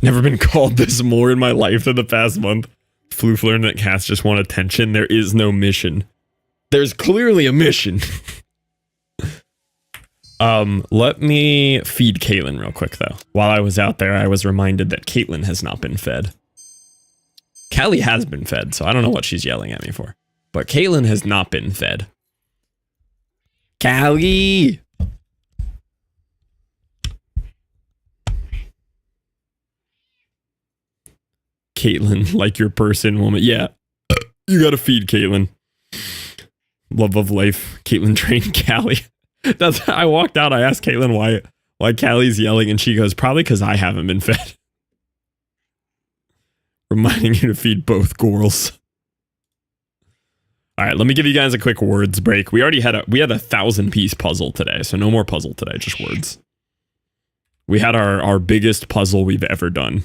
Never been called this more in my life than the past month. Floof learned that cats just want attention. There is no mission. There's clearly a mission. Let me feed Caitlin real quick, though. While I was out there, I was reminded that Caitlin has not been fed. Callie has been fed, so I don't know what she's yelling at me for. But Caitlin has not been fed. Callie! Caitlin, like your person, woman. Yeah, you gotta feed Caitlin. Love of life. Caitlin trained Callie. That's I walked out. I asked Caitlin why Callie's yelling, and she goes, probably because I haven't been fed. Reminding you to feed both girls. All right, let me give you guys a quick words break. We already had a 1,000-piece puzzle today, so no more puzzle today, just words. We had our biggest puzzle we've ever done.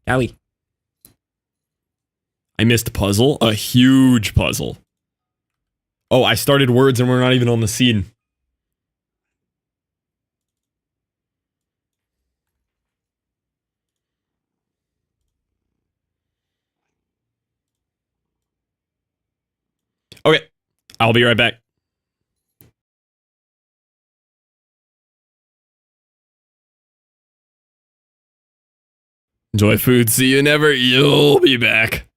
Callie. I missed a puzzle. A huge puzzle. Oh, I started words and we're not even on the scene. Okay. I'll be right back. Enjoy food. See you never. You'll be back.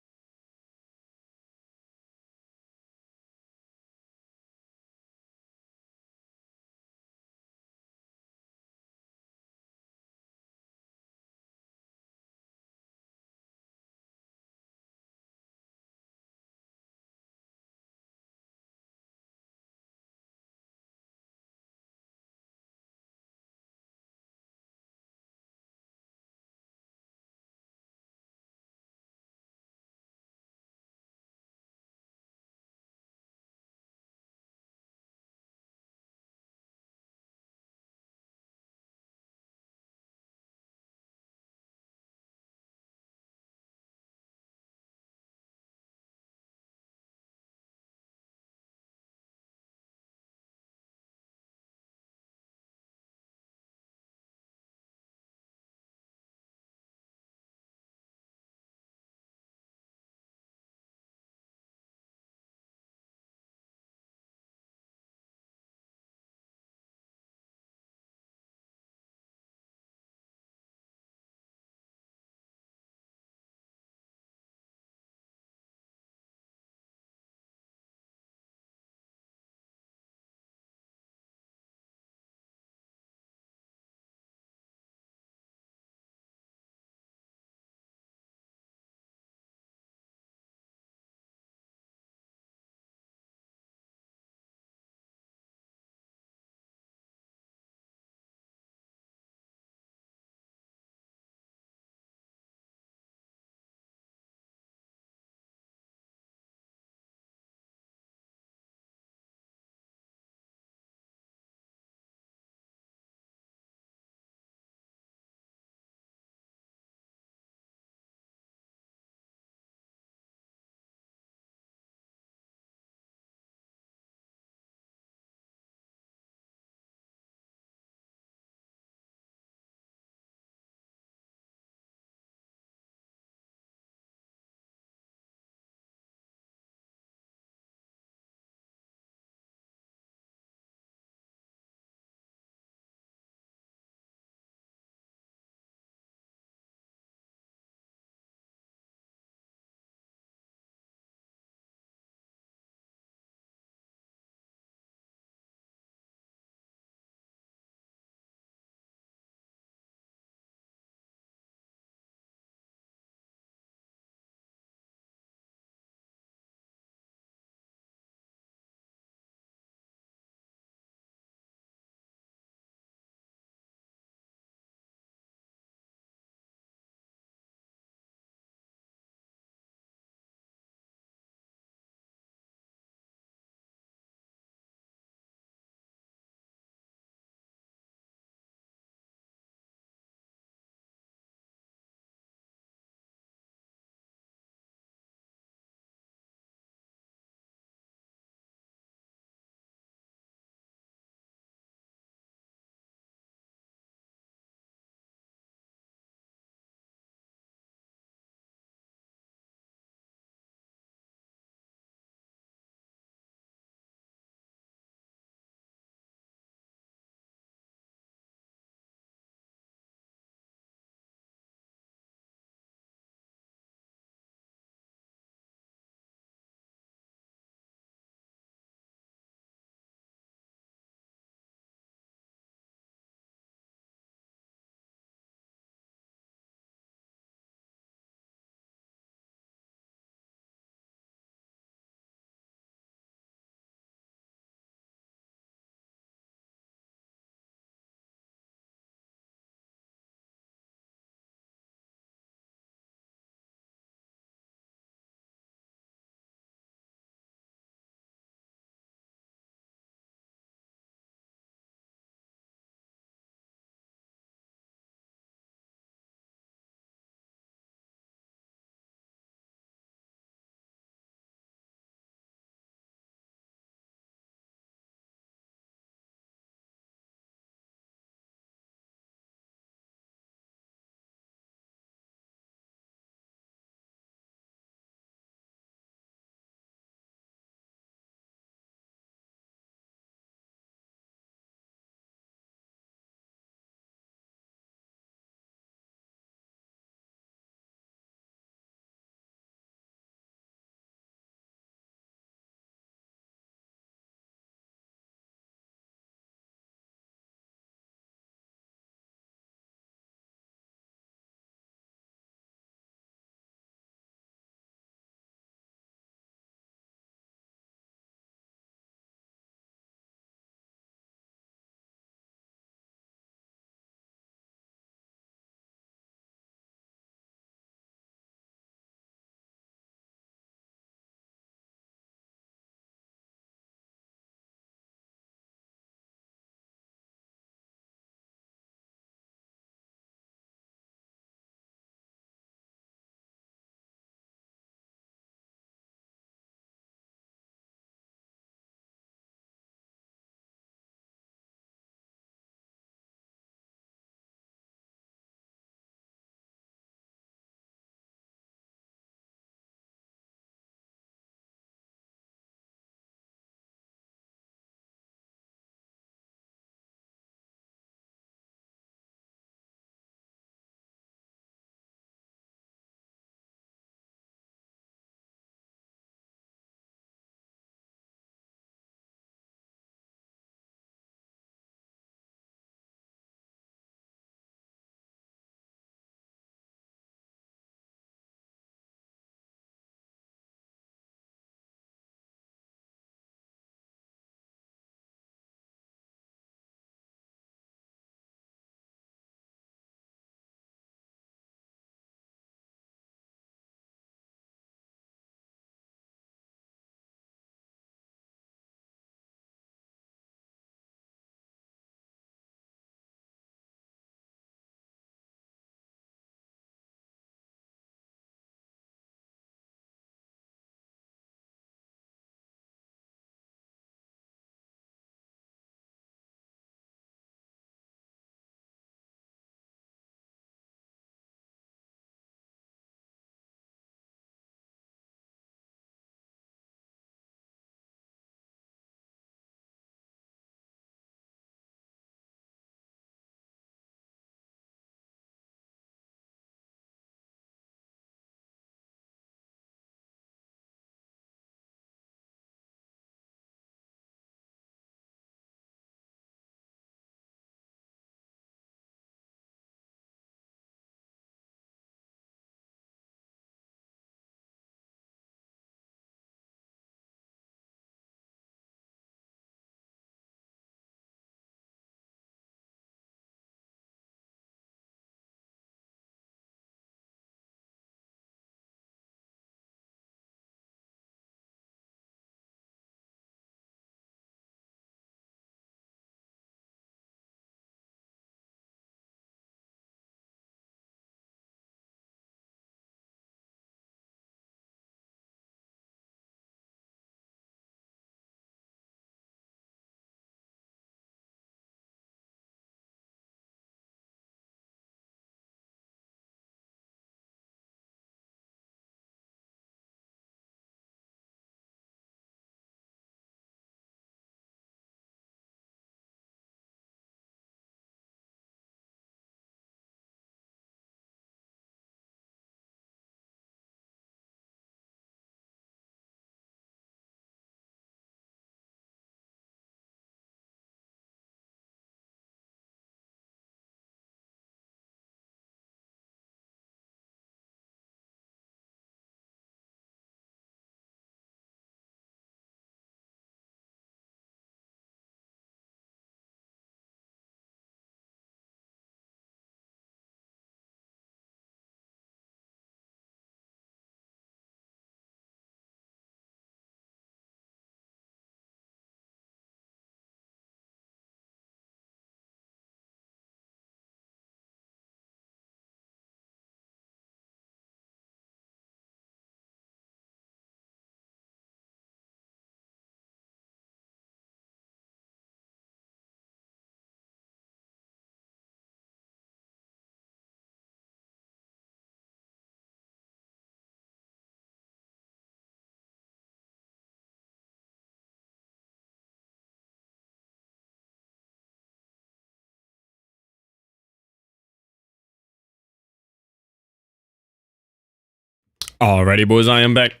Alrighty, boys, I am back.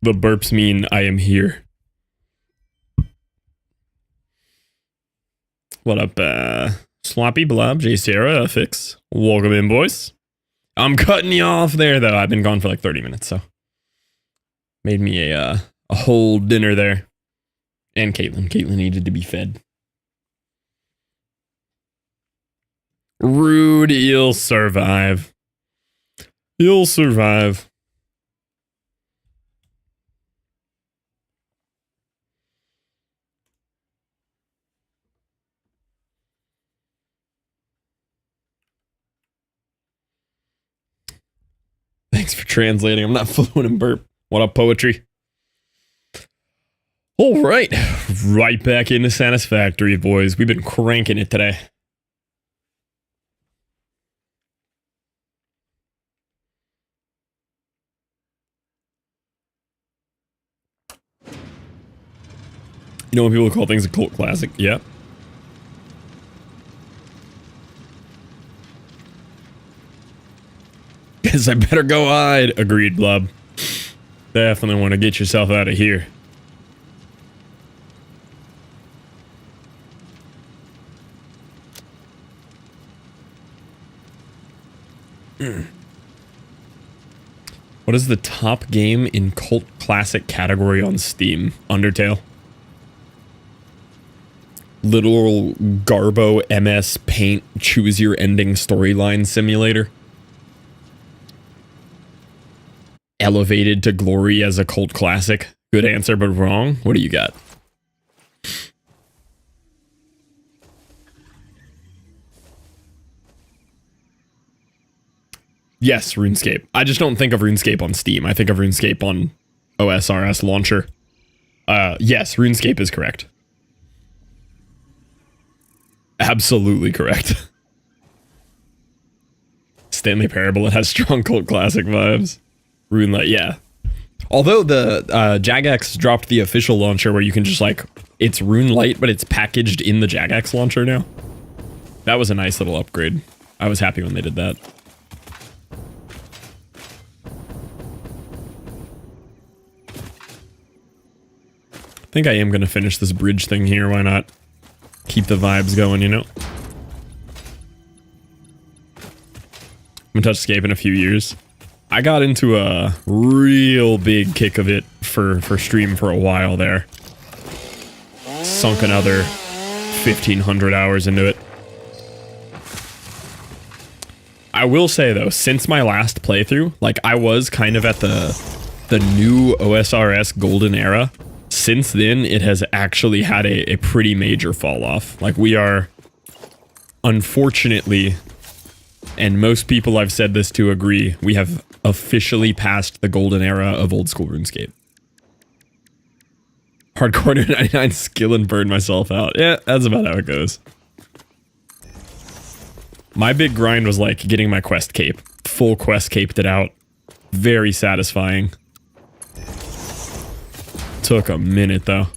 The burps mean I am here. What up, Sloppy Blob, J Sierra, Fix? Welcome in, boys. I'm cutting you off there, though. I've been gone for like 30 minutes, so. Made me a whole dinner there. And Caitlin. Caitlin needed to be fed. Rude, you'll survive. You'll survive. Thanks for translating. I'm not fluent in burp. What up, poetry? All right. Right back into Satisfactory, boys. We've been cranking it today. You know when people call things a cult classic? Yeah. Guess I better go hide. Agreed, Blub. Definitely want to get yourself out of here. What is the top game in cult classic category on Steam? Undertale. Literal Garbo MS Paint choose your ending storyline simulator. Elevated to glory as a cult classic. Good answer, but wrong. What do you got? Yes, RuneScape. I just don't think of RuneScape on Steam. I think of RuneScape on OSRS launcher. Yes, RuneScape is correct. Absolutely correct. Stanley Parable, it has strong cult classic vibes. RuneLite, yeah. Although the Jagex dropped the official launcher where you can just like, it's RuneLite, but it's packaged in the Jagex launcher now. That was a nice little upgrade. I was happy when they did that. I think I am going to finish this bridge thing here. Why not? Keep the vibes going, you know? I haven't touched Escape in a few years. I got into a real big kick of it for stream for a while there. Sunk another 1,500 hours into it. I will say though, since my last playthrough, like I was kind of at the new OSRS golden era. Since then, it has actually had a pretty major fall off. Like we are, unfortunately, and most people I've said this to agree, we have officially passed the golden era of old school RuneScape. Hardcore 99 skill and burn myself out. Yeah, that's about how it goes. My big grind was like getting my quest cape. Full quest caped it out. Very satisfying. Took a minute though.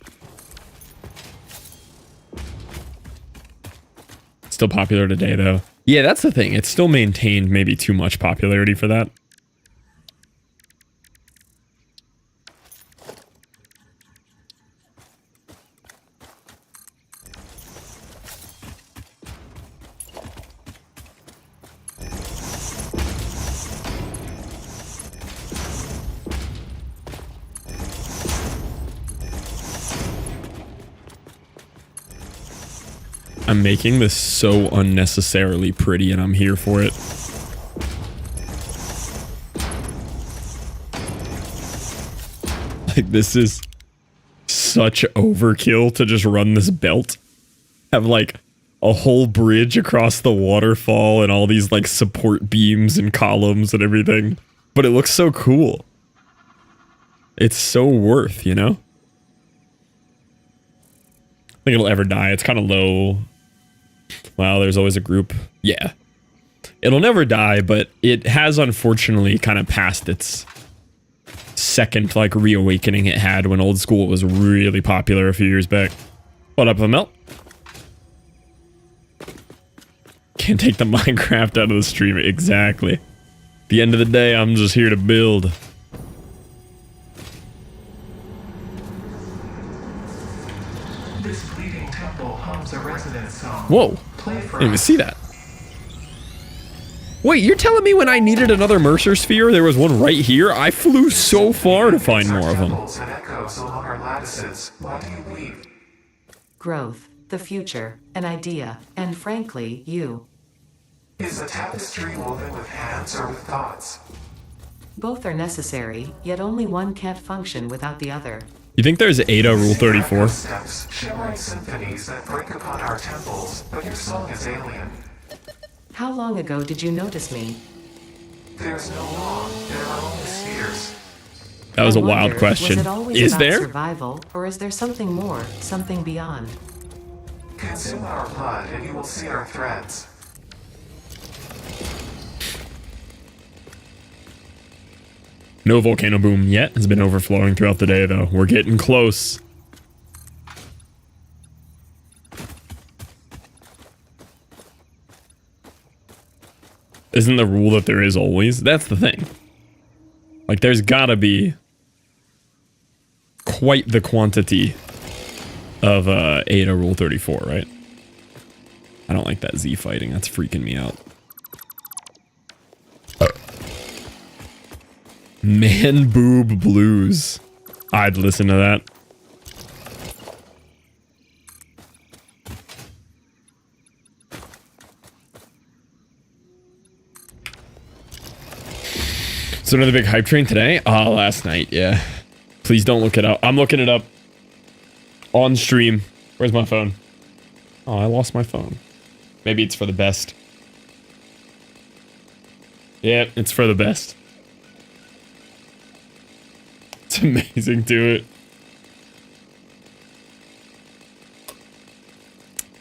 Still popular today though. Yeah, that's the thing. It's still maintained maybe too much popularity for that. I'm making this so unnecessarily pretty and I'm here for it. Like, this is such overkill to just run this belt. Have like a whole bridge across the waterfall and all these like support beams and columns and everything. But it looks so cool. It's so worth, you know? I think it'll ever die. It's kind of low. Wow, there's always a group. Yeah. It'll never die, but it has unfortunately kind of passed its second like reawakening it had when old school was really popular a few years back. What up, Amel? Can't take the Minecraft out of the stream. Exactly. At the end of the day, I'm just here to build. This fleeting temple hums a resonant song. Whoa. Play for I didn't even us. see that. Wait, you're telling me when I needed another Mercer sphere, there was one right here? I flew so far to find more of them. Temples and echoes along our lattices. Why do you weep? Growth, the future, an idea, and frankly, you. Is a tapestry woven with hands or with thoughts? Both are necessary, yet only one can't function without the other. You think there's Ada Rule 34? Steps, shimmering symphonies that break upon our temples, but your song is alien. How long ago did you notice me? There's no law, there are only spheres. That was I a wild wonder, question. Was it always Is about there? survival, or is there something more, something beyond? Consume our blood and you will see our threads. No volcano boom yet. Has been overflowing throughout the day, though. We're getting close. Isn't the rule that there is always? That's the thing. Like, there's gotta be quite the quantity of Ada Rule 34, right? I don't like that Z fighting. That's freaking me out. Man Boob Blues. I'd listen to that. So another big hype train today? Last night, yeah. Please don't look it up. I'm looking it up on stream. Where's my phone? Oh, I lost my phone. Maybe it's for the best. Yeah, it's for the best. It's amazing, do it.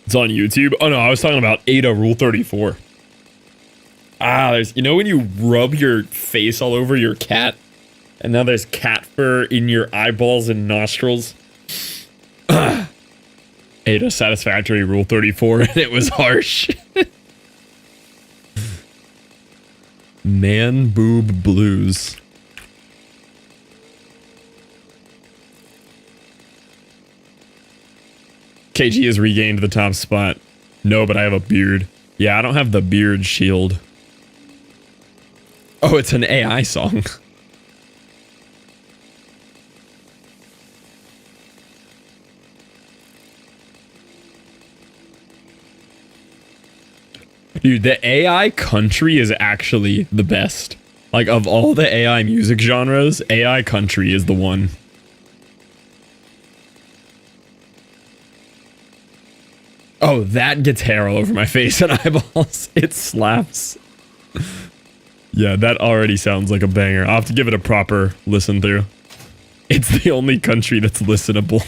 It's on YouTube. Oh no, I was talking about Ada Rule 34. There's, you know when you rub your face all over your cat? And now there's cat fur in your eyeballs and nostrils? Ada Satisfactory Rule 34, and it was harsh. Man Boob Blues. KG has regained the top spot. No, but I have a beard. Yeah, I don't have the beard shield. Oh, it's an AI song. Dude, the AI country is actually the best. Like, of all the AI music genres, AI country is the one. Oh, that gets hair all over my face and eyeballs. It slaps. Yeah, that already sounds like a banger. I'll have to give it a proper listen through. It's the only country that's listenable.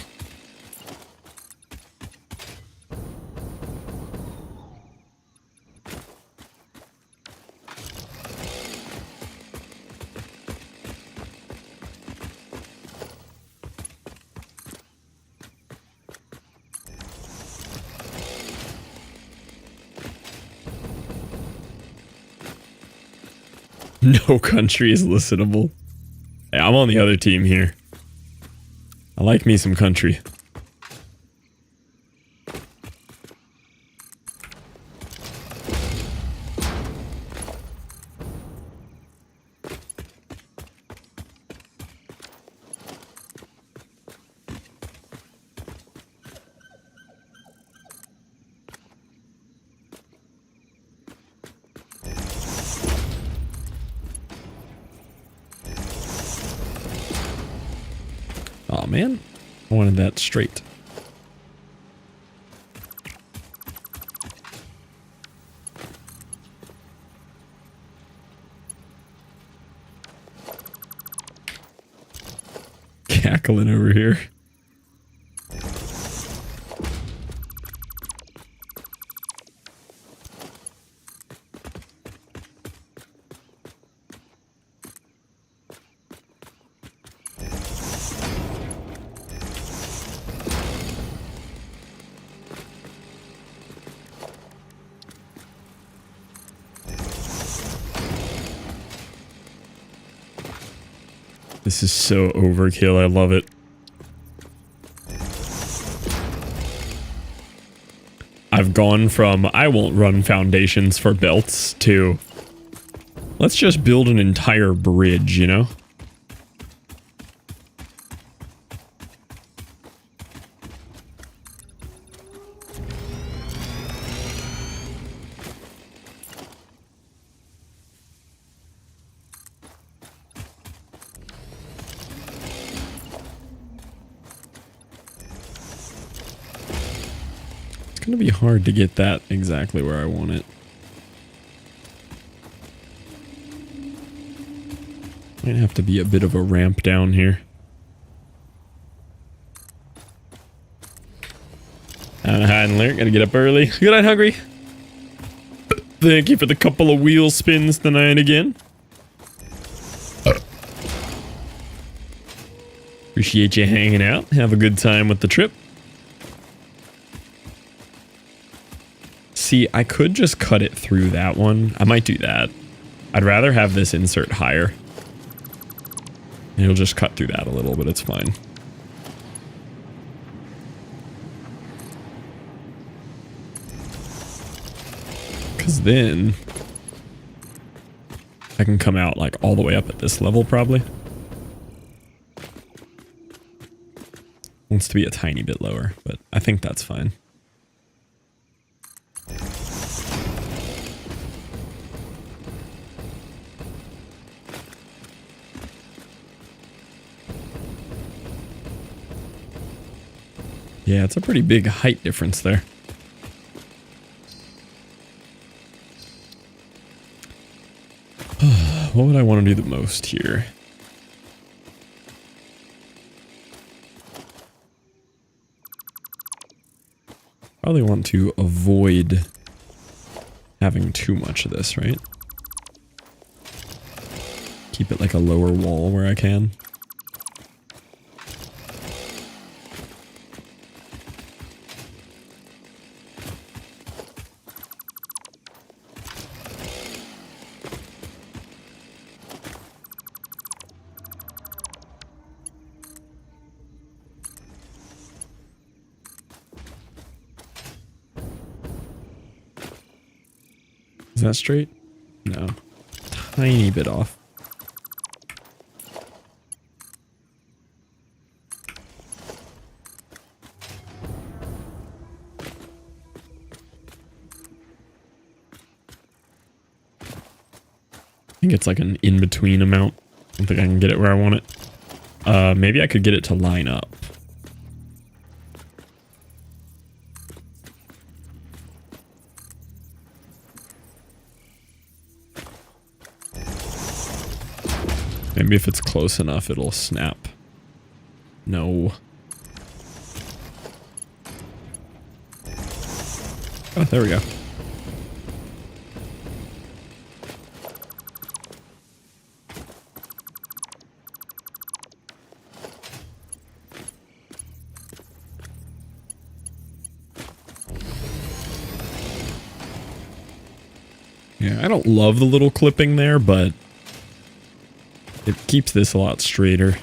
No country is listenable. Hey, I'm on the other team here. I like me some country. Oh man, I wanted that straight. Cackling over here. This is so overkill. I love it. I've gone from I won't run foundations for belts to let's just build an entire bridge, you know? It's gonna be hard to get that exactly where I want it. Might have to be a bit of a ramp down here. Hide and lurk. Gotta get up early. Good night, Hungry. Thank you for the couple of wheel spins tonight again. Appreciate you hanging out. Have a good time with the trip. See, I could just cut it through that one. I might do that. I'd rather have this insert higher. And it'll just cut through that a little, but it's fine. Because then I can come out like all the way up at this level probably. Wants to be a tiny bit lower, but I think that's fine. Yeah, it's a pretty big height difference there. What would I want to do the most here? Probably want to avoid having too much of this, right? Keep it like a lower wall where I can. Is that straight? No. Tiny bit off. I think it's like an in-between amount. I don't think I can get it where I want it. Maybe I could get it to line up. Maybe if it's close enough, it'll snap. No. Oh, there we go. Yeah, I don't love the little clipping there, but it keeps this a lot straighter.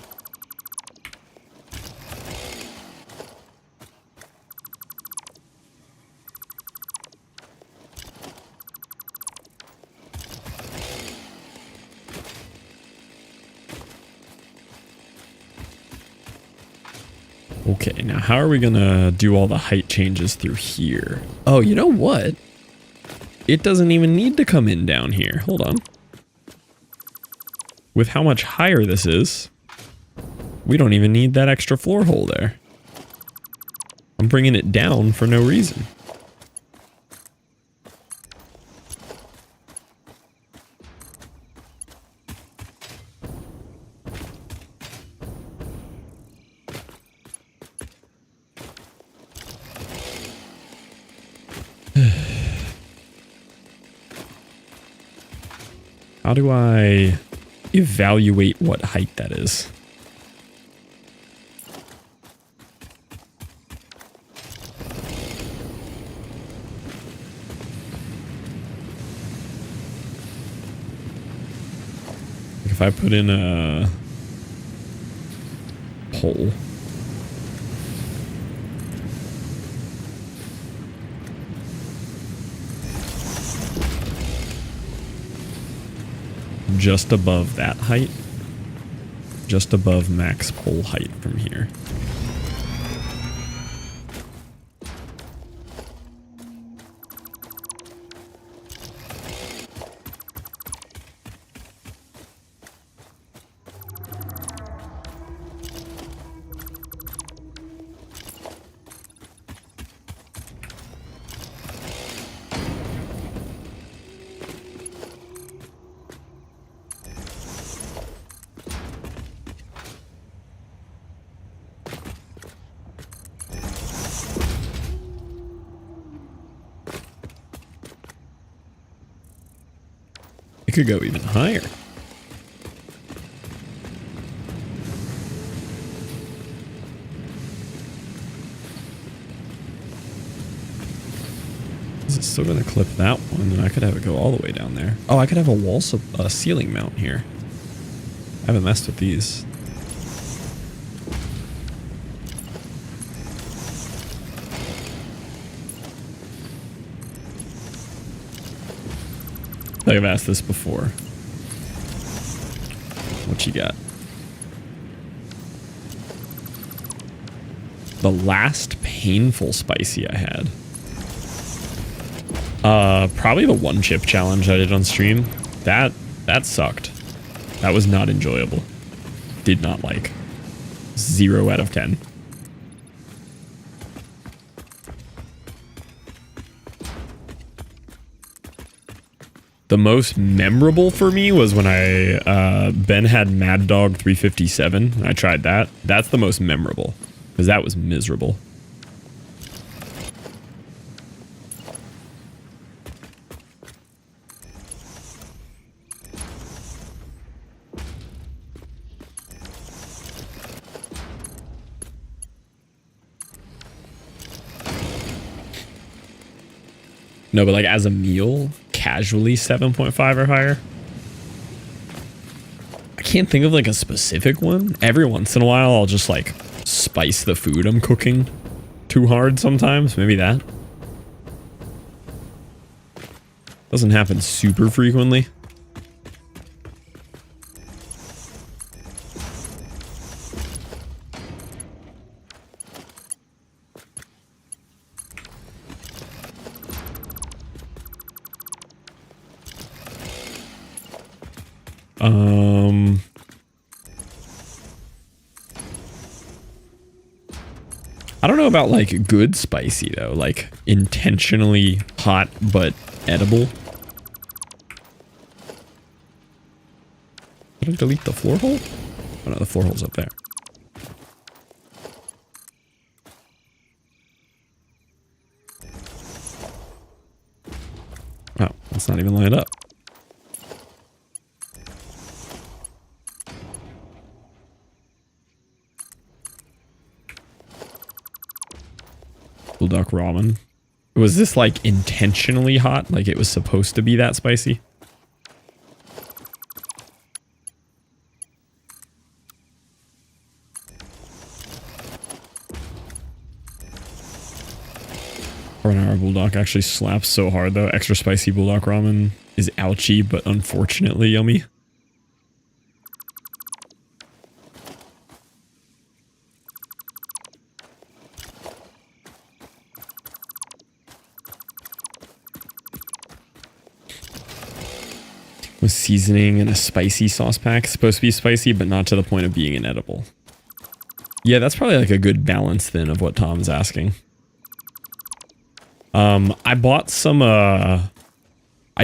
Okay, now how are we gonna do all the height changes through here? Oh, you know what? It doesn't even need to come in down here. Hold on. With how much higher this is, we don't even need that extra floor hole there. I'm bringing it down for no reason. How do I evaluate what height that is? If I put in a pole. Just above that height. Just above max pole height from here. It could go even higher. Is it still going to clip that one? Then I could have it go all the way down there. Oh, I could have a wall ceiling mount here. I haven't messed with these. I think I've asked this before. What you got? The last painful spicy I had. Probably the 1-chip challenge I did on stream. That sucked. That was not enjoyable. Did not like. 0 out of 10. The most memorable for me was when Ben had Mad Dog 357. I tried that. That's the most memorable because that was miserable. No, but like as a meal, casually 7.5 or higher. I can't think of like a specific one. Every once in a while, I'll just like spice the food I'm cooking too hard sometimes. Maybe that. Doesn't happen super frequently. I don't know about like good spicy though, like intentionally hot but edible. Did I delete the floor hole? Oh no, the floor hole's up there. Oh, it's not even lined up. Duck ramen. Was this like intentionally hot? Like it was supposed to be that spicy? Carbonara bulldog actually slaps so hard though. Extra spicy bulldog ramen is ouchy, but unfortunately yummy. With seasoning and a spicy sauce pack. Supposed to be spicy, but not to the point of being inedible. Yeah, that's probably like a good balance then of what Tom's asking. I bought some, I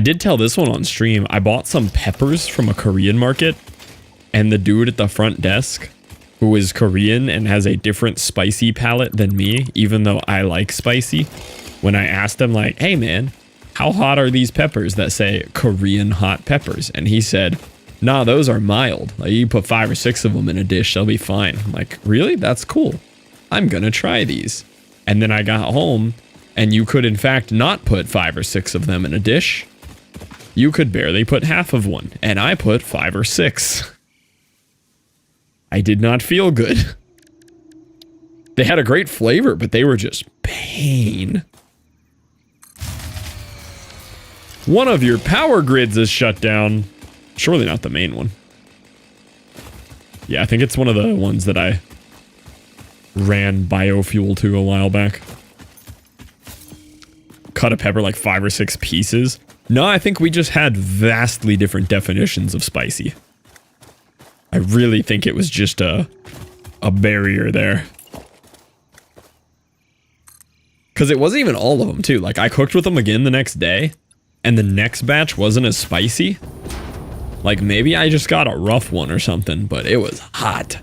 did tell this one on stream. I bought some peppers from a Korean market, and the dude at the front desk, who is Korean and has a different spicy palate than me, even though I like spicy, when I asked him like, hey man, how hot are these peppers that say Korean hot peppers? And he said, nah, those are mild. Like you put 5 or 6 of them in a dish, they'll be fine. I'm like, really? That's cool. I'm gonna try these. And then I got home and you could in fact not put 5 or 6 of them in a dish. You could barely put half of one. And I put 5 or 6. I did not feel good. They had a great flavor, but they were just pain. One of your power grids is shut down. Surely not the main one. Yeah, I think it's one of the ones that I ran biofuel to a while back. Cut a pepper like 5 or 6 pieces. No, I think we just had vastly different definitions of spicy. I really think it was just a barrier there. Because it wasn't even all of them, too. Like, I cooked with them again the next day, and the next batch wasn't as spicy. Like, maybe I just got a rough one or something, but it was hot.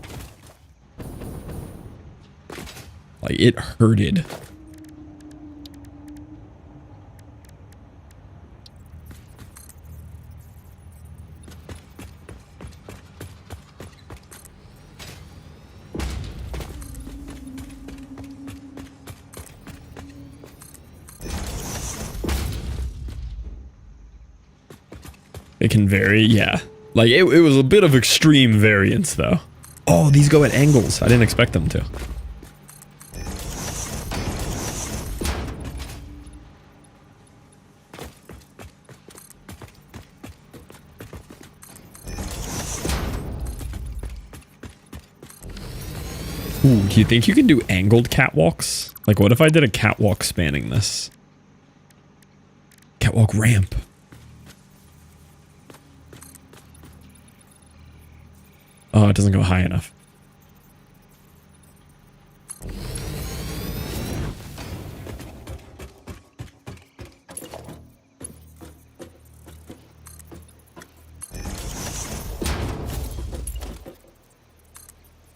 Like, it hurted. It can vary, yeah. Like, it was a bit of extreme variance, though. Oh, these go at angles. I didn't expect them to. Ooh, do you think you can do angled catwalks? Like, what if I did a catwalk spanning this? Catwalk ramp. Oh, it doesn't go high enough.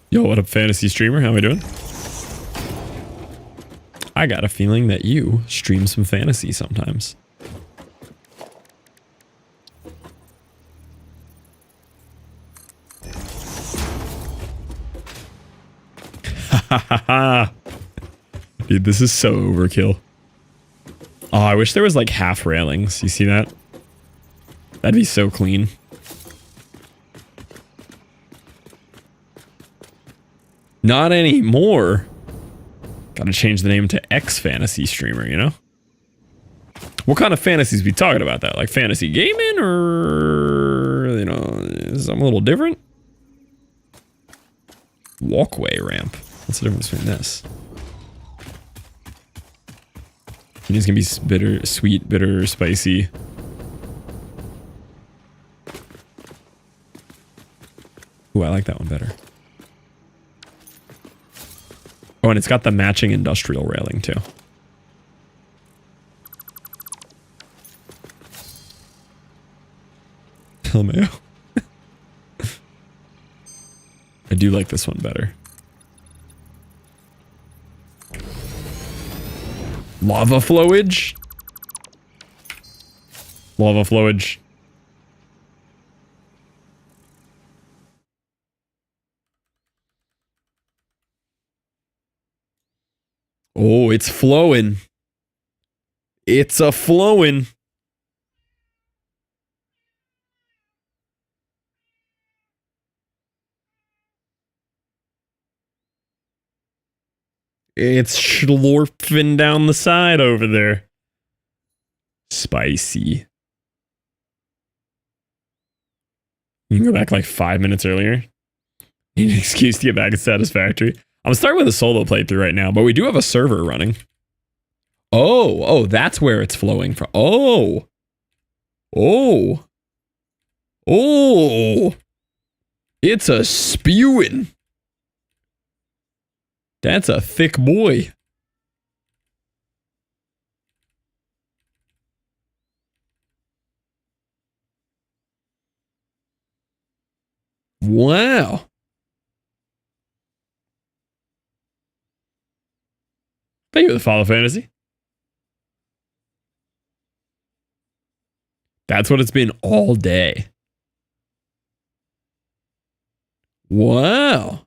Yo, what up, fantasy streamer? How we doing? I got a feeling that you stream some fantasy sometimes. Dude, this is so overkill. Oh, I wish there was like half railings. You see that? That'd be so clean. Not anymore. Gotta change the name to X Fantasy Streamer, you know? What kind of fantasies we talking about that? Like fantasy gaming or, you know, something a little different? Walkway ramp. What's the difference between this? It's gonna be bitter, sweet, bitter, spicy. Ooh, I like that one better. Oh, and it's got the matching industrial railing too. LMAO. I do like this one better. Lava flowage? Lava flowage. Oh, it's flowing. It's a flowing. It's slurping down the side over there. Spicy. You can go back like 5 minutes earlier. Need an excuse to get back at Satisfactory. I'm starting with a solo playthrough right now, but we do have a server running. Oh, that's where it's flowing from. Oh. It's a spewing. That's a thick boy. Wow. Thank you for the follow, Fantasy. That's what it's been all day. Wow.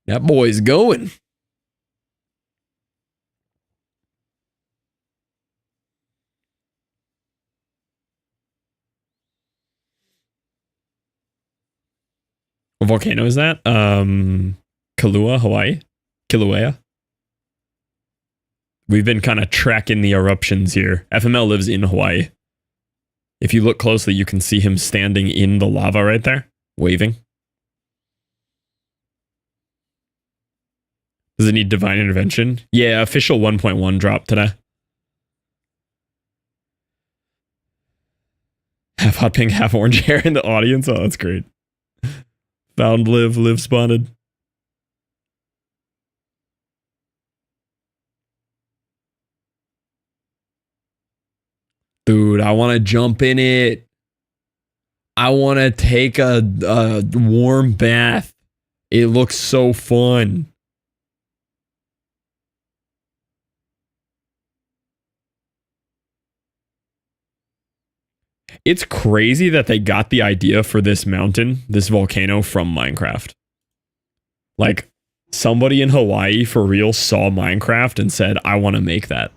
That boy's going. What volcano is that? Kailua, Hawaii? Kilauea? We've been kind of tracking the eruptions here. FML lives in Hawaii. If you look closely, you can see him standing in the lava right there, waving. Does it need divine intervention? Yeah, official 1.1 dropped today. Half hot pink, half orange hair in the audience. Oh, that's great. Found live spotted. Dude, I want to jump in it. I want to take a warm bath. It looks so fun. It's crazy that they got the idea for this mountain, this volcano, from Minecraft. Like, somebody in Hawaii for real saw Minecraft and said, I want to make that.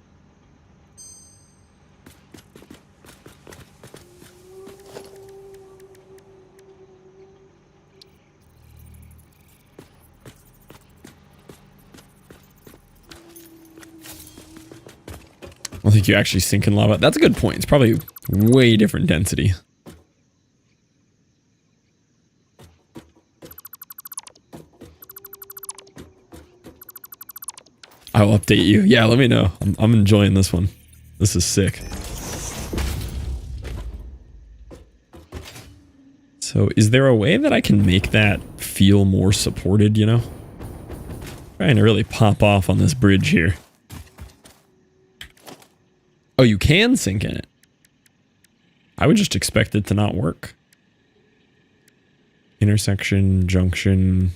I don't think you actually sink in lava. That's a good point. It's probably way different density. I'll update you. Yeah, let me know. I'm enjoying this one. This is sick. So is there a way that I can make that feel more supported, you know? Trying to really pop off on this bridge here. Oh, you can sink in it. I would just expect it to not work. Intersection, junction,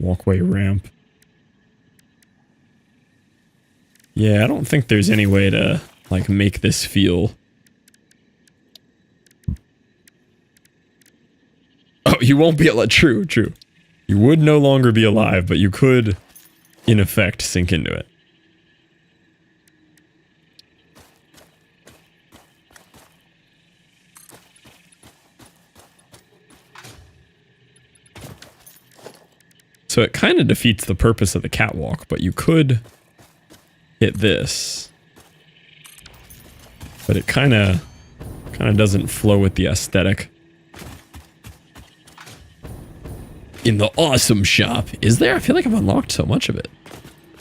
walkway, ramp. Yeah, I don't think there's any way to, like, make this feel... Oh, you won't be alive. True. You would no longer be alive, but you could, in effect, sink into it. So it kind of defeats the purpose of the catwalk, but you could hit this. But it kind of doesn't flow with the aesthetic. In the awesome shop. Is there? I feel like I've unlocked so much of it.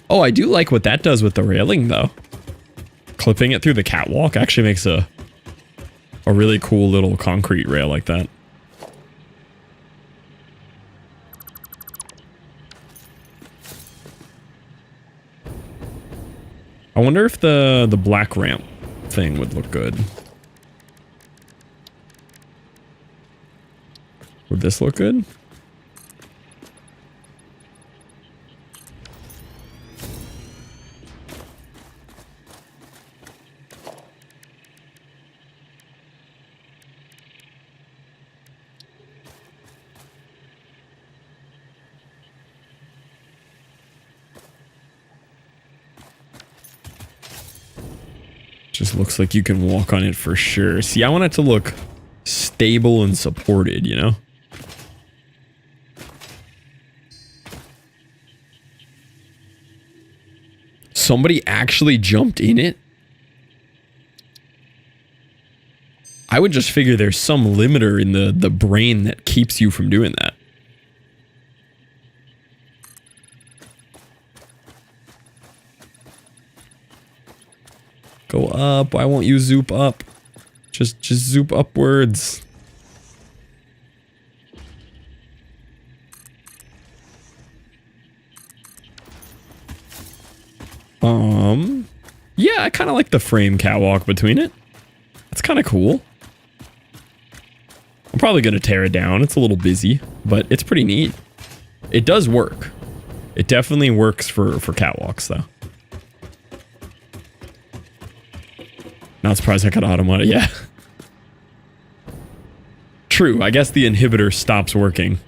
Oh, I do like what that does with the railing, though. Clipping it through the catwalk actually makes a really cool little concrete rail like that. I wonder if the black ramp thing would look good. Would this look good? Just looks like you can walk on it for sure. See, I want it to look stable and supported, you know? Somebody actually jumped in it? I would just figure there's some limiter in the brain that keeps you from doing that. Go up. Why won't you zoop up? Just zoop upwards. Yeah, I kind of like the frame catwalk between it. That's kind of cool. I'm probably going to tear it down. It's a little busy, but it's pretty neat. It does work. It definitely works for catwalks, though. Not surprised I got automated. Yeah. True. I guess the inhibitor stops working.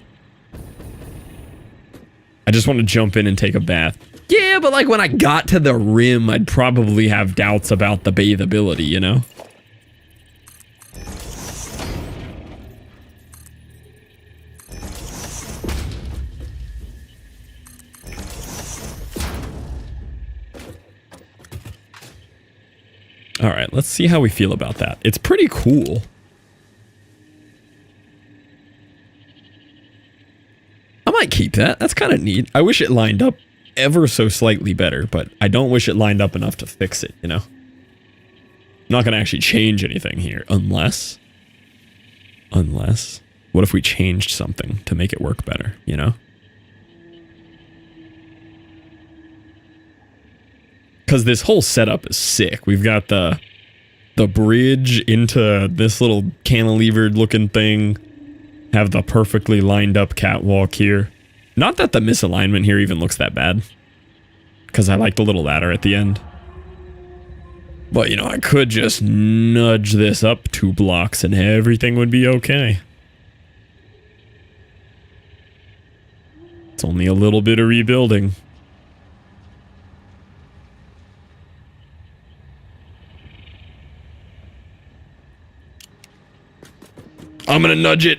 I just want to jump in and take a bath. Yeah, but like when I got to the rim, I'd probably have doubts about the bathability, you know? All right, let's see how we feel about that. It's pretty cool. I might keep that. That's kind of neat. I wish it lined up ever so slightly better, but I don't wish it lined up enough to fix it, you know? I'm not going to actually change anything here, unless... What if we changed something to make it work better, you know? Because this whole setup is sick. We've got the bridge into this little cantilevered looking thing. Have the perfectly lined up catwalk here. Not that the misalignment here even looks that bad. Because I like the little ladder at the end. But, you know, I could just nudge this up 2 blocks and everything would be okay. It's only a little bit of rebuilding. I'm gonna nudge it.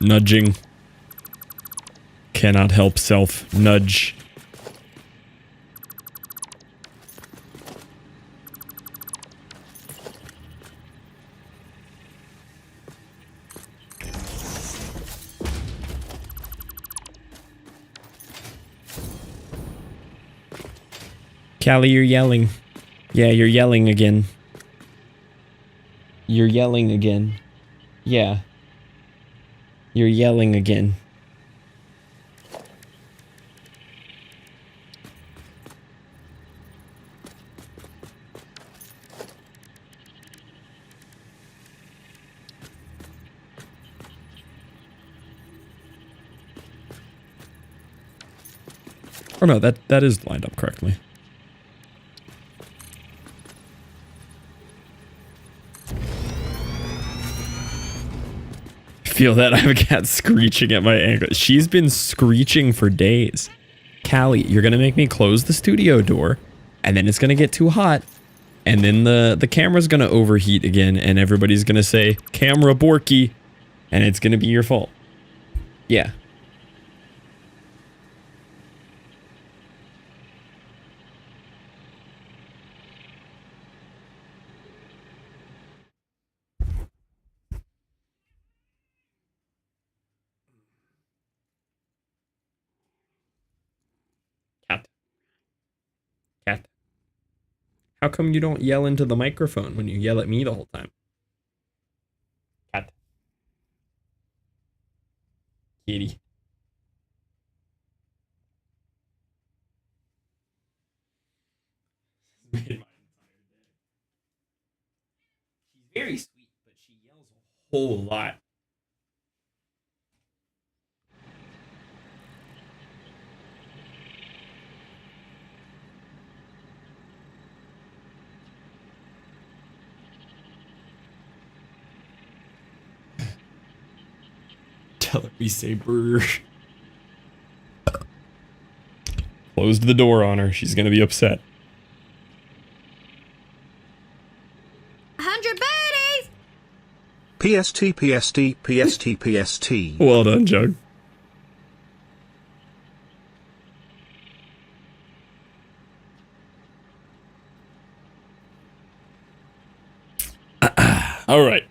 Nudging. Cannot help self nudge. Callie, you're yelling. Yeah, you're yelling again. You're yelling again. Yeah. You're yelling again. Oh no, that is lined up correctly. Feel that? I have a cat screeching at my ankle. She's been screeching for days. Callie, you're gonna make me close the studio door, and then it's gonna get too hot, and then the camera's gonna overheat again, and everybody's gonna say, "Camera Borky," and it's gonna be your fault. Yeah. Cat. How come you don't yell into the microphone when you yell at me the whole time? Cat. Kitty. She's very sweet, but she yells a whole lot. Tell her we say brr. Closed the door on her. She's gonna be upset. 100 birdies! PST, PST, PST, PST. Well done, Jug. All right.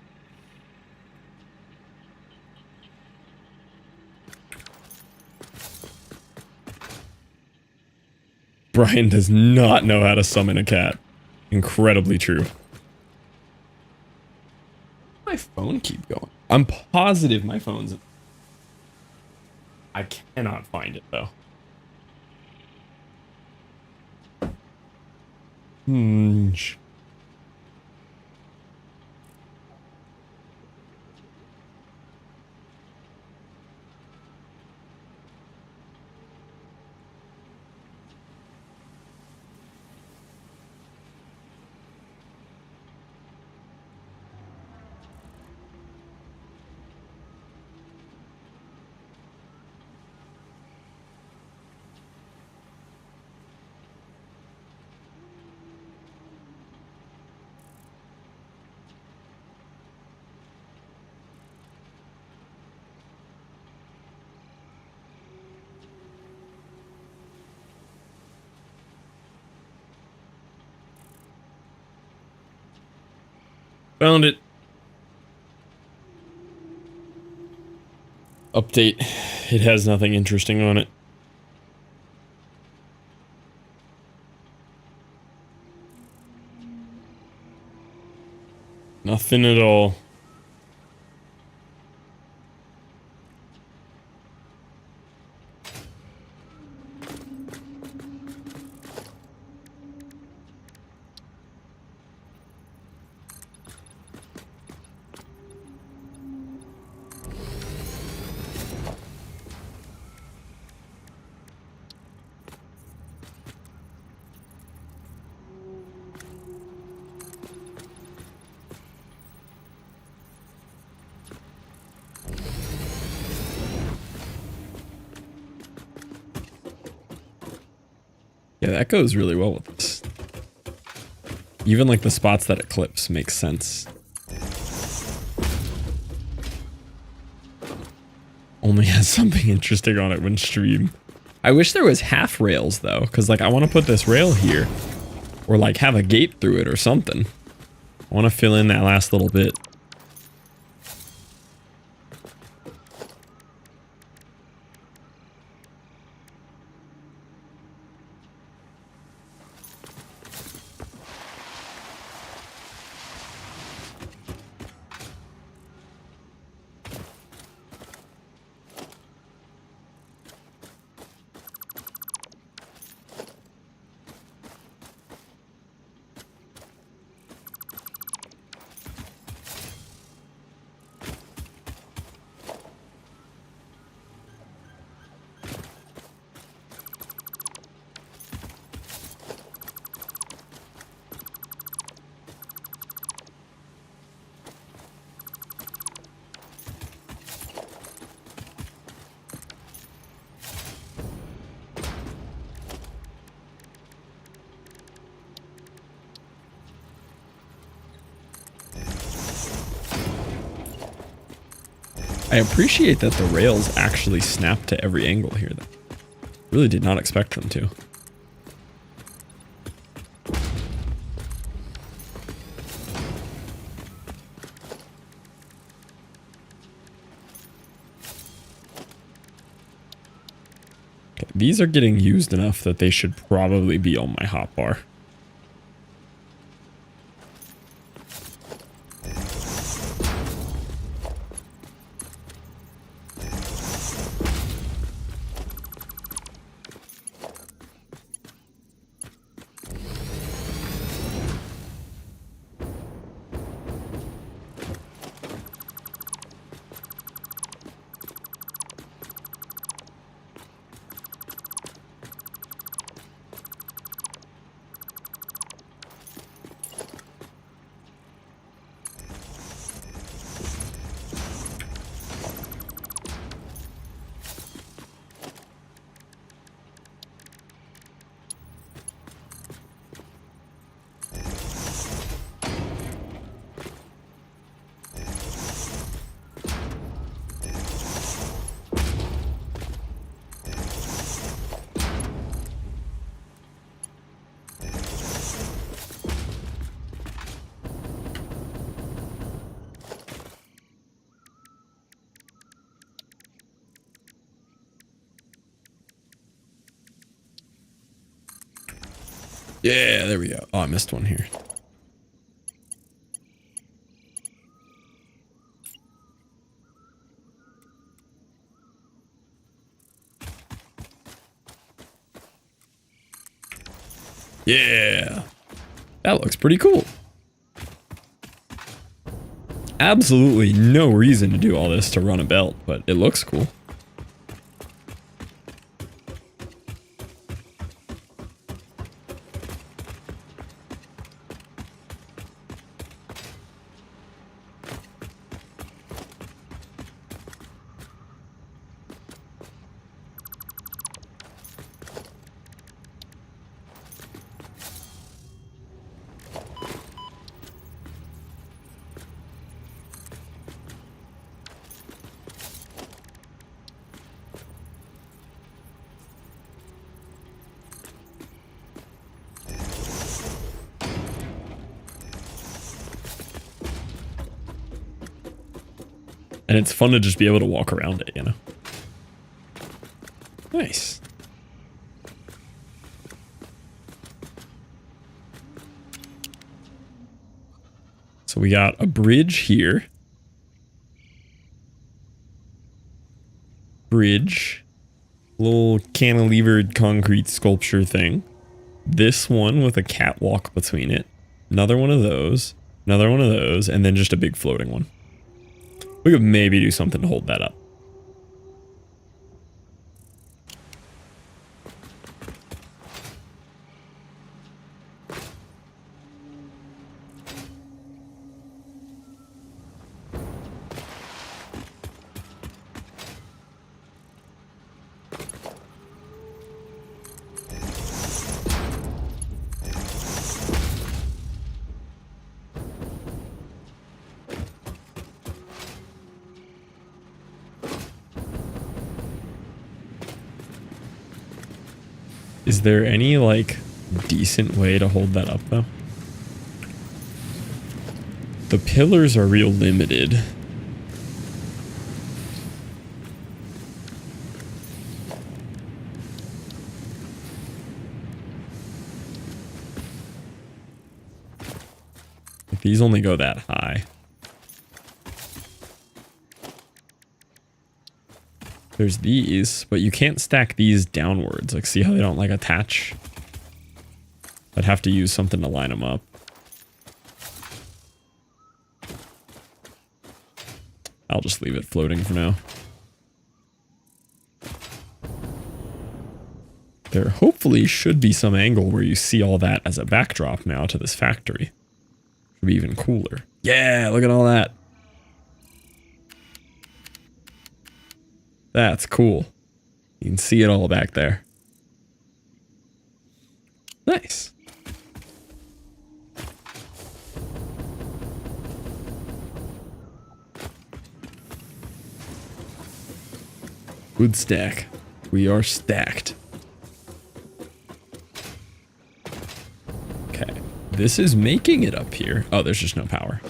Brian does not know how to summon a cat. Incredibly true. My phone keep going. I'm positive my phone's... I cannot find it, though. Found it. Update. It has nothing interesting on it. Nothing at all. Yeah, that goes really well with this. Even like the spots that it clips makes sense. Only has something interesting on it when stream. I wish there was half rails though, because like I want to put this rail here. Or like have a gate through it or something. I want to fill in that last little bit. I appreciate that the rails actually snap to every angle here though. Really did not expect them to. Okay, these are getting used enough that they should probably be on my hotbar. Yeah, there we go. Oh, I missed one here. Yeah, that looks pretty cool. Absolutely no reason to do all this to run a belt, but it looks cool. And it's fun to just be able to walk around it, you know? Nice. So we got a bridge here. Bridge. Little cantilevered concrete sculpture thing. This one with a catwalk between it. Another one of those. Another one of those. And then just a big floating one. We could maybe do something to hold that up. Is there any, like, decent way to hold that up, though? The pillars are real limited. Like, these only go that high. There's these, but you can't stack these downwards. Like, see how they don't, like, attach? I'd have to use something to line them up. I'll just leave it floating for now. There hopefully should be some angle where you see all that as a backdrop now to this factory. Should be even cooler. Yeah, look at all that. That's cool. You can see it all back there. Nice. Good stack. We are stacked. Okay. This is making it up here. Oh, there's just no power.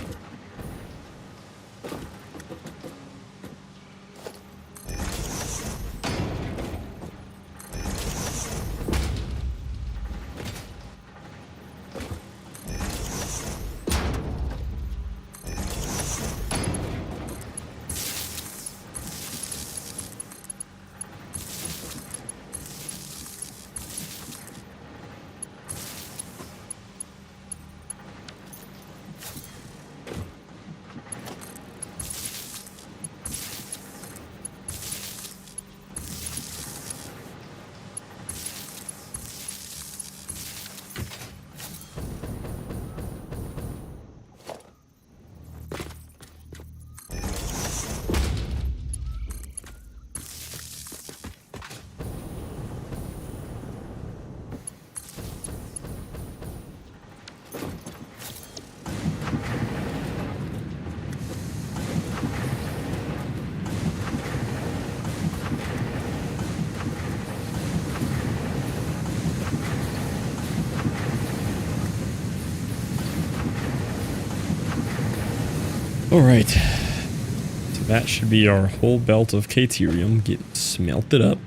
Alright, so that should be our whole belt of Caterium getting smelted up.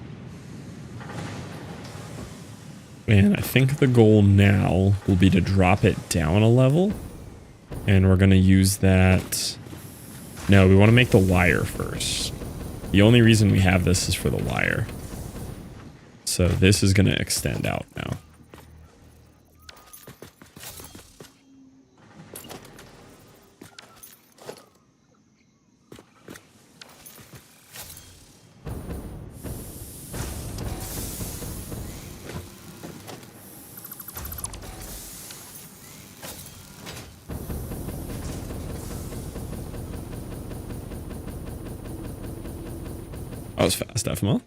And I think the goal now will be to drop it down a level. And we're going to use that... No, we want to make the wire first. The only reason we have this is for the wire. So this is going to extend out now. That was fast, FML.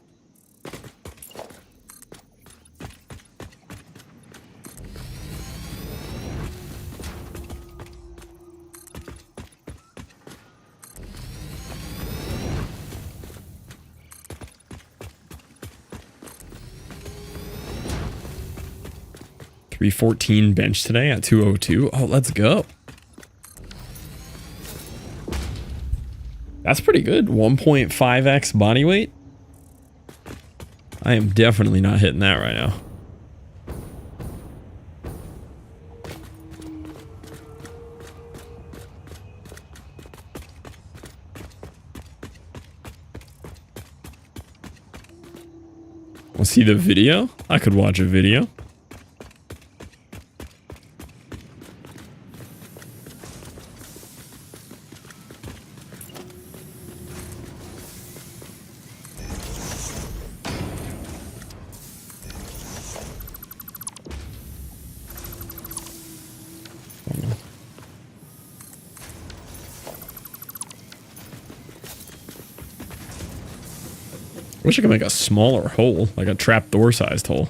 $314 bench today at 202. Oh, let's go. That's pretty good. 1.5x body weight. I am definitely not hitting that right now. Want to see the video? I could watch a video. Wish I could make a smaller hole, like a trapdoor sized hole.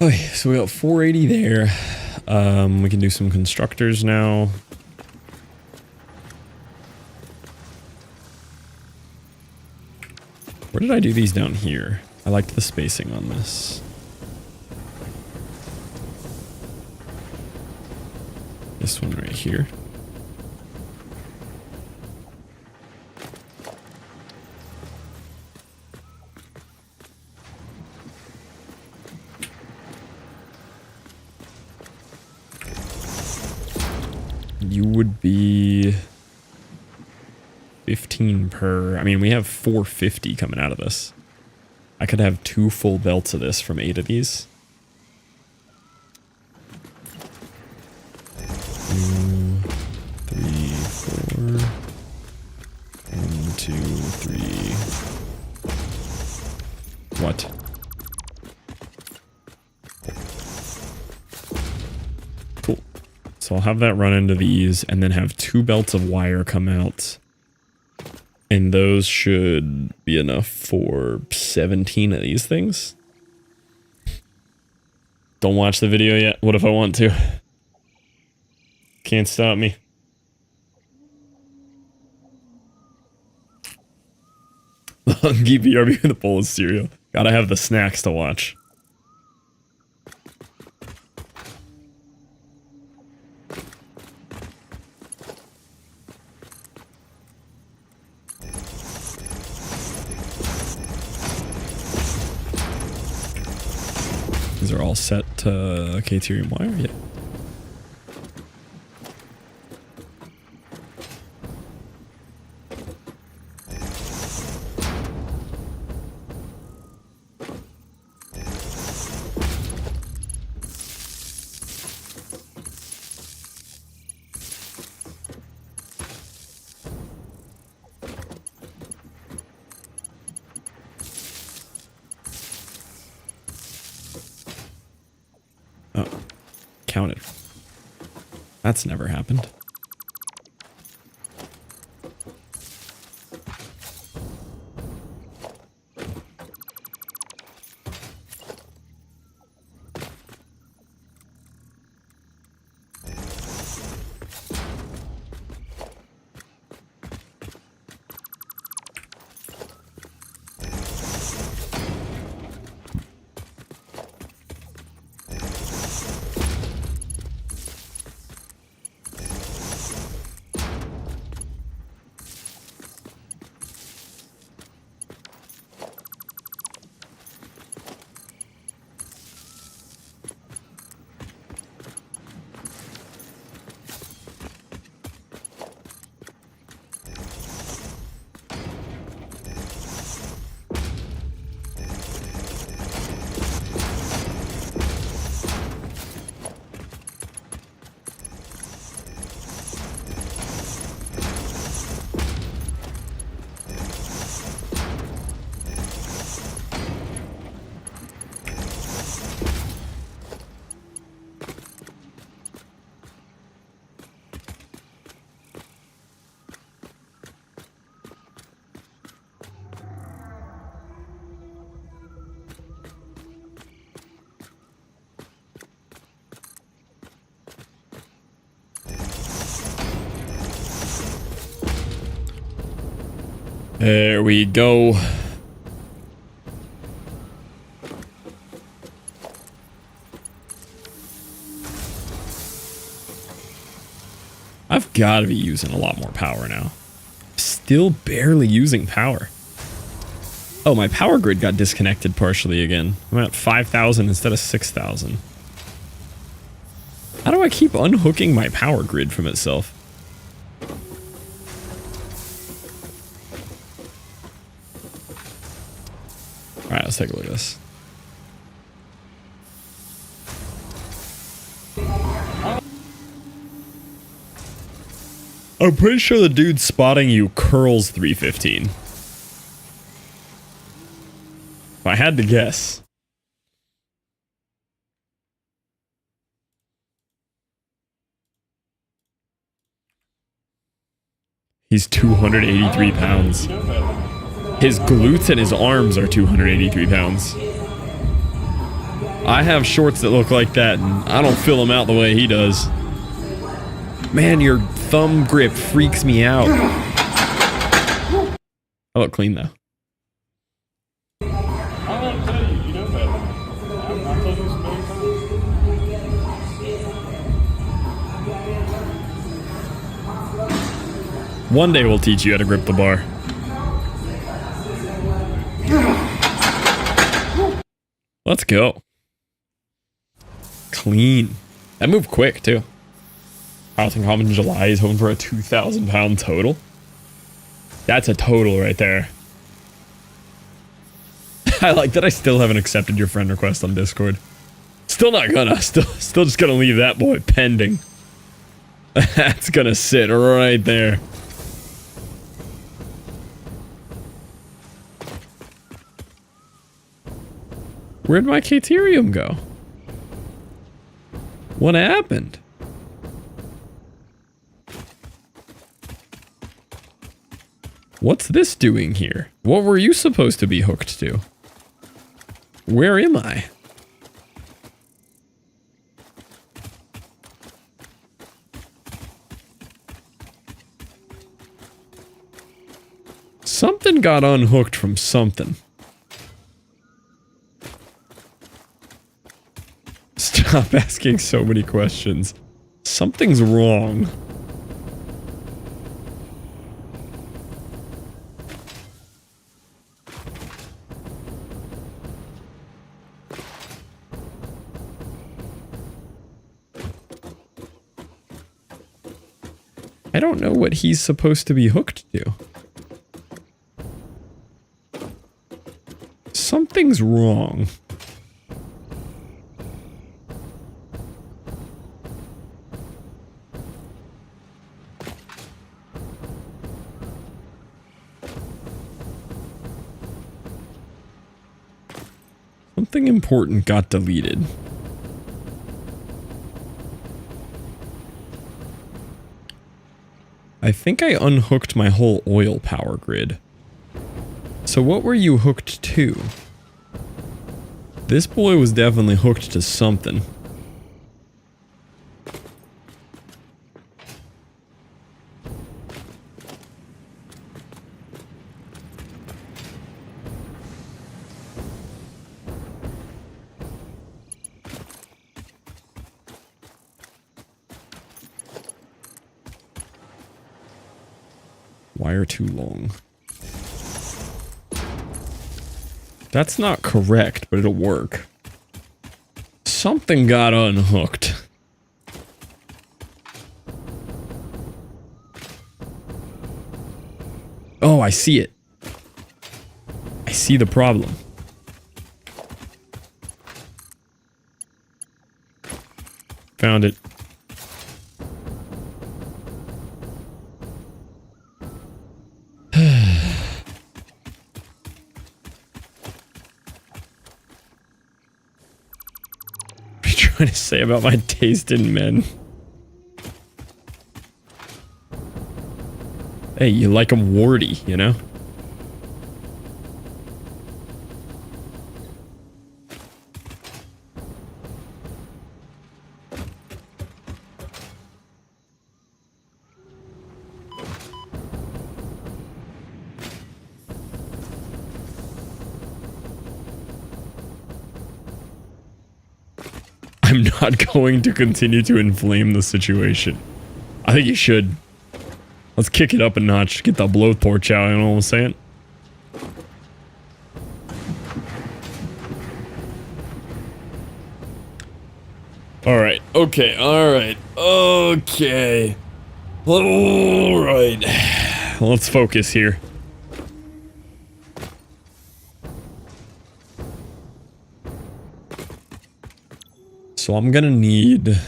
Okay, so we got 480 there. We can do some constructors now. Where did I do these down here? I liked the spacing on this. This one right here. You would be 15 per. I mean, we have 450 coming out of this. I could have 2 full belts of this from 8 of these. 2, 3. What? Cool. So I'll have that run into these and then have 2 belts of wire come out. And those should be enough for 17 of these things. Don't watch the video yet. What if I want to? Can't stop me. Keep BRB with a bowl of cereal. Gotta have the snacks to watch. These are all set to K-Tyrium wire? Yeah. Counted. That's never happened. There we go. I've got to be using a lot more power now. Still barely using power. Oh, my power grid got disconnected partially again. I'm at 5,000 instead of 6,000. How do I keep unhooking my power grid from itself? Alright, let's take a look at this. I'm pretty sure the dude spotting you curls 315. If I had to guess. He's 283 pounds. His glutes and his arms are 283 pounds. I have shorts that look like that, and I don't fill them out the way he does. Man, your thumb grip freaks me out. I look clean, though. One day we'll teach you how to grip the bar. Let's go. Clean. That moved quick, too. Housing Common in July is hoping for a 2,000 pound total. That's a total right there. I like that I still haven't accepted your friend request on Discord. Still not gonna. Still just gonna leave that boy pending. That's gonna sit right there. Where'd my Caterium go? What happened? What's this doing here? What were you supposed to be hooked to? Where am I? Something got unhooked from something. Stop asking so many questions. Something's wrong. I don't know what he's supposed to be hooked to. Something's wrong. Something important got deleted. I think I unhooked my whole oil power grid. So what were you hooked to? This boy was definitely hooked to something. Wire too long. That's not correct, but it'll work. Something got unhooked. Oh, I see it. I see the problem. Found it. Trying to say about my taste in men. Hey, you like them warty, you know? I'm not going to continue to inflame the situation. I think you should. Let's kick it up a notch. Get the blowtorch out, you know what I'm saying? Alright, okay, alright, okay. Alright. Let's focus here. So I'm gonna need...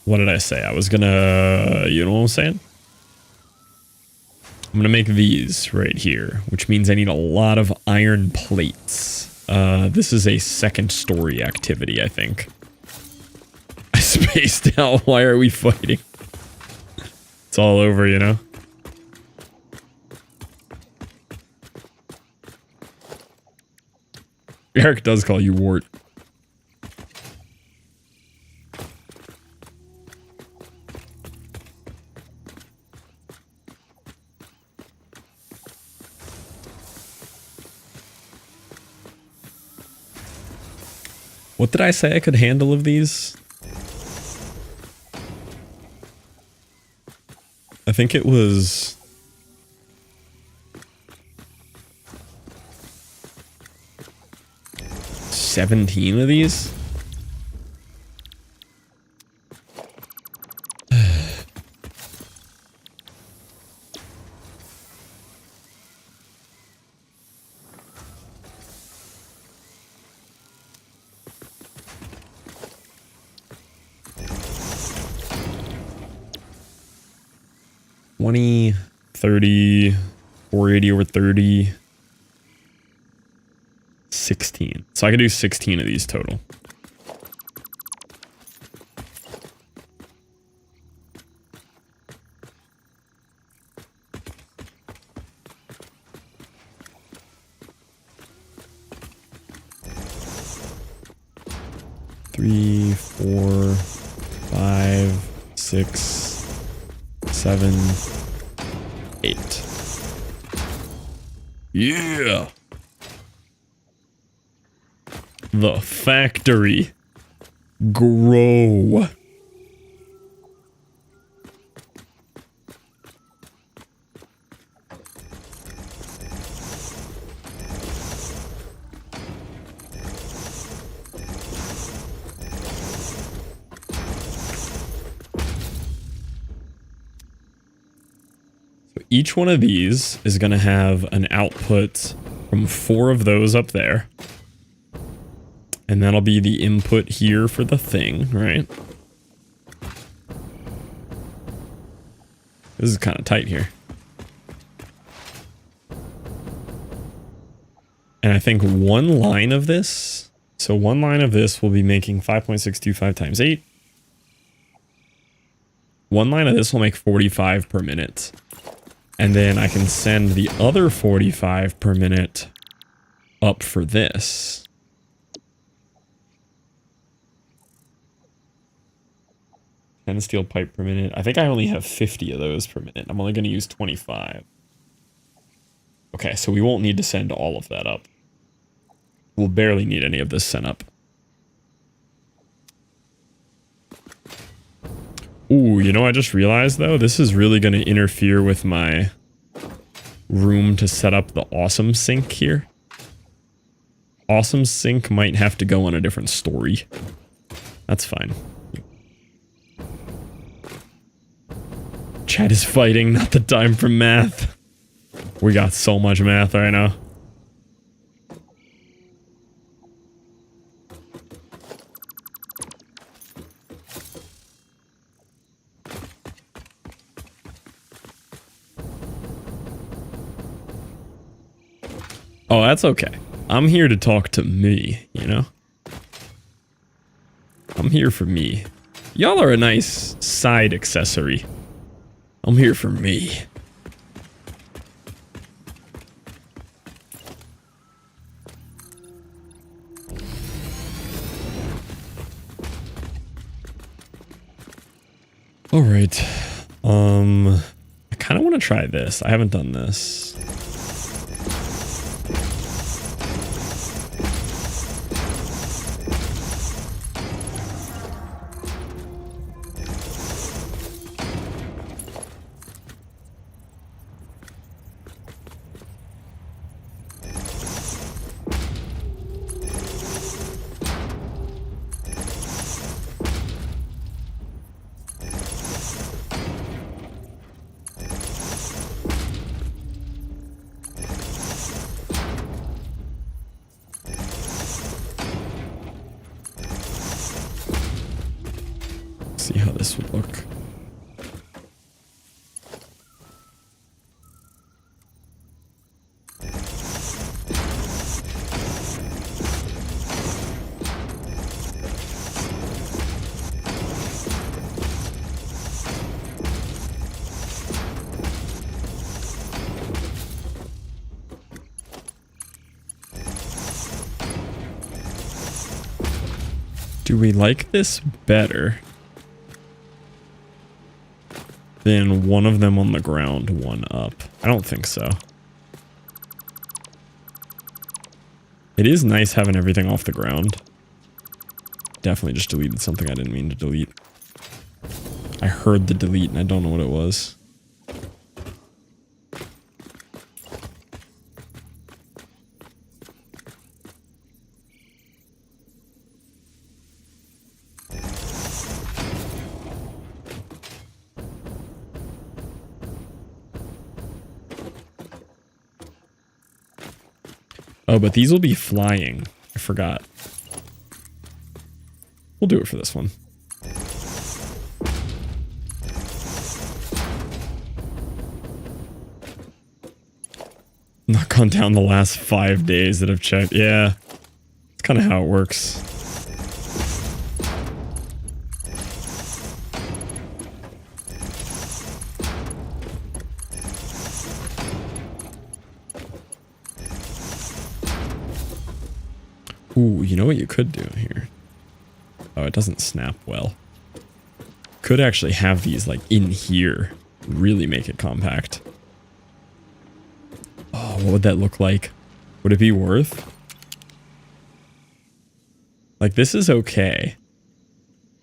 What did I say? I was gonna... You know what I'm saying? I'm gonna make these right here, which means I need a lot of iron plates. This is a second story activity, I think. I spaced out. Why are we fighting? It's all over, you know? Eric does call you Wart. What did I say I could handle of these? I think it was... 17 of these? $20, $30, $480 over 30, 16. So I could do 16 of these total. Three, 4, 5, 6, 7, 8. Yeah! The factory. Grow. Each one of these is going to have an output from 4 of those up there. And that'll be the input here for the thing, right? This is kind of tight here. And I think one line of this, so one line of this will be making 5.625 times 8. One line of this will make 45 per minute. And then I can send the other 45 per minute up for this. And steel pipe per minute. I think I only have 50 of those per minute. I'm only going to use 25. Okay, so we won't need to send all of that up. We'll barely need any of this sent up. Ooh, you know, I just realized, though, this is really going to interfere with my room to set up the awesome sink here. Awesome sink might have to go on a different story. That's fine. Chat is fighting, not the time for math. We got so much math right now. Oh, that's okay. I'm here to talk to me, you know? I'm here for me. Y'all are a nice side accessory. I'm here for me. All right. I kind of want to try this. I haven't done this. would look. Do we like this better than one of them on the ground, one up? I don't think so. It is nice having everything off the ground. Definitely just deleted something I didn't mean to delete. I heard the delete and I don't know what it was. Oh, but these will be flying. I forgot. We'll do it for this one. Not gone down the last 5 days that I've checked. Yeah, it's kind of how it works. Ooh, you know what you could do here? Oh, it doesn't snap well. Could actually have these like in here. Really make it compact. Oh, what would that look like? Would it be worth? Like, this is okay.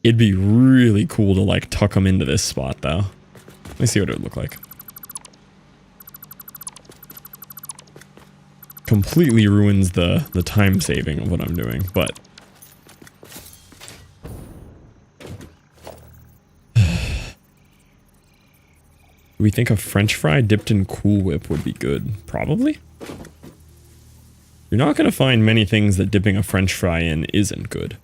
It'd be really cool to like tuck them into this spot though. Let me see what it would look like. Completely ruins the time saving of what I'm doing, but do we think a French fry dipped in Cool Whip would be good? Probably. You're not going to find many things that dipping a French fry in isn't good.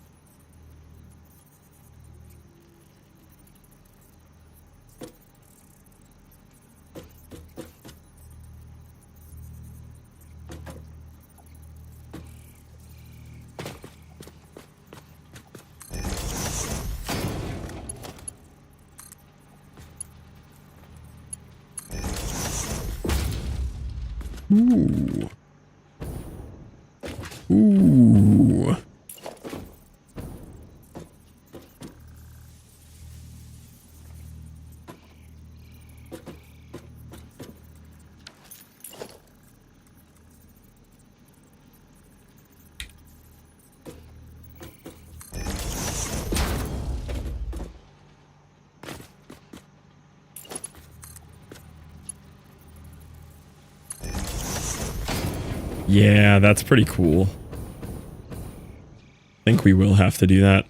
Ooh. Ooh. Yeah, that's pretty cool. I think we will have to do that.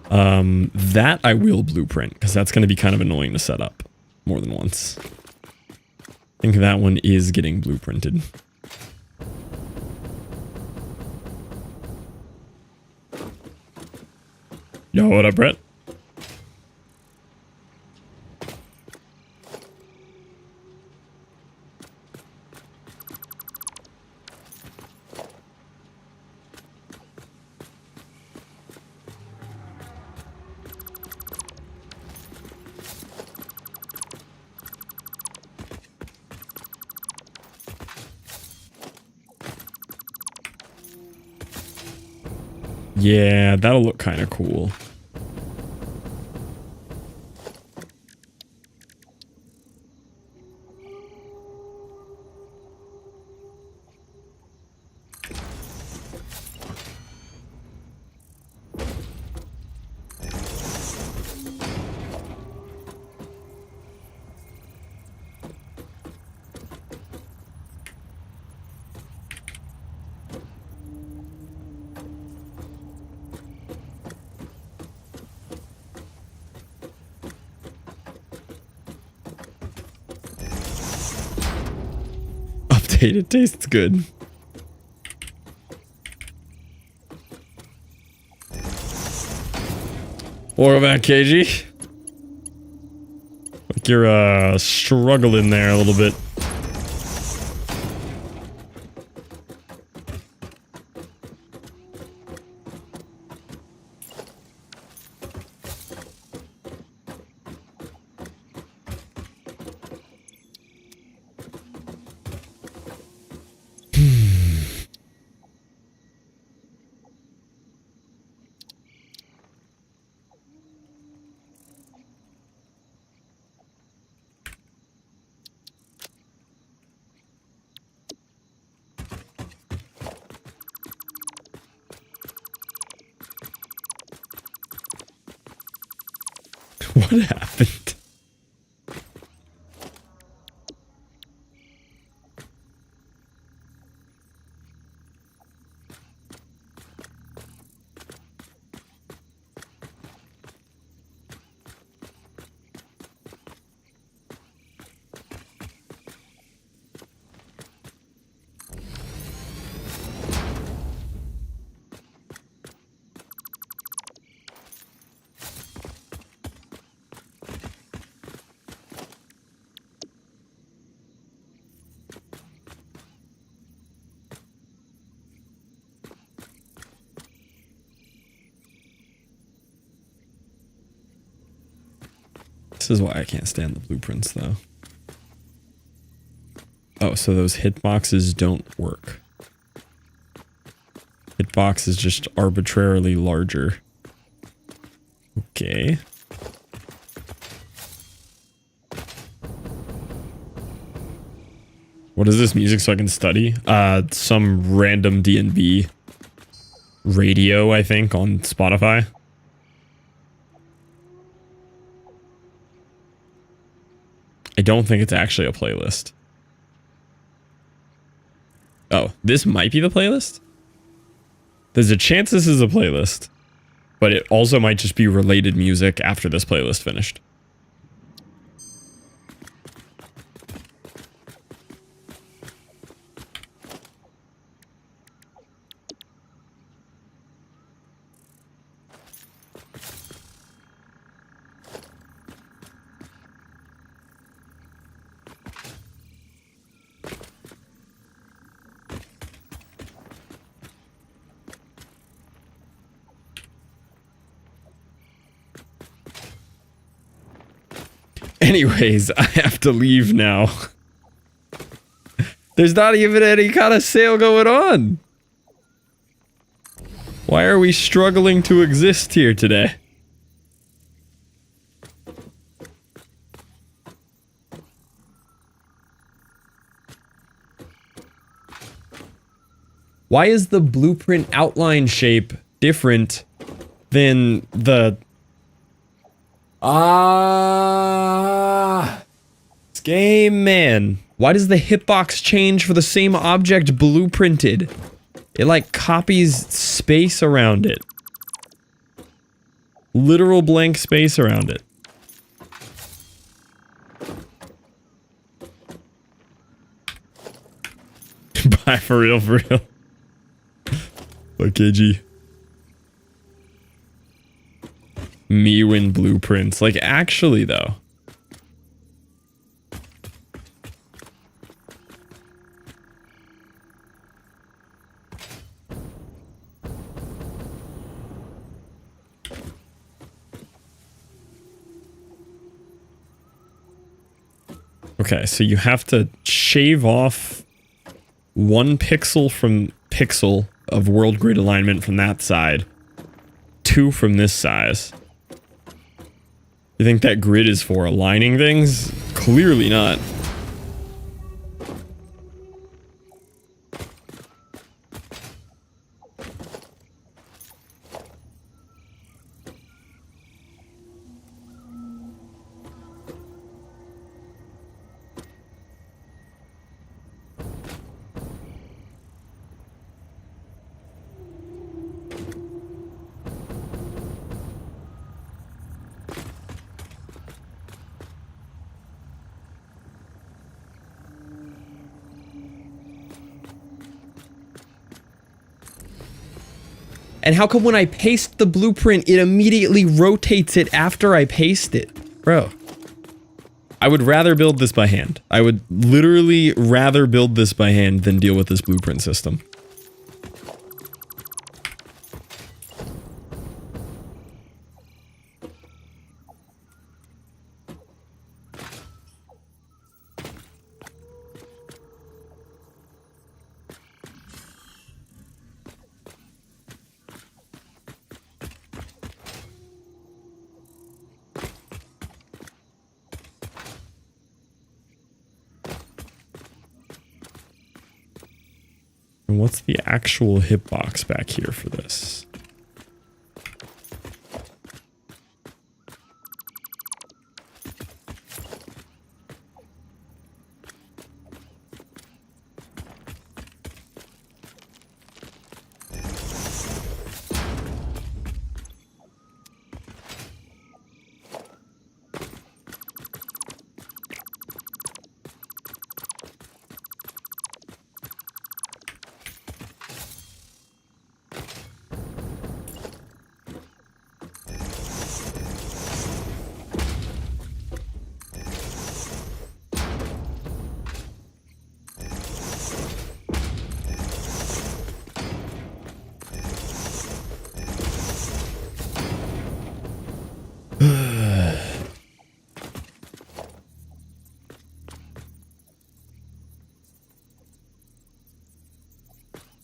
That I will blueprint, because that's going to be kind of annoying to set up more than once. I think that one is getting blueprinted. Yo, what up, Brett? Yeah, that'll look kind of cool. It tastes good. Welcome back, KG. Like you're struggling there a little bit. What happened? This is why I can't stand the blueprints, though. Oh, so those hitboxes don't work. Hitbox is just arbitrarily larger. Okay. What is this music so I can study? Some random D&B radio, I think, on Spotify. I don't think it's actually a playlist. Oh, this might be the playlist? There's a chance this is a playlist, but it also might just be related music after this playlist finished. Anyways, I have to leave now. There's not even any kind of sale going on. Why are we struggling to exist here today? Why is the blueprint outline shape different than the... This game, man. Why does the hitbox change for the same object blueprinted? It like copies space around it. Literal blank space around it. Bye, for real, for real. Okay, G. Me win blueprints. Like, actually, though. Okay, so you have to shave off 1 pixel from pixel of world grid alignment from that side, 2 from this size. You think that grid is for aligning things? Clearly not. And how come when I paste the blueprint, it immediately rotates it after I paste it? Bro. I would rather build this by hand. I would literally rather build this by hand than deal with this blueprint system. And what's the actual hitbox back here for this?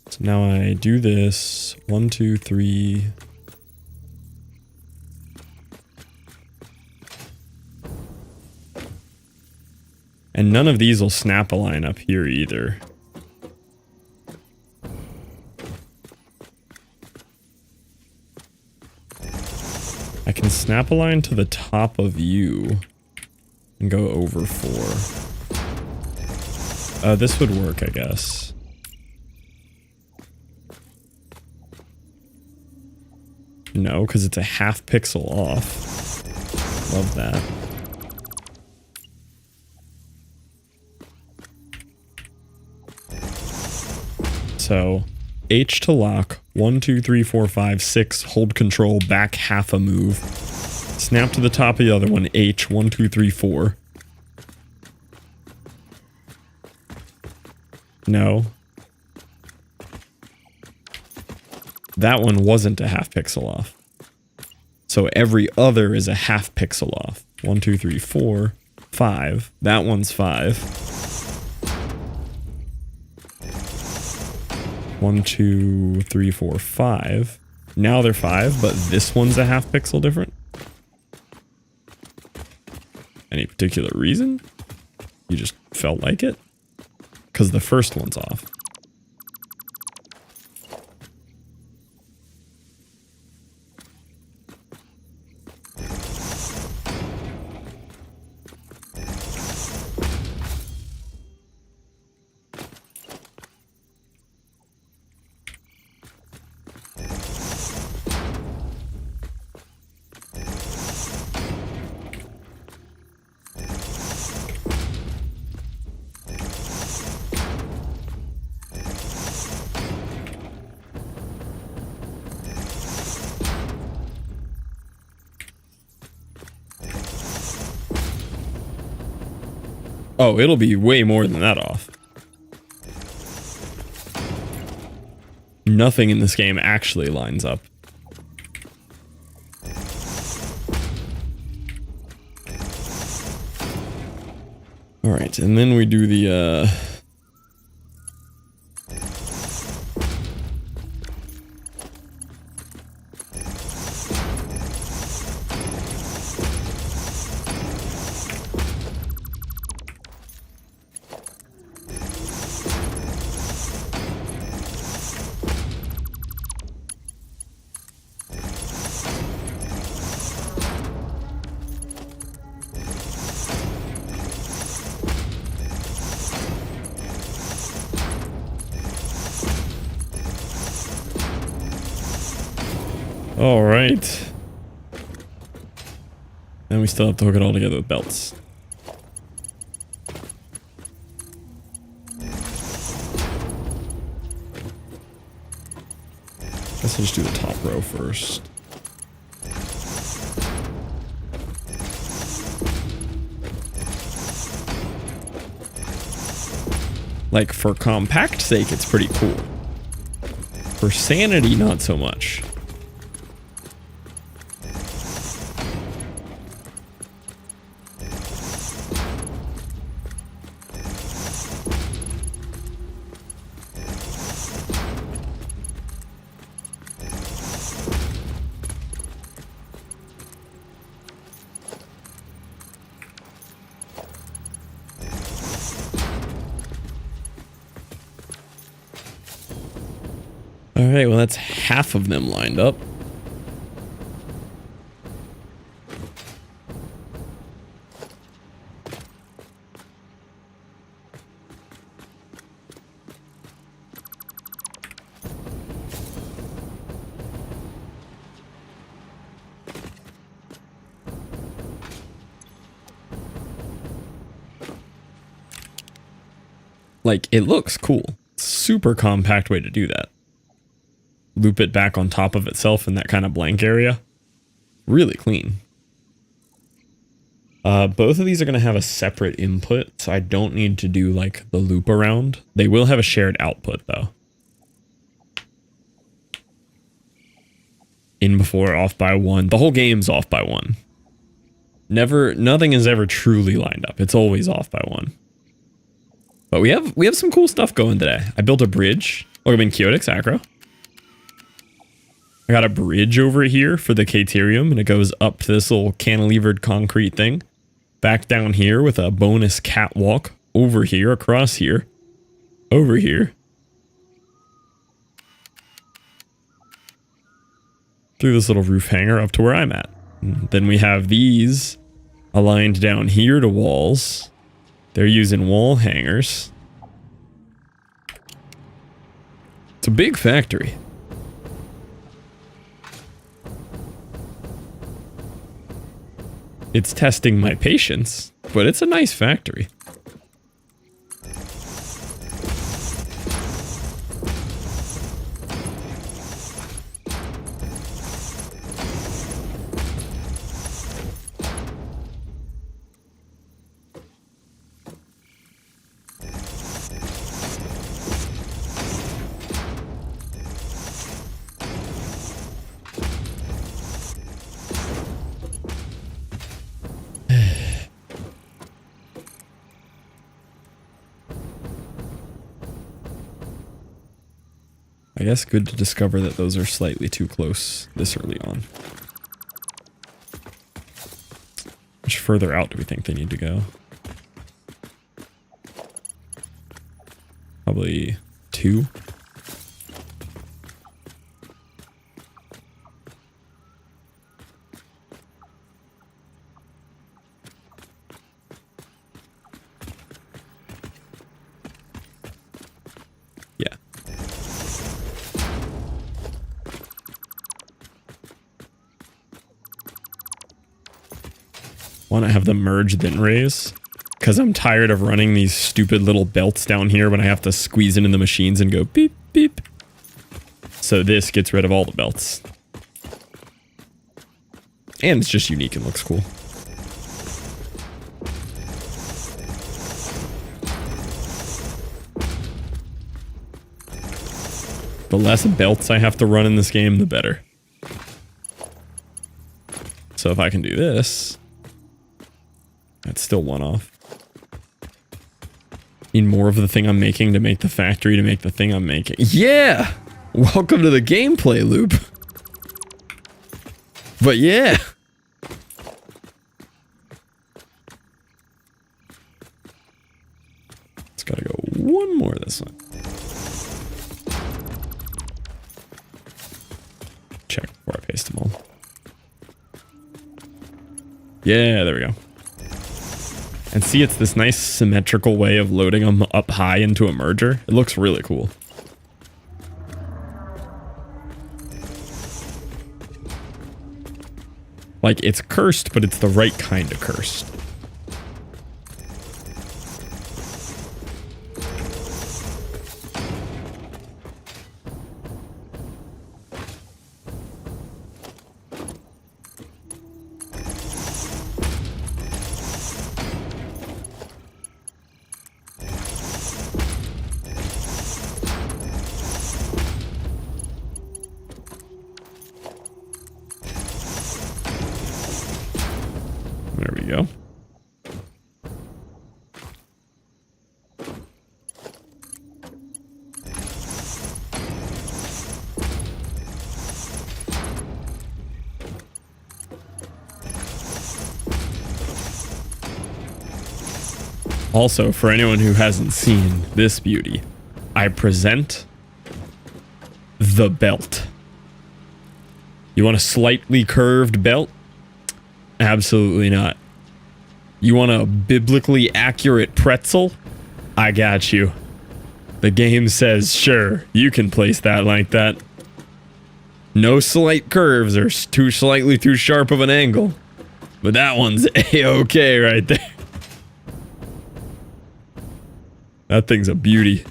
So now I do this 1, 2, 3. And none of these will snap a line up here either. I can snap a line to the top of you and go over 4. This would work, I guess. No, because it's a half pixel off. Love that. So, H to lock, 1, 2, 3, 4, 5, 6, hold control, back half a move. Snap to the top of the other one, H, 1, 2, 3, 4. No. That one wasn't a half pixel off. So every other is a half pixel off. 1, 2, 3, 4, 5. That one's 5. 1, 2, 3, 4, 5. Now they're 5, but this one's a half pixel different. Any particular reason? You just felt like it? Because the first one's off. Oh, it'll be way more than that off. Nothing in this game actually lines up. Alright, and then we do the, Alright. And we still have to hook it all together with belts. Guess I'll just do the top row first. Like, for compact sake, it's pretty cool. For sanity, not so much. All right, well, that's half of them lined up. Like, it looks cool. Super compact way to do that. Loop it back on top of itself in that kind of blank area. Really clean. Both of these are going to have a separate input, so I don't need to do like the loop around. They will have a shared output though. In before, off by 1. The whole game's off by 1. Nothing is ever truly lined up. It's always off by 1. But we have some cool stuff going today. I built a bridge. Look, I'm in Chaotix Acro. I got a bridge over here for the Caterium, and it goes up to this little cantilevered concrete thing. Back down here with a bonus catwalk. Over here, across here. Over here. Through this little roof hanger up to where I'm at. And then we have these aligned down here to walls. They're using wall hangers. It's a big factory. It's testing my patience, but it's a nice factory. I guess good to discover that those are slightly too close this early on. How much further out do we think they need to go? Probably 2. Yeah. Want to have them merge then raise, because I'm tired of running these stupid little belts down here when I have to squeeze into the machines and go beep beep. So this gets rid of all the belts, and it's just unique and looks cool. The less belts I have to run in this game, the better. So if I can do this, that's still 1 off. Need more of the thing I'm making to make the factory to make the thing I'm making. Yeah! Welcome to the gameplay loop. But yeah. It's gotta go 1 more this one. Check before I paste them all. Yeah, there we go. And see, it's this nice symmetrical way of loading them up high into a merger. It looks really cool. Like, it's cursed, but it's the right kind of cursed. Also, for anyone who hasn't seen this beauty, I present the belt. You want a slightly curved belt? Absolutely not. You want a biblically accurate pretzel? I got you. The game says, sure, you can place that like that. No slight curves or slightly too sharp of an angle. But that one's A-okay right there. That thing's a beauty.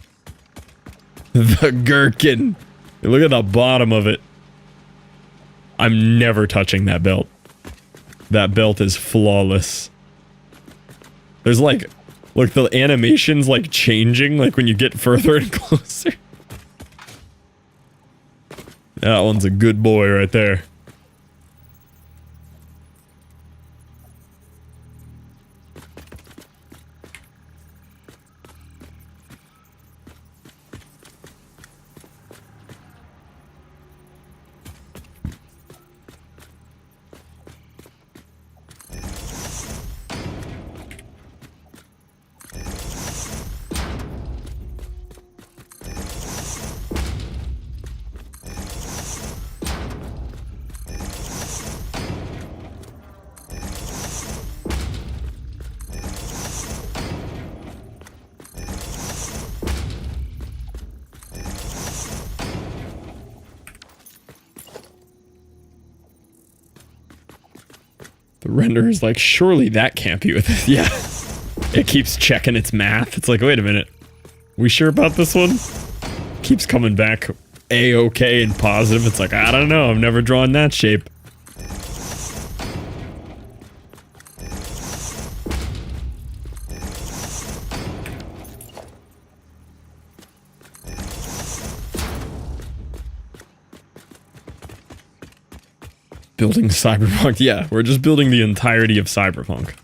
The gherkin. Look at the bottom of it. I'm never touching that belt. That belt is flawless. There's like, look, the animation's like changing, like when you get further and closer. That one's a good boy right there. The render is like, surely that can't be with it. Yeah. It keeps checking its math. It's like, wait a minute. We sure about this one? Keeps coming back A-okay and positive. It's like, I don't know. I've never drawn that shape. Building Cyberpunk. Yeah, we're just building the entirety of Cyberpunk.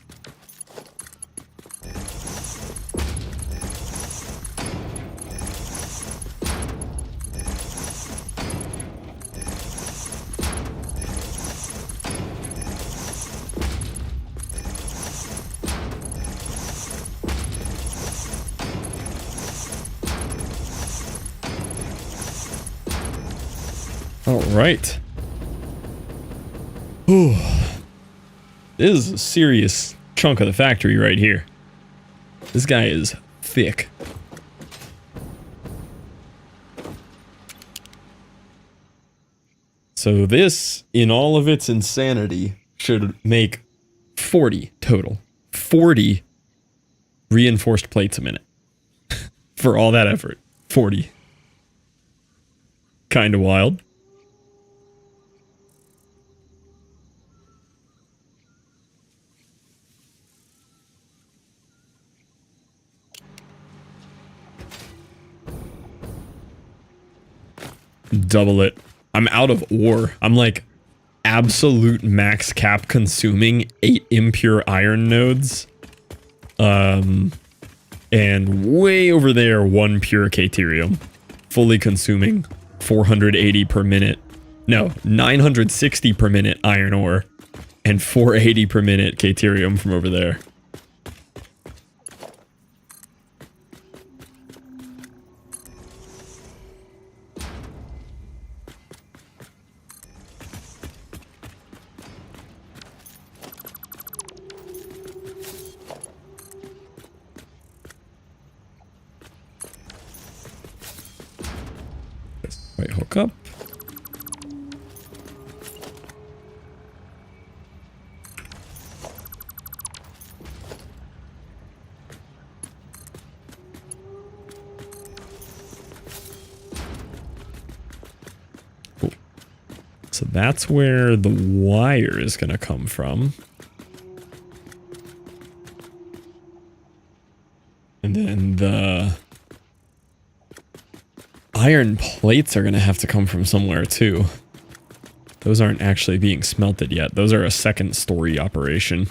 All right. Ooh. This is a serious chunk of the factory right here. This guy is thick. So this, in all of its insanity, should make 40 total. 40 reinforced plates a minute. For all that effort. 40. Kinda wild. Double it. I'm out of ore. I'm like absolute max cap consuming 8 impure iron nodes. And way over there 1 pure caterium. Fully consuming 480 per minute. No, 960 per minute iron ore. And 480 per minute caterium from over there. Wait, hook up. Cool. So that's where the wire is going to come from. And then the iron plates are going to have to come from somewhere too. Those aren't actually being smelted yet. Those are a second story operation.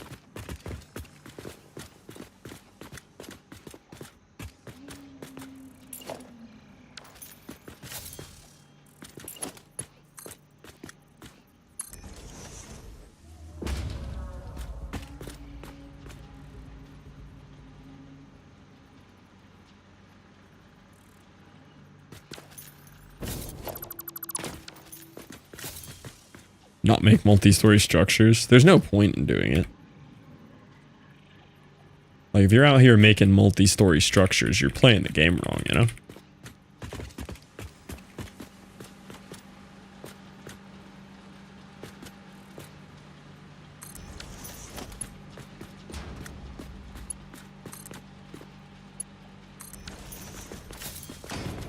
not make multi-story structures. There's no point in doing it. Like, if you're out here making multi-story structures, you're playing the game wrong, you know?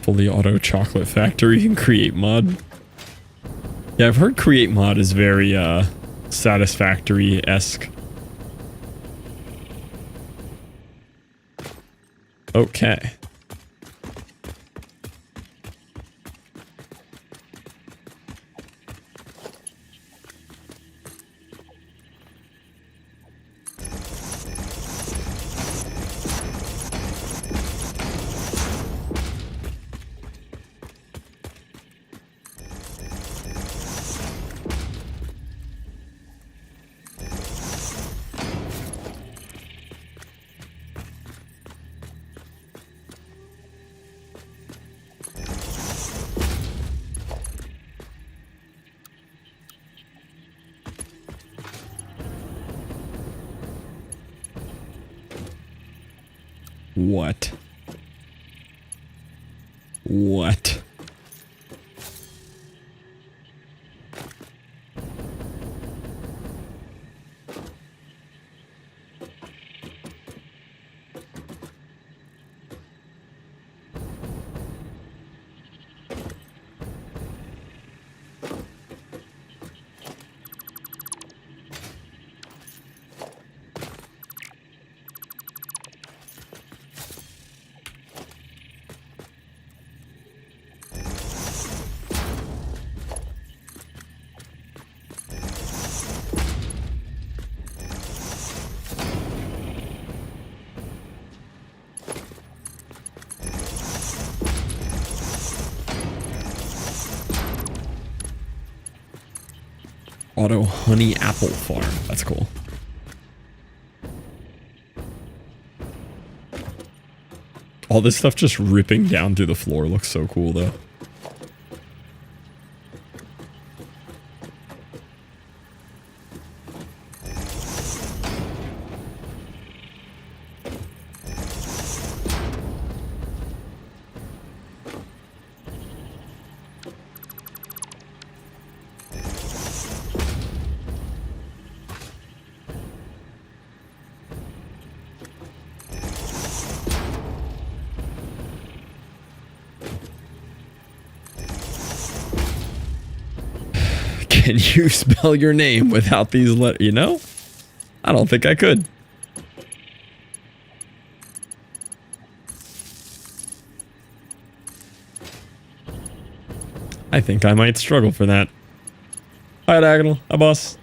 Fully auto chocolate factory and create mod. Yeah, I've heard create mod is very Satisfactory-esque. Okay. What? What? Auto honey apple farm. That's cool. All this stuff just ripping down through the floor looks so cool though. Can you spell your name without these letters? You know? I don't think I could. I think I might struggle for that. Hi, Diagonal. Hi, boss.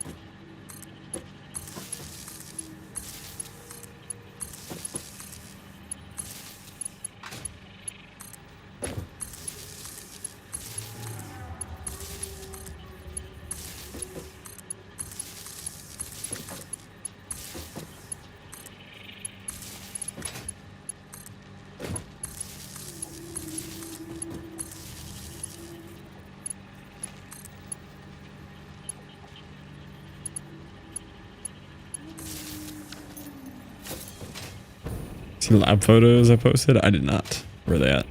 See lab photos I posted? I did not. Where are they at?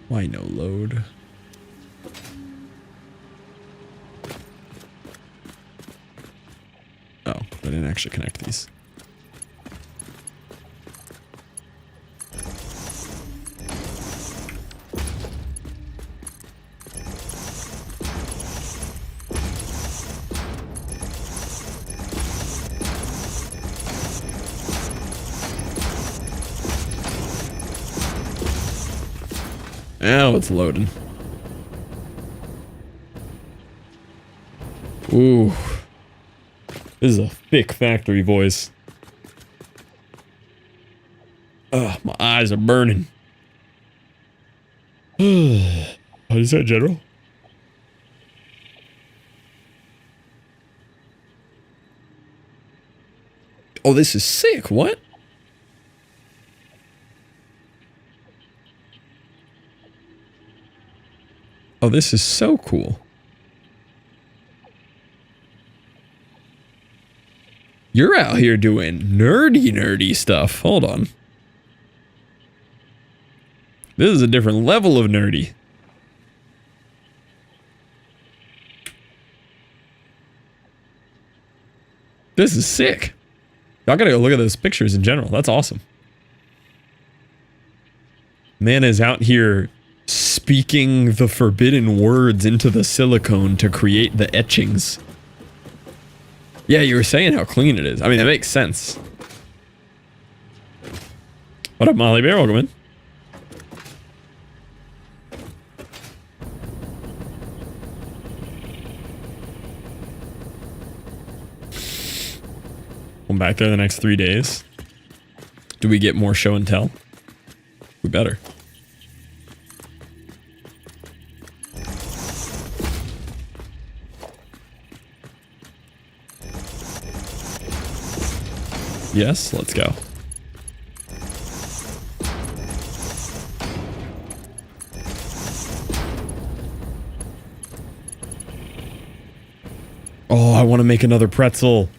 Why no load? Oh, I didn't actually connect these. Now it's loading. Ooh. This is a thick factory, boys. Ugh, my eyes are burning. What is that, General? Oh, this is sick. What? Oh, this is so cool. You're out here doing nerdy stuff. Hold on. This is a different level of nerdy. This is sick. Y'all gotta go look at those pictures in general. That's awesome. Man is out here speaking the forbidden words into the silicone to create the etchings. Yeah, you were saying how clean it is. I mean, that makes sense. What up, Molly Bear? Welcome in. I'm back there the next 3 days. Do we get more show and tell? We better. Yes, let's go. Oh, I want to make another pretzel.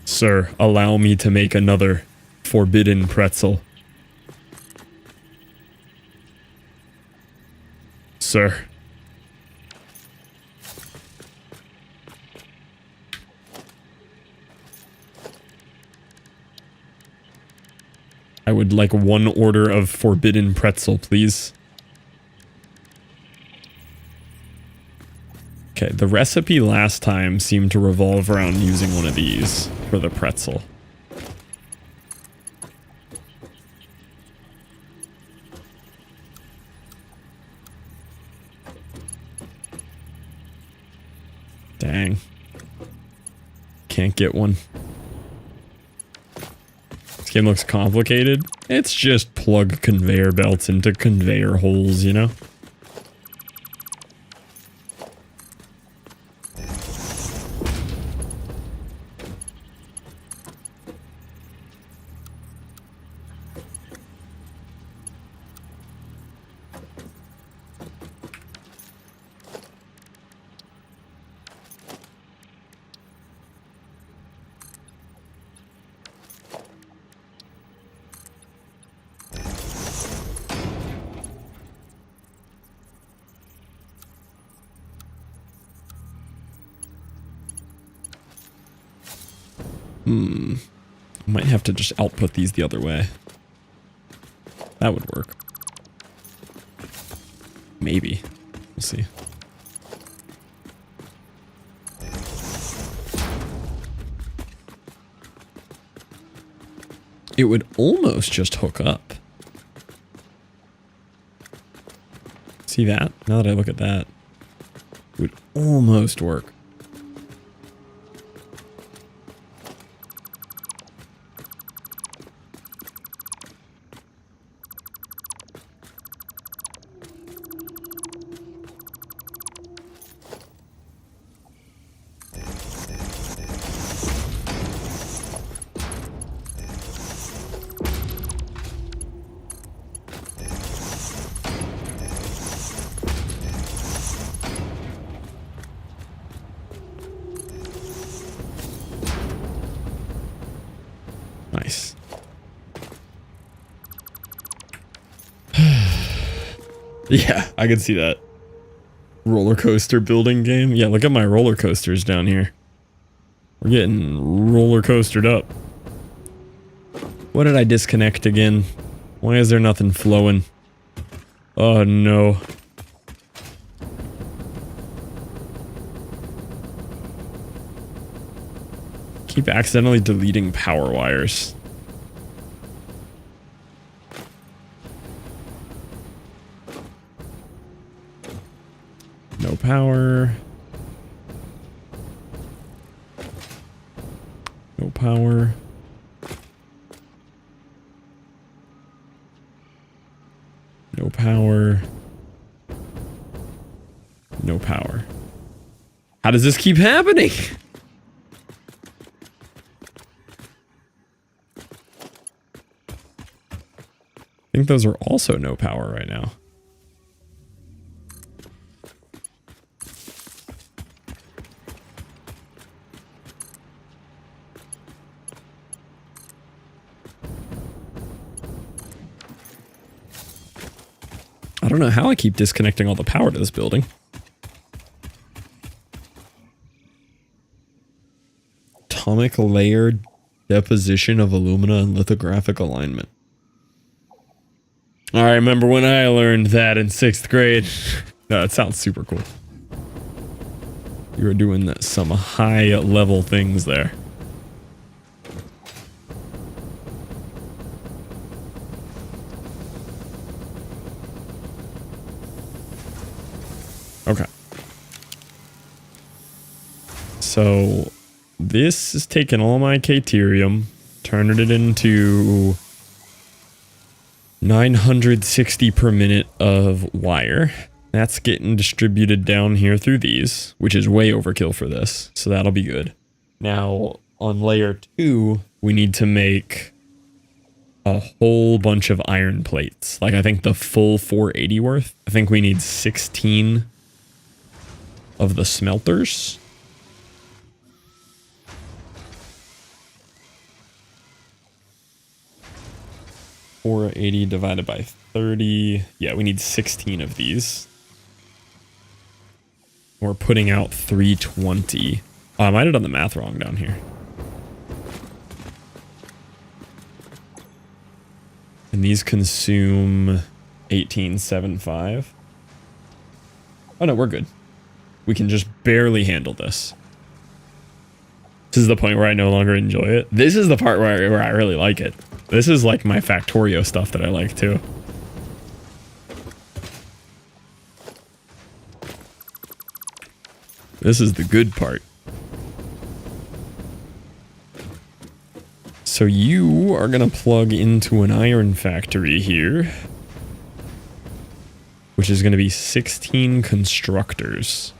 Sir, allow me to make another forbidden pretzel. Sir. I would like one order of forbidden pretzel, please. Okay, the recipe last time seemed to revolve around using one of these for the pretzel. Dang. Can't get one. This game looks complicated. It's just plug conveyor belts into conveyor holes, you know? Might have to just output these the other way. That would work. Maybe. We'll see. It would almost just hook up. See that? Now that I look at that, it would almost work. Nice. Yeah, I can see that. Roller coaster building game. Yeah, look at my roller coasters down here. We're getting roller coastered up. What did I disconnect again? Why is there nothing flowing? Oh no. Keep accidentally deleting power wires. No power. No power. No power. How does this keep happening? I think those are also no power right now. I don't know how I keep disconnecting all the power to this building. Atomic layer deposition of alumina and lithographic alignment. I remember when I learned that in 6th grade. No, it sounds super cool. You were doing some high level things there. Okay. So this is taking all my Caterium, turning it into 960 per minute of wire. That's getting distributed down here through these, which is way overkill for this. So that'll be good. Now on layer 2, we need to make a whole bunch of iron plates. Like I think the full 480 worth. I think we need 16 of the smelters. $480 divided by 30. Yeah, we need 16 of these. We're putting out 320. Oh, I might have done the math wrong down here. And these consume 1875. Oh no, we're good. We can just barely handle this. This is the point where I no longer enjoy it. This is the part where I really like it. This is like my Factorio stuff that I like too. This is the good part. So you are gonna plug into an iron factory here, which is gonna be 16 constructors.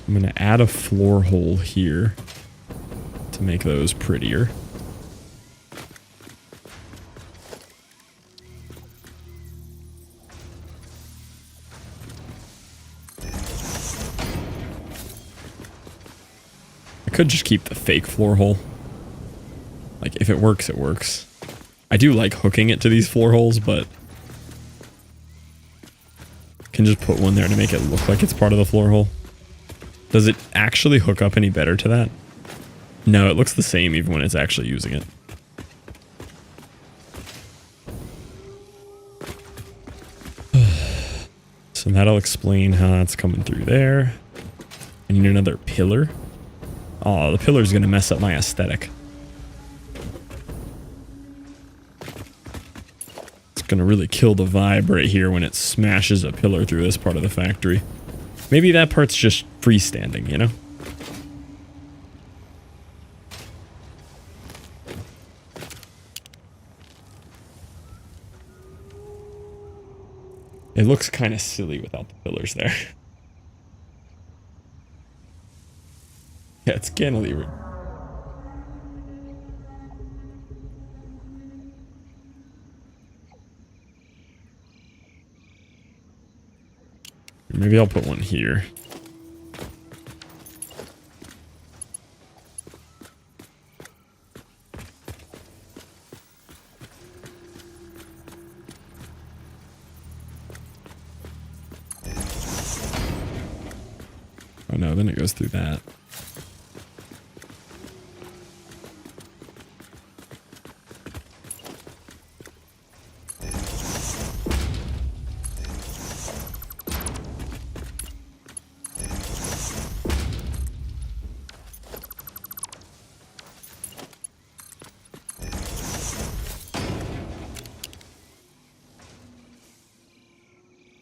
I'm going to add a floor hole here to make those prettier. I could just keep the fake floor hole. Like, if it works, it works. I do like hooking it to these floor holes, but can just put one there to make it look like it's part of the floor hole. Does it actually hook up any better to that? No, it looks the same even when it's actually using it. So that'll explain how that's coming through there. I need another pillar. Oh, the pillar's gonna mess up my aesthetic. It's gonna really kill the vibe right here when it smashes a pillar through this part of the factory. Maybe that part's just freestanding, you know? It looks kind of silly without the pillars there. Yeah, it's cantilevered. Maybe I'll put one here. Oh no, then it goes through that.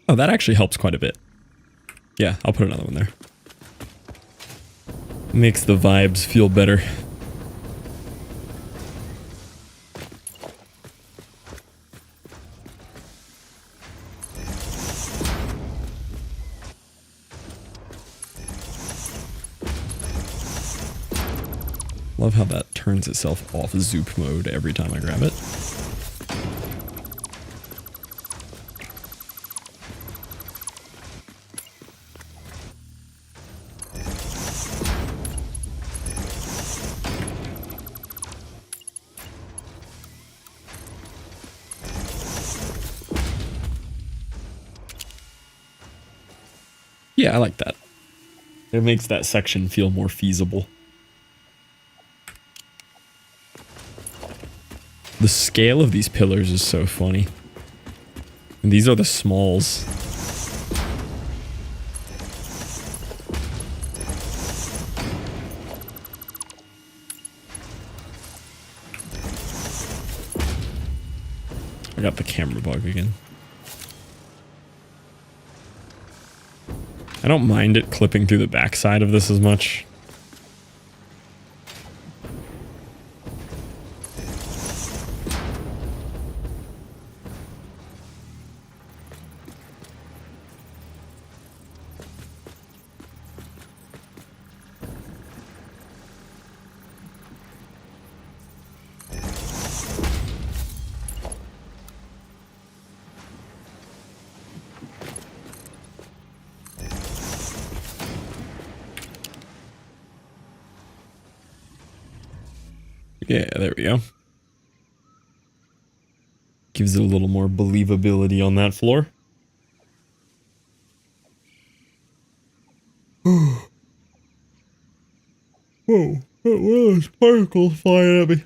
Oh, that actually helps quite a bit. Yeah, I'll put another one there. Makes the vibes feel better. Love how that turns itself off zoop mode every time I grab it. Yeah, I like that. It makes that section feel more feasible. The scale of these pillars is so funny. And these are the smalls. I got the camera bug again. I don't mind it clipping through the backside of this as much. Yeah, there we go. Gives it a little more believability on that floor. Whoa, what are those particles flying at me?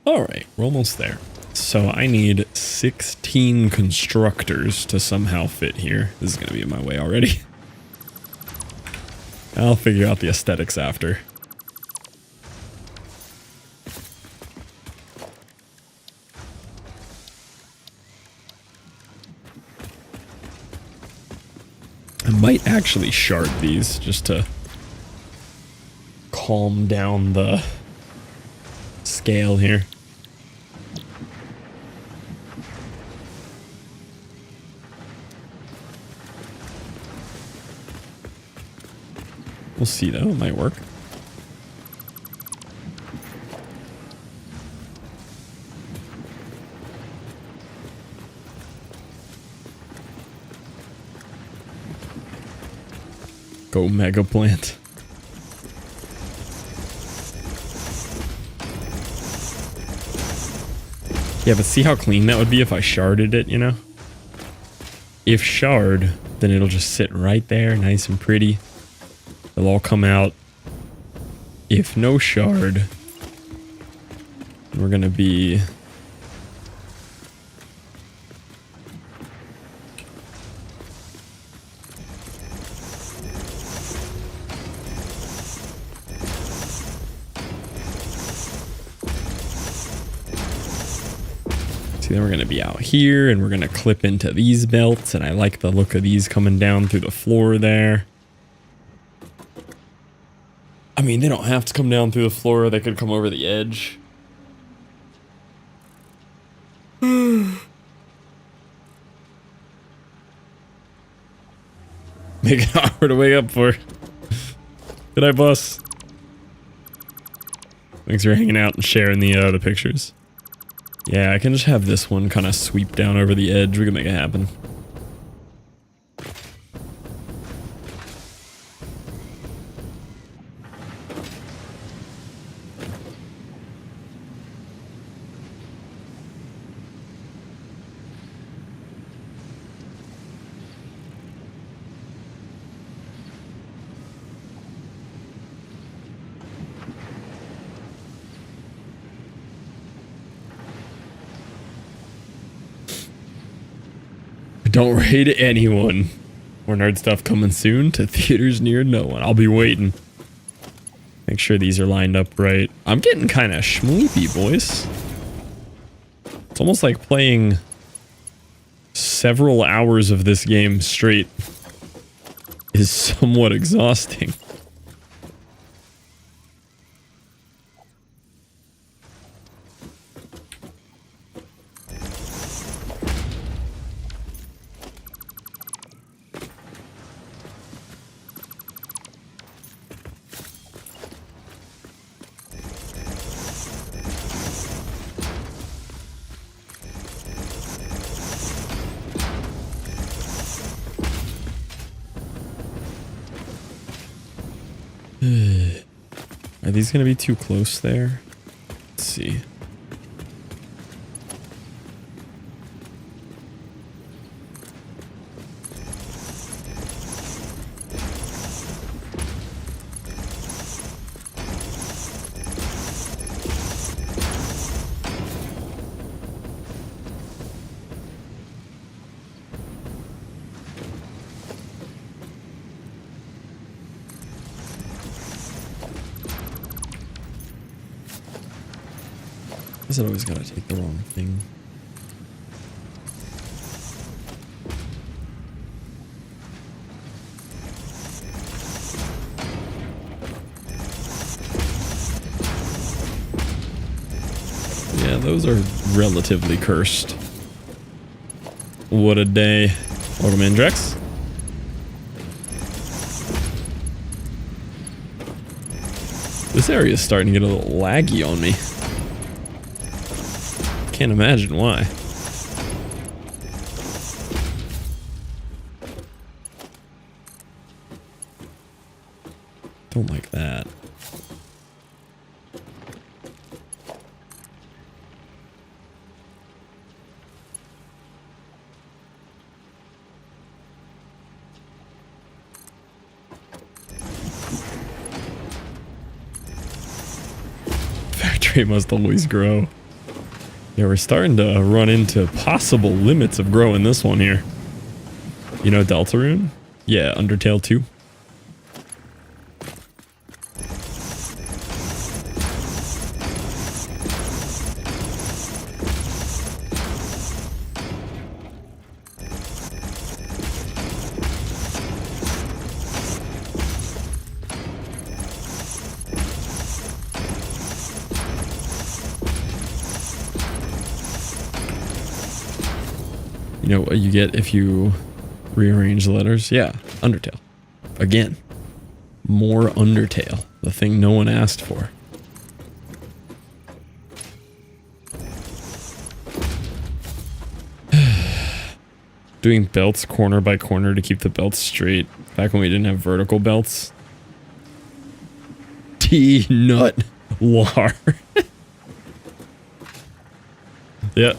Alright, we're almost there. So I need 16 constructors to somehow fit here. This is going to be in my way already. I'll figure out the aesthetics after. I might actually shard these just to calm down the scale here. We'll see though, it might work. Go mega plant. Yeah, but see how clean that would be if I sharded it, you know? If shard, then it'll just sit right there, nice and pretty. They'll all come out. If no shard, we're gonna be... See, then we're gonna be out here, and we're gonna clip into these belts, and I like the look of these coming down through the floor there. I mean, they don't have to come down through the floor. They could come over the edge. Make it hard to wake up for. Good night, boss. Thanks for hanging out and sharing the pictures. Yeah, I can just have this one kind of sweep down over the edge. We can make it happen. Don't raid anyone. More nerd stuff coming soon to theaters near no one. I'll be waiting. Make sure these are lined up right. I'm getting kind of schmeepy, boys. It's almost like playing several hours of this game straight is somewhat exhausting. Are these gonna be too close there? Let's see. Is it always gotta take the wrong thing? Yeah, those are relatively cursed. What a day. Welcome in, Drex. This area is starting to get a little laggy on me. Can't imagine why. Don't like that. Factory must always grow. Yeah, we're starting to run into possible limits of growing this one here. You know Deltarune? Yeah, Undertale 2. You know what you get if you rearrange the letters? Yeah, Undertale. Again, more Undertale. The thing no one asked for. Doing belts corner by corner to keep the belts straight. Back when we didn't have vertical belts. T-nut war. Yeah.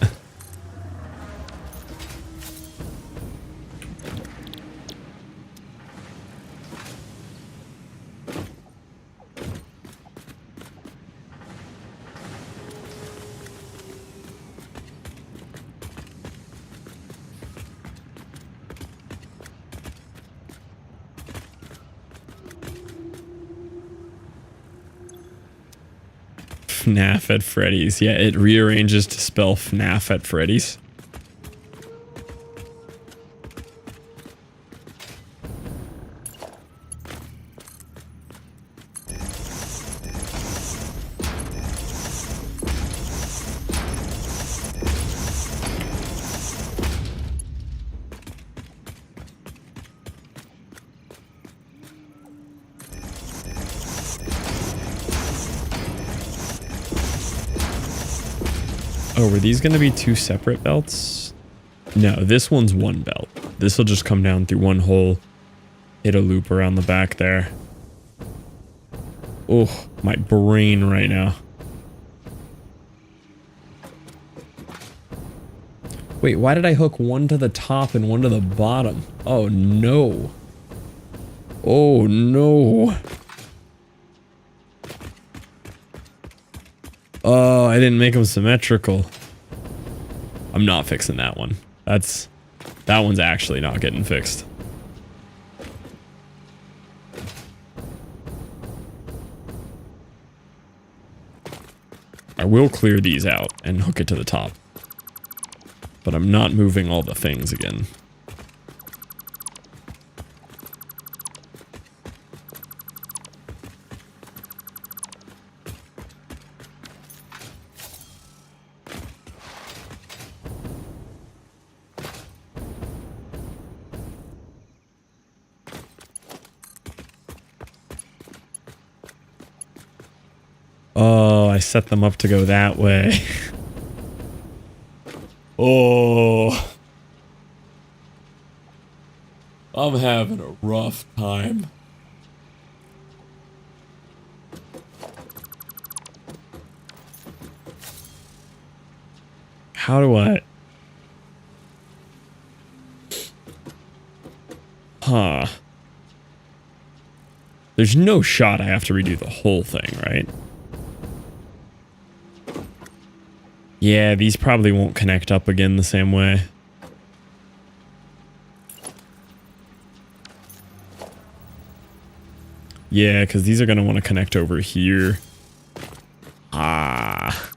FNAF at Freddy's. Yeah, it rearranges to spell FNAF at Freddy's. Oh, were these going to be two separate belts? No, this one's one belt. This will just come down through one hole, hit a loop around the back there. Oh, my brain right now. Wait, why did I hook one to the top and one to the bottom? Oh, no. Oh, no. Oh, I didn't make them symmetrical. I'm not fixing that one. That's That one's actually not getting fixed. I will clear these out and hook it to the top. But I'm not moving all the things again. Oh, I set them up to go that way. Oh. I'm having a rough time. How do I... Huh. There's no shot I have to redo the whole thing, right? Yeah, these probably won't connect up again the same way. Yeah, because these are going to want to connect over here. Ah.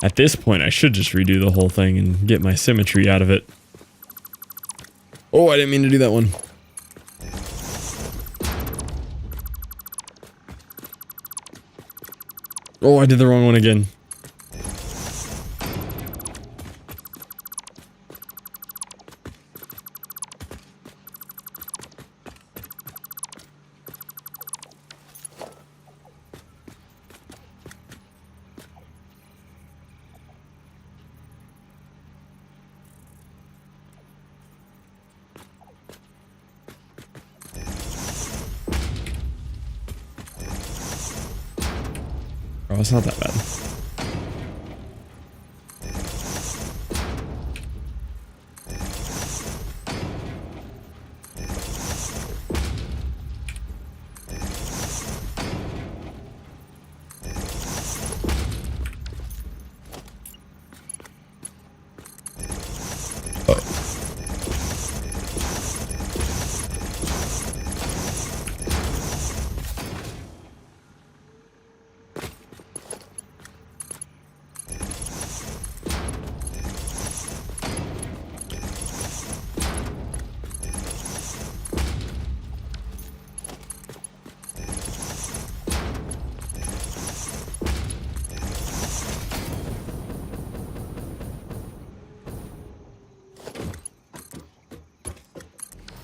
At this point, I should just redo the whole thing and get my symmetry out of it. Oh, I didn't mean to do that one. Oh, I did the wrong one again. Oh, it's not that bad.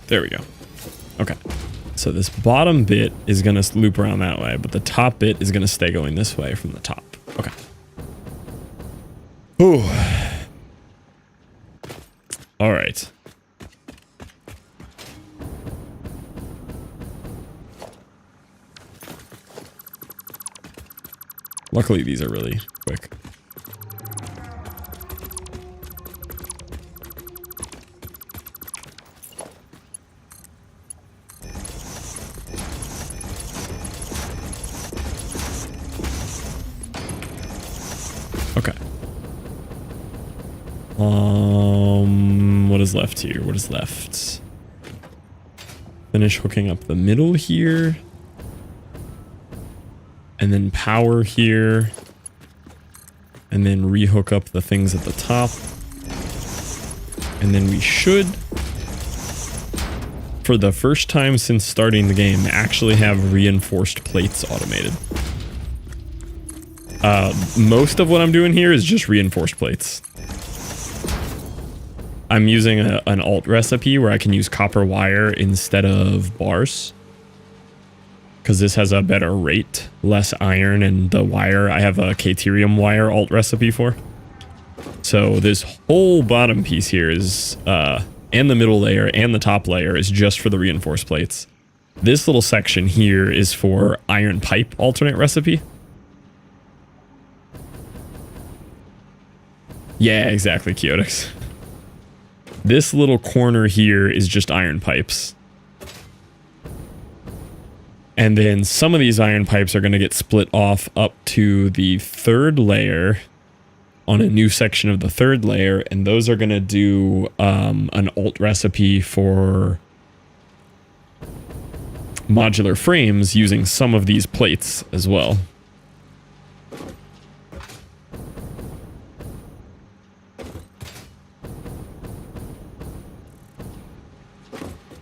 There we go. Okay. So this bottom bit is going to loop around that way, but the top bit is going to stay going this way from the top. Okay. Ooh. All right. Luckily, these are really quick. Okay. What is left here? What is left? Finish hooking up the middle here. And then power here. And then rehook up the things at the top. And then we should, for the first time since starting the game, actually have reinforced plates automated. Most of what I'm doing here is just reinforced plates. I'm using an alt recipe where I can use copper wire instead of bars. Because this has a better rate, less iron, and the wire I have a Caterium wire alt recipe for. So this whole bottom piece here is, and the middle layer and the top layer is just for the reinforced plates. This little section here is for iron pipe alternate recipe. Yeah, exactly, Chaotix. This little corner here is just iron pipes. And then some of these iron pipes are going to get split off up to the third layer on a new section of the third layer, and those are going to do an alt recipe for modular frames using some of these plates as well.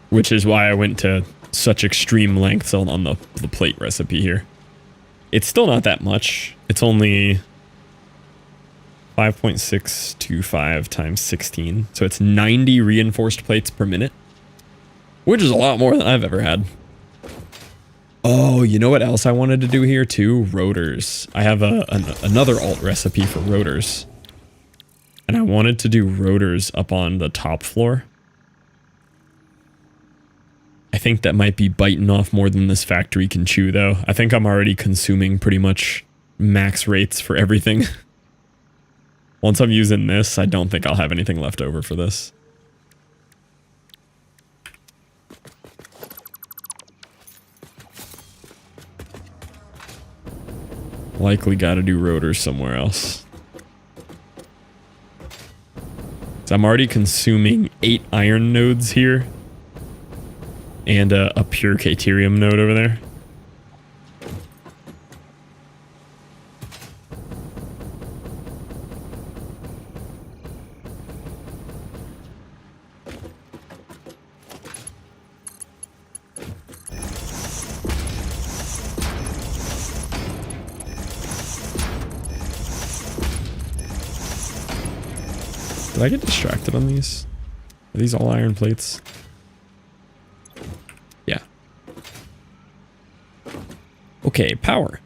Which is why I went to such extreme lengths on the plate recipe here. It's still not that much. It's only 5.625 times 16. So it's 90 reinforced plates per minute, which is a lot more than I've ever had. Oh, you know what else I wanted to do here too? Rotors. I have another alt recipe for rotors. And I wanted to do rotors up on the top floor. I think that might be biting off more than this factory can chew, though. I think I'm already consuming pretty much max rates for everything. Once I'm using this, I don't think I'll have anything left over for this. Likely got to do rotors somewhere else. So I'm already consuming 8 iron nodes here. And a pure Caterium node over there. Did I get distracted on these? Are these all iron plates? Yeah. Okay, power.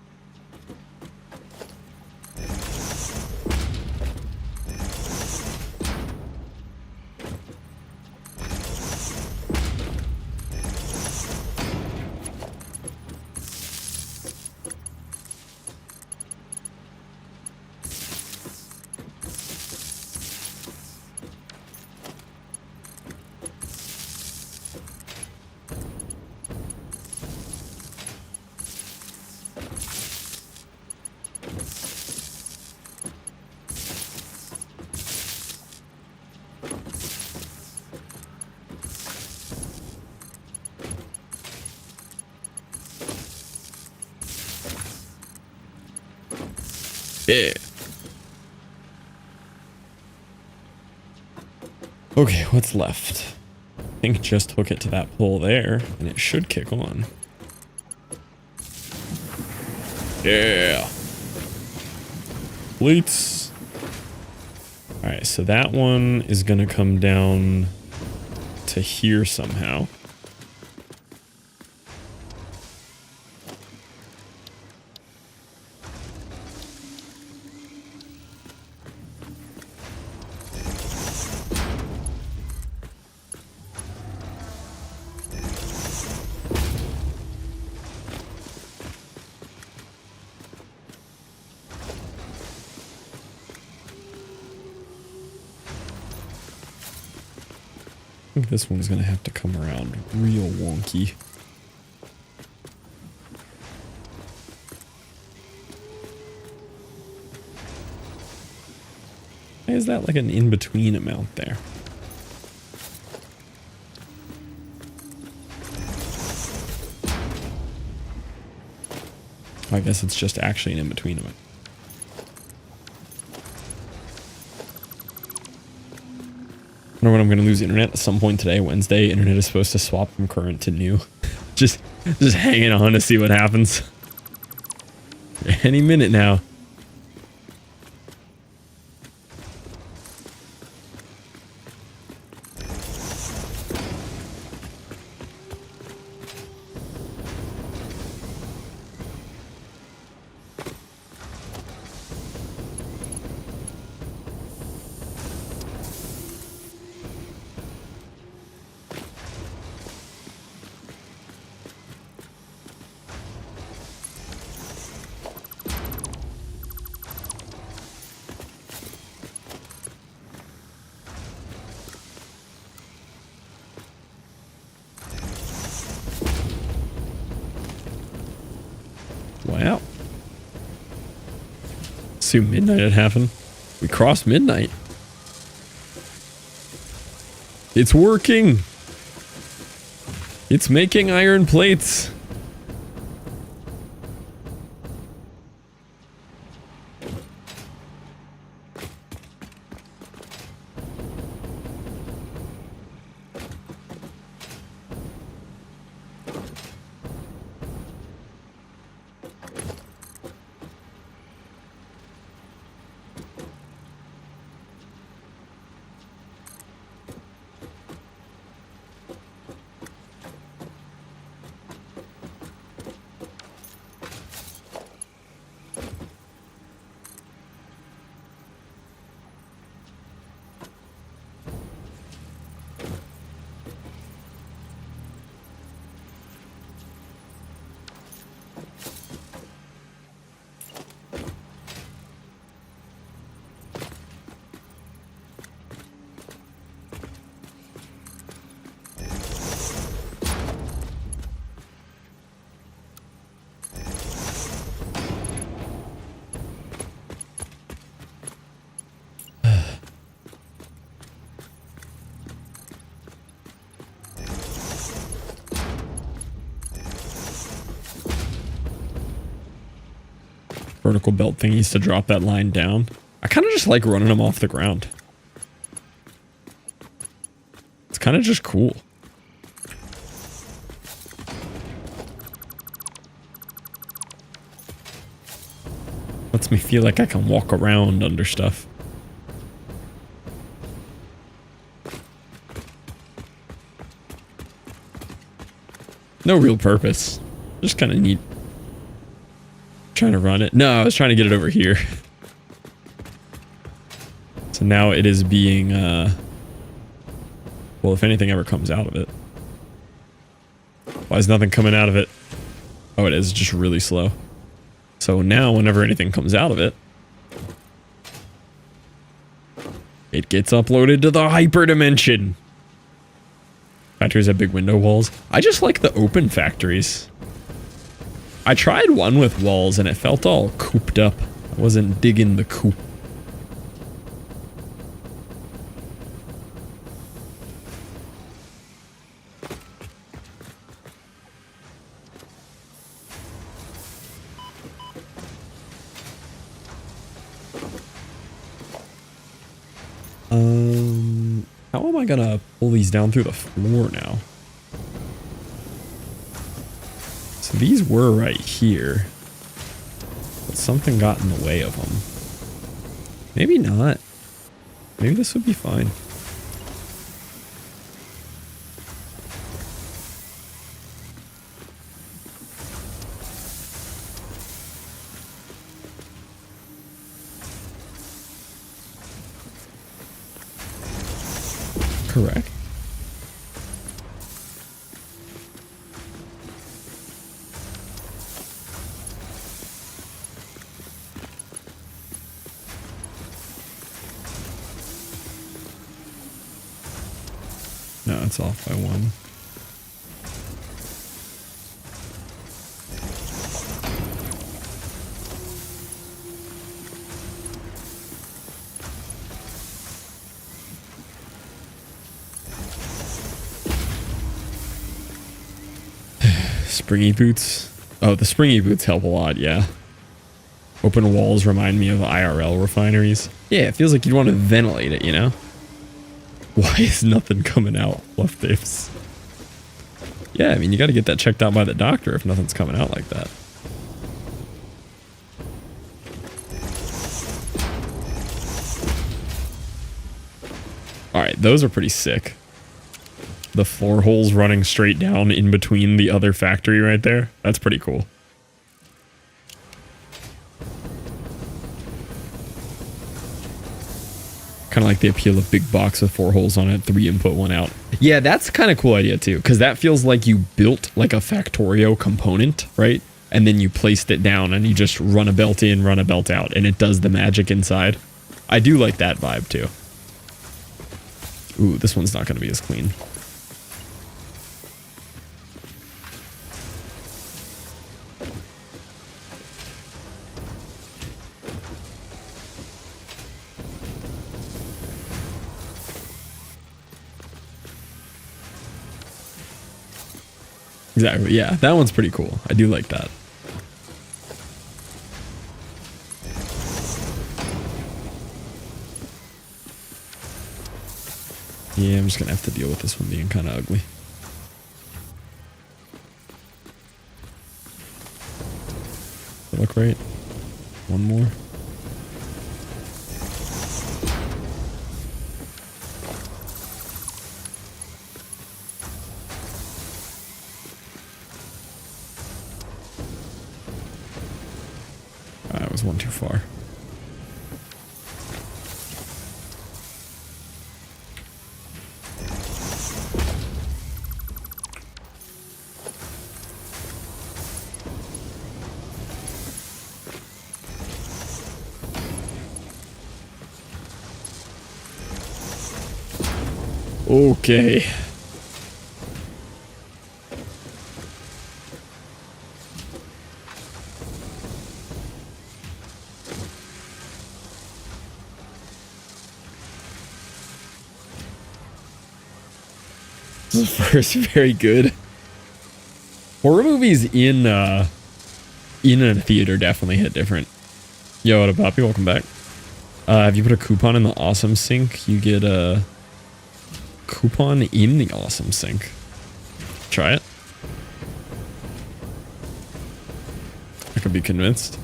Yeah. Okay, what's left? I think just hook it to that pole there, and it should kick on. Yeah. Plates. Alright, so that one is going to come down to here somehow. I think this one's gonna have to come around real wonky. Why is that like an in-between amount there? I guess it's just actually an in-between amount. I wonder when I'm going to lose internet at some point today, Wednesday. Internet is supposed to swap from current to new. just hanging on to see what happens. Any minute now. Wow. Assume midnight had happened. We crossed midnight. It's working. It's making iron plates. Vertical belt thingies to drop that line down. I kind of just like running them off the ground. It's kind of just cool. Lets me feel like I can walk around under stuff. No real purpose. Just kind of neat. Trying to run it. No, I was trying to get it over here. So now it is being, well, if anything ever comes out of it. Why is nothing coming out of it? Oh, it is just really slow. So now whenever anything comes out of it, it gets uploaded to the hyperdimension. Factories have big window walls. I just like the open factories. I tried one with walls and it felt all cooped up. I wasn't digging the coop. How am I gonna pull these down through the floor now? So these were right here, but something got in the way of them. Maybe not. Maybe this would be fine. Correct. No, it's off by one. Springy boots. Oh, the springy boots help a lot, yeah. Open walls remind me of IRL refineries. Yeah, it feels like you'd want to ventilate it, you know? Why is nothing coming out? Left ifs. Yeah, I mean, you got to get that checked out by the doctor if nothing's coming out like that. Alright, those are pretty sick. The floor holes running straight down in between the other factory right there. That's pretty cool. Kind of like the appeal of big box with 4 holes on it, 3 input, 1 out. Yeah, that's kind of cool idea too, because that feels like you built like a Factorio component, right? And then you placed it down and you just run a belt in, run a belt out, and it does the magic inside. I do like that vibe too. Ooh, this one's not going to be as clean. Exactly. Yeah, that one's pretty cool. I do like that. Yeah, I'm just gonna have to deal with this one being kind of ugly. Does that look right? One more. That was one too far. Okay. This is first very good. Horror movies in a theater definitely hit different. Yo, what up, Poppy? Welcome back. If you put a coupon in the awesome sink, you get a coupon in the awesome sink. Try it. I could be convinced.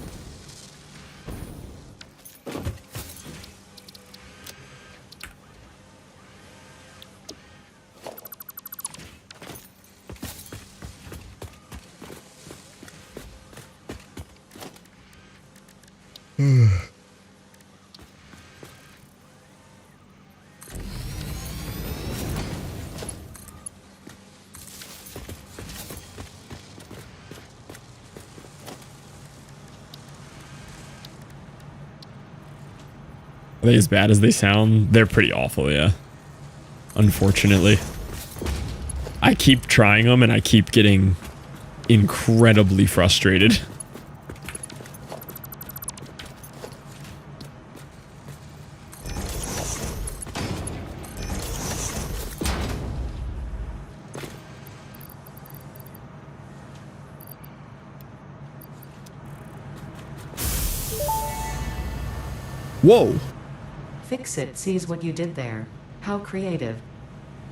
Are they as bad as they sound? They're pretty awful, yeah. Unfortunately. I keep trying them and I keep getting incredibly frustrated. Whoa. Fixit sees what you did there. How creative.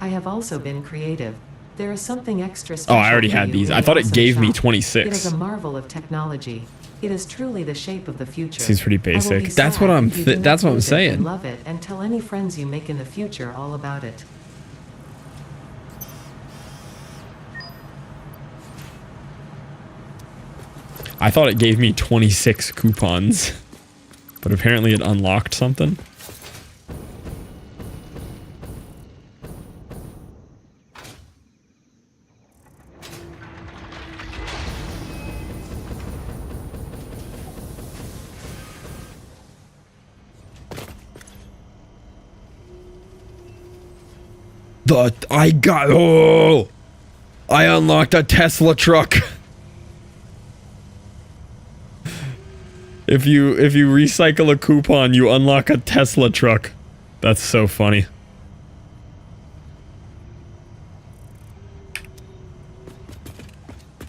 I have also been creative. There is something extra special. Oh, I already had these. I thought it gave me 26. It is a marvel of technology. It is truly the shape of the future. Seems pretty basic. That's what I'm saying. Love it and tell any friends you make in the future all about it. I thought it gave me 26 coupons, but apparently it unlocked something. I unlocked a Tesla truck. If you recycle a coupon, you unlock a Tesla truck. That's so funny.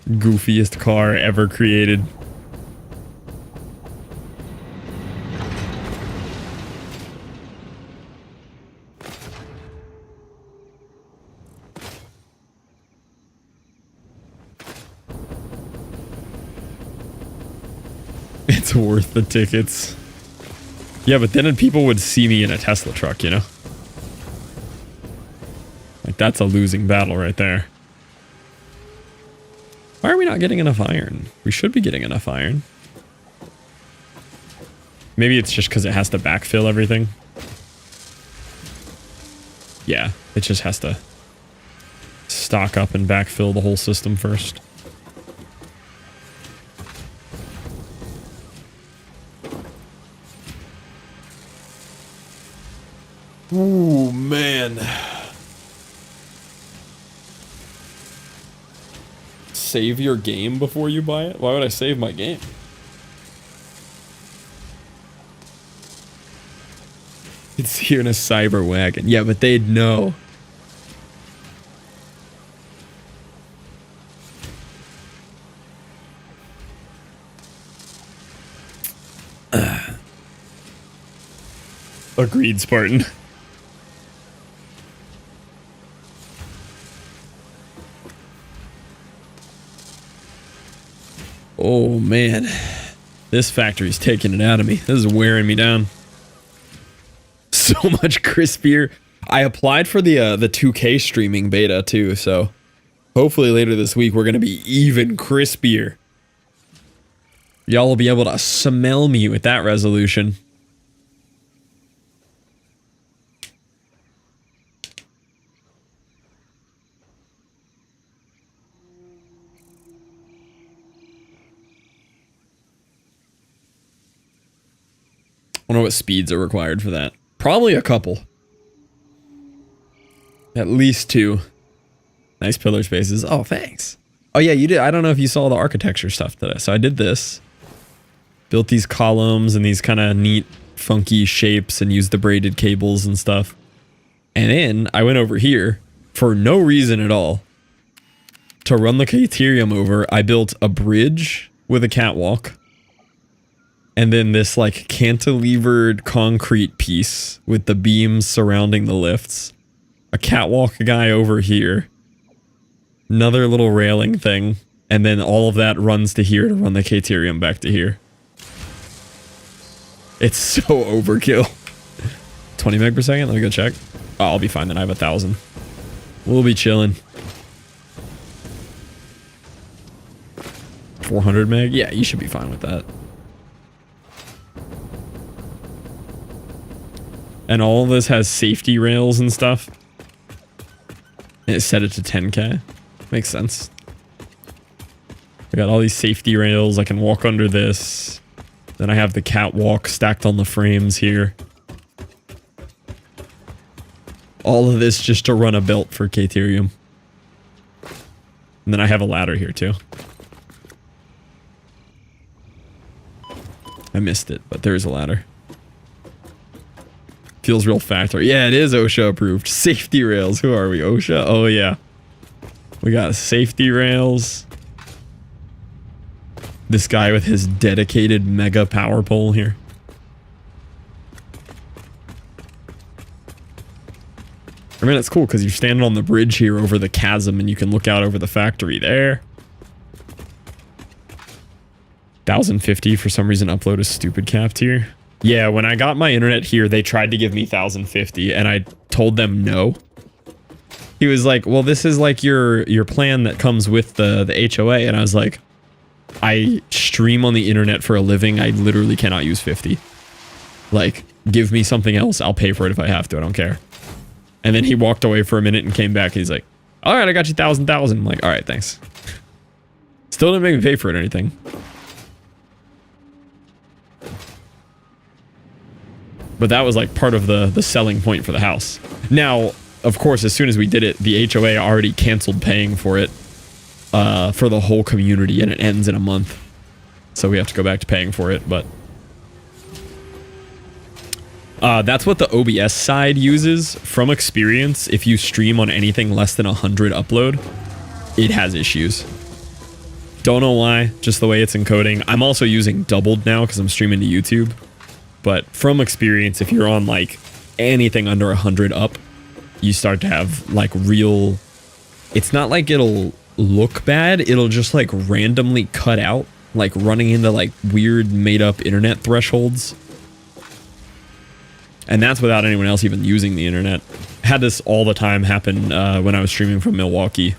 Goofiest car ever created. It's worth the tickets. Yeah, but then people would see me in a Tesla truck, you know? Like, that's a losing battle right there. Why are we not getting enough iron? We should be getting enough iron. Maybe it's just because it has to backfill everything. Yeah, it just has to stock up and backfill the whole system first. Ooh, man. Save your game before you buy it? Why would I save my game? It's here in a cyber wagon. Yeah, but they'd know. Agreed, Spartan. Oh man, this factory's taking it out of me. This is wearing me down. So much crispier. I applied for the 2K streaming beta too, so hopefully later this week we're gonna be even crispier. Y'all will be able to smell me with that resolution. I wonder what speeds are required for that. Probably a couple. At least 2. Nice pillar spaces. Oh, thanks. Oh yeah, you did. I don't know if you saw the architecture stuff today. So I did this. Built these columns and these kind of neat, funky shapes and used the braided cables and stuff. And then I went over here for no reason at all. To run the Caterium over, I built a bridge with a catwalk. And then this like cantilevered concrete piece with the beams surrounding the lifts. A catwalk guy over here. Another little railing thing. And then all of that runs to here to run the Caterium back to here. It's so overkill. 20 meg per second? Let me go check. Oh, I'll be fine then. I have 1,000. We'll be chilling. 400 meg? Yeah, you should be fine with that. And all of this has safety rails and stuff. And it set it to 10K. Makes sense. I got all these safety rails. I can walk under this. Then I have the catwalk stacked on the frames here. All of this just to run a belt for Caterium. And then I have a ladder here too. I missed it, but there is a ladder. Feels real factory. Yeah, it is OSHA approved. Safety rails. Who are we? OSHA? Oh, yeah. We got safety rails. This guy with his dedicated mega power pole here. I mean, it's cool because you're standing on the bridge here over the chasm and you can look out over the factory there. 1050 for some reason upload is stupid capped here. Yeah, when I got my internet here, they tried to give me 1050 and I told them no. He was like, well, this is like your plan that comes with the HOA. And I was like, I stream on the internet for a living. I literally cannot use 50. Like, give me something else. I'll pay for it if I have to. I don't care. And then he walked away for a minute and came back. He's like, all right, I got you 1,000. I'm like, all right, thanks. Still didn't make me pay for it or anything. But that was like part of the selling point for the house. Now, of course, as soon as we did it, the HOA already canceled paying for it for the whole community, and it ends in a month. So we have to go back to paying for it, but that's what the OBS side uses. From experience, if you stream on anything less than 100 upload, it has issues. Don't know why, just the way it's encoding. I'm also using doubled now because I'm streaming to YouTube. But from experience, if you're on like anything under 100 up, you start to have like real... It's not like it'll look bad, it'll just like randomly cut out, like running into like weird made up internet thresholds. And that's without anyone else even using the internet. I had this all the time happen when I was streaming from Milwaukee.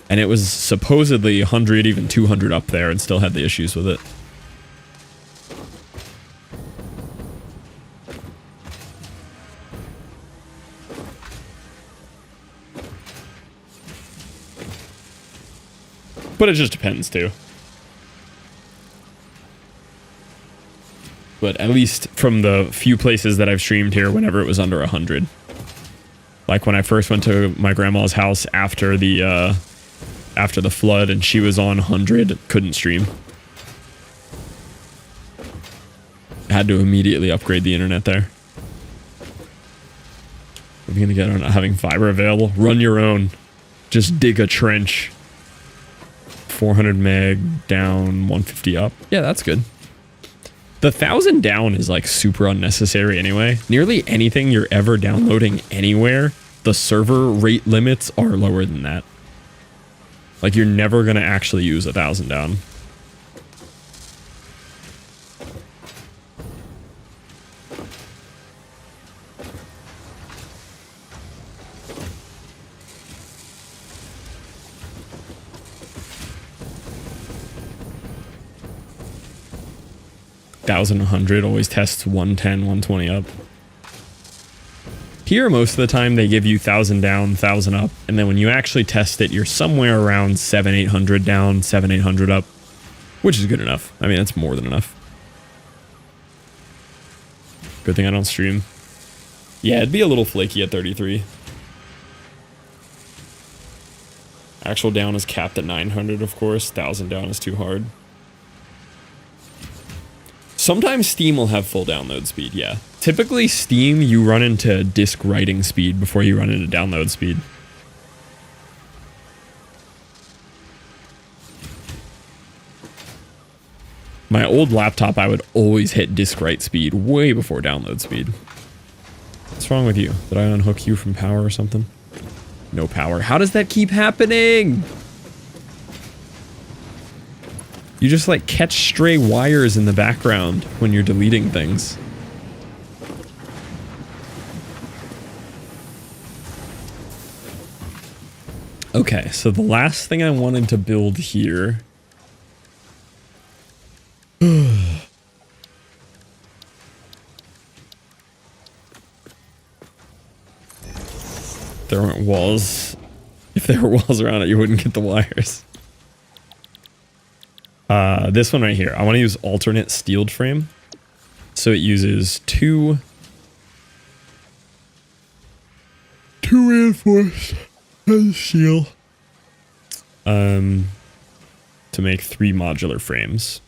And it was supposedly 100, even 200 up there, and still had the issues with it. But it just depends too. But at least from the few places that I've streamed here, whenever it was under 100. Like when I first went to my grandma's house after the flood and she was on 100, couldn't stream. Had to immediately upgrade the internet there. What are you gonna get on not having fiber available? Run your own. Just dig a trench. 400 meg down, 150 up. Yeah, that's good. The 1,000 down is like super unnecessary anyway. Nearly anything you're ever downloading anywhere, the server rate limits are lower than that. Like you're never going to actually use 1,000 down. Thousand 100 always tests 110, 120 up. Here, most of the time, they give you 1,000 down, 1,000 up, and then when you actually test it, you're somewhere around 700-800 down, 700-800 up, which is good enough. I mean, that's more than enough. Good thing I don't stream. Yeah, it'd be a little flaky at 33. Actual down is capped at 900, of course. 1,000 down is too hard. Sometimes Steam will have full download speed, yeah. Typically, Steam, you run into disk writing speed before you run into download speed. My old laptop, I would always hit disk write speed way before download speed. What's wrong with you? Did I unhook you from power or something? No power. How does that keep happening? You just like catch stray wires in the background when you're deleting things. Okay, so the last thing I wanted to build here. There aren't walls. If there were walls around it, you wouldn't get the wires. This one right here. I want to use alternate steeled frame. So it uses two reinforced and steel. To make 3 modular frames.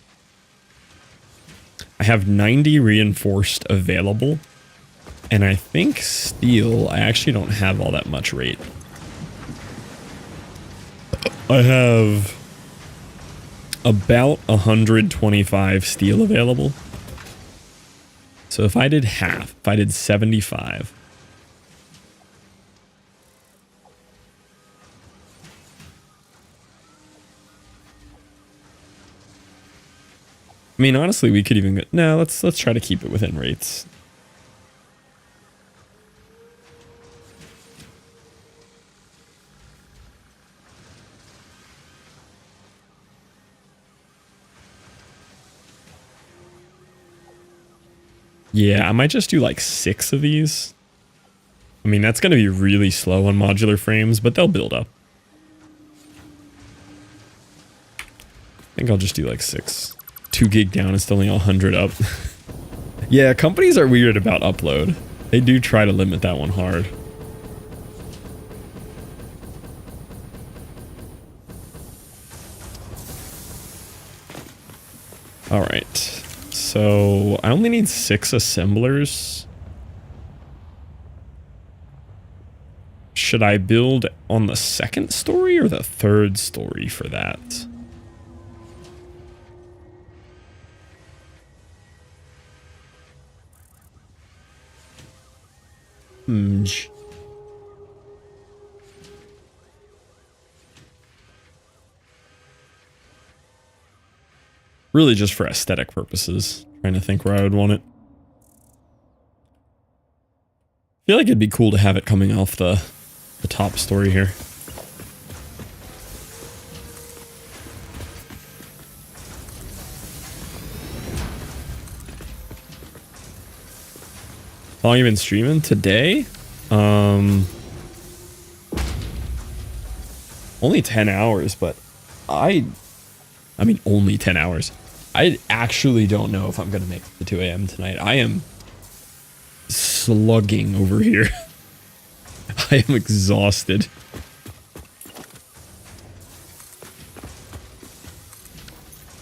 I have 90 reinforced available. And I think steel, I actually don't have all that much rate. I have about 125 steel available. So if I did half, if I did 75. I mean, honestly, we could even go, no, let's try to keep it within rates. Yeah, I might just do like 6 of these. I mean, that's going to be really slow on modular frames, but they'll build up. I think I'll just do like 6. 2 gig down is still only 100 up. Yeah, companies are weird about upload. They do try to limit that one hard. All right. So I only need 6 assemblers. Should I build on the 2nd story or the 3rd story for that? Really just for aesthetic purposes. Trying to think where I would want it. I feel like it'd be cool to have it coming off the top story here. How long you been streaming? Today? Only 10 hours, but I mean, only 10 hours. I actually don't know if I'm going to make it to 2 a.m. tonight. I am slugging over here. I am exhausted.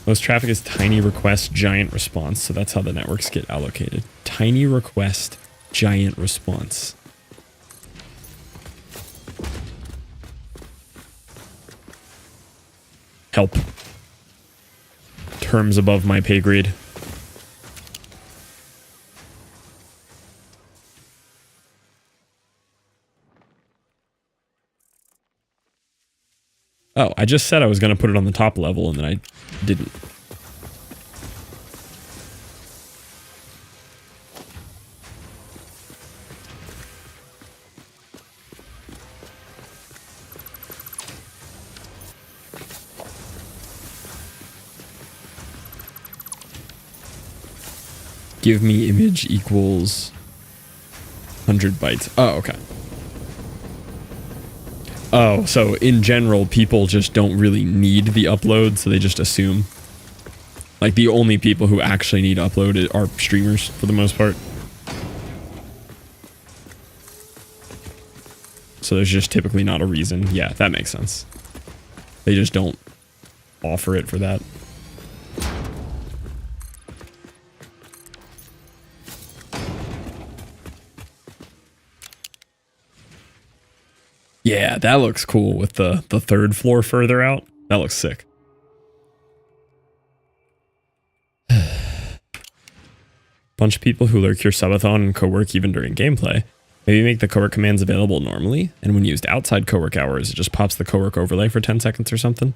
Most traffic is tiny request, giant response. So that's how the networks get allocated. Tiny request, giant response. Help. Terms above my pay grade. Oh, I just said I was going to put it on the top level and then I didn't. Give me image equals 100 bytes. Oh, okay. Oh, so in general, people just don't really need the upload, so they just assume. Like, the only people who actually need upload are streamers, for the most part. So there's just typically not a reason. Yeah, that makes sense. They just don't offer it for that. Yeah, that looks cool with the third floor further out. That looks sick. Bunch of people who lurk your subathon and co-work even during gameplay. Maybe make the co-work commands available normally, and when used outside co-work hours, it just pops the co-work overlay for 10 seconds or something.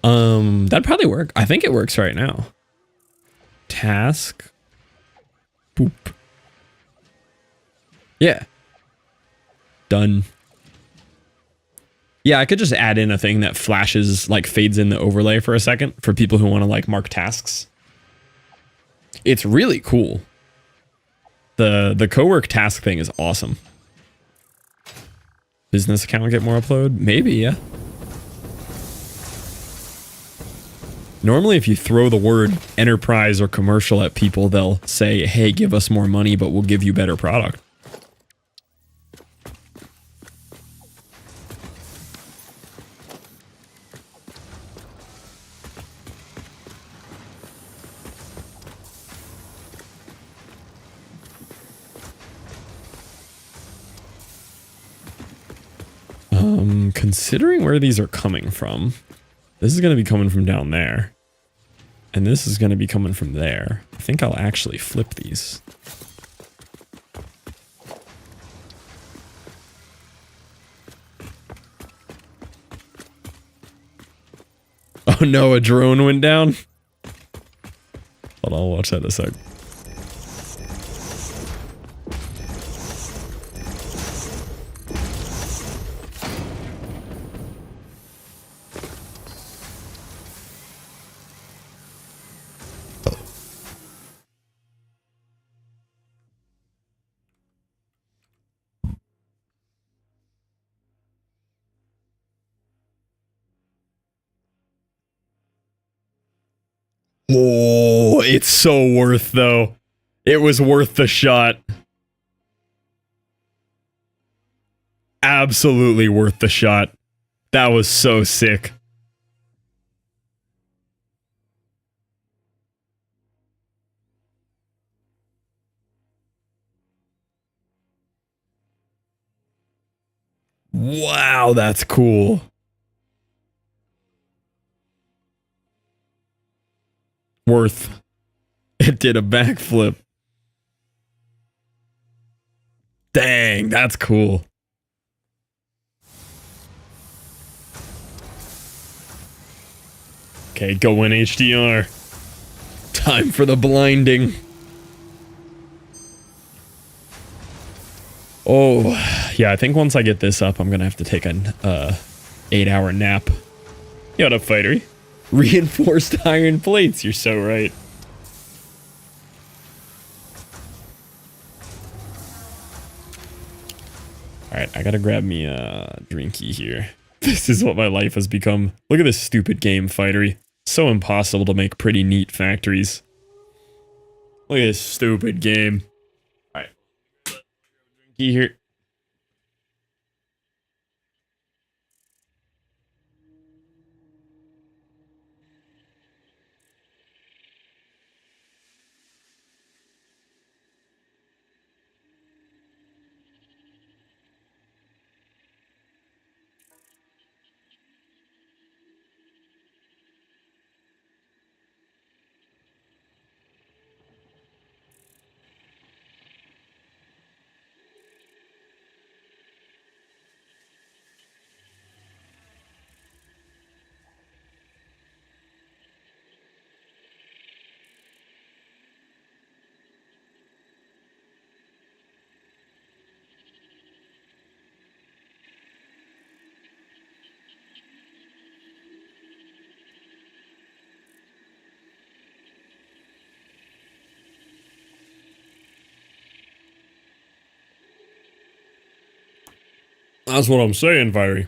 That'd probably work. I think it works right now. Task. Boop. Yeah. Done. Yeah, I could just add in a thing that flashes, like fades in the overlay for a second for people who want to like mark tasks. It's really cool. The co-work task thing is awesome. Business account get more upload? Maybe, yeah. Normally, if you throw the word enterprise or commercial at people, they'll say, hey, give us more money, but we'll give you better product. Considering where these are coming from, this is going to be coming from down there. And this is going to be coming from there. I think I'll actually flip these. Oh no, a drone went down? Hold on, I'll watch that in a sec. Oh, it's so worth though. It was worth the shot. Absolutely worth the shot. That was so sick. Wow, that's cool. Worth. It did a backflip. Dang, that's cool. Okay, go in HDR. Time for the blinding. Oh, yeah, I think once I get this up, I'm gonna have to take an 8-hour nap. You what up, Fightery? Reinforced iron plates, you're so right. Alright, I gotta grab me a drinky here. This is what my life has become. Look at this stupid game, Fightery. So impossible to make pretty neat factories. Look at this stupid game. Alright. Drinky here. That's what I'm saying, Fiery.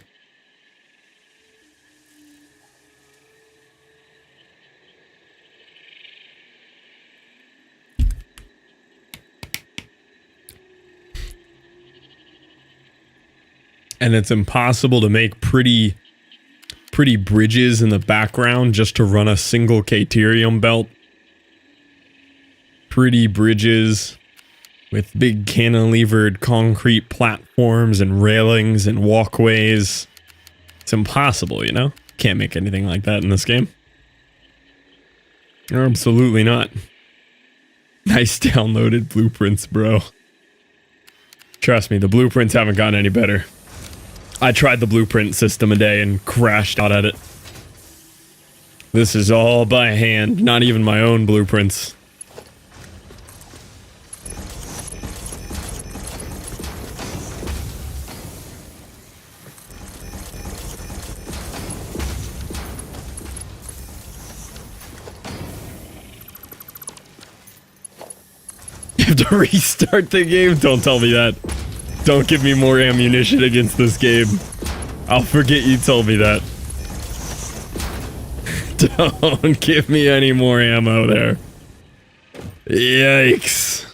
And it's impossible to make pretty bridges in the background just to run a single Caterium belt. Pretty bridges with big cantilevered concrete platforms and railings and walkways. It's impossible, you know? Can't make anything like that in this game. Absolutely not. Nice downloaded blueprints, bro. Trust me, the blueprints haven't gotten any better. I tried the blueprint system a day and crashed out at it. This is all by hand, not even my own blueprints. You have to restart the game? Don't tell me that. Don't give me more ammunition against this game. I'll forget you told me that. Don't give me any more ammo there. Yikes.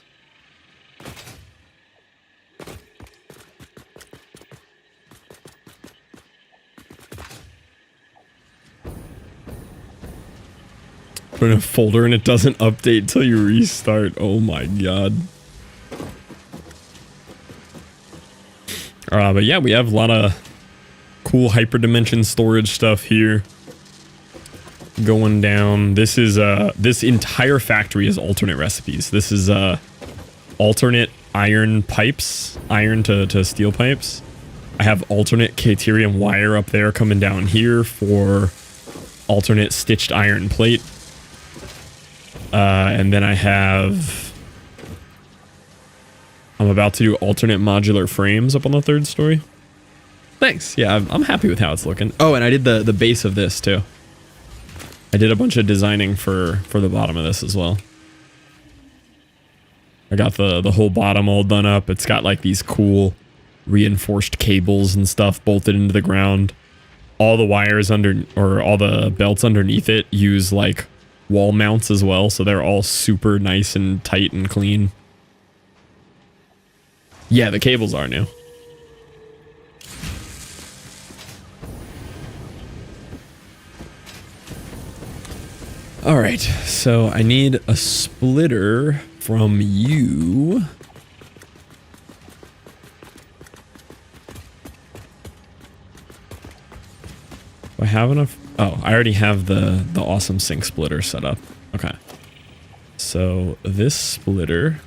Put in a folder and it doesn't update till you restart. Oh my god. But yeah, we have a lot of cool hyperdimension storage stuff here going down. This is this entire factory is alternate recipes. This is alternate iron pipes, iron to steel pipes. I have alternate Caterium wire up there coming down here for alternate stitched iron plate. And then I'm about to do alternate modular frames up on the 3rd story. Thanks. Yeah, I'm happy with how it's looking. Oh, and I did the base of this too. I did a bunch of designing for the bottom of this as well. I got the whole bottom all done up. It's got like these cool reinforced cables and stuff bolted into the ground. All the wires all the belts underneath it use like wall mounts as well, so they're all super nice and tight and clean. Yeah, the cables are new. All right, so I need a splitter from you. Do I have enough? Oh, I already have the awesome sink splitter set up. Okay. So this splitter,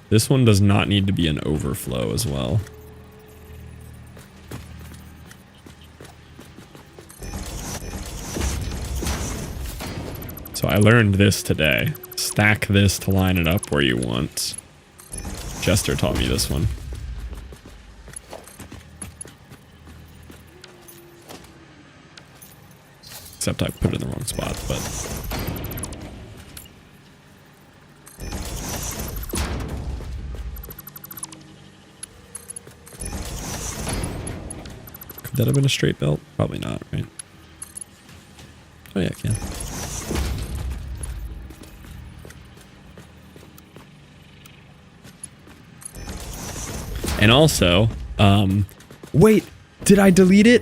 this one does not need to be an overflow as well. So I learned this today. Stack this to line it up where you want. Jester taught me this one. Except I put it in the wrong spot, but... Could that have been a straight belt? Probably not, right? Oh yeah, it can. And also, wait, did I delete it?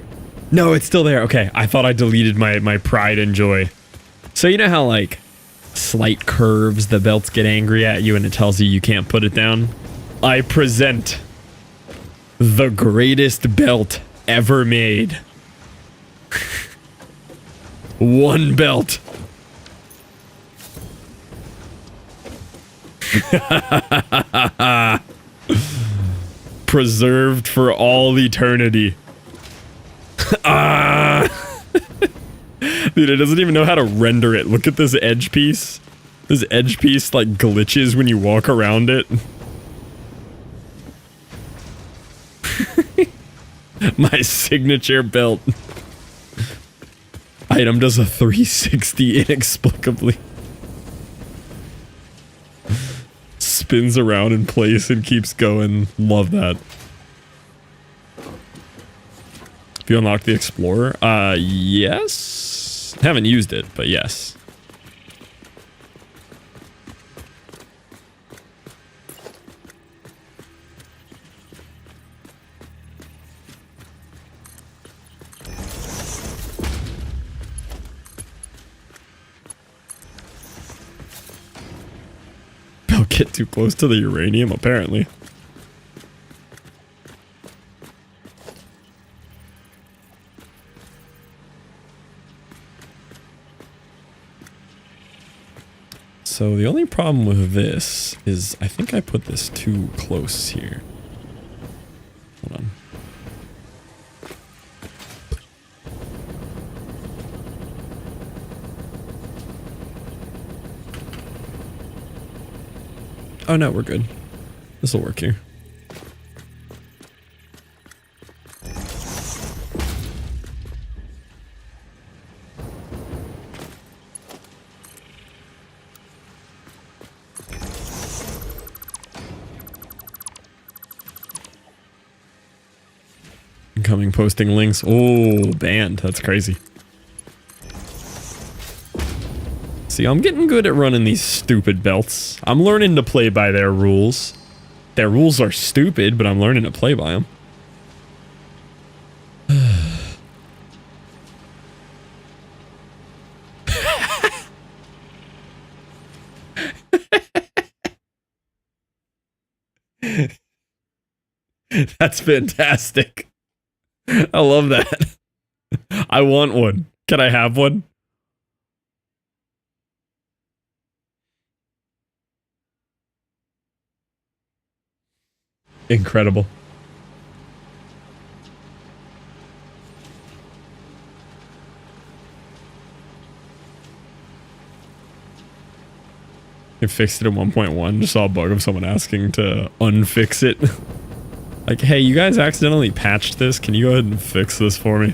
No, it's still there. Okay, I thought I deleted my pride and joy. So you know how like slight curves, the belts get angry at you and it tells you can't put it down? I present the greatest belt ever made. One belt. Preserved for all eternity. Dude, it doesn't even know how to render it. Look at this edge piece. This edge piece like glitches when you walk around it. My signature belt. Item does a 360 inexplicably. Spins around in place and keeps going. Love that. you unlocked the Explorer? Yes. Haven't used it, but yes. Don't get too close to the uranium, apparently. So the only problem with this is I think I put this too close here. Hold on. Oh no, we're good. This will work here. Incoming posting links. Oh, banned. That's crazy. See, I'm getting good at running these stupid belts. I'm learning to play by their rules. Their rules are stupid, but I'm learning to play by them. That's fantastic. I love that. I want one. Can I have one? Incredible. I fixed it in 1.1. Just saw a bug of someone asking to unfix it. Like, hey, you guys accidentally patched this. Can you go ahead and fix this for me?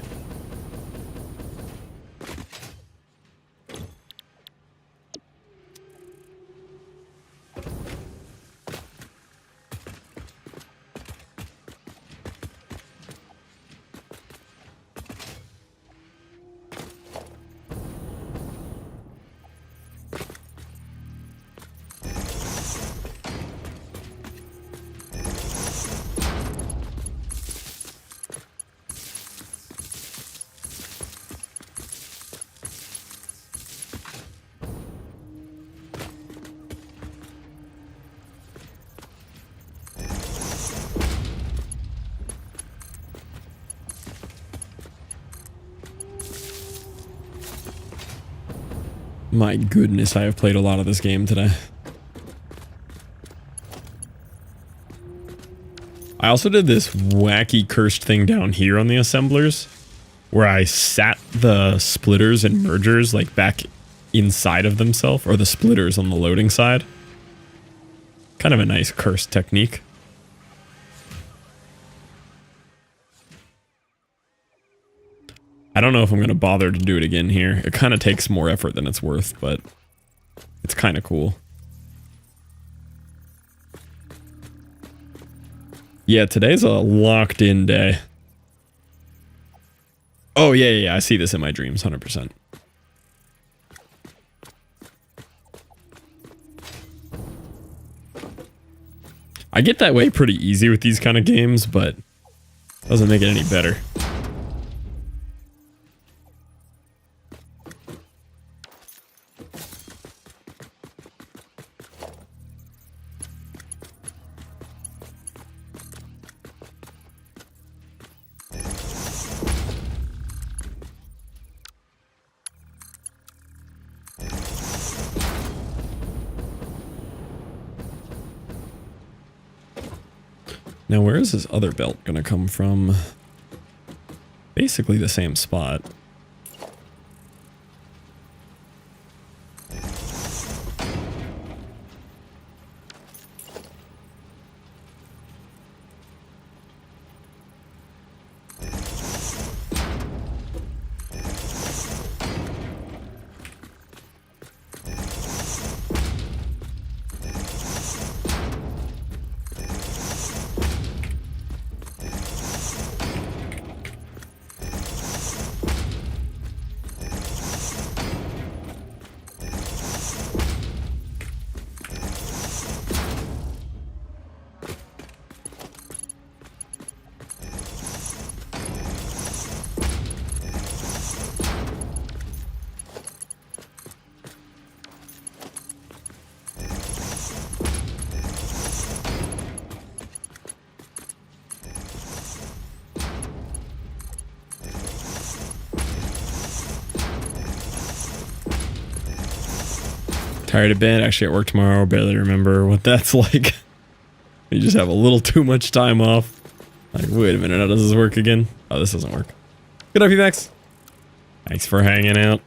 My goodness, I have played a lot of this game today. I also did this wacky cursed thing down here on the assemblers, where I sat the splitters and mergers like back inside of themselves, or the splitters on the loading side. Kind of a nice cursed technique. I don't know if I'm going to bother to do it again here. It kind of takes more effort than it's worth, but it's kind of cool. Yeah, today's a locked-in day. Oh, yeah, I see this in my dreams, 100%. I get that way pretty easy with these kind of games, but doesn't make it any better. Now, where is this other belt gonna come from? Basically the same spot. Tired of bed, actually at work tomorrow, barely remember what that's like. You just have a little too much time off. Like, wait a minute, how does this work again? Oh, this doesn't work. Good up, you Max. Thanks for hanging out.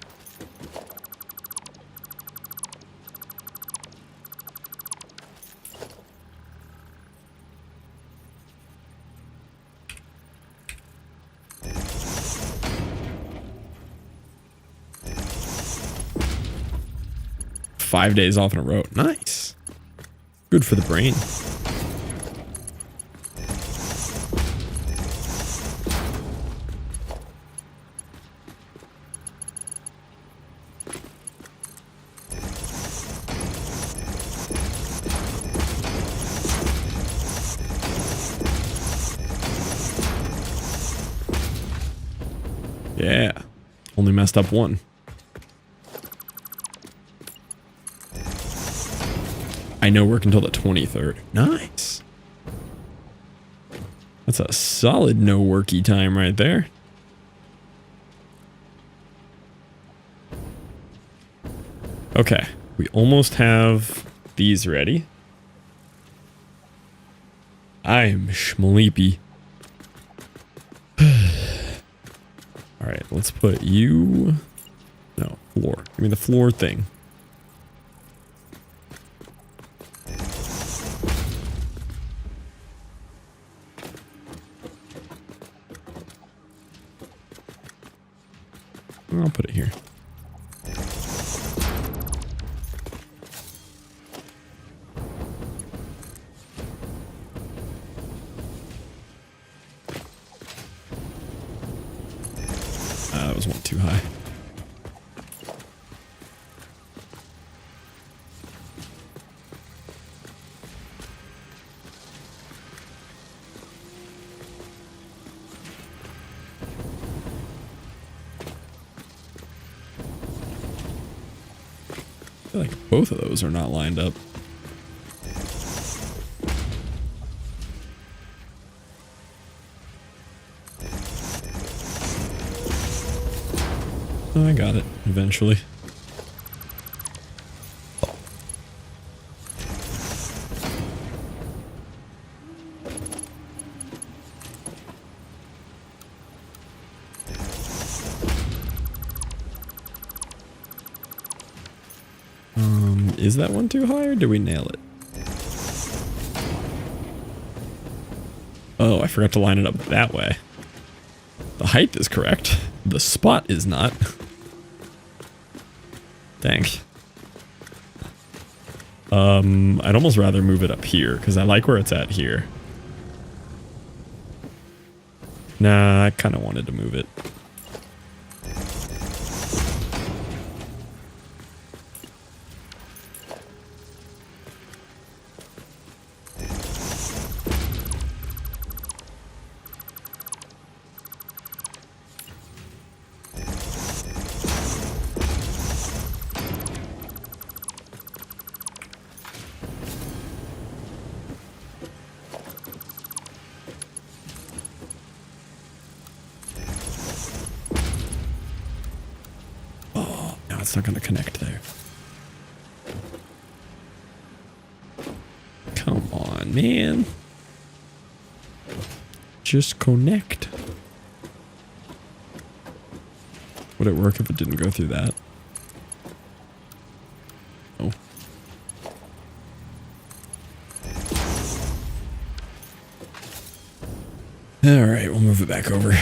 Five days off in a row. Nice. Good for the brain. Yeah. Only messed up one. I know work until the 23rd. Nice. That's a solid no worky time right there. Okay. We almost have these ready. I am schmleepy. Alright, let's put you... No, floor. Give me the floor thing. I'll put it here. That was one too high. I feel like both of those are not lined up. Oh, I got it eventually. Is that one too high or did we nail it? Oh, I forgot to line it up that way. The height is correct. The spot is not. Dang. I'd almost rather move it up here because I like where it's at here. Nah, I kind of wanted to move it. It's not going to connect there. Come on, man. Just connect. Would it work if it didn't go through that? Oh. All right, we'll move it back over.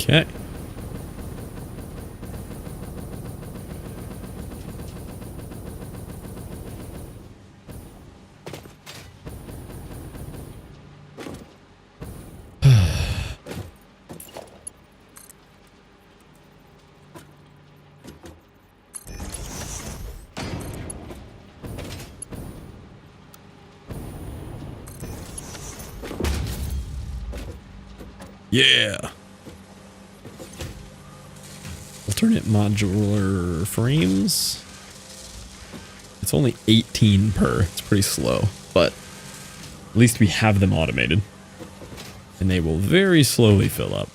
Okay. Yeah. Alternate modular frames. It's only 18 per. It's pretty slow, but at least we have them automated. And they will very slowly fill up.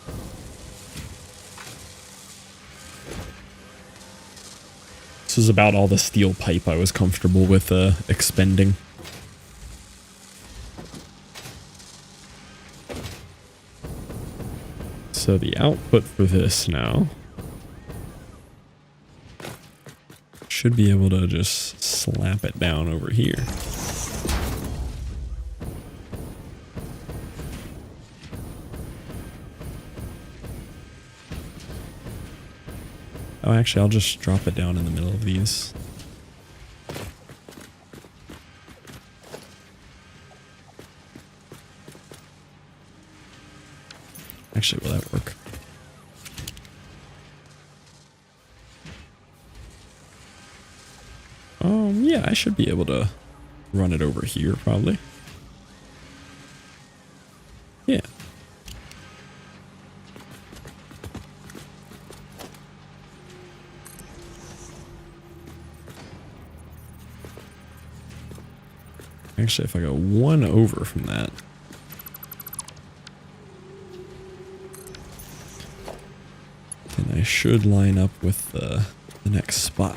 This is about all the steel pipe I was comfortable with expending. So the output for this now should be able to just slap it down over here. Oh, actually, I'll just drop it down in the middle of these. Actually, will that work? Yeah, I should be able to run it over here, probably. Yeah. Actually, if I go one over from that, then I should line up with the next spot.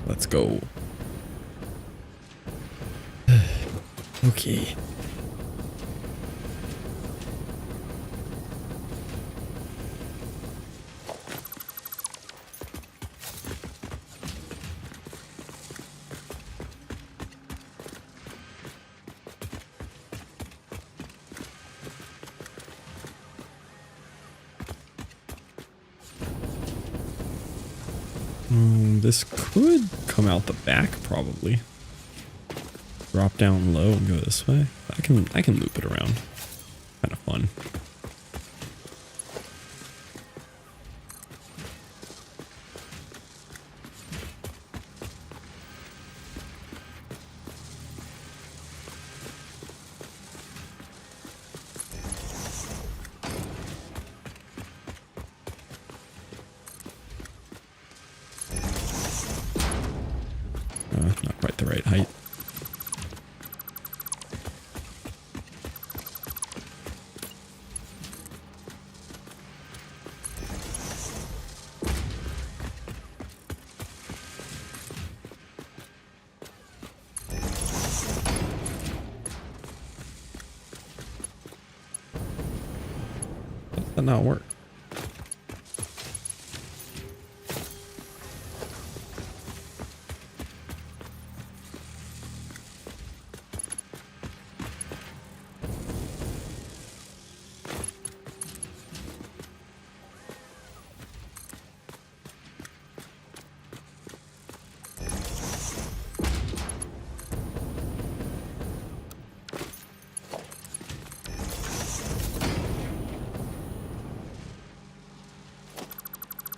Let's go. Okay. This could come out the back, probably. Drop down low and go this way. I can loop it around. Kind of fun. Not quite the right height. How does that not work?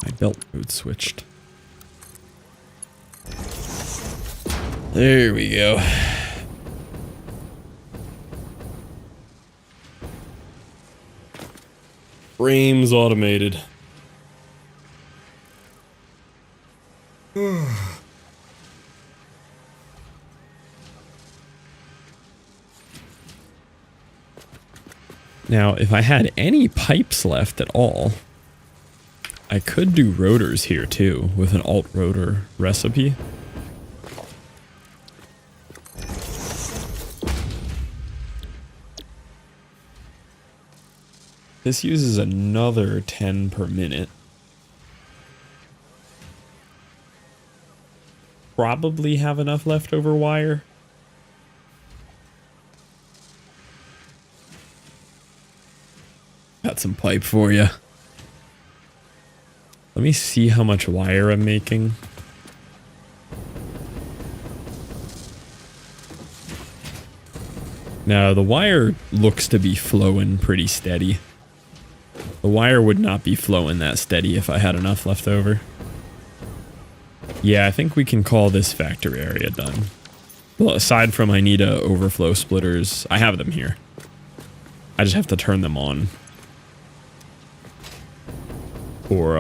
My belt mode switched. There we go. Frames automated. Now, if I had any pipes left at all, I could do rotors here too with an alt rotor recipe. This uses another 10 per minute. Probably have enough leftover wire. Got some pipe for you. Let me see how much wire I'm making. Now, the wire looks to be flowing pretty steady. The wire would not be flowing that steady if I had enough left over. Yeah, I think we can call this factory area done. Well, aside from I need overflow splitters, I have them here. I just have to turn them on. For,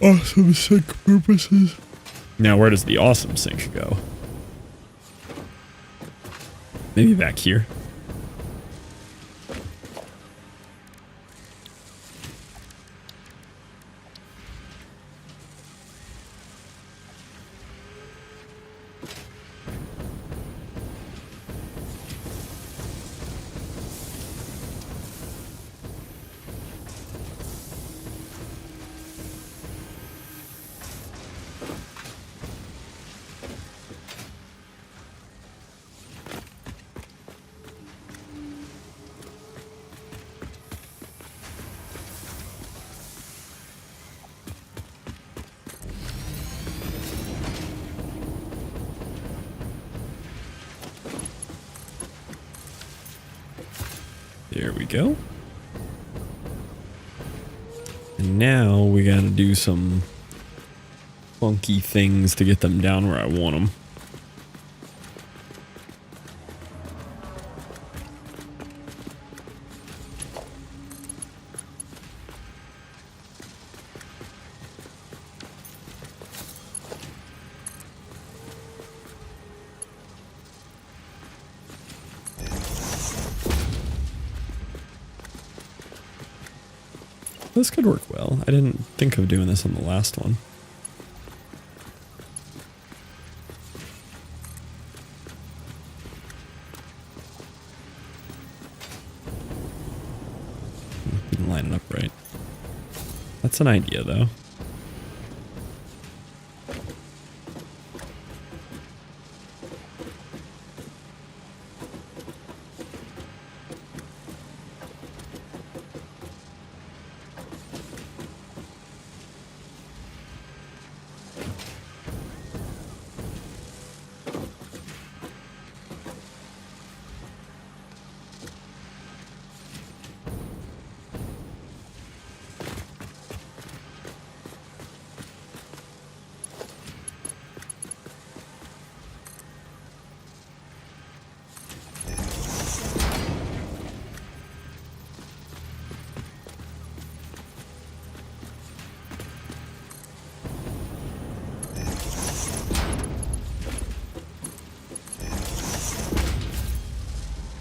awesome sink purposes. Now, where does the awesome sink go? Maybe back here. There we go. And now we gotta do some funky things to get them down where I want them. This could work well. I didn't think of doing this on the last one. Didn't line it up right. That's an idea, though.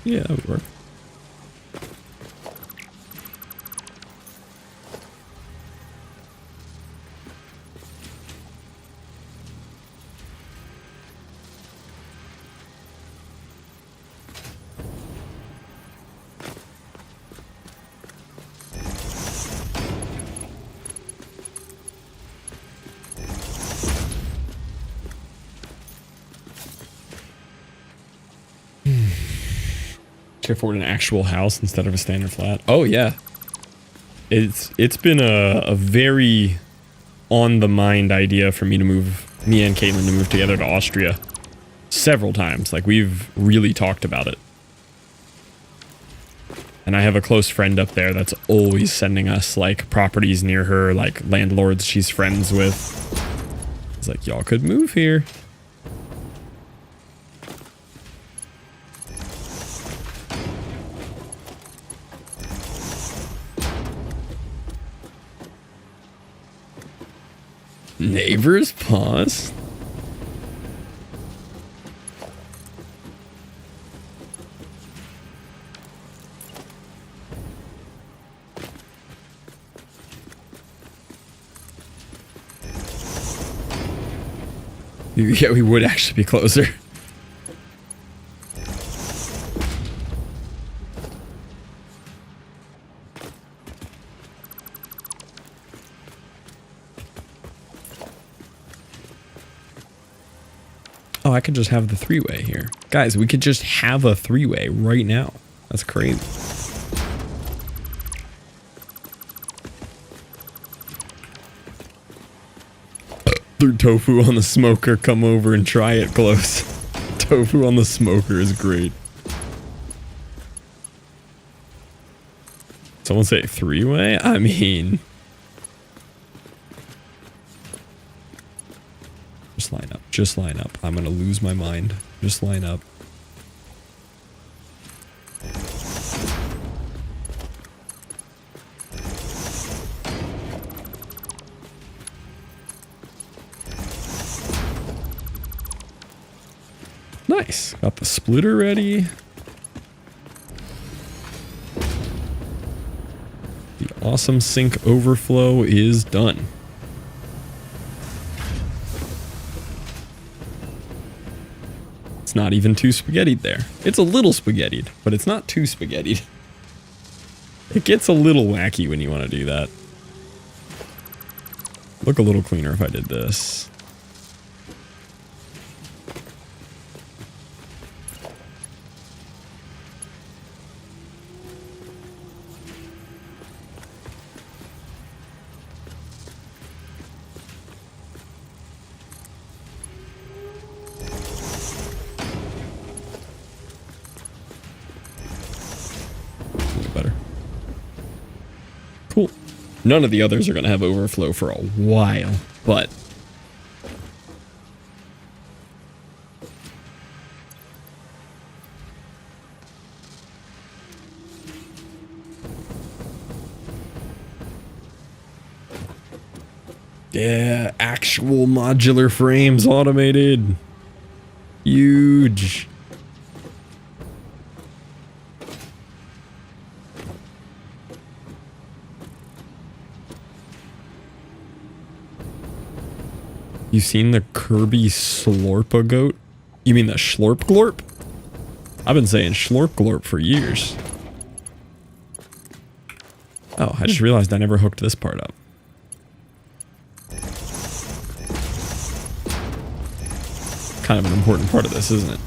Yeah, that would work. To afford an actual house instead of a standard flat. Oh yeah, it's been a very on the mind idea for me and Caitlin to move together to Austria several times. Like, we've really talked about it, and I have a close friend up there that's always sending us like properties near her, like landlords she's friends with. It's like, y'all could move here. Neighbors pause. Yeah, we would actually be closer. Oh, I could just have the three-way here. Guys, we could just have a three-way right now. That's crazy. Threw tofu on the smoker. Come over and try it close. Tofu on the smoker is great. Someone say three-way? I mean... Just line up. Just line up. I'm gonna lose my mind. Just line up. Nice. Got the splitter ready. The awesome sink overflow is done. It's not even too spaghettied there. It's a little spaghettied, but it's not too spaghettied. It gets a little wacky when you want to do that. Look a little cleaner if I did this. Better. Cool. None of the others are going to have overflow for a while, but... Yeah, actual modular frames automated. Huge. You seen the Kirby Slorp-a-goat? You mean the Schlorp Glorp? I've been saying Schlorp Glorp for years. Oh, I just realized I never hooked this part up. Kind of an important part of this, isn't it?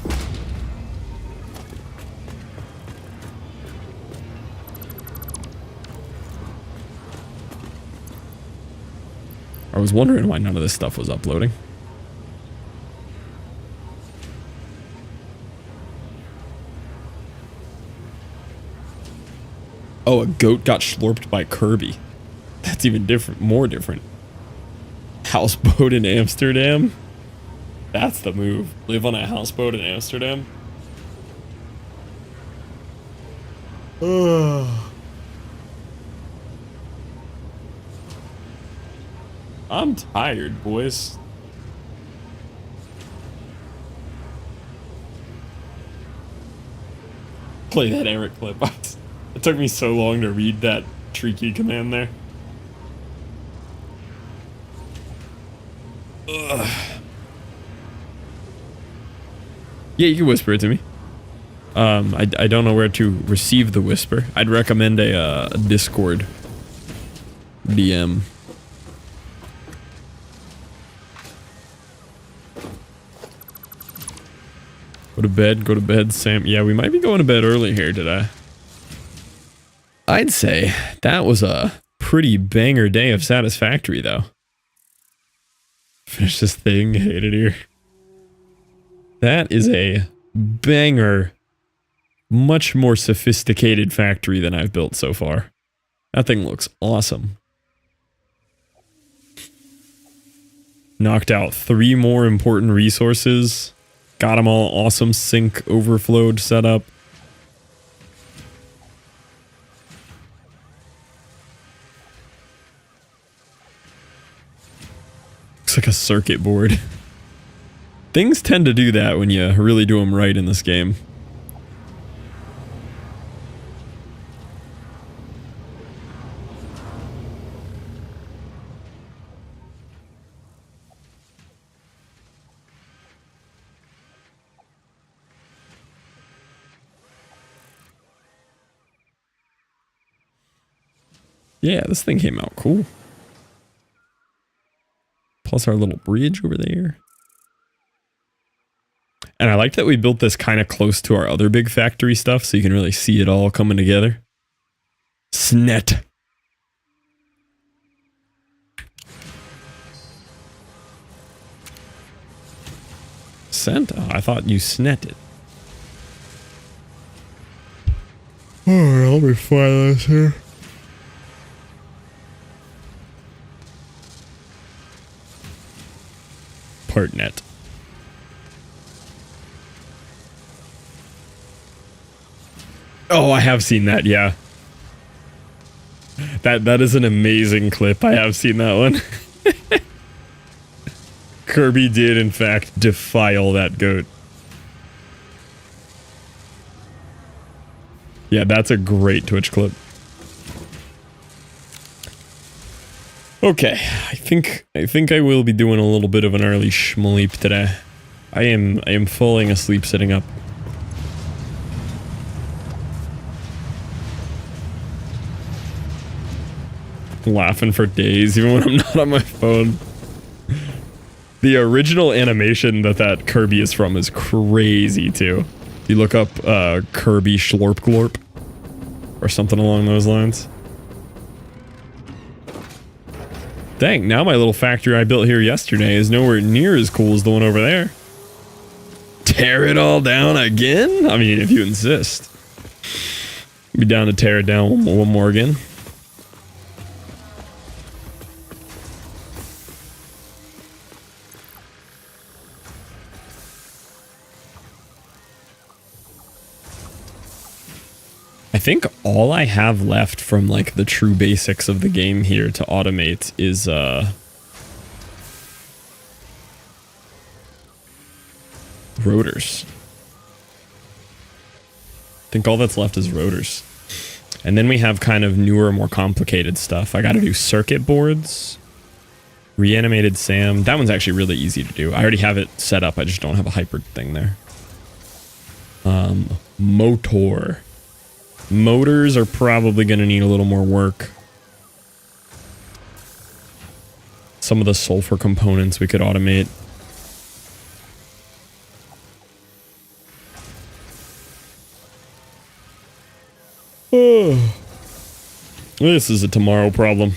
I was wondering why none of this stuff was uploading. Oh, a goat got schlorped by Kirby. That's even different, more different. Houseboat in Amsterdam? That's the move. Live on a houseboat in Amsterdam? I'm tired, boys. Play that Eric clip. It took me so long to read that tree key command there. Ugh. Yeah, you can whisper it to me. I don't know where to receive the whisper. I'd recommend a Discord DM. Go to bed, Sam. Yeah, we might be going to bed early here today. I'd say that was a pretty banger day of Satisfactory, though. Finish this thing, hate it here. That is a banger, much more sophisticated factory than I've built so far. That thing looks awesome. Knocked out 3 more important resources. Got them all awesome sync overflowed set up. Looks like a circuit board. Things tend to do that when you really do them right in this game. Yeah, this thing came out cool. Plus our little bridge over there. And I like that we built this kind of close to our other big factory stuff, so you can really see it all coming together. Snet. Sent? Oh, I thought you snetted. Alright, let me file this here. Partnet. Oh, I have seen that, yeah. That is an amazing clip. I have seen that one. Kirby did, in fact, defile that goat. Yeah, that's a great Twitch clip. Okay, I think I will be doing a little bit of an early schmleep today. I am falling asleep sitting up. Laughing for days, even when I'm not on my phone. The original animation that Kirby is from is crazy too. You look up Kirby Schlorp Glorp or something along those lines. Dang, now my little factory I built here yesterday is nowhere near as cool as the one over there. Tear it all down again? I mean, if you insist. Be down to tear it down one more again. I think all I have left from like the true basics of the game here to automate is rotors. I think all that's left is rotors. And then we have kind of newer, more complicated stuff. I gotta do circuit boards. Reanimated Sam. That one's actually really easy to do. I already have it set up. I just don't have a hyper thing there. Motor. Motors are probably going to need a little more work. Some of the sulfur components we could automate. Oh. This is a tomorrow problem.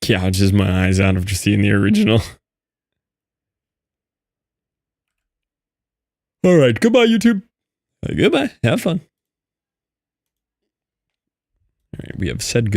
Gouges my eyes out after seeing the original. Alright, goodbye, YouTube. Goodbye. Have fun. Alright, we have said goodbye.